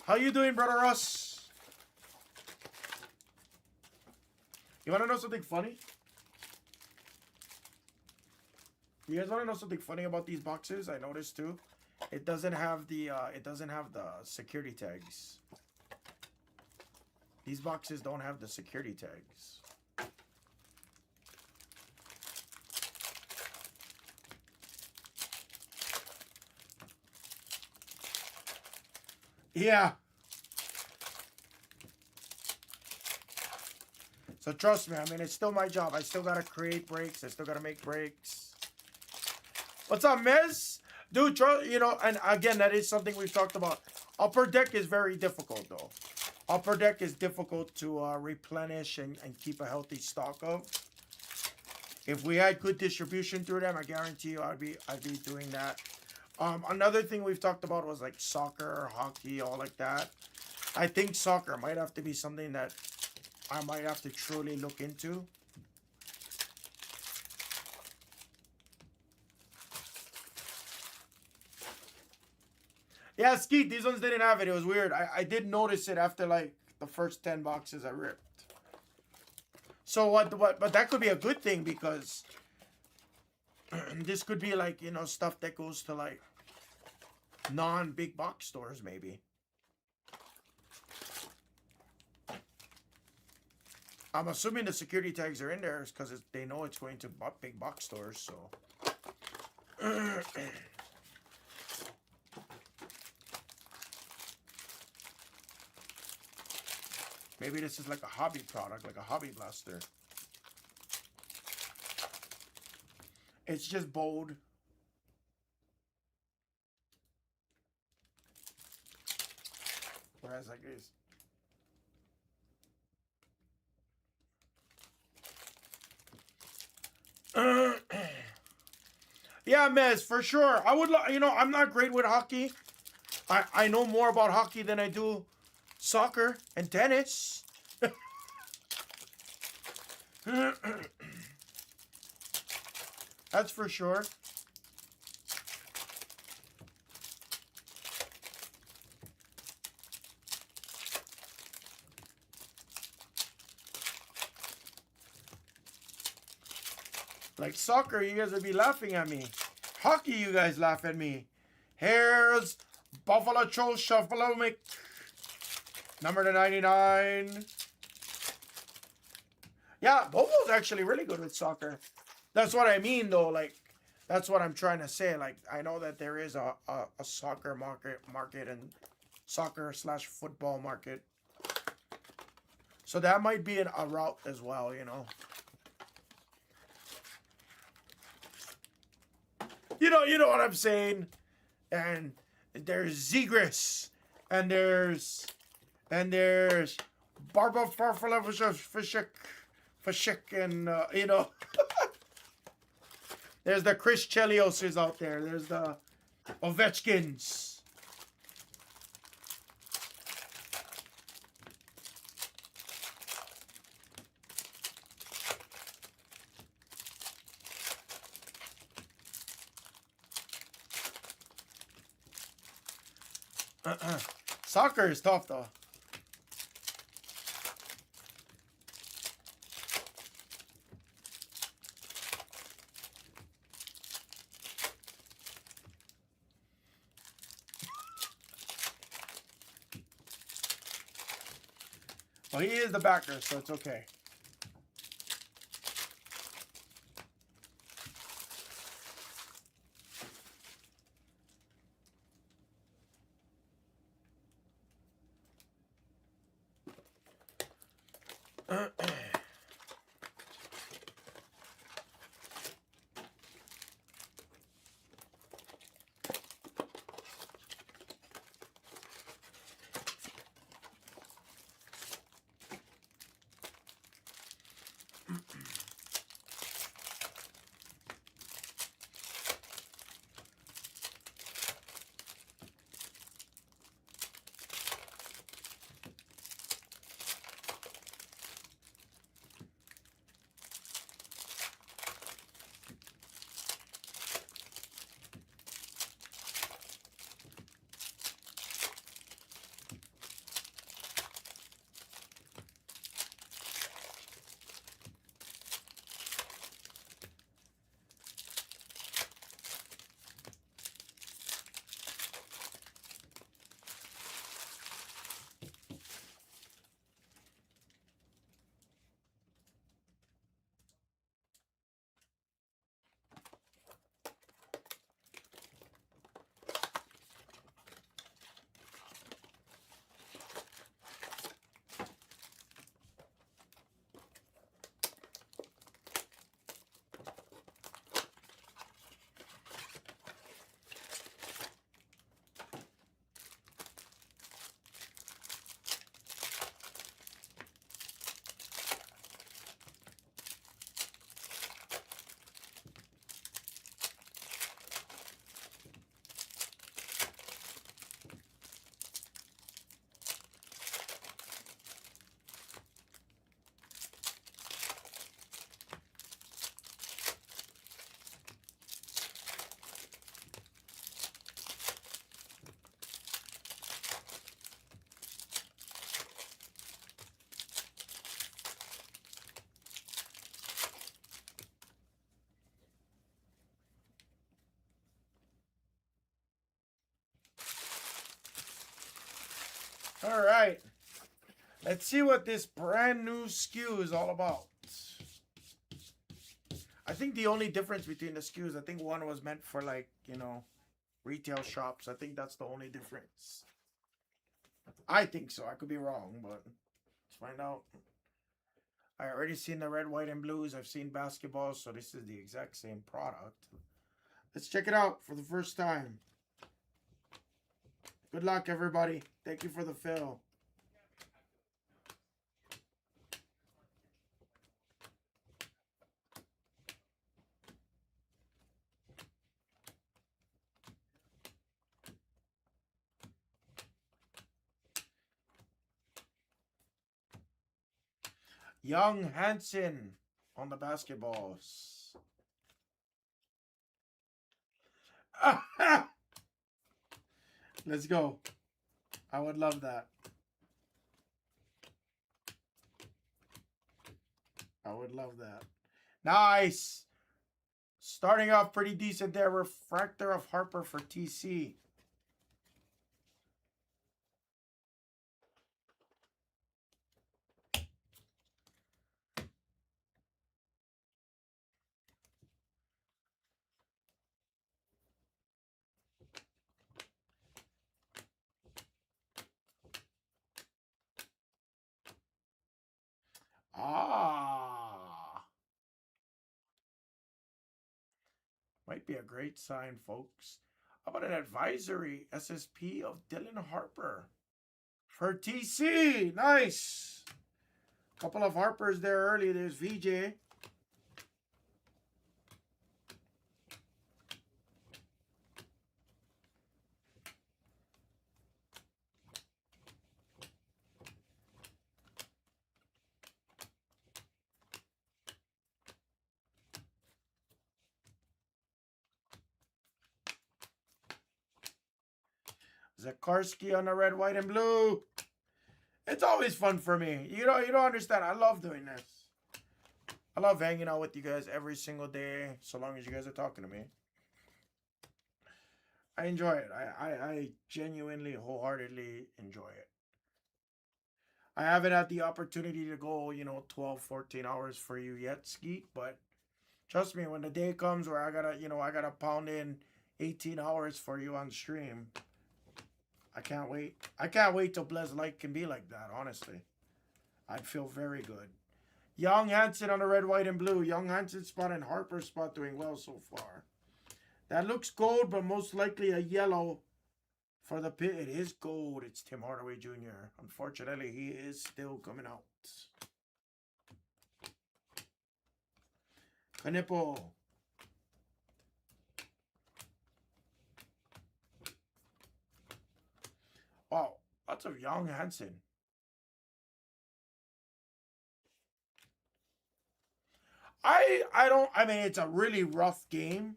How you doing, brother Russ? You want to know something funny? You guys want to know something funny about these boxes? I noticed too. It doesn't have the security tags. These boxes don't have the security tags. Yeah. So trust me, I mean, it's still my job. I still gotta create breaks. I still gotta make breaks. What's up, Miz? Dude, you know, and again, that is something we've talked about. Upper deck is very difficult, though. Upper deck is difficult to replenish and keep a healthy stock of. If we had good distribution through them, I guarantee you I'd be doing that. Another thing we've talked about was like soccer, hockey, all like that. I think soccer might have to be something that I might have to truly look into. Yeah, Skeet, these ones didn't have it. It was weird. I did notice it after like the first 10 boxes I ripped. So but that could be a good thing, because this could be like, you know, stuff that goes to like non-big box stores maybe. I'm assuming the security tags are in there because they know it's going to big box stores, so. Maybe this is like a hobby product, like a hobby blaster. It's just bold. Whereas like this. Yeah, Mez, for sure. I would, you know, I'm not great with hockey. I know more about hockey than I do soccer and tennis. That's for sure. Like soccer, you guys would be laughing at me. Hockey, you guys laugh at me. Here's Buffalo Joe Shuffle-O-Mic. Number to 99. Yeah, Bobo's actually really good with soccer. That's what I mean, though. Like, that's what I'm trying to say. Like, I know that there is a soccer market and soccer/football market. So that might be a route as well, you know. You know what I'm saying. And there's Zegris, and there's Barba Farfalafishik, and you know. There's the Chris Chelioses out there. There's the Ovechkins. Soccer is tough, though. Well, he is the backer, so it's okay. All right. Let's see what this brand new SKU is all about. I think the only difference between the SKUs, I think one was meant for, like, you know, retail shops. I think that's the only difference. I think so. I could be wrong, but let's find out. I already seen the red, white, and blues. I've seen basketball, so this is the exact same product. Let's check it out for the first time. Good luck, everybody. Thank you for the fill. Young Hansen on the basketballs. Let's go. I would love that. I would love that. Nice. Starting off pretty decent there. Refractor of Harper for TC. Might be a great sign, folks. How about an advisory SSP of Dylan Harper for TC? Nice. Couple of Harpers there early. There's VJ. Zakarski on the red, white, and blue. It's always fun for me. You don't understand. I love doing this. I love hanging out with you guys every single day, so long as you guys are talking to me. I enjoy it. I genuinely, wholeheartedly enjoy it. I haven't had the opportunity to go, 12, 14 hours for you yet, Skeet, but trust me, when the day comes where I gotta pound in 18 hours for you on stream, I can't wait. I can't wait till Blez Lite can be like that, honestly. I'd feel very good. Young Hansen on the red, white, and blue. Young Hansen spot and Harper spot doing well so far. That looks gold, but most likely a yellow for the pit. It is gold. It's Tim Hardaway Jr. Unfortunately, he is still coming out. Canepo. Wow, lots of Young Hansen. I mean, it's a really rough game,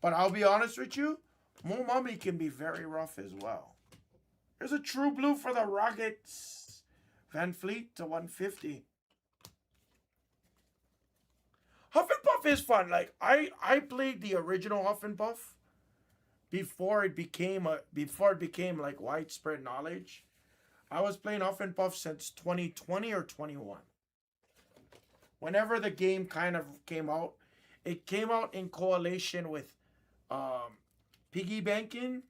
but I'll be honest with you, Mo Mummy can be very rough as well. There's a true blue for the Rockets. Van Fleet to 150. Huff and Puff is fun. Like, I played the original Huff and Puff before it became like widespread knowledge. I was playing Huff and Puff since 2020 or 21. Whenever the game kind of came out, it came out in coalition with Piggy Bankin',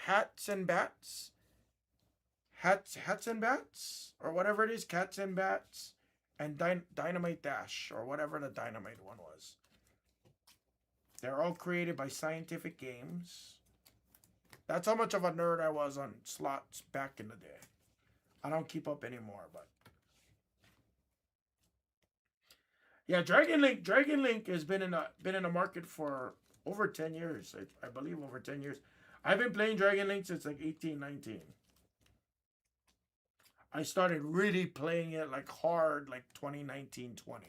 Hats and Bats, or whatever it is, Cats and Bats, and Dynamite Dash, or whatever the Dynamite one was. They're all created by Scientific Games. That's how much of a nerd I was on slots back in the day. I don't keep up anymore, but yeah, Dragon Link has been in the market for over 10 years. I believe over 10 years. I've been playing Dragon Link since like 18, 19. I started really playing it like hard like 2019, 20.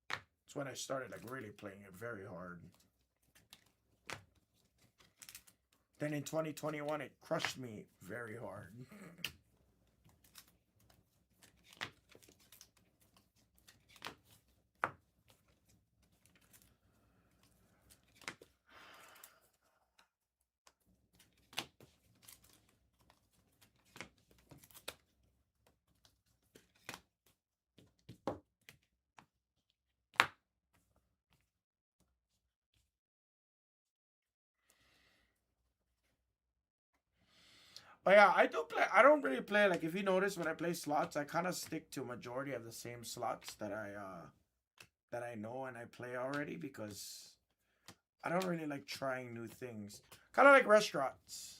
That's when I started like really playing it very hard. Then in 2021, it crushed me very hard. But yeah, I do play. I don't really play, like, if you notice when I play slots, I kind of stick to majority of the same slots that I know and I play already, because I don't really like trying new things. Kind of like restaurants.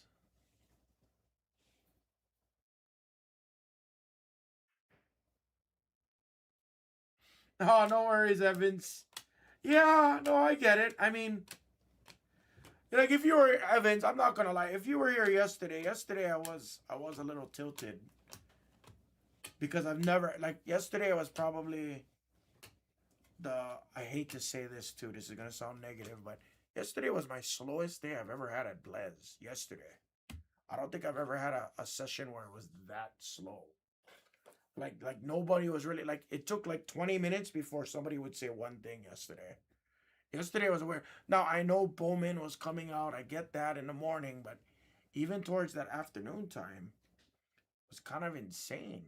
Oh, no worries, Evans. Yeah, no, I get it. I mean, like, if you were Evans, I'm not gonna lie. If you were here yesterday I was a little tilted, because I've never, like, yesterday was probably I hate to say this too. This is gonna sound negative, but yesterday was my slowest day I've ever had at Blez. Yesterday, I don't think I've ever had a session where it was that slow. Like nobody was really, like, it took like 20 minutes before somebody would say one thing yesterday. Yesterday was weird. Now, I know Bowman was coming out. I get that in the morning, but even towards that afternoon time, it was kind of insane.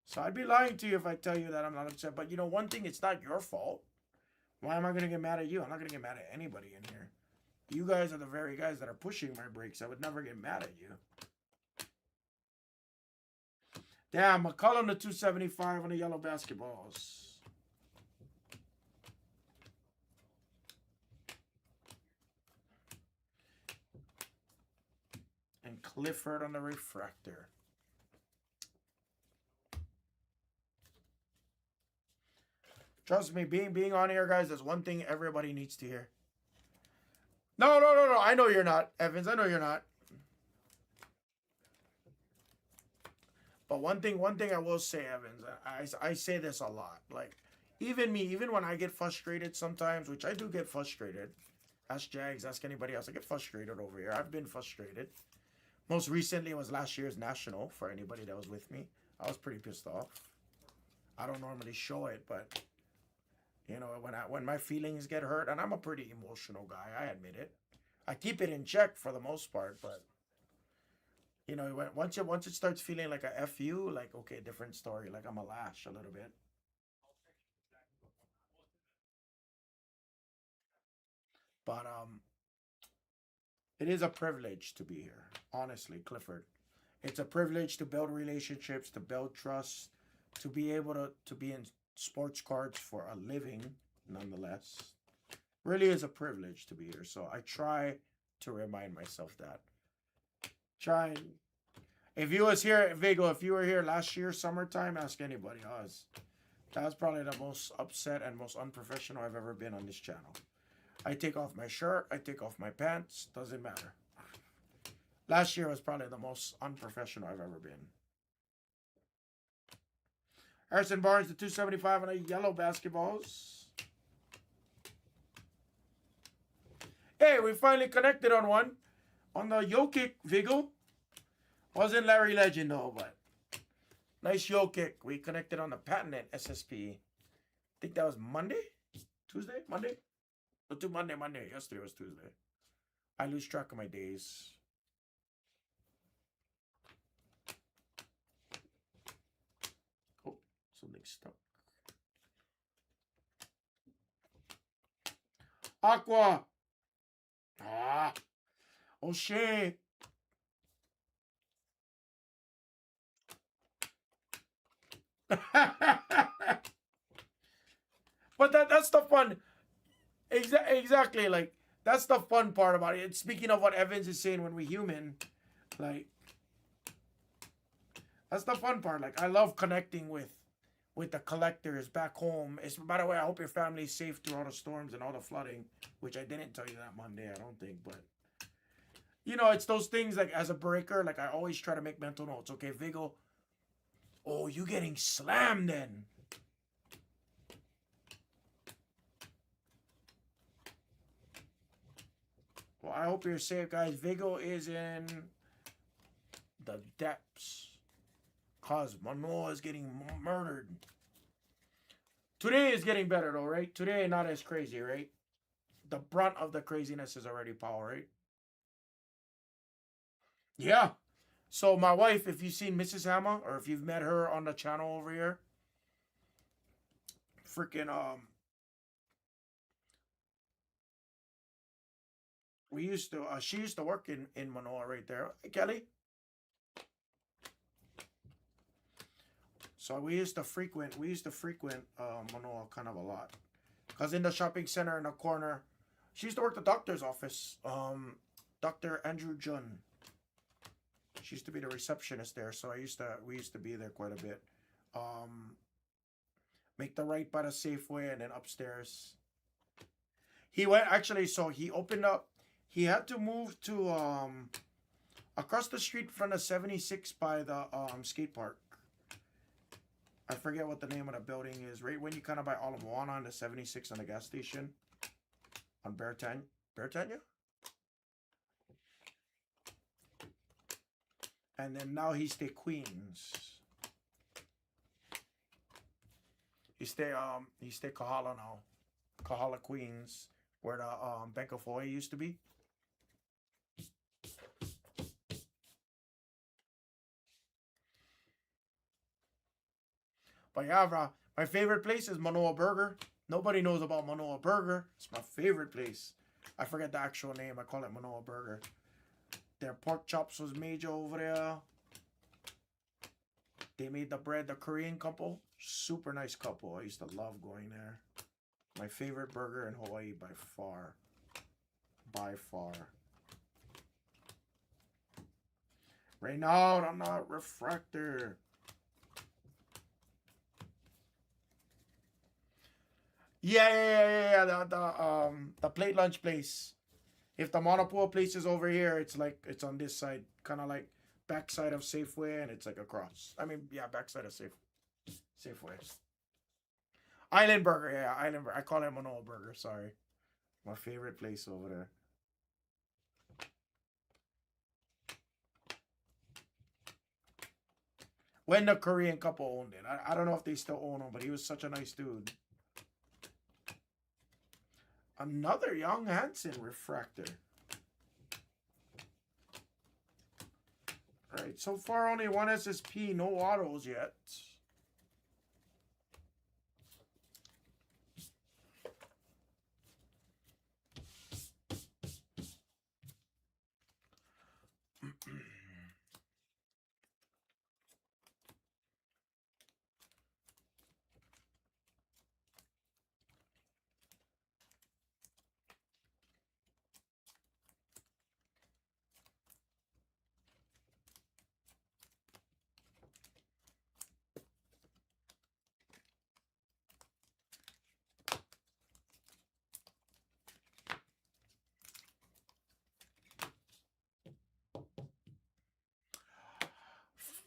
So I'd be lying to you if I tell you that I'm not upset. But, one thing, it's not your fault. Why am I going to get mad at you? I'm not going to get mad at anybody in here. You guys are the very guys that are pushing my brakes. I would never get mad at you. Damn, McCollum to 275 on the yellow basketballs. and Clifford on the refractor. Trust me, being on here, guys, is one thing everybody needs to hear. No. I know you're not, Evans. I know you're not. But one thing I will say, Evans, I say this a lot. Like, even me, even when I get frustrated sometimes, which I do get frustrated. Ask Jags, ask anybody else. I get frustrated over here. I've been frustrated. Most recently was last year's National, for anybody that was with me. I was pretty pissed off. I don't normally show it, but, you know, when my feelings get hurt, and I'm a pretty emotional guy, I admit it. I keep it in check for the most part, but, you know, once it starts feeling like a FU, like, okay, different story. Like, I'm a lash a little bit. But, it is a privilege to be here, honestly, Clifford. It's a privilege to build relationships, to build trust, to be able to be in sports cards for a living, nonetheless. Really is a privilege to be here. So I try to remind myself that. Try. If you was here, Vigo, if you were here last year, summertime, ask anybody. That was probably the most upset and most unprofessional I've ever been on this channel. I take off my shirt, I take off my pants, doesn't matter. Last year was probably the most unprofessional I've ever been. Harrison Barnes, the 275 on the yellow basketballs. Hey, we finally connected on one. On the yo kick, Vigo. Wasn't Larry Legend though, but nice yo kick. We connected on the patented SSP. I think that was Monday? Tuesday? Monday? Monday. Yesterday was Tuesday. I lose track of my days. Oh, something stuck. Aqua. Ah. Oh, shit. But that's the fun. Exactly, like, that's the fun part about it. Speaking of what Evans is saying, when we human, like, that's the fun part. Like, I love connecting with the collectors back home. By the way, I hope your family's safe through all the storms and all the flooding, which I didn't tell you that Monday, I don't think, but, you know, it's those things, like, as a breaker, like, I always try to make mental notes. Okay, Vigo, oh, you getting slammed then. Well, I hope you're safe, guys. Vigo is in the depths. Cause Manoa is getting murdered. Today is getting better, though, right? Today, not as crazy, right? The brunt of the craziness is already Paul, right? Yeah. So, my wife, if you've seen Mrs. Hammer, or if you've met her on the channel over here, freaking, she used to work in Manoa right there. Hey, Kelly. So we used to frequent Manoa kind of a lot. Because in the shopping center in the corner, she used to work the doctor's office. Dr. Andrew Jun. She used to be the receptionist there, so we used to be there quite a bit. Make the right by the Safeway and then upstairs. He went actually, so he opened up. He had to move to across the street from the 76 by the skate park. I forget what the name of the building is. Right when you kind of buy Ala Moana on the 76 on the gas station on Beartanya. And then now he stay Queens. He stay Kahala now. Kahala, Queens, where the Bank of Hawaii used to be. But yeah, bro, my favorite place is Manoa Burger. Nobody knows about Manoa Burger. It's my favorite place. I forget the actual name. I call it Manoa Burger. Their pork chops was major over there. They made the bread, the Korean couple. Super nice couple. I used to love going there. My favorite burger in Hawaii by far. By far. Renault, I'm not refractor. Yeah. The plate lunch place. If the monopool place is over here, it's like it's on this side, kind of like backside of Safeway, and it's like across. I mean, yeah, backside of Safeway. Island Burger, yeah, Island Burger. I call it Manolo Burger. Sorry, my favorite place over there. When the Korean couple owned it, I don't know if they still own him, but he was such a nice dude. Another Young Hansen refractor. All right, so far only one SSP, no autos yet.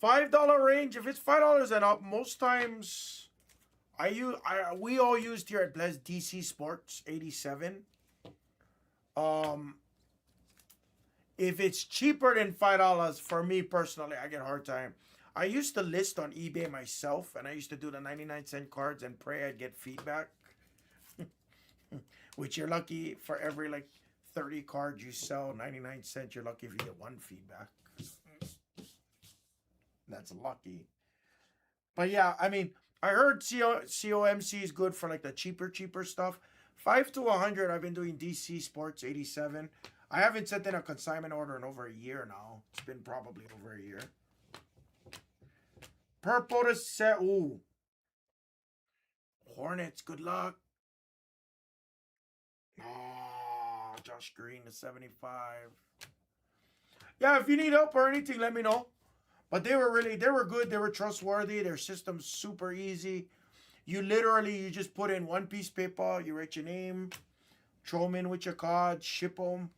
$5 range. If it's $5 and up, most times we all used here at Blez DC Sports 87. If it's cheaper than $5, for me personally, I get a hard time. I used to list on eBay myself, and I used to do the 99-cent cards and pray I'd get feedback. Which you're lucky for every like 30 cards you sell, 99 cents, you're lucky if you get one feedback. That's lucky. But yeah, I mean, I heard COMC is good for like the cheaper stuff. 5 to 100, I've been doing DC Sports 87. I haven't sent in a consignment order in over a year now. It's been probably over a year. Purple to set. Ooh. Hornets, good luck. Oh, Josh Green to 75. Yeah, if you need help or anything, let me know. But they were good. They were trustworthy. Their system's super easy. You just put in one piece of paper. You write your name, throw them in with your card, ship them.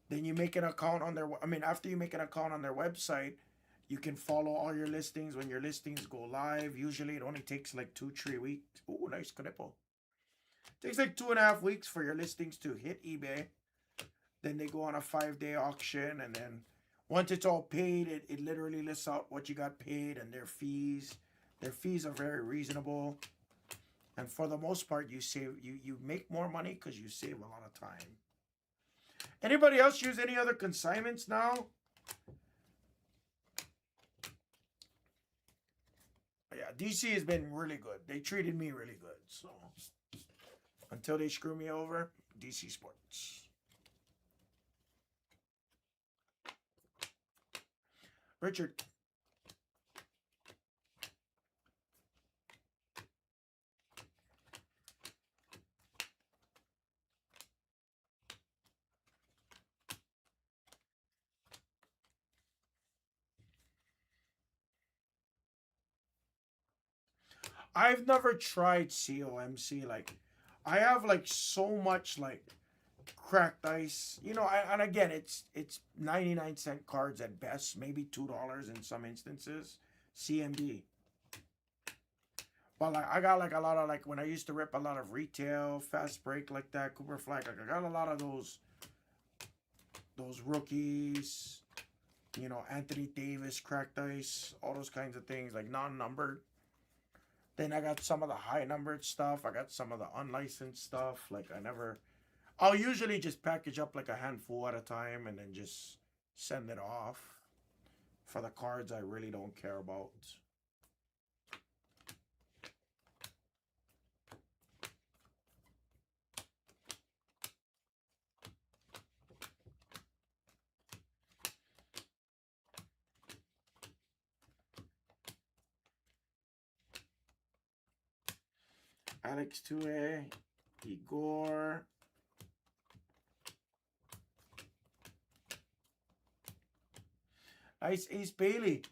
Then you make an account on after you make an account on their website, you can follow all your listings when your listings go live. Usually it only takes like 2-3 weeks. Ooh, nice cripple. Takes like 2.5 weeks for your listings to hit eBay. Then they go on a 5-day auction, and then once it's all paid, it literally lists out what you got paid and their fees. Their fees are very reasonable. And for the most part, you make more money because you save a lot of time. Anybody else use any other consignments now? Yeah, DC has been really good. They treated me really good. So until they screw me over, DC Sports. Richard. I've never tried COMC. Like, I have like so much like cracked ice. You know, and again, it's 99-cent cards at best, maybe $2 in some instances. CMD. But like, I got like a lot of like when I used to rip a lot of retail, fast break like that, Cooper Flag. Like I got a lot of those rookies. You know, Anthony Davis, cracked ice, all those kinds of things, like non-numbered. Then I got some of the high-numbered stuff. I got some of the unlicensed stuff. Like I'll usually just package up like a handful at a time and then just send it off for the cards I really don't care about. Alex 2A, Igor. Nice Ace Bailey.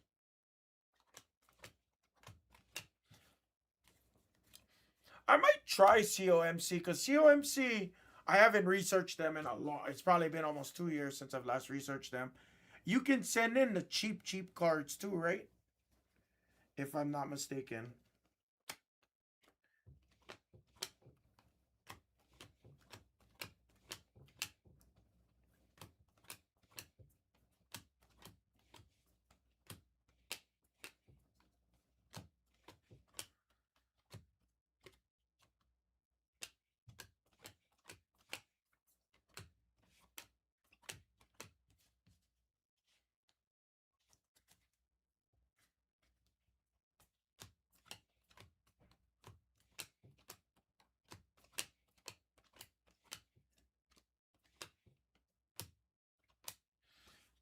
I might try COMC because COMC, I haven't researched them in a long. It's probably been almost 2 years since I've last researched them. You can send in the cheap cards too, right? If I'm not mistaken.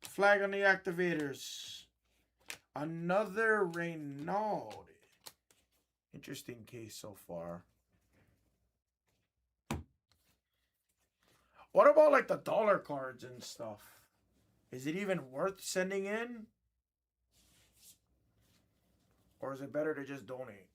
Flag on the activators. Another Renault. Interesting case so far. What about like the dollar cards and stuff? Is it even worth sending in? Or is it better to just donate?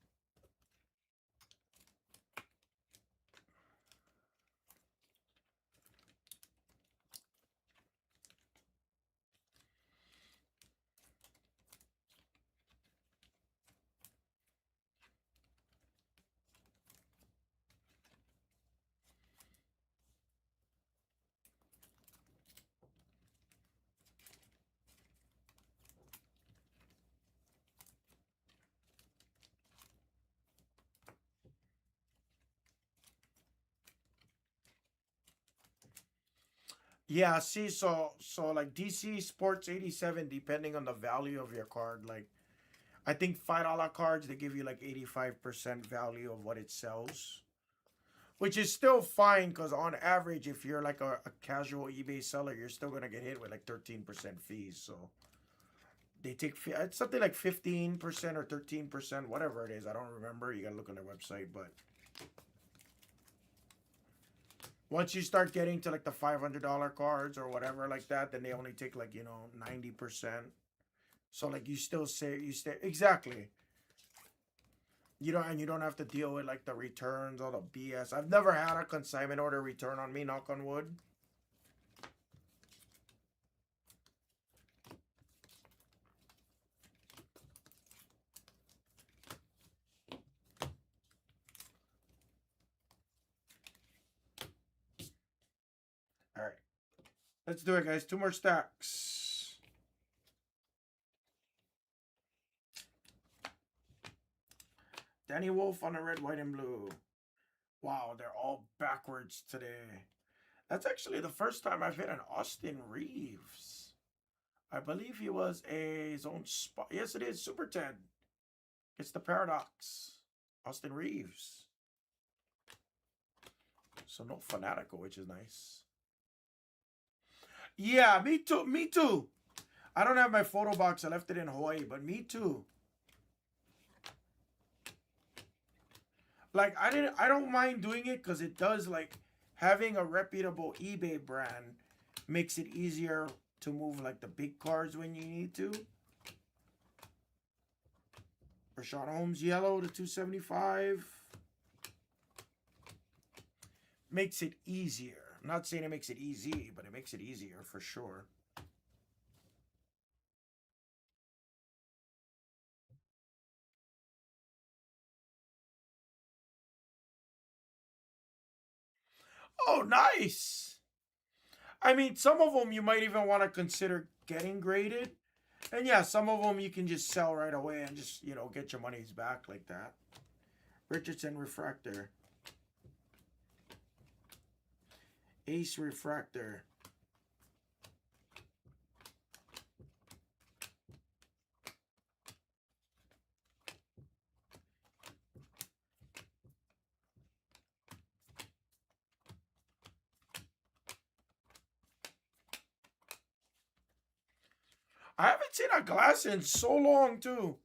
Yeah, see, so like DC Sports 87, depending on the value of your card, like I think $5 cards they give you like 85% value of what it sells. Which is still fine because on average, if you're like a casual eBay seller, you're still gonna get hit with like 13% fees. So they take it's something like 15% or 13%, whatever it is. I don't remember. You gotta look on their website, but once you start getting to like the $500 cards or whatever like that, then they only take like 90%. So like you still say you stay exactly. You don't have to deal with like the returns, all the BS. I've never had a consignment order return on me, knock on wood. All right. Let's do it, guys. 2 more stacks. Danny Wolf on the red, white, and blue. Wow, they're all backwards today. That's actually the first time I've hit an Austin Reeves. I believe he was his own spot. Yes, it is. Super 10. It's the Paradox. Austin Reeves. So no Fanatical, which is nice. Yeah, me too. Me too. I don't have my photo box. I left it in Hawaii, but me too. Like I don't mind doing it because it does, like, having a reputable eBay brand makes it easier to move like the big cards when you need to. Rashad Holmes yellow to 275. Makes it easier. I'm not saying it makes it easy, but it makes it easier for sure. Oh, nice. I mean, some of them you might even want to consider getting graded. And yeah, some of them you can just sell right away and just, get your monies back like that. Richardson Refractor. Ace Refractor. I haven't seen a glass in so long, too.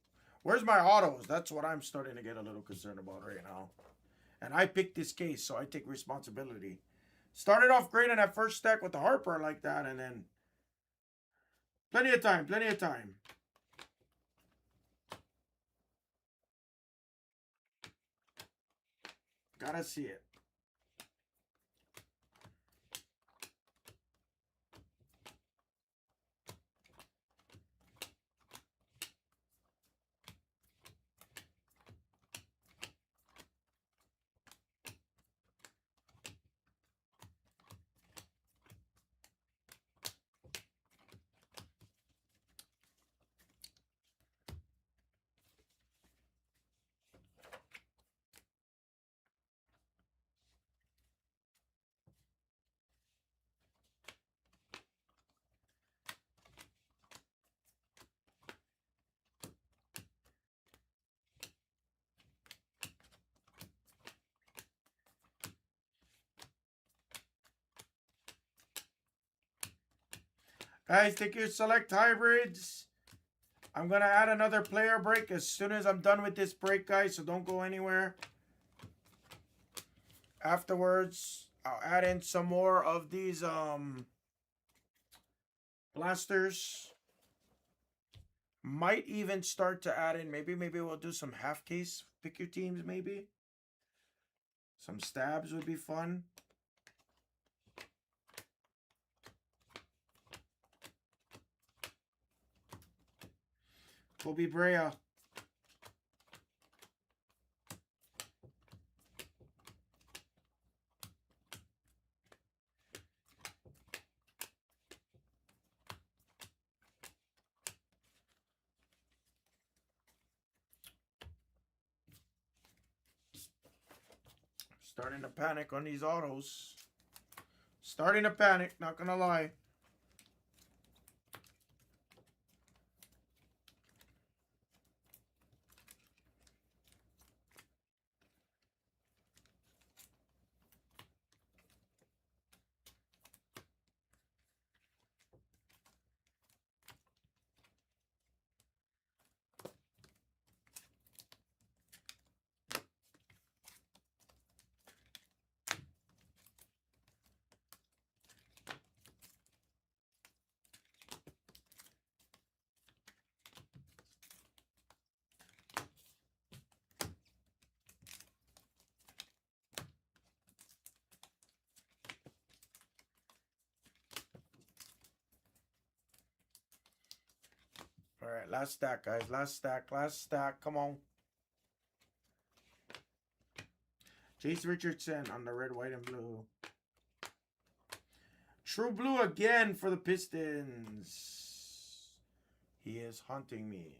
Where's my autos? That's what I'm starting to get a little concerned about right now. And I picked this case, so I take responsibility. Started off great in that first stack with the Harper like that, and then Plenty of time. Plenty of time. Gotta see it. Guys, take your select hybrids. I'm going to add another player break as soon as I'm done with this break, guys. So don't go anywhere. Afterwards, I'll add in some more of these blasters. Might even start to add in, maybe we'll do some half case. Pick your teams, maybe. Some stabs would be fun. Kobe Brea. Starting to panic on these autos. Starting to panic, not gonna lie. All right, last stack, guys. Last stack, last stack. Come on. Chase Richardson on the red, white, and blue. True blue again for the Pistons. He is hunting me.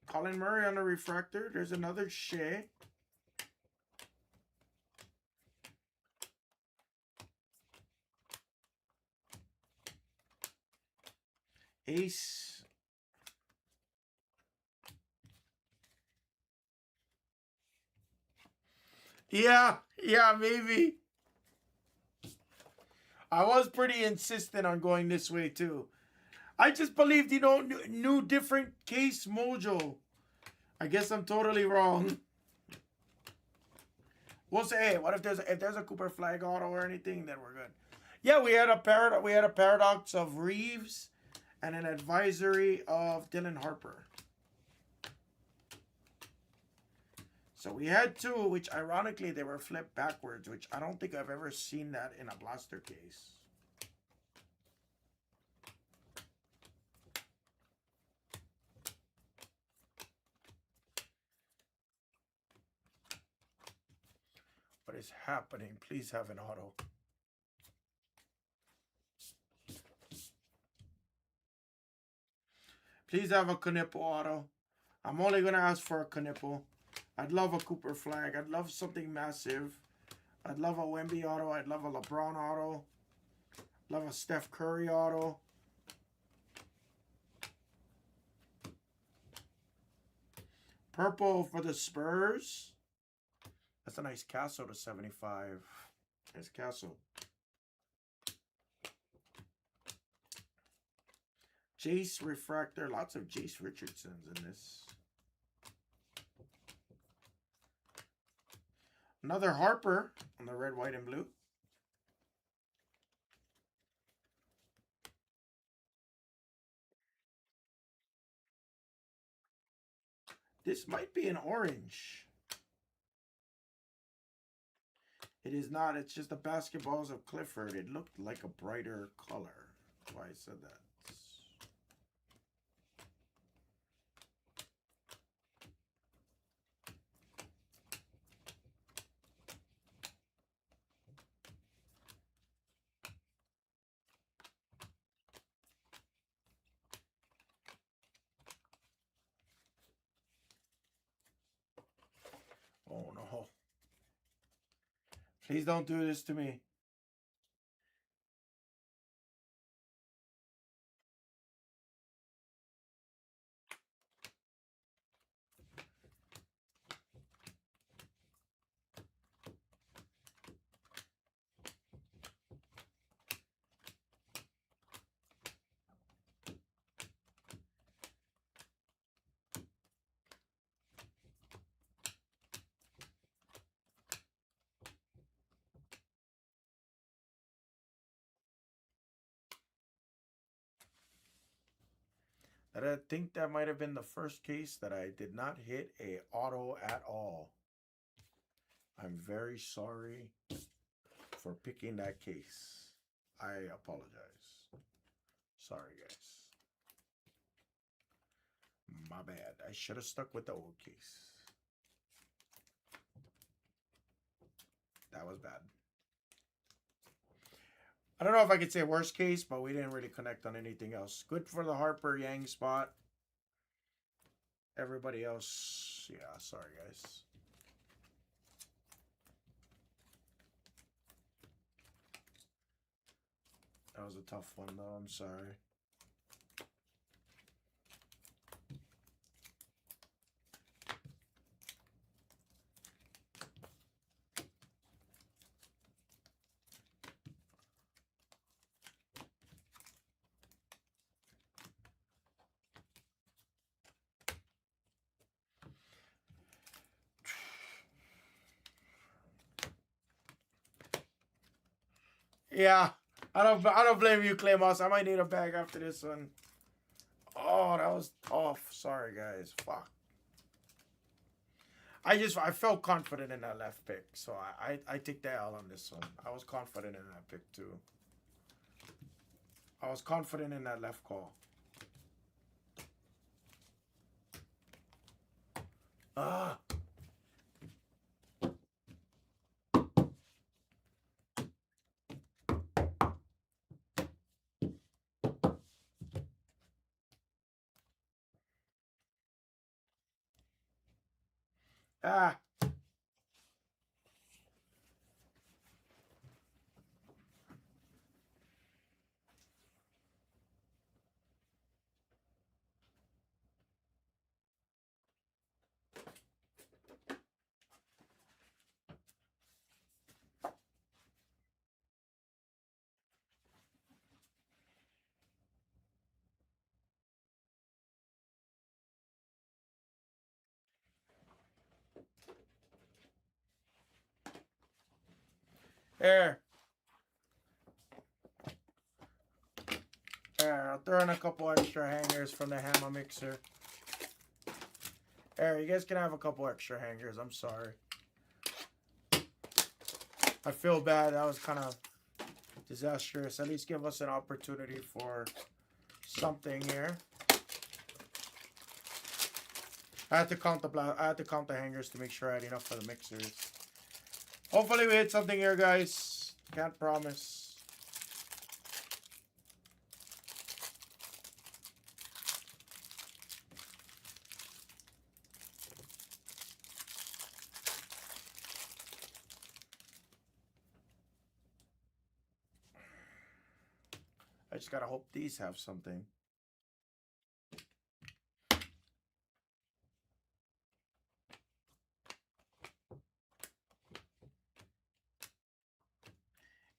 Colin Murray on the refractor. There's another Shea. Ace. Yeah, maybe. I was pretty insistent on going this way too. I just believed, new different case mojo. I guess I'm totally wrong. We'll say, hey, what if there's a Cooper Flag auto or anything, then we're good. Yeah, we had a paradox of Reeves and an advisory of Dylan Harper. So we had two, which ironically they were flipped backwards, which I don't think I've ever seen that in a blaster case. What is happening? Please have an auto. Please have a Knipple auto. I'm only going to ask for a Knipple. I'd love a Cooper Flag. I'd love something massive. I'd love a Wemby auto. I'd love a LeBron auto. Love a Steph Curry auto. Purple for the Spurs. That's a nice Castle to 75. Nice Castle. Jace Refractor. Lots of Jace Richardsons in this. Another Harper on the red, white, and blue. This might be an orange. It is not. It's just the basketballs of Clifford. It looked like a brighter color. That's why I said that. Oh no. Please don't do this to me. I think that might have been the first case that I did not hit a auto at all. I'm very sorry for picking that case. I apologize. Sorry, guys. My bad. I should have stuck with the old case. That was bad. I don't know if I could say worst case, but we didn't really connect on anything else. Good for the Harper Yang spot. Everybody else, yeah, sorry, guys. That was a tough one, though. I'm sorry. Yeah, I don't blame you, Claymos. I might need a bag after this one. Oh, that was tough. Sorry, guys. Fuck. I felt confident in that left pick, so I take the L on this one. I was confident in that pick too. I was confident in that left call. Ah. Ah. There. There, I'll throw in a couple extra hangers from the hammer mixer. There, you guys can have a couple extra hangers. I'm sorry. I feel bad. That was kind of disastrous. At least give us an opportunity for something here. I had to count the hangers to make sure I had enough for the mixers. Hopefully we hit something here, guys. Can't promise. I just gotta hope these have something.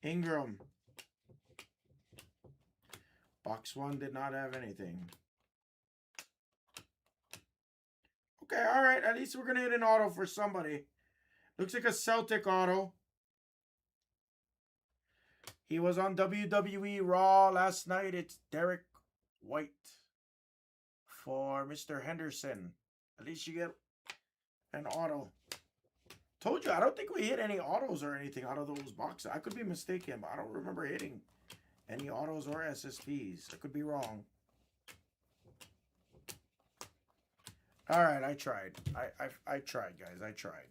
Ingram. Box 1 did not have anything. Okay, all right. At least we're going to hit an auto for somebody. Looks like a Celtic auto. He was on WWE Raw last night. It's Derek White for Mr. Henderson. At least you get an auto. Told you, I don't think we hit any autos or anything out of those boxes. I could be mistaken, but I don't remember hitting any autos or SSPs. I could be wrong. All right, I tried. I tried, guys. I tried.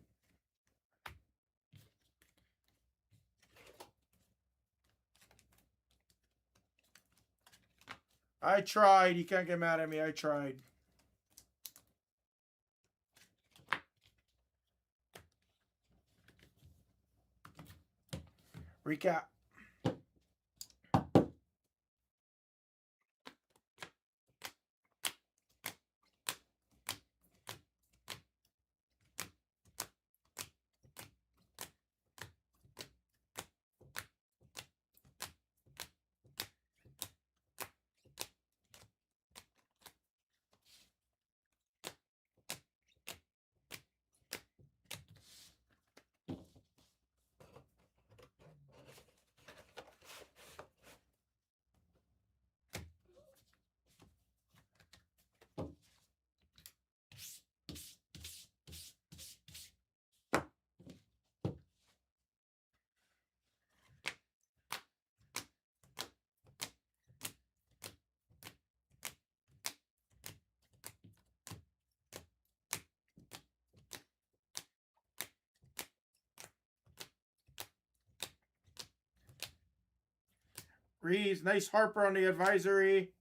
I tried. You can't get mad at me. I tried. Recap. Reeves, nice Harper on the advisory.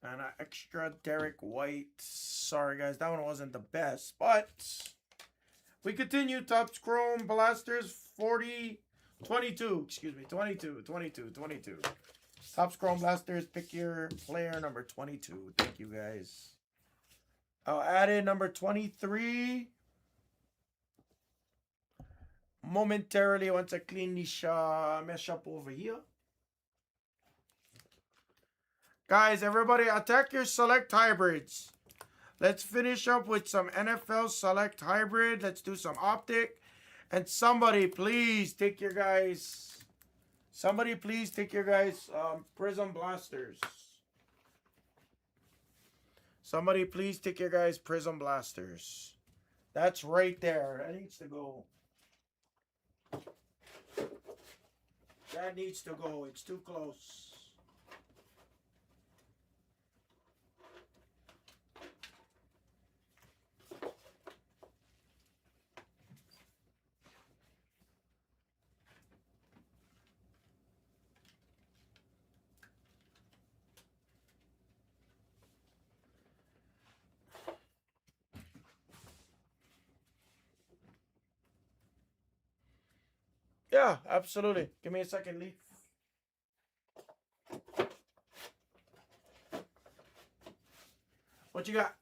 And an extra Derek White. Sorry, guys. That one wasn't the best. But we continue. Topps Chrome Blasters 22. Excuse me. 22. Topps Chrome Blasters. Pick your player number 22. Thank you, guys. I'll add in number 23. Momentarily, once I clean this mesh up over here. Guys, everybody attack your select hybrids. Let's finish up with some NFL select hybrid. Let's do some optic. And somebody please take your guys. Prism Blasters. Somebody please take your guys Prism Blasters. That's right there. That needs to go. That needs to go. It's too close. Yeah, absolutely. Give me a second, Lee. What you got?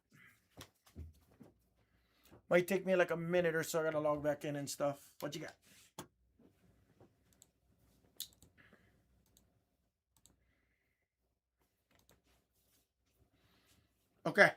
Might take me like a minute or so. I gotta log back in and stuff. What you got? Okay.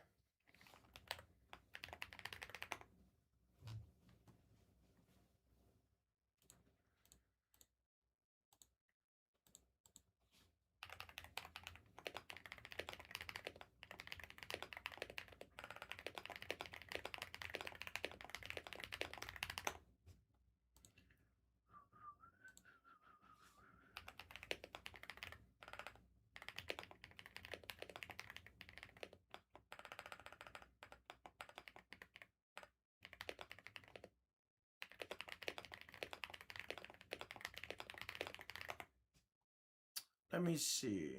Let me see.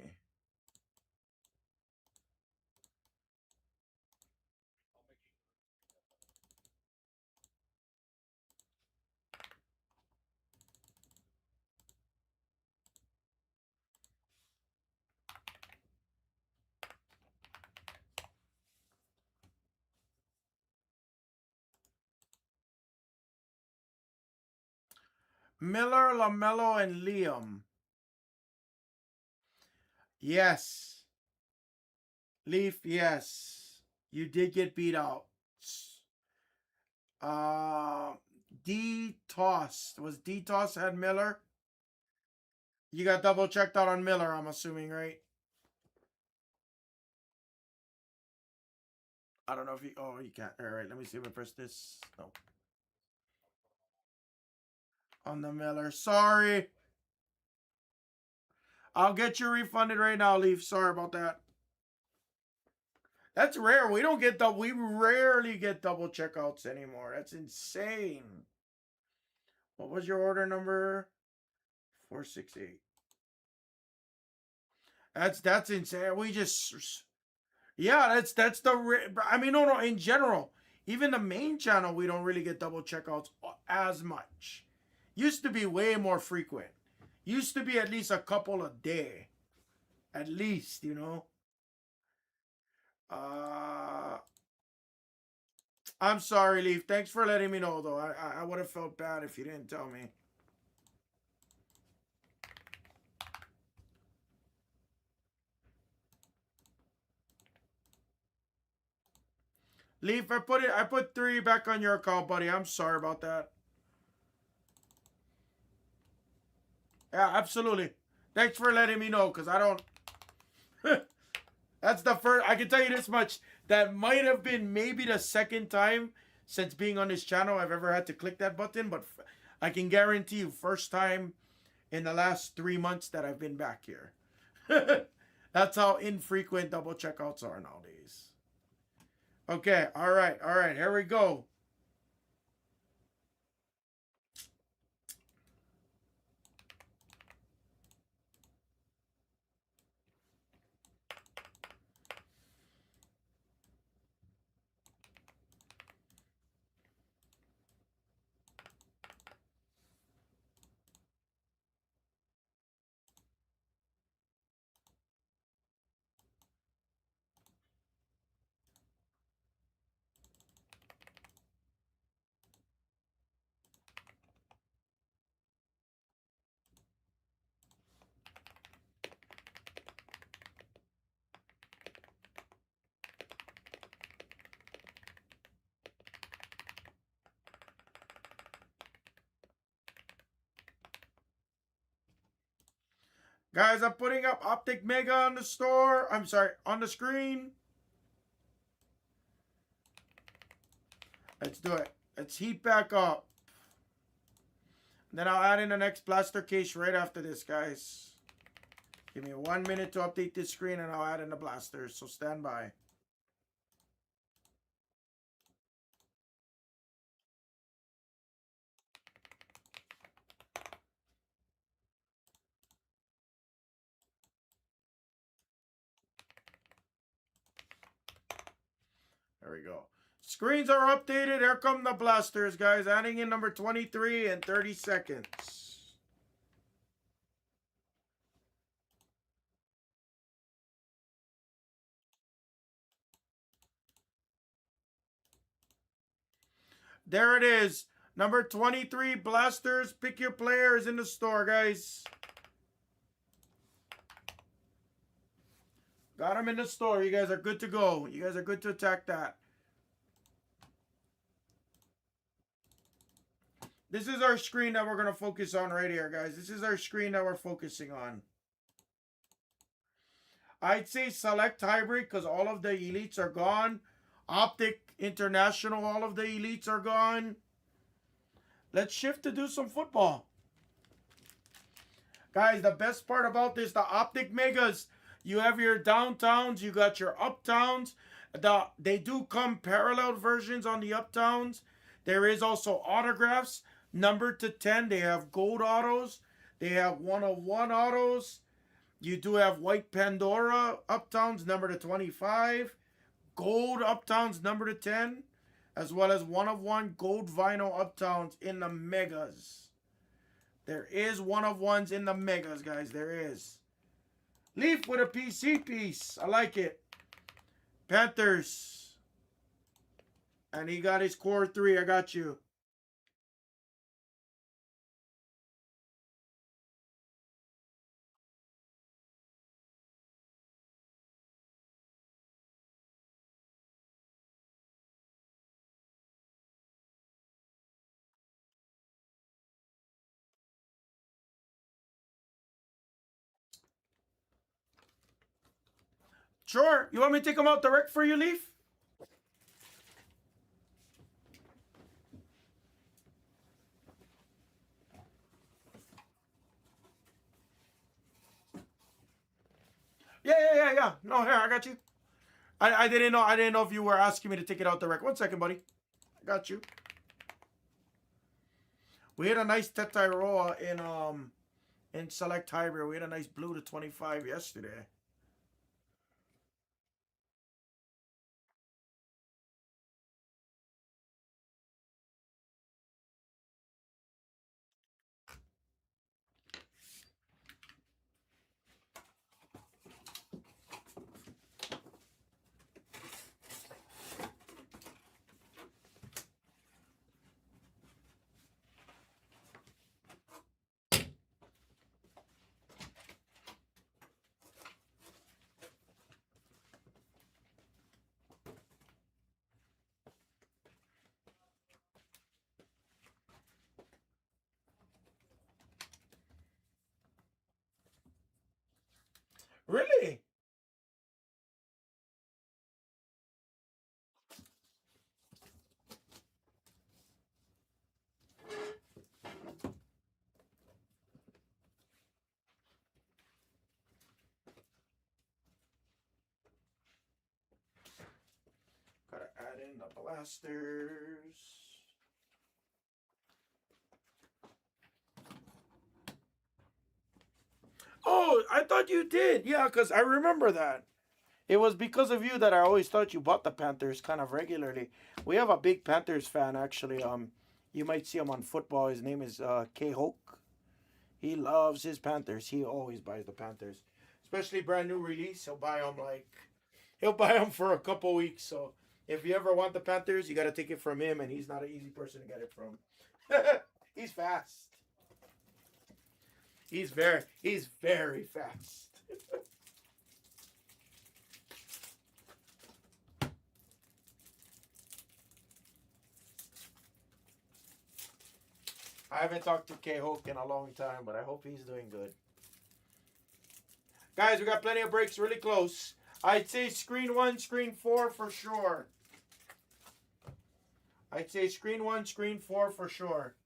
Miller, LaMelo, and Liam. Yes. Leaf, yes. You did get beat out. D-Toss. Was D-Toss had Miller? You got double checked out on Miller, I'm assuming, right? I don't know if you... Oh, you can't. All right, let me see if I press this. No. On the Miller. Sorry. I'll get you refunded right now, Leaf. Sorry about that. That's rare. We don't get we rarely get double checkouts anymore. That's insane. What was your order number? 468. That's insane. We just... Yeah, that's the... I mean, no, in general. Even the main channel, we don't really get double checkouts as much. Used to be way more frequent. Used to be at least a couple a day. At least, you know. I'm sorry, Leaf. Thanks for letting me know, though. I would have felt bad if you didn't tell me. Leaf, I put 3 back on your account, buddy. I'm sorry about that. Yeah, absolutely. Thanks for letting me know, because I don't... That's the first... I can tell you this much. That might have been maybe the second time since being on this channel I've ever had to click that button, but I can guarantee you first time in the last 3 months that I've been back here. That's how infrequent double checkouts are nowadays. Okay, all right, here we go. Guys, I'm putting up Optic Mega on the store. I'm sorry, on the screen. Let's do it. Let's heat back up. Then I'll add in the next blaster case right after this, guys. Give me 1 minute to update this screen and I'll add in the blasters. So stand by. There we go. Screens are updated. Here come the blasters, guys. Adding in number 23 in 30 seconds. There it is. Number 23 blasters. Pick your players in the store, guys. Got them in the store. You guys are good to go. You guys are good to attack that. This is our screen that we're going to focus on right here, guys. This is our screen that we're focusing on. I'd say select hybrid because all of the elites are gone. Optic International, all of the elites are gone. Let's shift to do some football. Guys, the best part about this, the Optic Megas, you have your downtowns, you got your uptowns. They do come parallel versions on the uptowns. There is also autographs, numbered to 10. They have gold autos. They have 101 autos. You do have white Pandora uptowns, numbered to 25. Gold uptowns, numbered to 10. As well as 101 gold vinyl uptowns in the megas. There is 101s in the megas, guys. There is. Leaf with a PC piece. I like it. Panthers. And he got his core 3. I got you. Sure. You want me to take them out direct for you, Leaf? Yeah. No, here, I got you. I didn't know. I didn't know if you were asking me to take it out direct. 1 second, buddy. I got you. We had a nice Tetiaroa in select hybrid. We had a nice blue to 25 yesterday. Really? Gotta add in the blasters. Oh, I thought you did. Yeah, because I remember that. It was because of you that I always thought you bought the Panthers kind of regularly. We have a big Panthers fan actually. You might see him on football. His name is K Hoke. He loves his Panthers. He always buys the Panthers, especially brand new release. He'll buy them for a couple weeks. So if you ever want the Panthers, you got to take it from him, and he's not an easy person to get it from. He's fast. He's very fast. I haven't talked to K Hoke in a long time, but I hope he's doing good. Guys, we got plenty of breaks really close. I'd say screen 1, screen 4 for sure. I'd say screen 1, screen 4 for sure.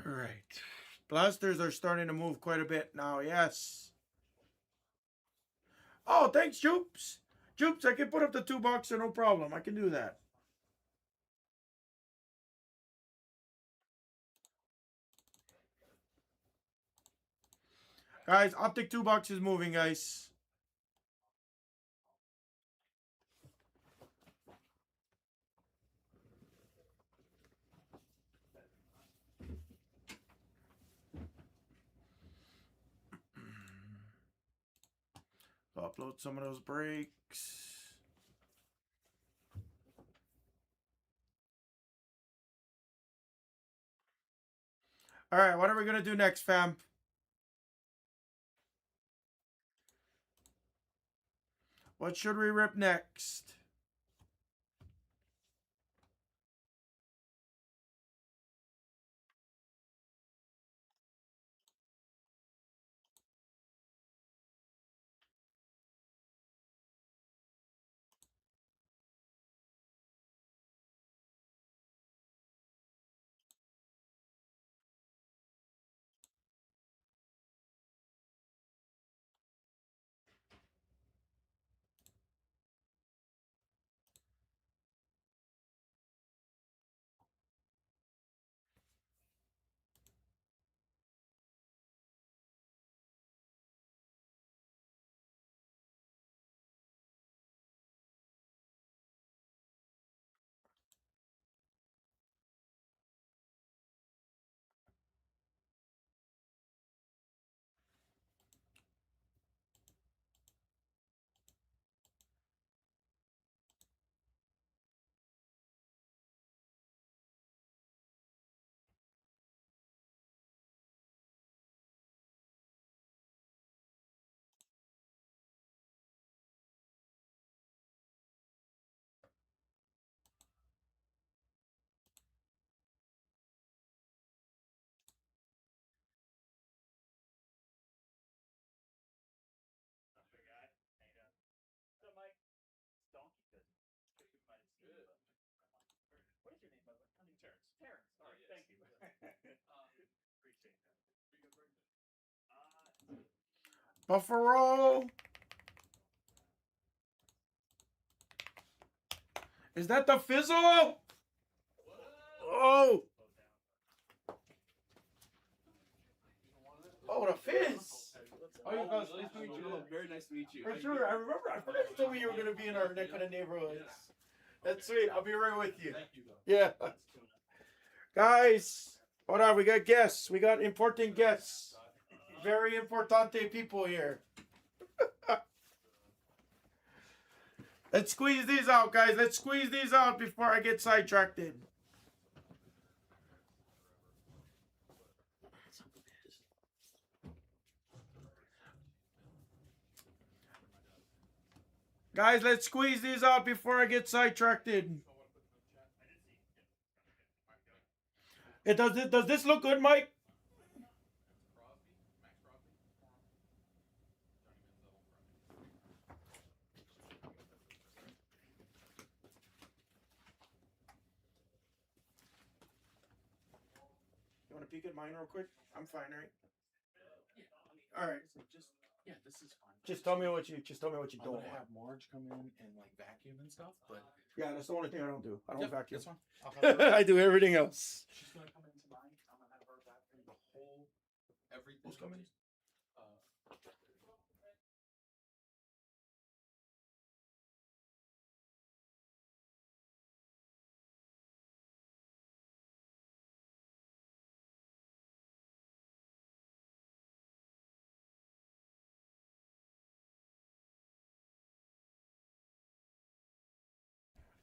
All right. Blasters are starting to move quite a bit now. Yes. Oh, thanks, Joops. Joops, I can put up the $2, no problem. I can do that. Guys, Optic $2 is moving, guys. Upload some of those breaks. All right, what are we gonna do next, fam? What should we rip next? Buffalo. Is that the fizzle? Oh. Oh, the fizz. Oh, you guys, nice to meet you. Very nice to meet you. For sure. I remember. I forgot you told me you were going to be in our neck of the neighborhoods. That's sweet. I'll be right with you. Thank you, though. Yeah. Guys, hold on. We got guests. We got important guests. Very importante people here. Let's squeeze these out, guys. Let's squeeze these out before I get sidetracked. Guys, let's squeeze these out before I get sidetracked. Does this look good, Mike? You want to peek at mine real quick? I'm fine, right? All right. Yeah, this is fine. Just tell me what you I'm don't gonna want. have Marge come in and like vacuum and stuff, but Yeah, that's the only thing I don't do. I don't vacuum. That's fine. I'll have her, I do everything else. she's gonna come in tonight. I'm gonna have her vacuum the whole everything. Who's coming?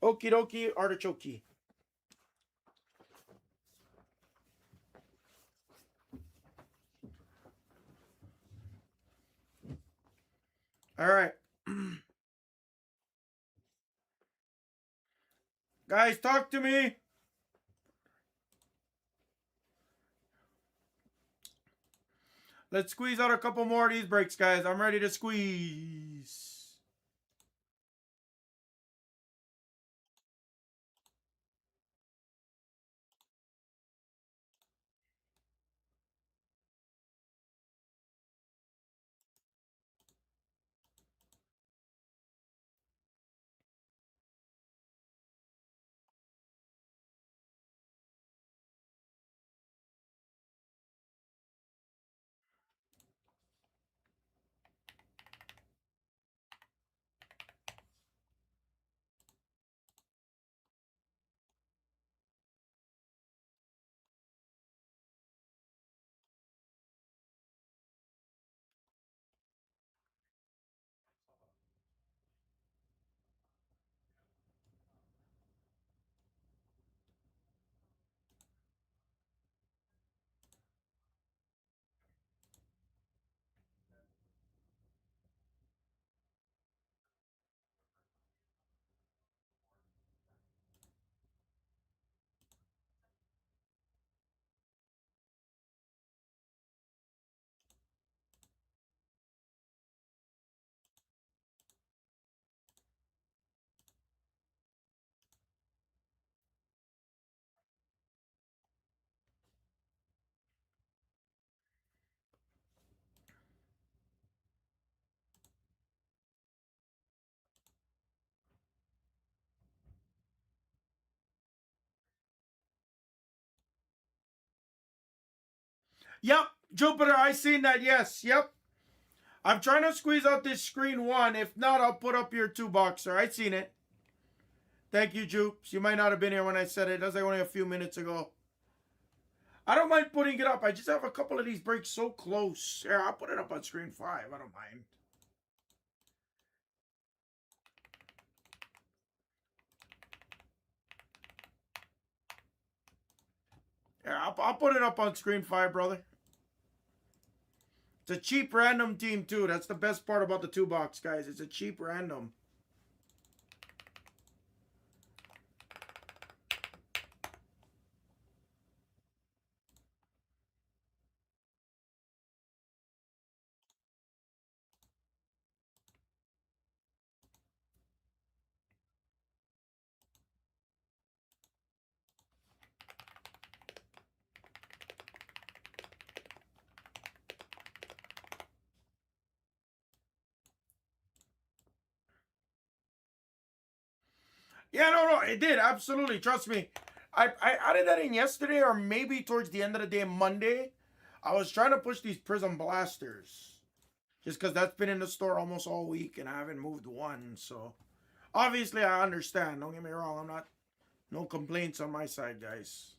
Okie dokie, artichoke. All right. Guys, talk to me. Let's squeeze out a couple more of these breaks, guys. I'm ready to squeeze. Yep, Jupiter, I seen that. Yes, yep. I'm trying to squeeze out this screen one. If not, I'll put up your two boxer. I seen it. Thank you, Jupes. You might not have been here when I said it. That was like only a few minutes ago. I don't mind putting it up. I just have a couple of these breaks so close. Yeah, I'll put it up on screen 5. I don't mind. Yeah, I'll put it up on screen 5, brother. It's a cheap random team, too. That's the best part about the 2-box, guys. It's a cheap random. Yeah, no, it did absolutely. Trust me. I added that in yesterday or maybe towards the end of the day Monday. I was trying to push these Prism Blasters just because that's been in the store almost all week and I haven't moved one. So obviously I understand. Don't get me wrong. I'm not no complaints on my side, guys.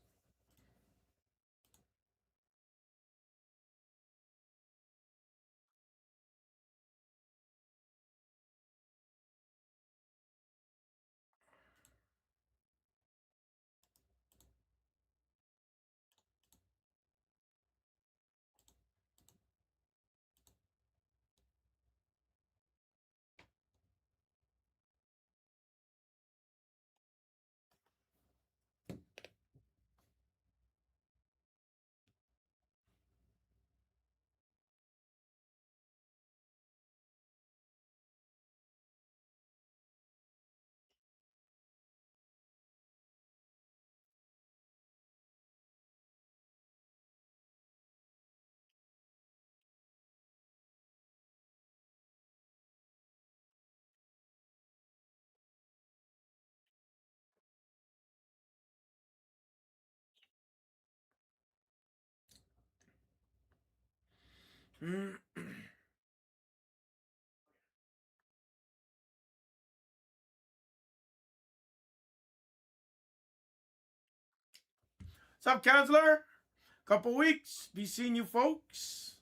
Mm. What's up, Counselor? Couple weeks. Be seeing you folks.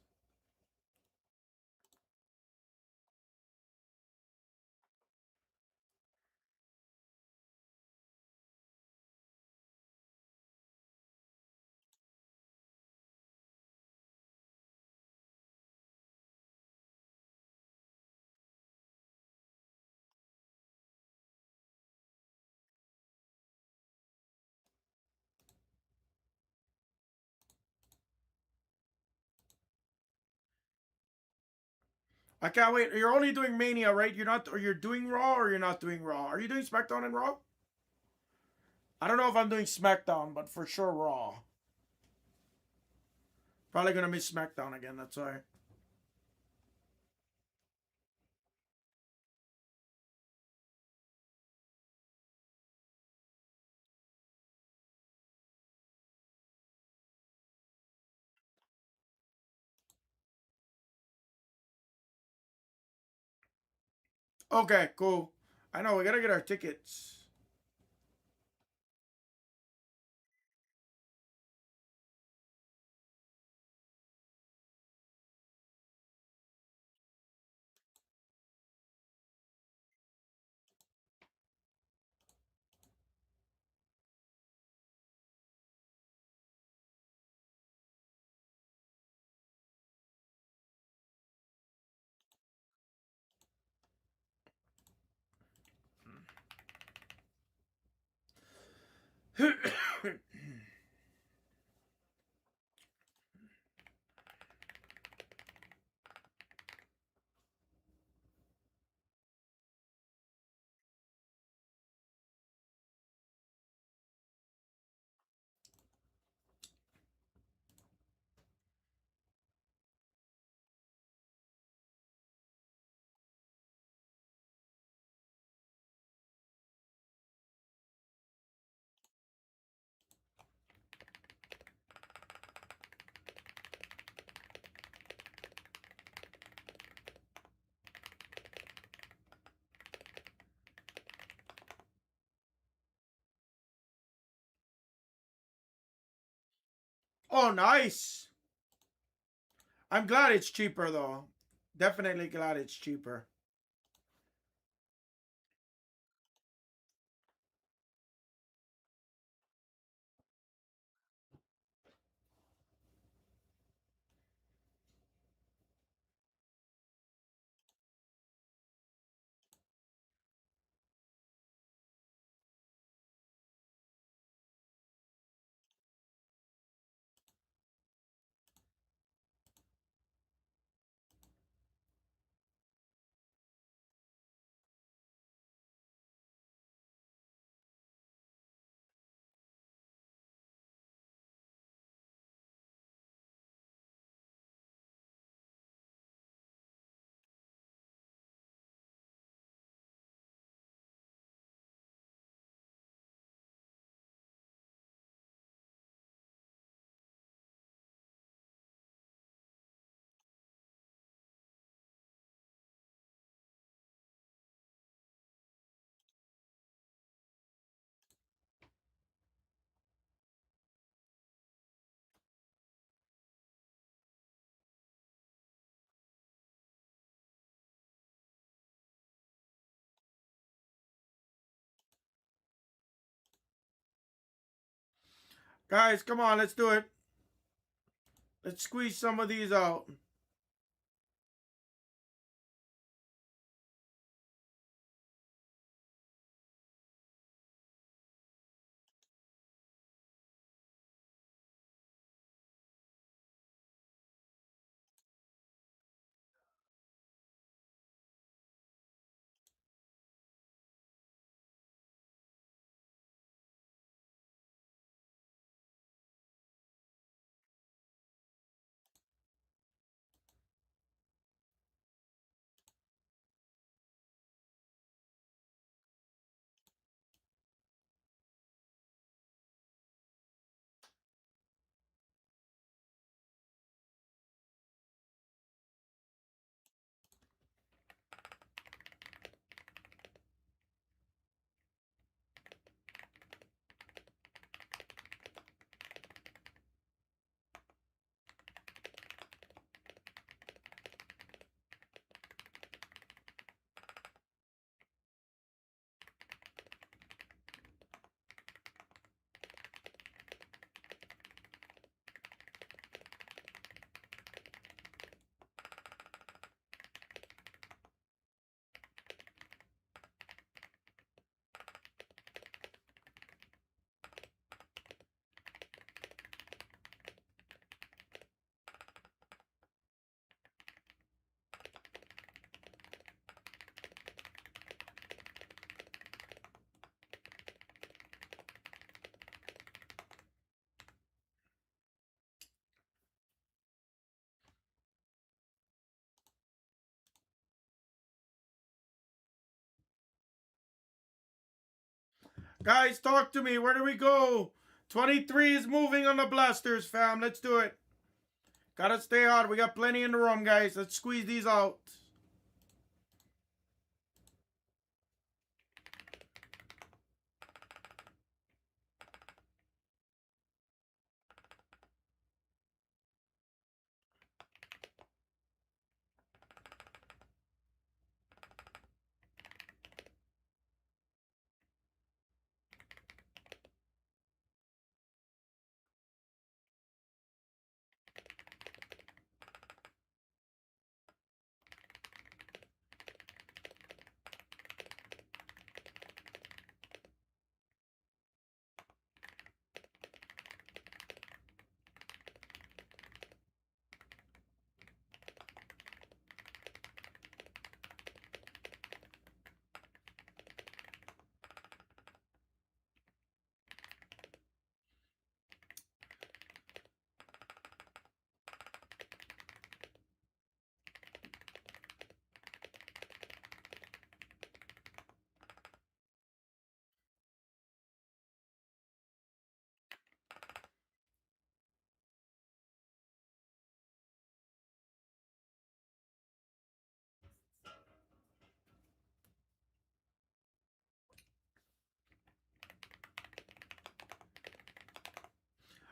I can't wait. You're only doing Mania, right? You're not, or you're doing Raw, or you're not doing Raw. Are you doing SmackDown and Raw? I don't know if I'm doing SmackDown, but for sure Raw. Probably gonna miss SmackDown again. That's why. Okay, cool. I know we gotta get our tickets. Oh, nice. I'm glad it's cheaper though. Definitely glad it's cheaper. Guys, come on, let's do it. Let's squeeze some of these out. Guys, talk to me. Where do we go? 23 is moving on the blasters, fam. Let's do it. Gotta stay hot. We got plenty in the room, guys. Let's squeeze these out.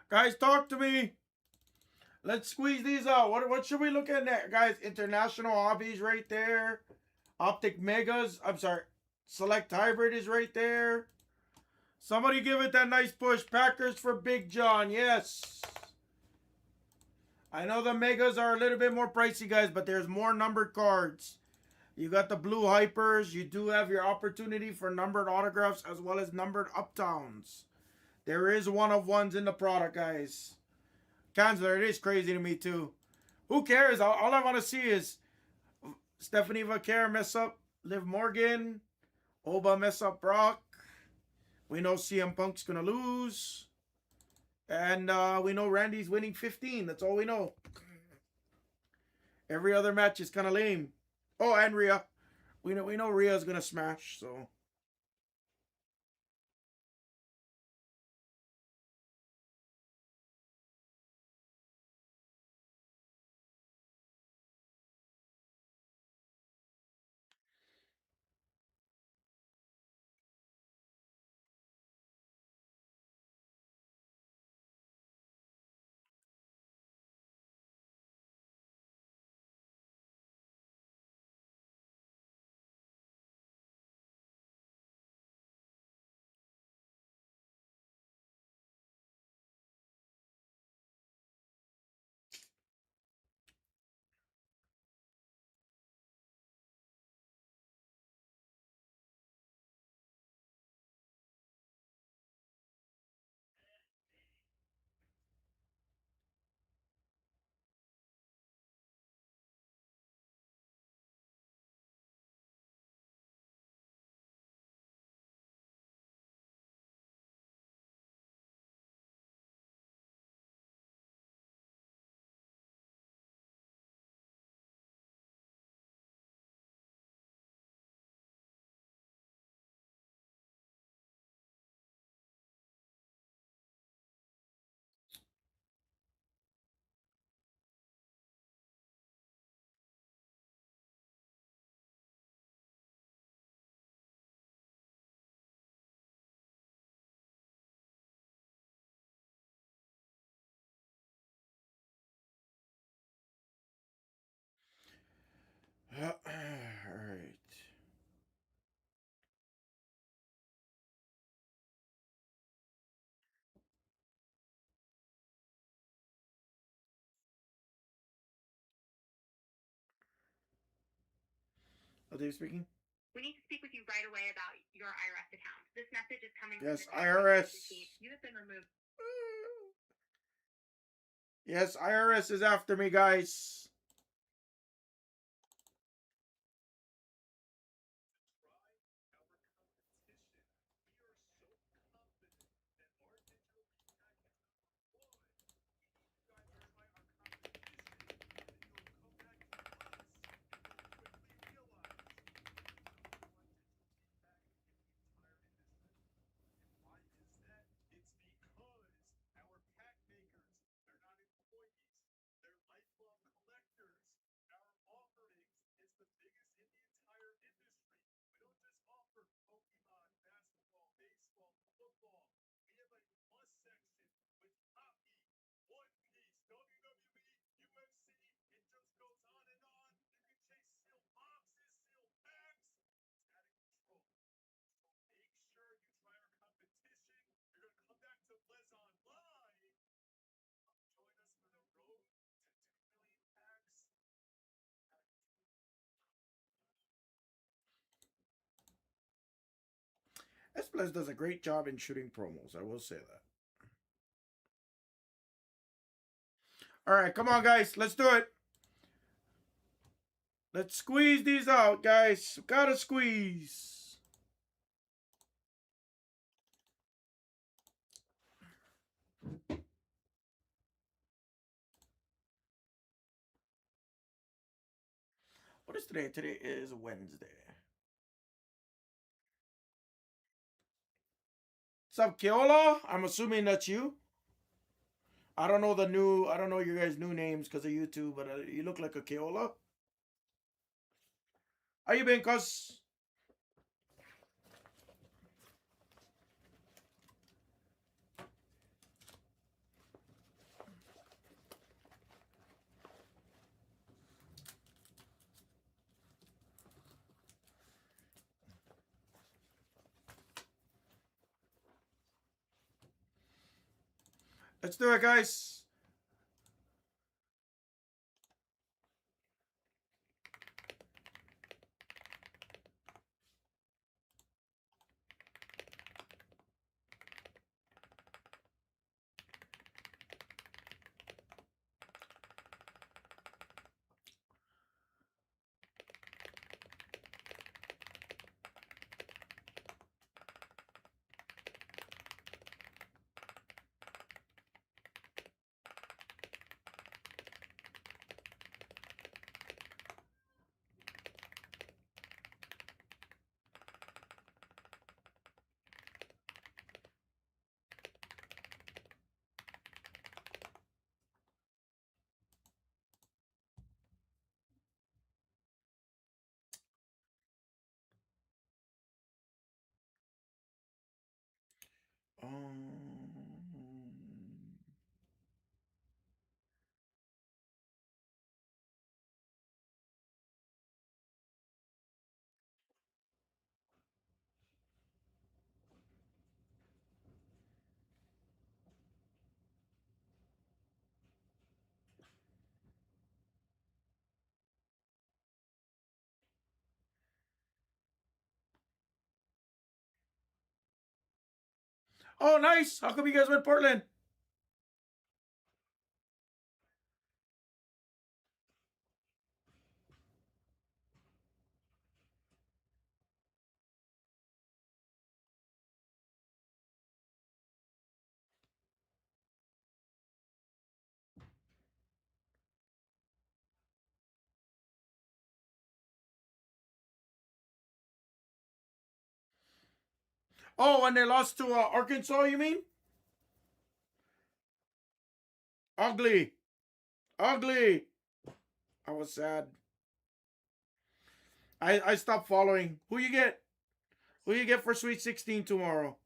Guys, talk to me. Let's squeeze these out. What should we look at next? Guys, international hobbies right there. Optic Megas. I'm sorry. Select Hybrid is right there. Somebody give it that nice push. Packers for Big John. Yes. I know the Megas are a little bit more pricey, guys, but there's more numbered cards. You got the blue hypers. You do have your opportunity for numbered autographs as well as numbered uptowns. There is one of ones in the product, guys. Kanzler, it is crazy to me, too. Who cares? All I want to see is Stephanie Vaquer mess up Liv Morgan. Oba mess up Brock. We know CM Punk's going to lose. And we know Randy's winning 15. That's all we know. Every other match is kind of lame. Oh, and Rhea. We know Rhea's going to smash, so... All right. Are they speaking? We need to speak with you right away about your IRS account. This message is coming Yes, from the IRS. team. You have been removed. Yes, IRS is after me, guys. This Blez does a great job in shooting promos. I will say that. All right, come on, guys. Let's do it. Let's squeeze these out, guys. Gotta squeeze. What is today? Today is Wednesday. What's up, Keola? I'm assuming that's you. I don't know your guys' new names because of YouTube, but you look like a Keola. How you been, cuz? Let's do it, guys. Oh, nice. How come you guys went Portland? Oh, and they lost to Arkansas, you mean? Ugly. Ugly. I was sad. I stopped following. Who you get? Who you get for Sweet 16 tomorrow?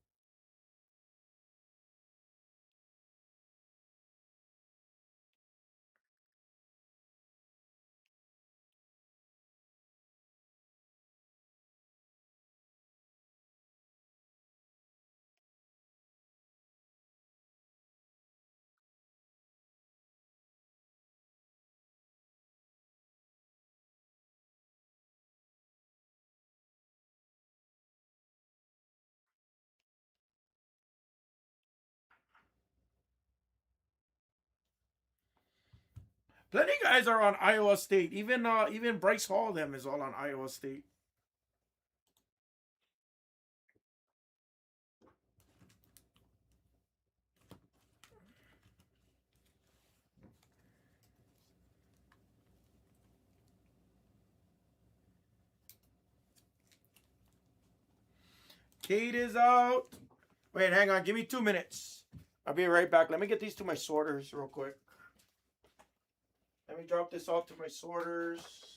Plenty of guys are on Iowa State. Even Bryce Hall them is all on Iowa State. Kate is out. Wait, hang on. Give me 2 minutes. I'll be right back. Let me get these to my sorters real quick. Let me drop this off to my sorters.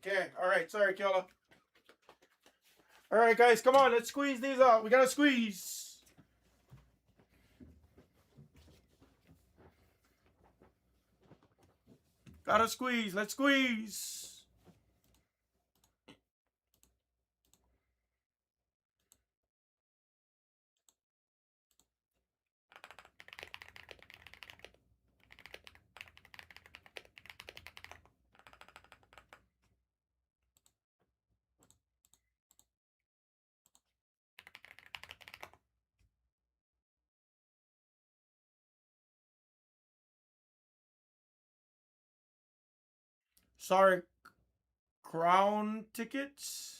Okay, all right. Sorry, Killa. All right, guys, come on. Let's squeeze these out. We gotta squeeze. Gotta squeeze. Let's squeeze. Sorry, crown tickets.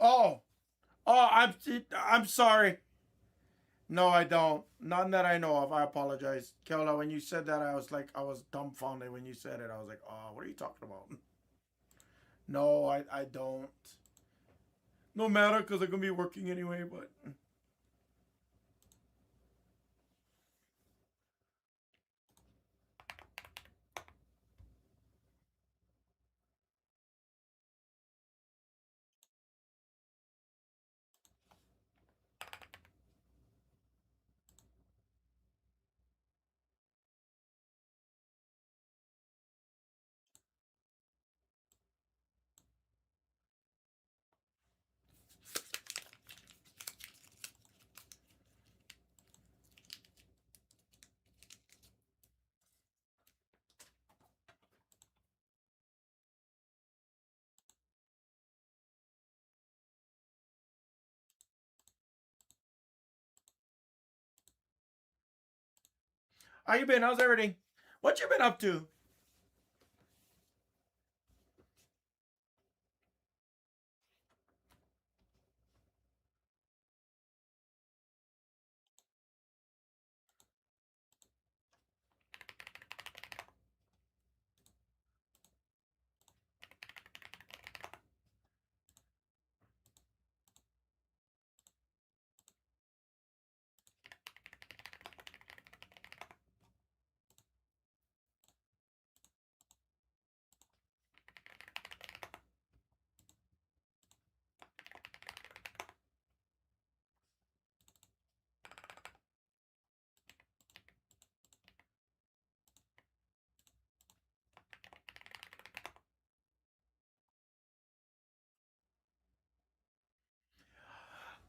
Oh, oh, I'm sorry. No, I don't. None that I know of. I apologize, Kelda. When you said that, I was dumbfounded when you said it. I was like, oh, what are you talking about? No, I don't. No matter, because I'm gonna be working anyway. But how you been? How's everything? What you been up to?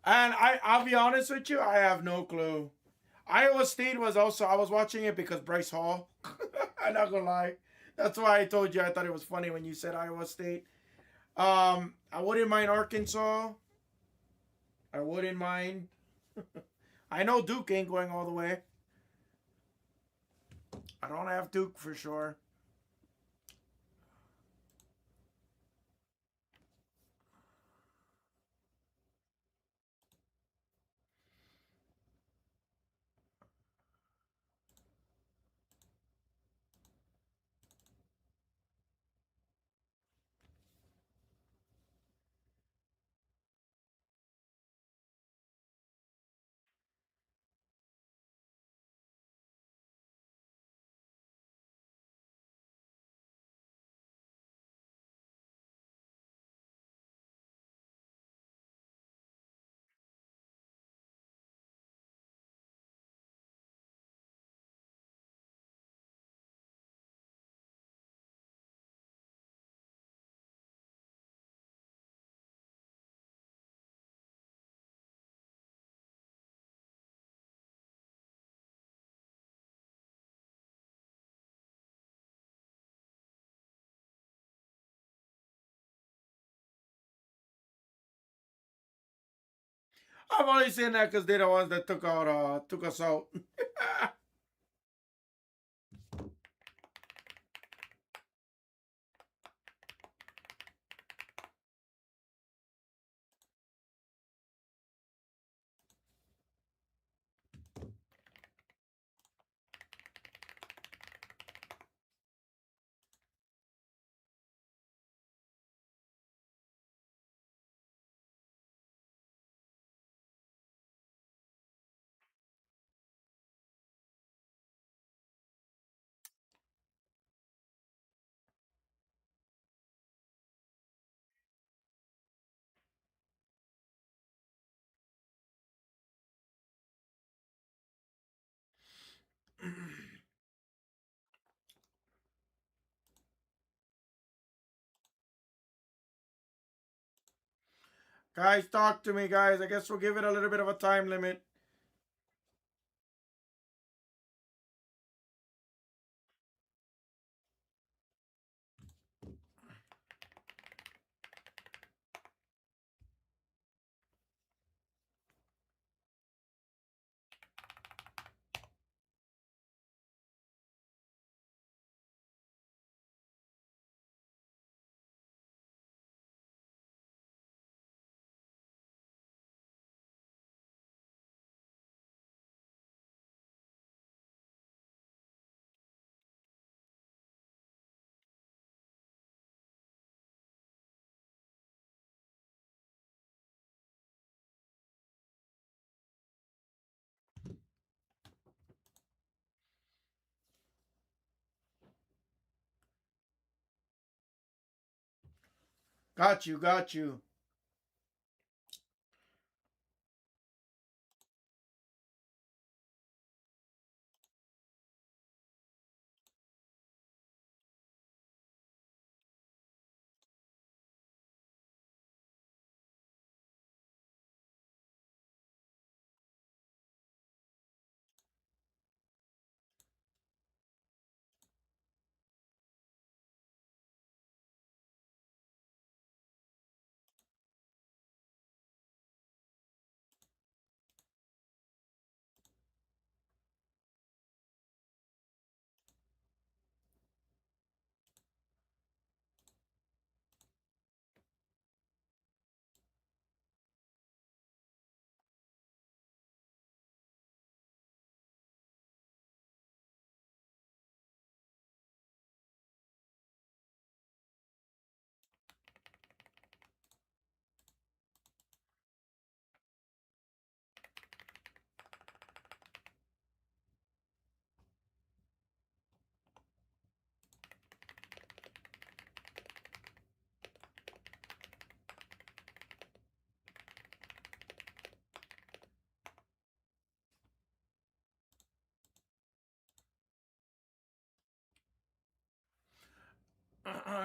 And I'll be honest with you, I have no clue. Iowa State was also, I was watching it because Bryce Hall. I'm not gonna lie. That's why I told you I thought it was funny when you said Iowa State. I wouldn't mind Arkansas. I wouldn't mind. I know Duke ain't going all the way. I don't have Duke for sure. I'm only saying that because they're the ones that took us out. Guys, talk to me, guys. I guess we'll give it a little bit of a time limit. Got you, got you.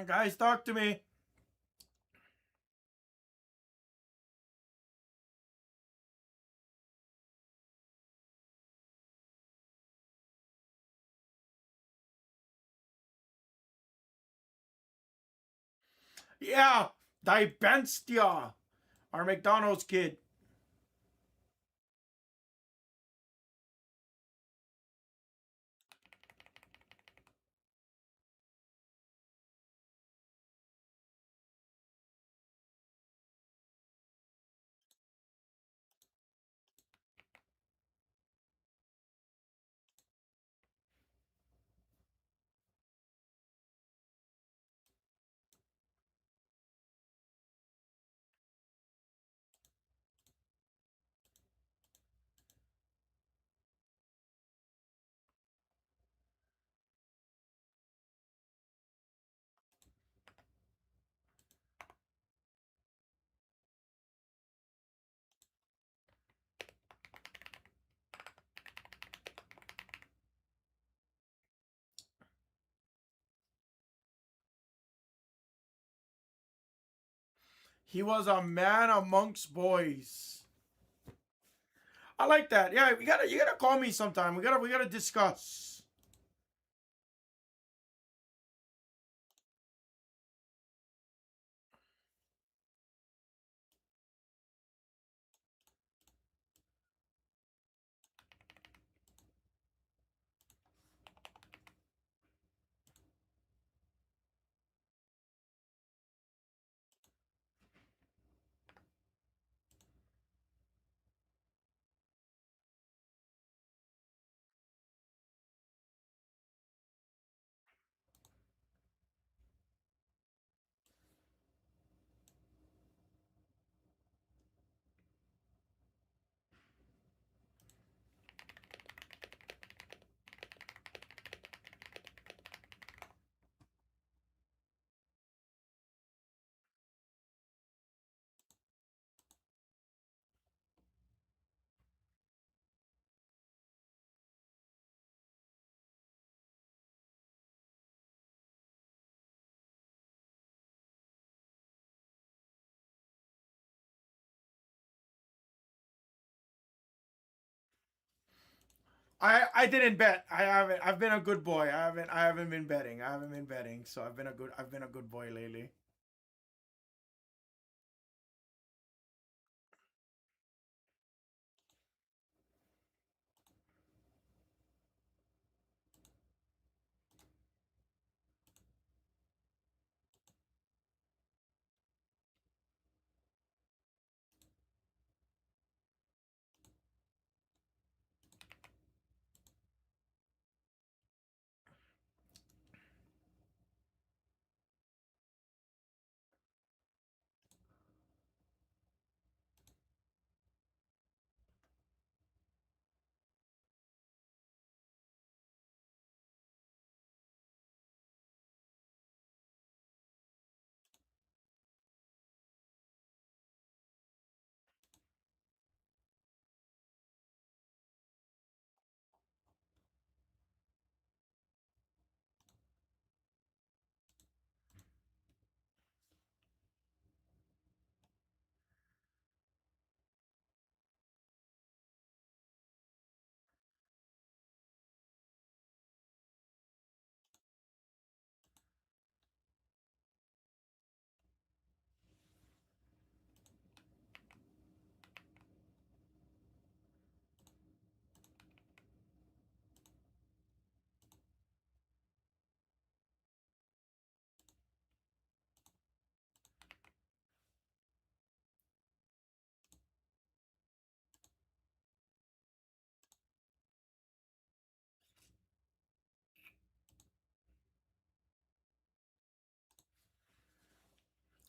Guys, talk to me. Yeah, Die Bestia. Our McDonald's kid. He was a man amongst boys. I like that. Yeah, you gotta call me sometime. We gotta discuss. I didn't bet. I haven't. I've been a good boy. I haven't been betting. I haven't been betting. So I've been a good boy lately.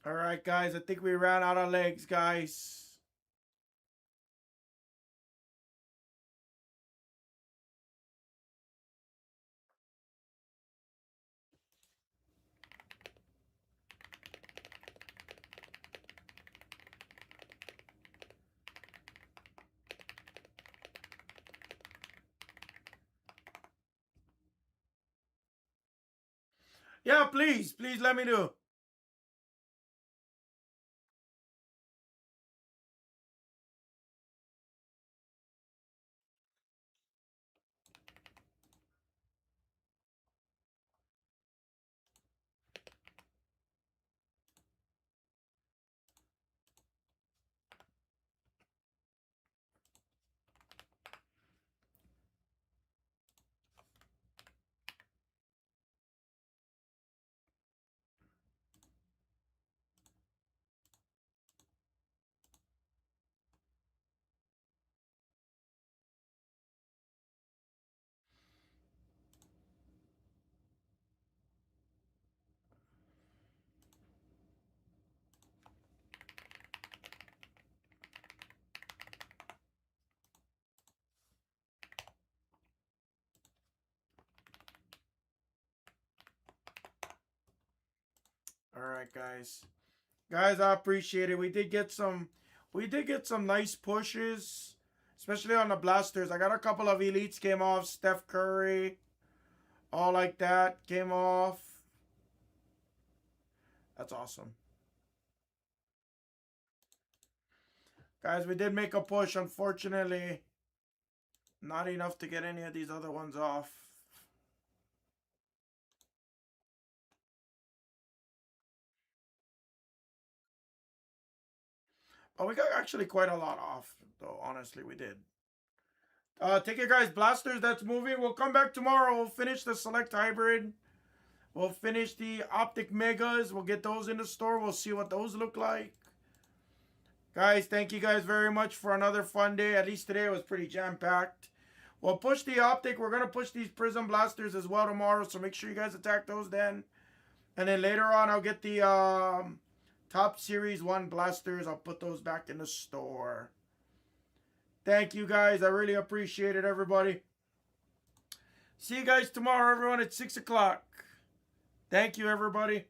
All right, guys. I think we ran out of legs, guys. Yeah, please, please let me do. All right, guys. Guys, I appreciate it. We did get some nice pushes, especially on the blasters. I got a couple of elites came off. Steph Curry, all like that came off. That's awesome. Guys, we did make a push. Unfortunately, not enough to get any of these other ones off. Oh, we got actually quite a lot off, though. Honestly, we did. Take care, guys. Blasters, that's moving. We'll come back tomorrow. We'll finish the select hybrid. We'll finish the optic megas. We'll get those in the store. We'll see what those look like. Guys, thank you guys very much for another fun day. At least today was pretty jam-packed. We'll push the optic. We're going to push these prism blasters as well tomorrow. So make sure you guys attack those then. And then later on, I'll get the top series 1 blasters. I'll put those back in the store. Thank you guys. I really appreciate it, everybody. See you guys tomorrow, everyone, at 6 o'clock. Thank you, everybody.